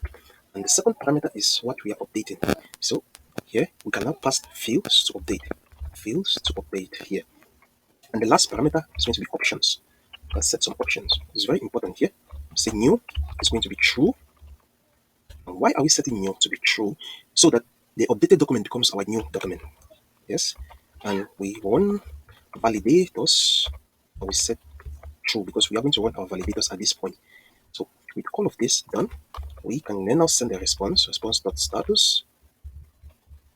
And the second parameter is what we are updating. So here we can now pass fields to update. Fields to update here. And the last parameter is going to be options. You can set some options. It's very important here. Say new is going to be true. And why are we setting new to be true? So that the updated document becomes our new document. Yes. And we run validators and we set true because we are going to run our validators at this point. So with all of this done, we can then now send a response, response.status,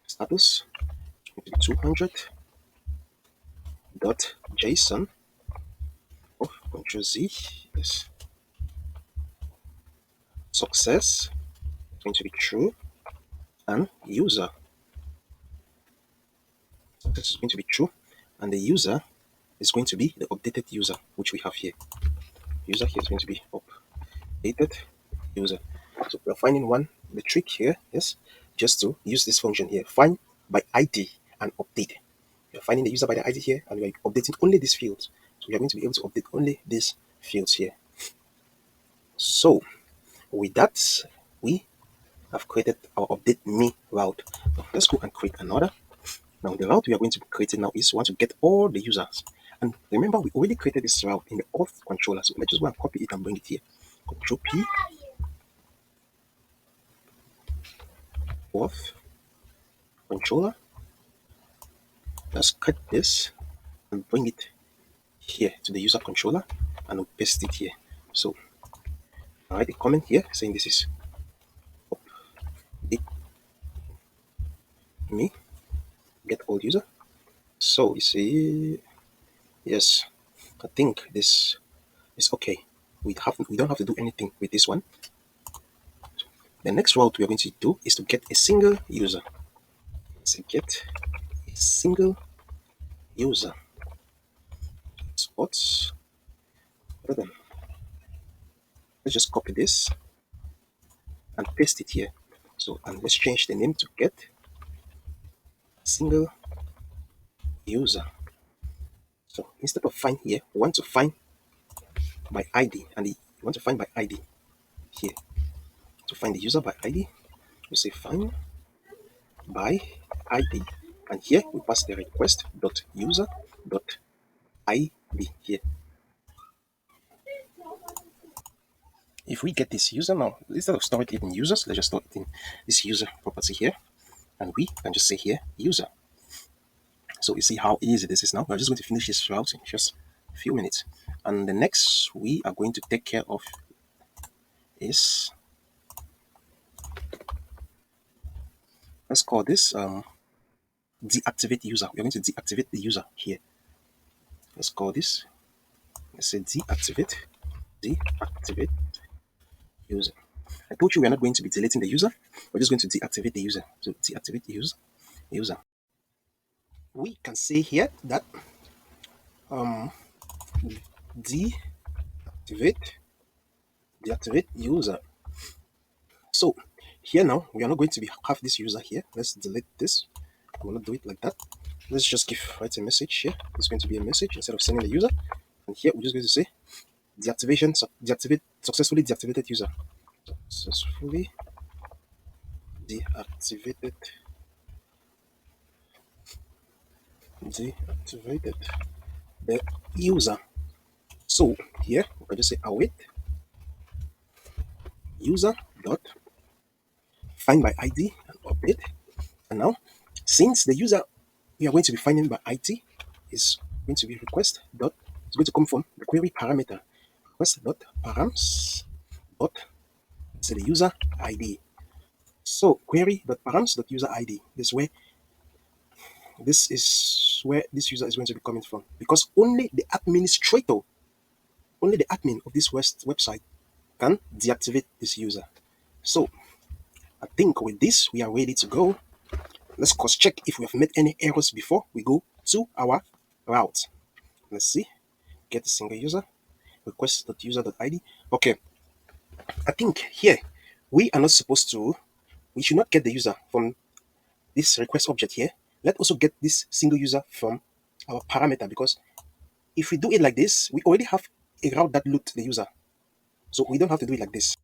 status 200.json of Control Z, yes, success is going to be true, and user success is going to be true, and the user is going to be the updated user, which we have here. User here is going to be updated user. So we're finding the trick here is just to use this function here, find by ID and update. We're finding the user by the ID here, and we're updating only these fields. So we are going to be able to update only these fields here. So with that, we have created our update me route. Now let's go and create another. Now the route we are going to be creating now is we want to get all the users. And remember, we already created this route in the Auth controller. So let's just go and copy it and bring it here. Control P, Auth controller. Let's cut this and bring it here to the user controller, and we'll paste it here. So I write a comment here saying this is update me get all user. So you see, yes, I think this is okay. We don't have to do anything with this one. The next route we are going to do is to get a single user. So get a single user. Spots. Let's just copy this and paste it here. So, and let's change the name to get single user. So instead of find here, we want to find by ID, and we want to find by ID here. To find the user by ID, we say find by ID, and here we pass the request dot user dot ID here. If we get this user now, instead of storing it in users, let's just store it in this user property here, and we can just say here user. So you see how easy this is now. We're just going to finish this route in just a few minutes, and the next we are going to take care of is, let's call this deactivate user. We're going to deactivate the user here. Let's call this, let's say deactivate user. I told you we're not going to be deleting the user. We're just going to deactivate the user. So deactivate the user. We can say here that deactivate user. So here now we are not going to have this user here. Let's delete this. I will not do it like that. Let's just write a message here. It's going to be a message instead of sending the user. And here we're just going to say successfully deactivated user. Successfully deactivated the user. So here I just say await user dot find by ID and update. And now, since the user we are going to be finding by ID is going to be request dot, it's going to come from the query parameter request dot params dot, say the user ID. So query dot params dot user ID. This is where this user is going to be coming from, because only the administrator, only the admin of this website can deactivate this user. So I think with this we are ready to go. Let's cross check if we have made any errors before we go to our route. Let's see. Get a single user. Request.user.id. Okay. I think here we are not supposed to, we should not get the user from this request object here. Let's also get this single user from our parameter, because if we do it like this, we already have a route that looped the user. So we don't have to do it like this.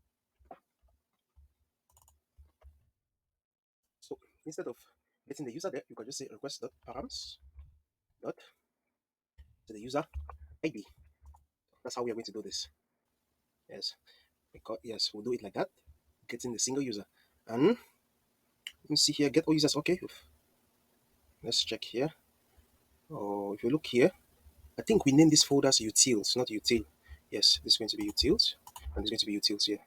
So instead of getting the user there, you can just say request.params dot to the user ID. That's how we are going to do this. Yes. Because yes, we'll do it like that. Getting the single user. And let me see here, get all users. Okay. Let's check here. Oh, if you look here, I think we named this folder as utils, not util. Yes, this is going to be utils. and it's going to be utils here.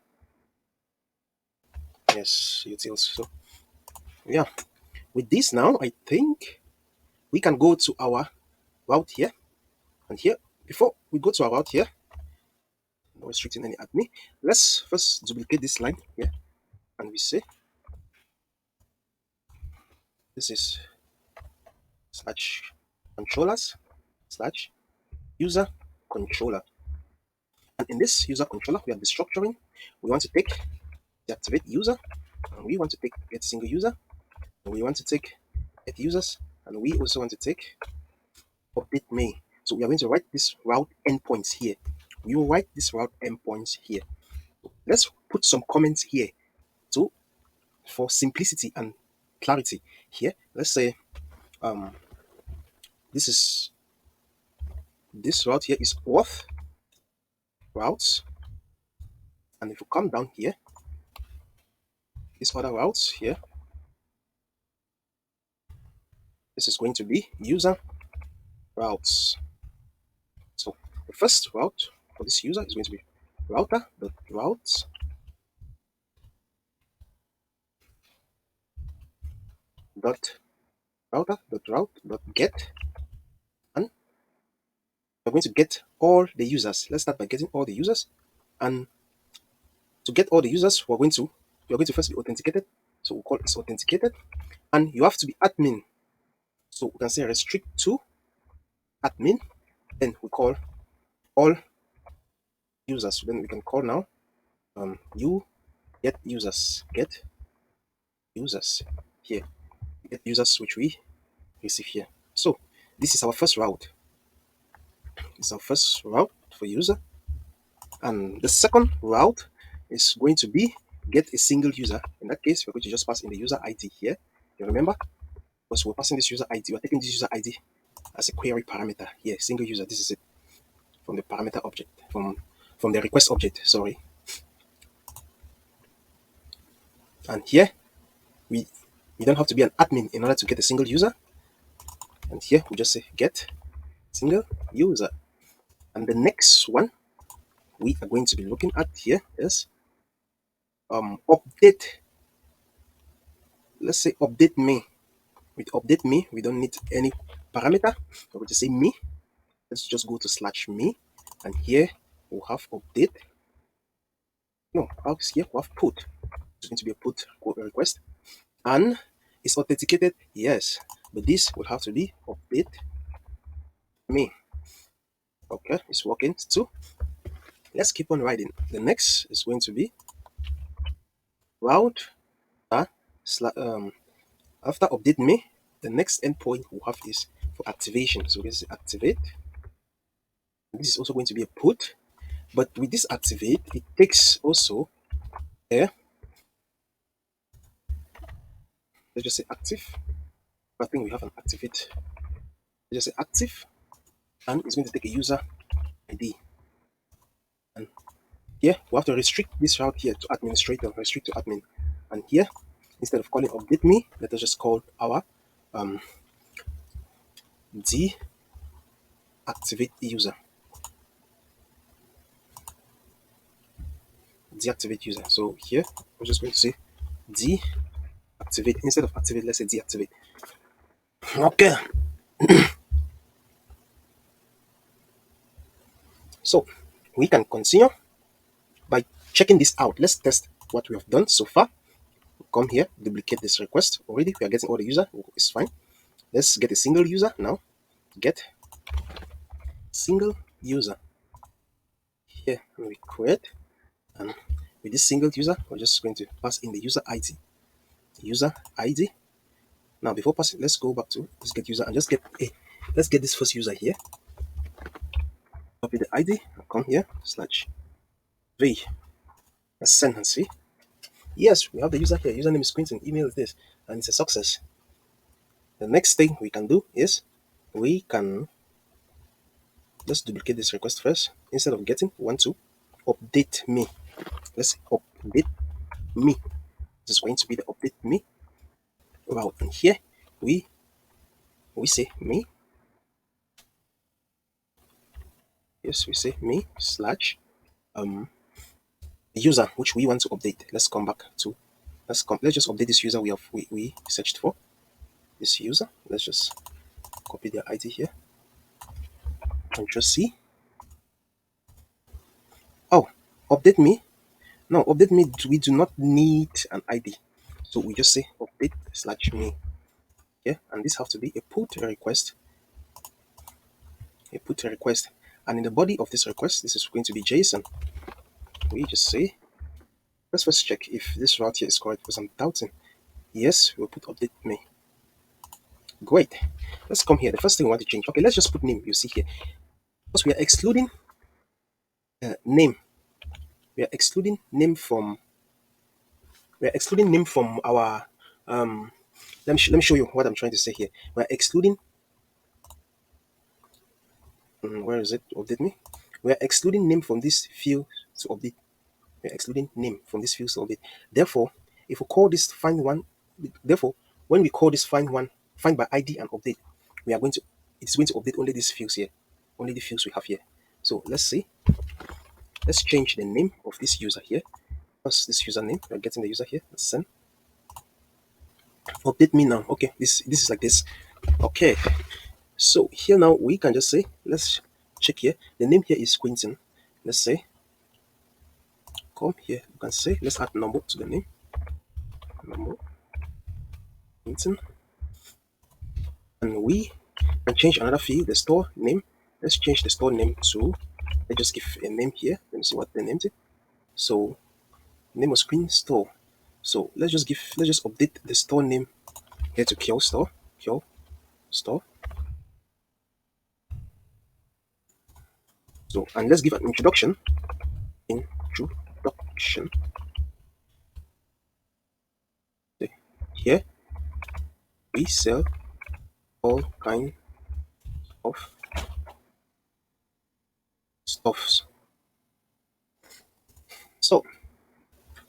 Yes, utils. So yeah, with this now, I think we can go to our route here. And here, before we go to our route here, no restricting any admin, let's first duplicate this line here. And we say, this is slash controllers slash user controller. And in this user controller, we are destructuring. We want to take deactivate user, and we want to take get single user, and we want to take get users, and we also want to take update me. So we are going to write this route endpoints here. We will write this route endpoints here. Let's put some comments here to for simplicity and clarity. Here, let's say this is this route here is auth routes, and if you come down here, these other routes here, this is going to be user routes. So the first route for this user is going to be router.routes dot router.route.get, and we're going to get all the users. Let's start by getting all the users, and to get all the users, you're going to first be authenticated. So we'll call this authenticated, and you have to be admin. So we can say restrict to admin. Then we call all users. So then we can call now you get users here, get users which we receive here. So this is our first route. It's our first route for user, and the second route is going to be get a single user. In that case, we're going to just pass in the user ID here. You remember, because we're passing this user ID, we're taking this user ID as a query parameter here. Single user. This is it from the parameter object, from the request object. Sorry. And here we don't have to be an admin in order to get a single user. And here we just say get single user. And the next one we are going to be looking at here is update. Let's say update me. With update me, we don't need any parameter. We're going to say me. Let's just go to slash me, and here we'll have update. No, out here we'll have put. It's going to be a put request, and it's authenticated. Yes, but this will have to be update me. Okay, it's working too. Let's keep on writing. The next is going to be route after update me. The next endpoint we'll have is for activation. So this is activate. This is also going to be a put, but with this activate, it takes also a, let's just say active. I think we have an activate. Let's just say active, and it's going to take a user ID. And here we have to restrict this route here to administrator, restrict to admin. And here, instead of calling update me, let us just call our deactivate user. Deactivate user. So here we're just going to say deactivate instead of activate. Let's say deactivate. Okay. So we can continue by checking this out. Let's test what we have done so far. Come here, duplicate this request. Already we are getting all the user. It's fine. Let's get a single user now. Get single user. Here we create, and with this single user, we're just going to pass in the user ID. User ID. Now before passing, let's go back to this get user and just get a. Let's get this first user here. Copy the ID. Come here slash v. Let's send and see. Yes, we have the user here. Username is Quentin. Email is this, and it's a success. The next thing we can do is we can just duplicate this request first. Instead of getting, we want to update me. Let's update me. This is going to be the update me route, and here we say me. Yes, we say me slash the user which we want to update. Let's come back to let's just update this user we searched for. This user. Let's just copy their ID here. Control C. Oh, update me. No, update me. We do not need an ID. So we just say update slash me. Yeah, and this have to be a put request. A put request. And in the body of this request, this is going to be JSON. We just say, let's first check if this route here is correct because I'm doubting. Yes, we'll put update me. Great. Let's come here. The first thing we want to change. Okay, let's just put name. You see here. Because we are excluding name. We are excluding name from our let me show you what I'm trying to say here. We're excluding where is it? Update me. We're excluding name from this field to update. We're excluding name from this field to update. Therefore, if we call this find one, therefore, when we call this find by ID and update, we are going to it's going to update only these fields here, only the fields we have here. So let's see. Let's change the name of this user here. What's this username? We're getting the user here. Let's send. Update me now. Okay, this is like this. Okay. So here now we can just say, let's check here. The name here is Quentin. Let's say, come here. You can say, let's add number to the name. Number Quentin. And we can change another field, the store name. Let's change the store name to, let's just give a name here. Let me see what the name is. So name was Queen Store. So let's just update the store name here to Kill Store. Kill Store. So, and let's give an introduction. Introduction. Here we sell all kinds of stuffs. So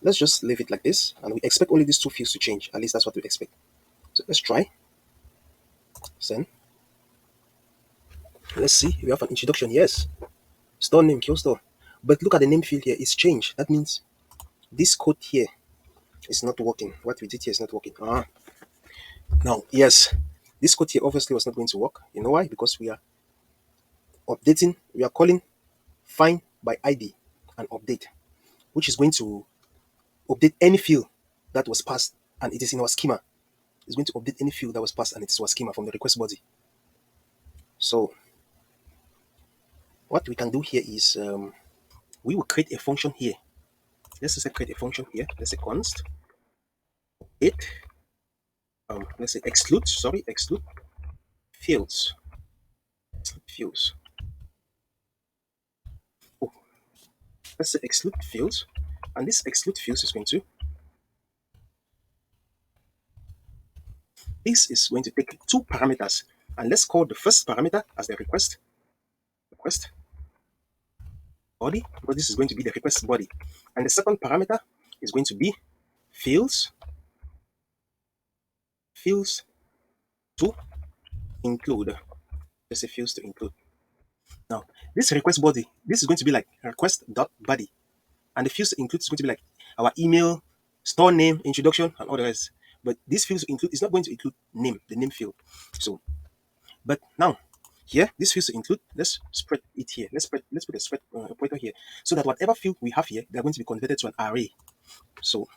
let's just leave it like this, and we expect only these two fields to change. At least that's what we expect. So let's try. Send. Let's see. We have an introduction. Yes. Store name, kill store. But look at the name field here. It's changed. That means this code here is not working. What we did here is not working. Now, yes, this code here obviously was not going to work. You know why? Because we are updating. We are calling find by ID and update, which is going to update any field that was passed and it is in our schema. It's going to update any field that was passed and it is our schema from the request body. So what we can do here is we will create a function here. Let's just create a function here. Let's say const it. Let's say exclude fields. Fields. Oh, let's say exclude fields, and this exclude fields is going to take two parameters, and let's call the first parameter as the request body, because this is going to be the request body, and the second parameter is going to be fields to include. Let's say fields to include. Now this request body, this is going to be like request.body, and the fields to include is going to be like our email, store name, introduction, and all the rest. But this fields to include is not going to include name, the name field. So, but now here, this fields to include, let's spread it here. Let's put a spread operator here, so that whatever field we have here, they're going to be converted to an array. So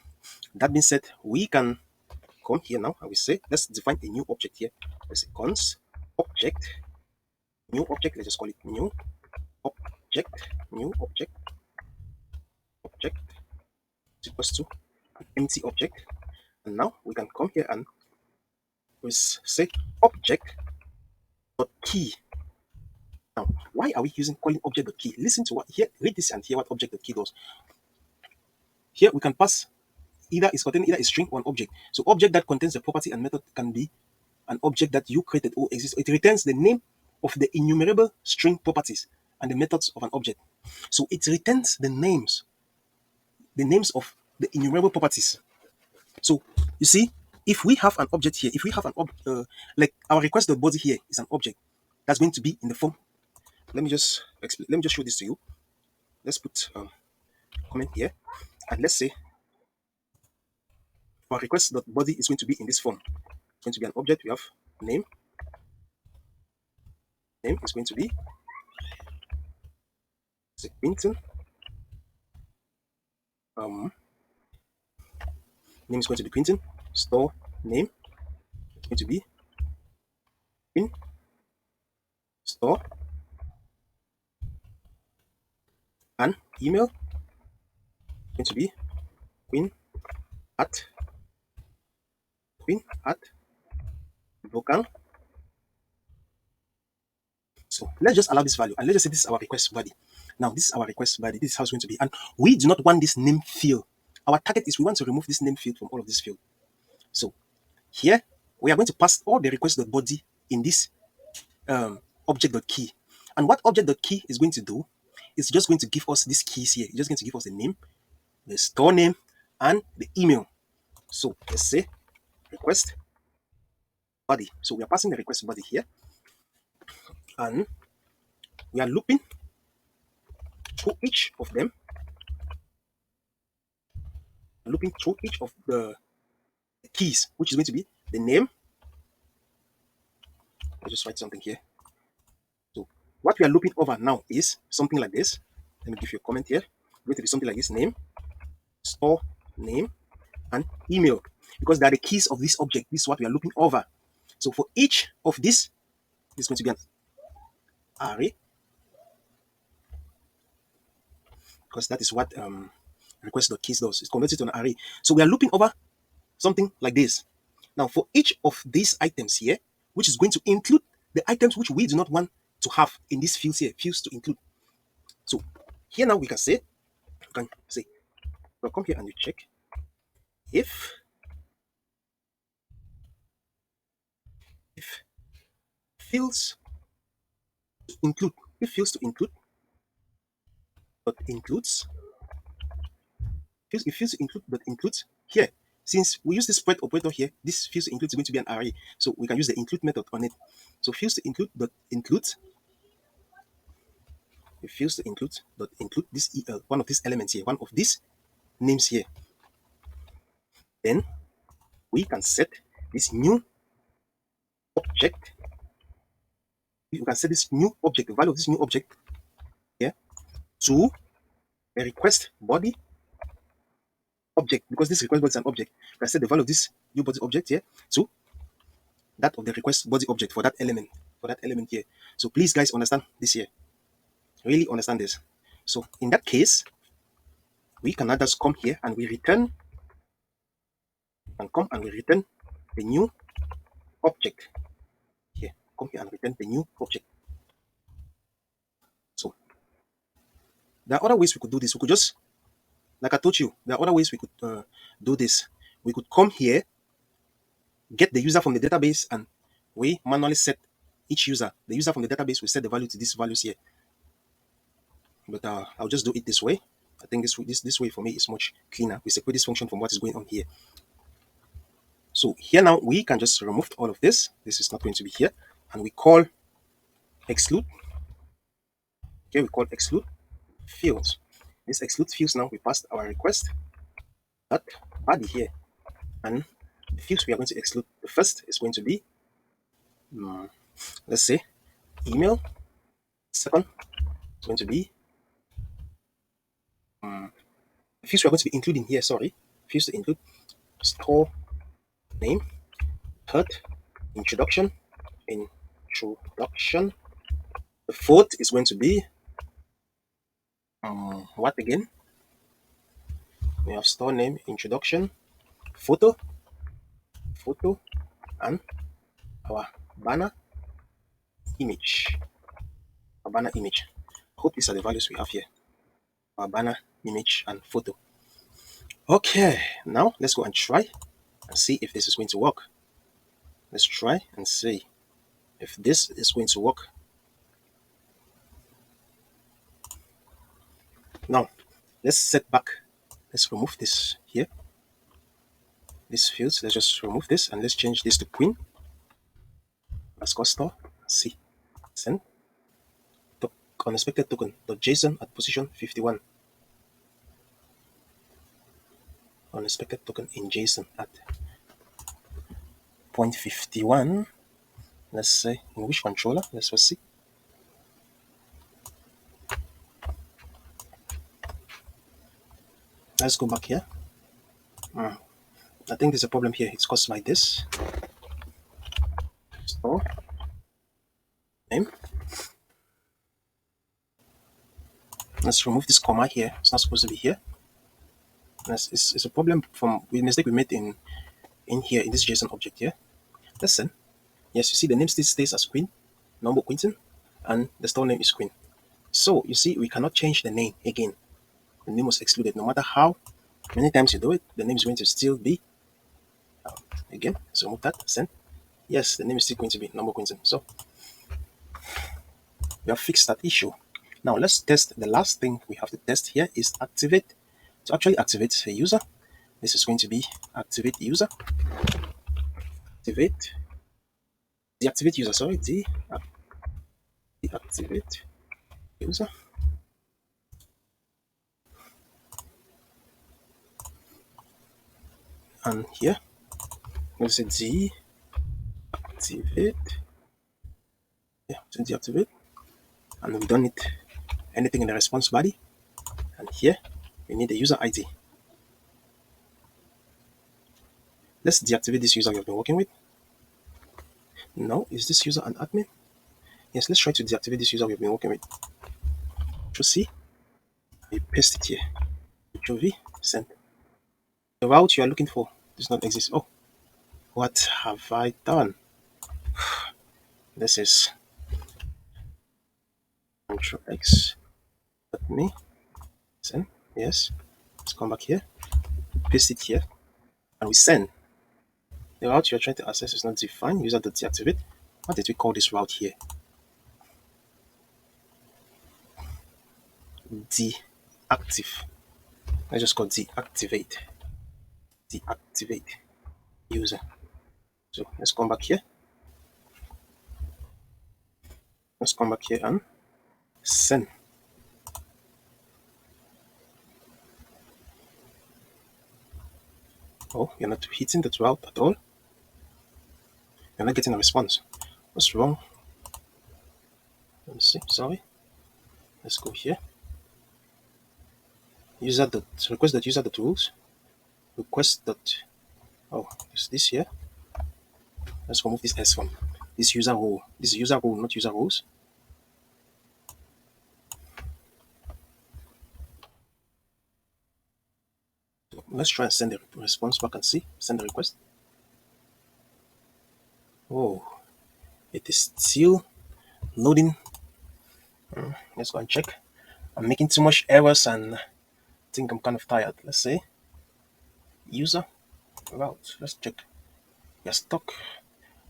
that being said, we can come here now and we say, let's define a new object here. Let's say const object, new object. Let's just call it new object is equals to an empty object. And now we can come here and we say object dot key. Now, why are we calling object dot key? Listen to what here, read this and hear what object dot key does. Here we can pass either a string or an object. So object that contains the property and method can be an object that you created or exists. It returns the name of the enumerable string properties and the methods of an object. So it returns the names of the enumerable properties. So you see, if we have an object here, if we have like our request.body here is an object that's going to be in the form. Let me just explain. Let me just show this to you. Let's put comment here, and let's say our request.body is going to be in this form. It's going to be an object. We have name. Name is going to be Quinton. Name is going to be Quinton. Store name is going to be Queen. Store and email is going to be queen at brokang. So let's just allow this value, and let's just say this is our request body. Now this is our request body. This is how it's going to be, and we do not want this name field. Our target is we want to remove this name field from all of this field. So here we are going to pass all the request.body in this object.key. And what object.key is going to do is just going to give us these keys here. It's just going to give us the name, the store name, and the email. So let's say request body. So we are passing the request body here, and we are looping through each of them, looping through each of the keys, which is going to be the name. I'll just write something here. So what we are looping over now is something like this. Let me give you a comment here. It's going to be something like this: name, store name, and email, because they are the keys of this object. This is what we are looping over. So for each of this, there's going to be an array, because that is what request.keys does. It's converted to an array. So we are looping over something like this. Now for each of these items here, which is going to include the items which we do not want to have in these fields here, fields to include. So here now we can say, we'll come here and you check if fields to include, if fields to include but includes, if fields to include but includes here, since we use this spread operator here, this fields to include is going to be an array, so we can use the include method on it. So fields to include but includes, if fields to include but include this one of these elements here, one of these names here, then we can set this new object. You can set this new object, the value of this new object here, to a request body object, because this request body is an object. You can set the value of this new body object here to that of the request body object for that element, here. So please guys understand this here. Really understand this. So in that case, we can now just come here and we return the new object here. Come here and return the new object. So there are other ways we could do this. We could just, like I told you, there are other ways we could do this. We could come here, get the user from the database, and we manually set each user. The user from the database will set the value to these values here. But I'll just do it this way. I think this way for me is much cleaner. We separate this function from what is going on here. So here now we can just remove all of this. This is not going to be here, and we call exclude. Okay, we call exclude fields. This exclude fields now we passed our request that body here, and the fields we are going to exclude. The first is going to be let's say email. Second is going to be the fields we are going to be including here. Sorry, fields to include store name. Third, introduction. The fourth is going to be what again? We have store name, introduction, photo, and our banner image. I hope these are the values we have here. Our banner image and photo. Okay, now let's go and try and see if this is going to work. Let's try and see if this is going to work. Now, let's set back. Let's remove this here. These fields, let's just remove this and let's change this to queen. Let's go store. See. Send. Unexpected token.json at position 51. unexpected token in JSON at 0.51. Let's say in which controller? Let's first see. Let's go back here. I think there's a problem here. It's caused by this. Store name. Let's remove this comma here. It's not supposed to be here. It's a problem from the mistake we made in here in this JSON object here. Listen. Yes, you see the name still stays as Queen, number Quinton, and the store name is Queen. So you see we cannot change the name again. The name was excluded. No matter how many times you do it, the name is going to still be again. So remove that. Send. Yes, the name is still going to be number Quinton. So we have fixed that issue. Now let's test. The last thing we have to test here is activate. To actually activate a user, this is going to be activate user. Deactivate user. Sorry, deactivate user. And here, let's say deactivate. Yeah, so deactivate. And we don't need anything in the response body. And here, we need the user ID. Let's deactivate this user we have been working with. No, is this user an admin? Yes, let's try to deactivate this user we've been working with. Control C, we paste it here. Control V, send. The route you are looking for does not exist. Oh, what have I done? This is Control X. Let me send. Yes, let's come back here, paste it here, and we send. The route you are trying to access is not defined. User.deactivate. What did we call this route here? Deactive. Let's just call deactivate. Deactivate user. So let's come back here. Let's come back here and send. Oh, you're not hitting that route at all. You're not getting a response. What's wrong? Let me see. Sorry. Let's go here. User dot request dot user dot rules. Request dot. Oh, is this here? Let's remove this S from this user role. This is user role, not user roles. So let's try and send the response back and see. Send the request. Oh, it is still loading. Let's go and check. I'm making too much errors and I think I'm kind of tired. Let's say user route. Let's check. You're stuck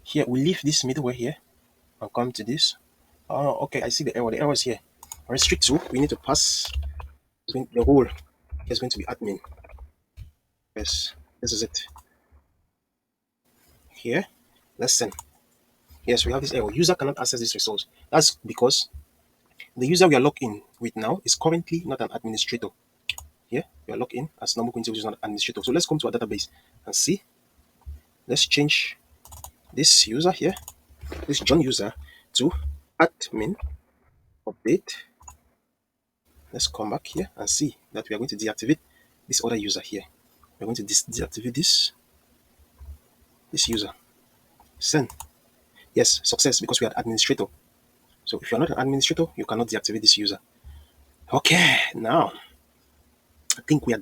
here. We leave this middleware here and come to this. Oh, okay. I see the error. The error is here. Restrict to. We need to pass the role. Is going to be admin. Yes, this is it. Here, lesson. Yes, we have this error. User cannot access this resource. That's because the user we are logged in with now is currently not an administrator. Here, we are logged in as normal Quincy, which is not an administrator. So let's come to our database and see. Let's change this user here, this John user, to admin update. Let's come back here and see that we are going to deactivate this other user here. We're going to deactivate this user. Send. Yes, success, because we are administrator. So if you're not an administrator, you cannot deactivate this user. Okay, now I think we are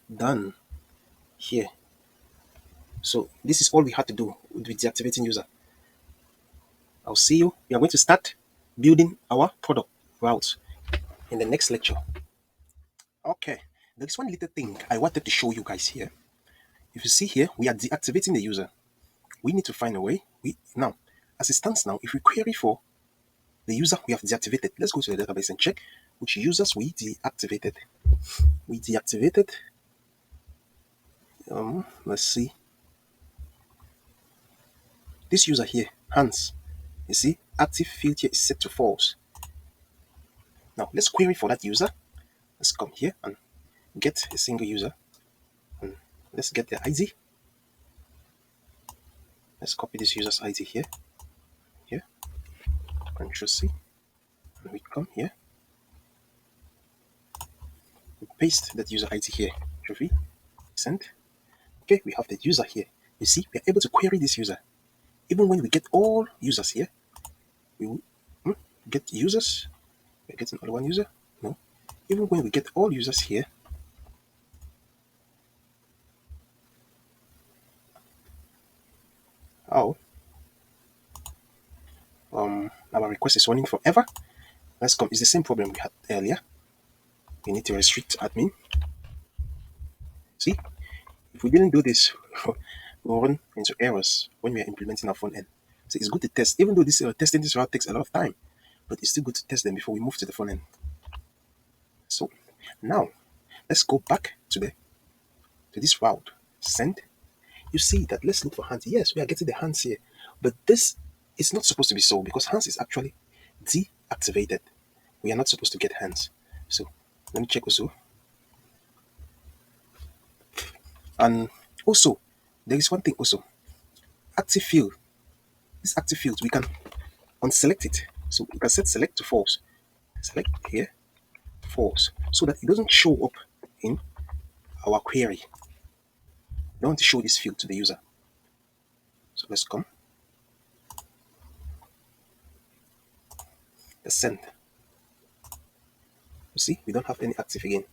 done. Here. So this is all we had to do with deactivating user. I'll see you. We are going to start building our product routes in the next lecture. Okay, there's one little thing I wanted to show you guys here. If you see here, we are deactivating the user. We need to find a way. Now, as it stands now, if we query for the user we have deactivated, let's go to the database and check which users we deactivated. We deactivated. Let's see. This user here, Hans. You see, active field here is set to false. Now let's query for that user. Let's come here and get a single user, and let's get the ID. Let's copy this user's ID here, Control C, and we come here, we paste that user ID here, Control V, send. Okay, we have the user here. You see, we are able to query this user. Even when we get all users here, we will get users. We're getting only one user. No. Even when we get all users here, our request is running forever. Let's come. It's the same problem we had earlier. We need to restrict admin. See, if we didn't do this, we'll run into errors when we are implementing our front end. So it's good to test, even though this testing this route takes a lot of time, but it's still good to test them before we move to the front end. So now let's go back to this route. Send. You see that, let's look for hands. Yes, we are getting the hands here, but this is not supposed to be so because hands is actually deactivated. We are not supposed to get hands. So let me check also. And also, there is one thing also. Active field. This active field, we can unselect it. So we can set select to false. Select here, false, so that it doesn't show up in our query. We don't want to show this field to the user. So let's come. Let's send. You see, we don't have any active again,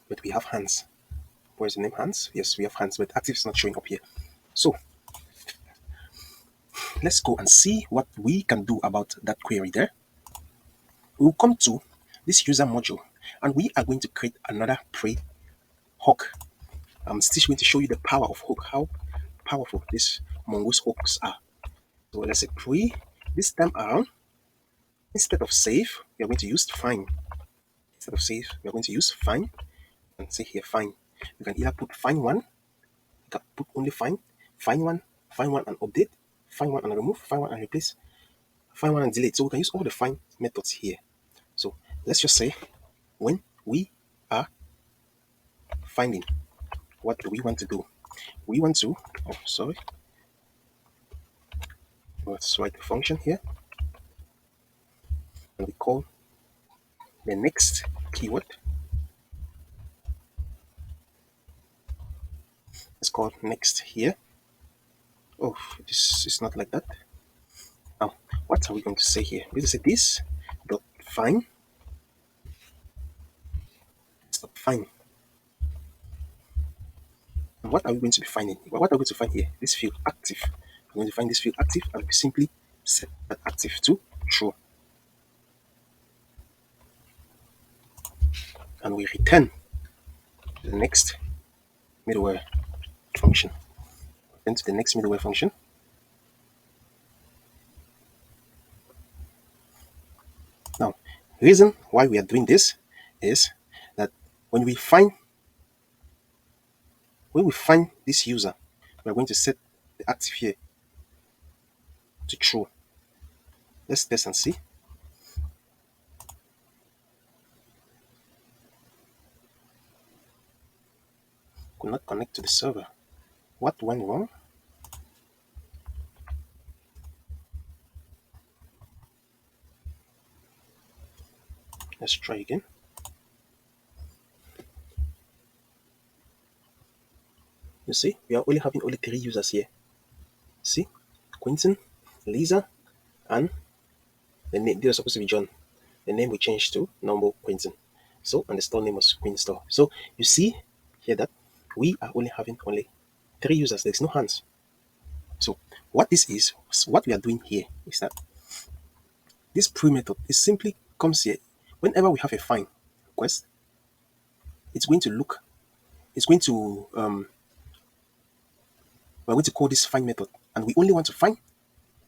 but we have hands. Where's the name hands? Yes, we have hands, but active is not showing up here. So let's go and see what we can do about that query there. We'll come to this user module, and we are going to create another pre-hook. I'm still going to show you the power of hook, how powerful these Mongoose hooks are. So let's say pre. This time around, instead of save, we are going to use find. Instead of save, we are going to use find, and say here find. You can either put find one, you can put only find one, and update, find one and remove, find one and replace, find one and delete. So we can use all the find methods here. So let's just say when we are finding, what do we want to do? We want to, let's write the function here, and we call the next keyword. It's called next here. Oh, this is not like that. Now, what are we going to say here? We're going to say this dot find stop find. And what are we going to be finding? Well, what are we going to find here? This field active. We're going to find this field active, and we simply set that active to true. And we return the next middleware function. Then to the next middleware function. Now, the reason why we are doing this is that when we find this user, we are going to set the active here to true. Let's test and see. Could not connect to the server. What went wrong? Let's try again. You see, we are only having only 3 users here. See, Quentin, Lisa, and the name, they are supposed to be John. The name we changed to Number Quentin. So, and the store name was Queen Store. So, you see here that we are only having only 3 users. There's no hands. So, what this is, what we are doing here is that this pre method, it simply comes here. Whenever we have a find request, it's going to look, it's going to, we're going to call this find method, and we only want to find.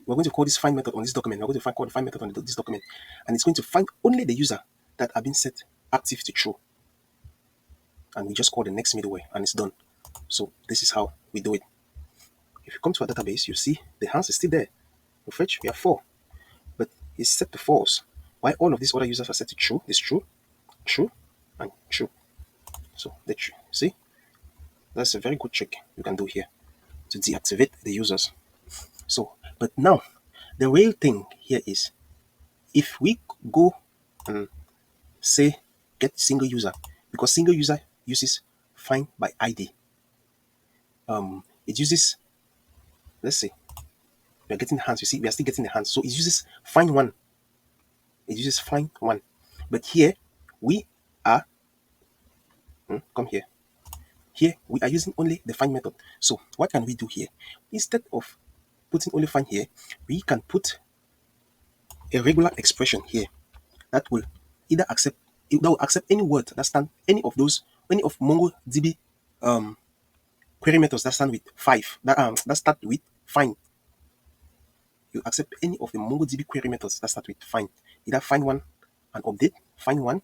We're going to call this find method on this document. We're going to call the find method on this document, and it's going to find only the user that have been set active to true. And we just call the next middleware, and it's done. So this is how we do it. If you come to our database, you see the hands is still there. We fetch, we have 4, but it's set to false. Why all of these other users are set to true? It's true, true, and true. So see, that's a very good trick you can do here to deactivate the users. So, but now the real thing here is if we go and say get single user, because single user uses find by ID. It uses, let's say we are getting the hands. You see, we are still getting the hands. So it uses find one. It uses find one. But here we are come here. Here we are using only the find method. So what can we do here? Instead of putting only find here, we can put a regular expression here that will either accept that will accept any word that stand any of MongoDB query methods that stand with that start with find. You accept any of the MongoDB query methods that start with find. Either find one and update, find one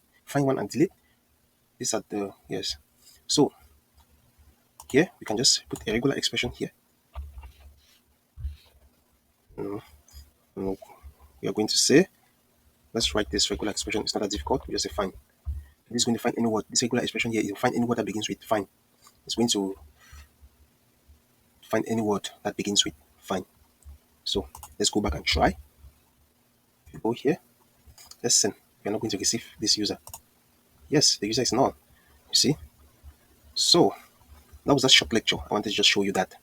and delete. These are the yes. So here we can just put a regular expression here. Mm, we are going to say, let's write this regular expression. It's not that difficult. We just say find. This is going to find any word. This regular expression here will find any word that begins with find. It's going to find any word that begins with find. So let's go back and try. If you go here, let's send. We're not going to receive this user. Yes, the user is null. You see? So that was a short lecture. I wanted to just show you that.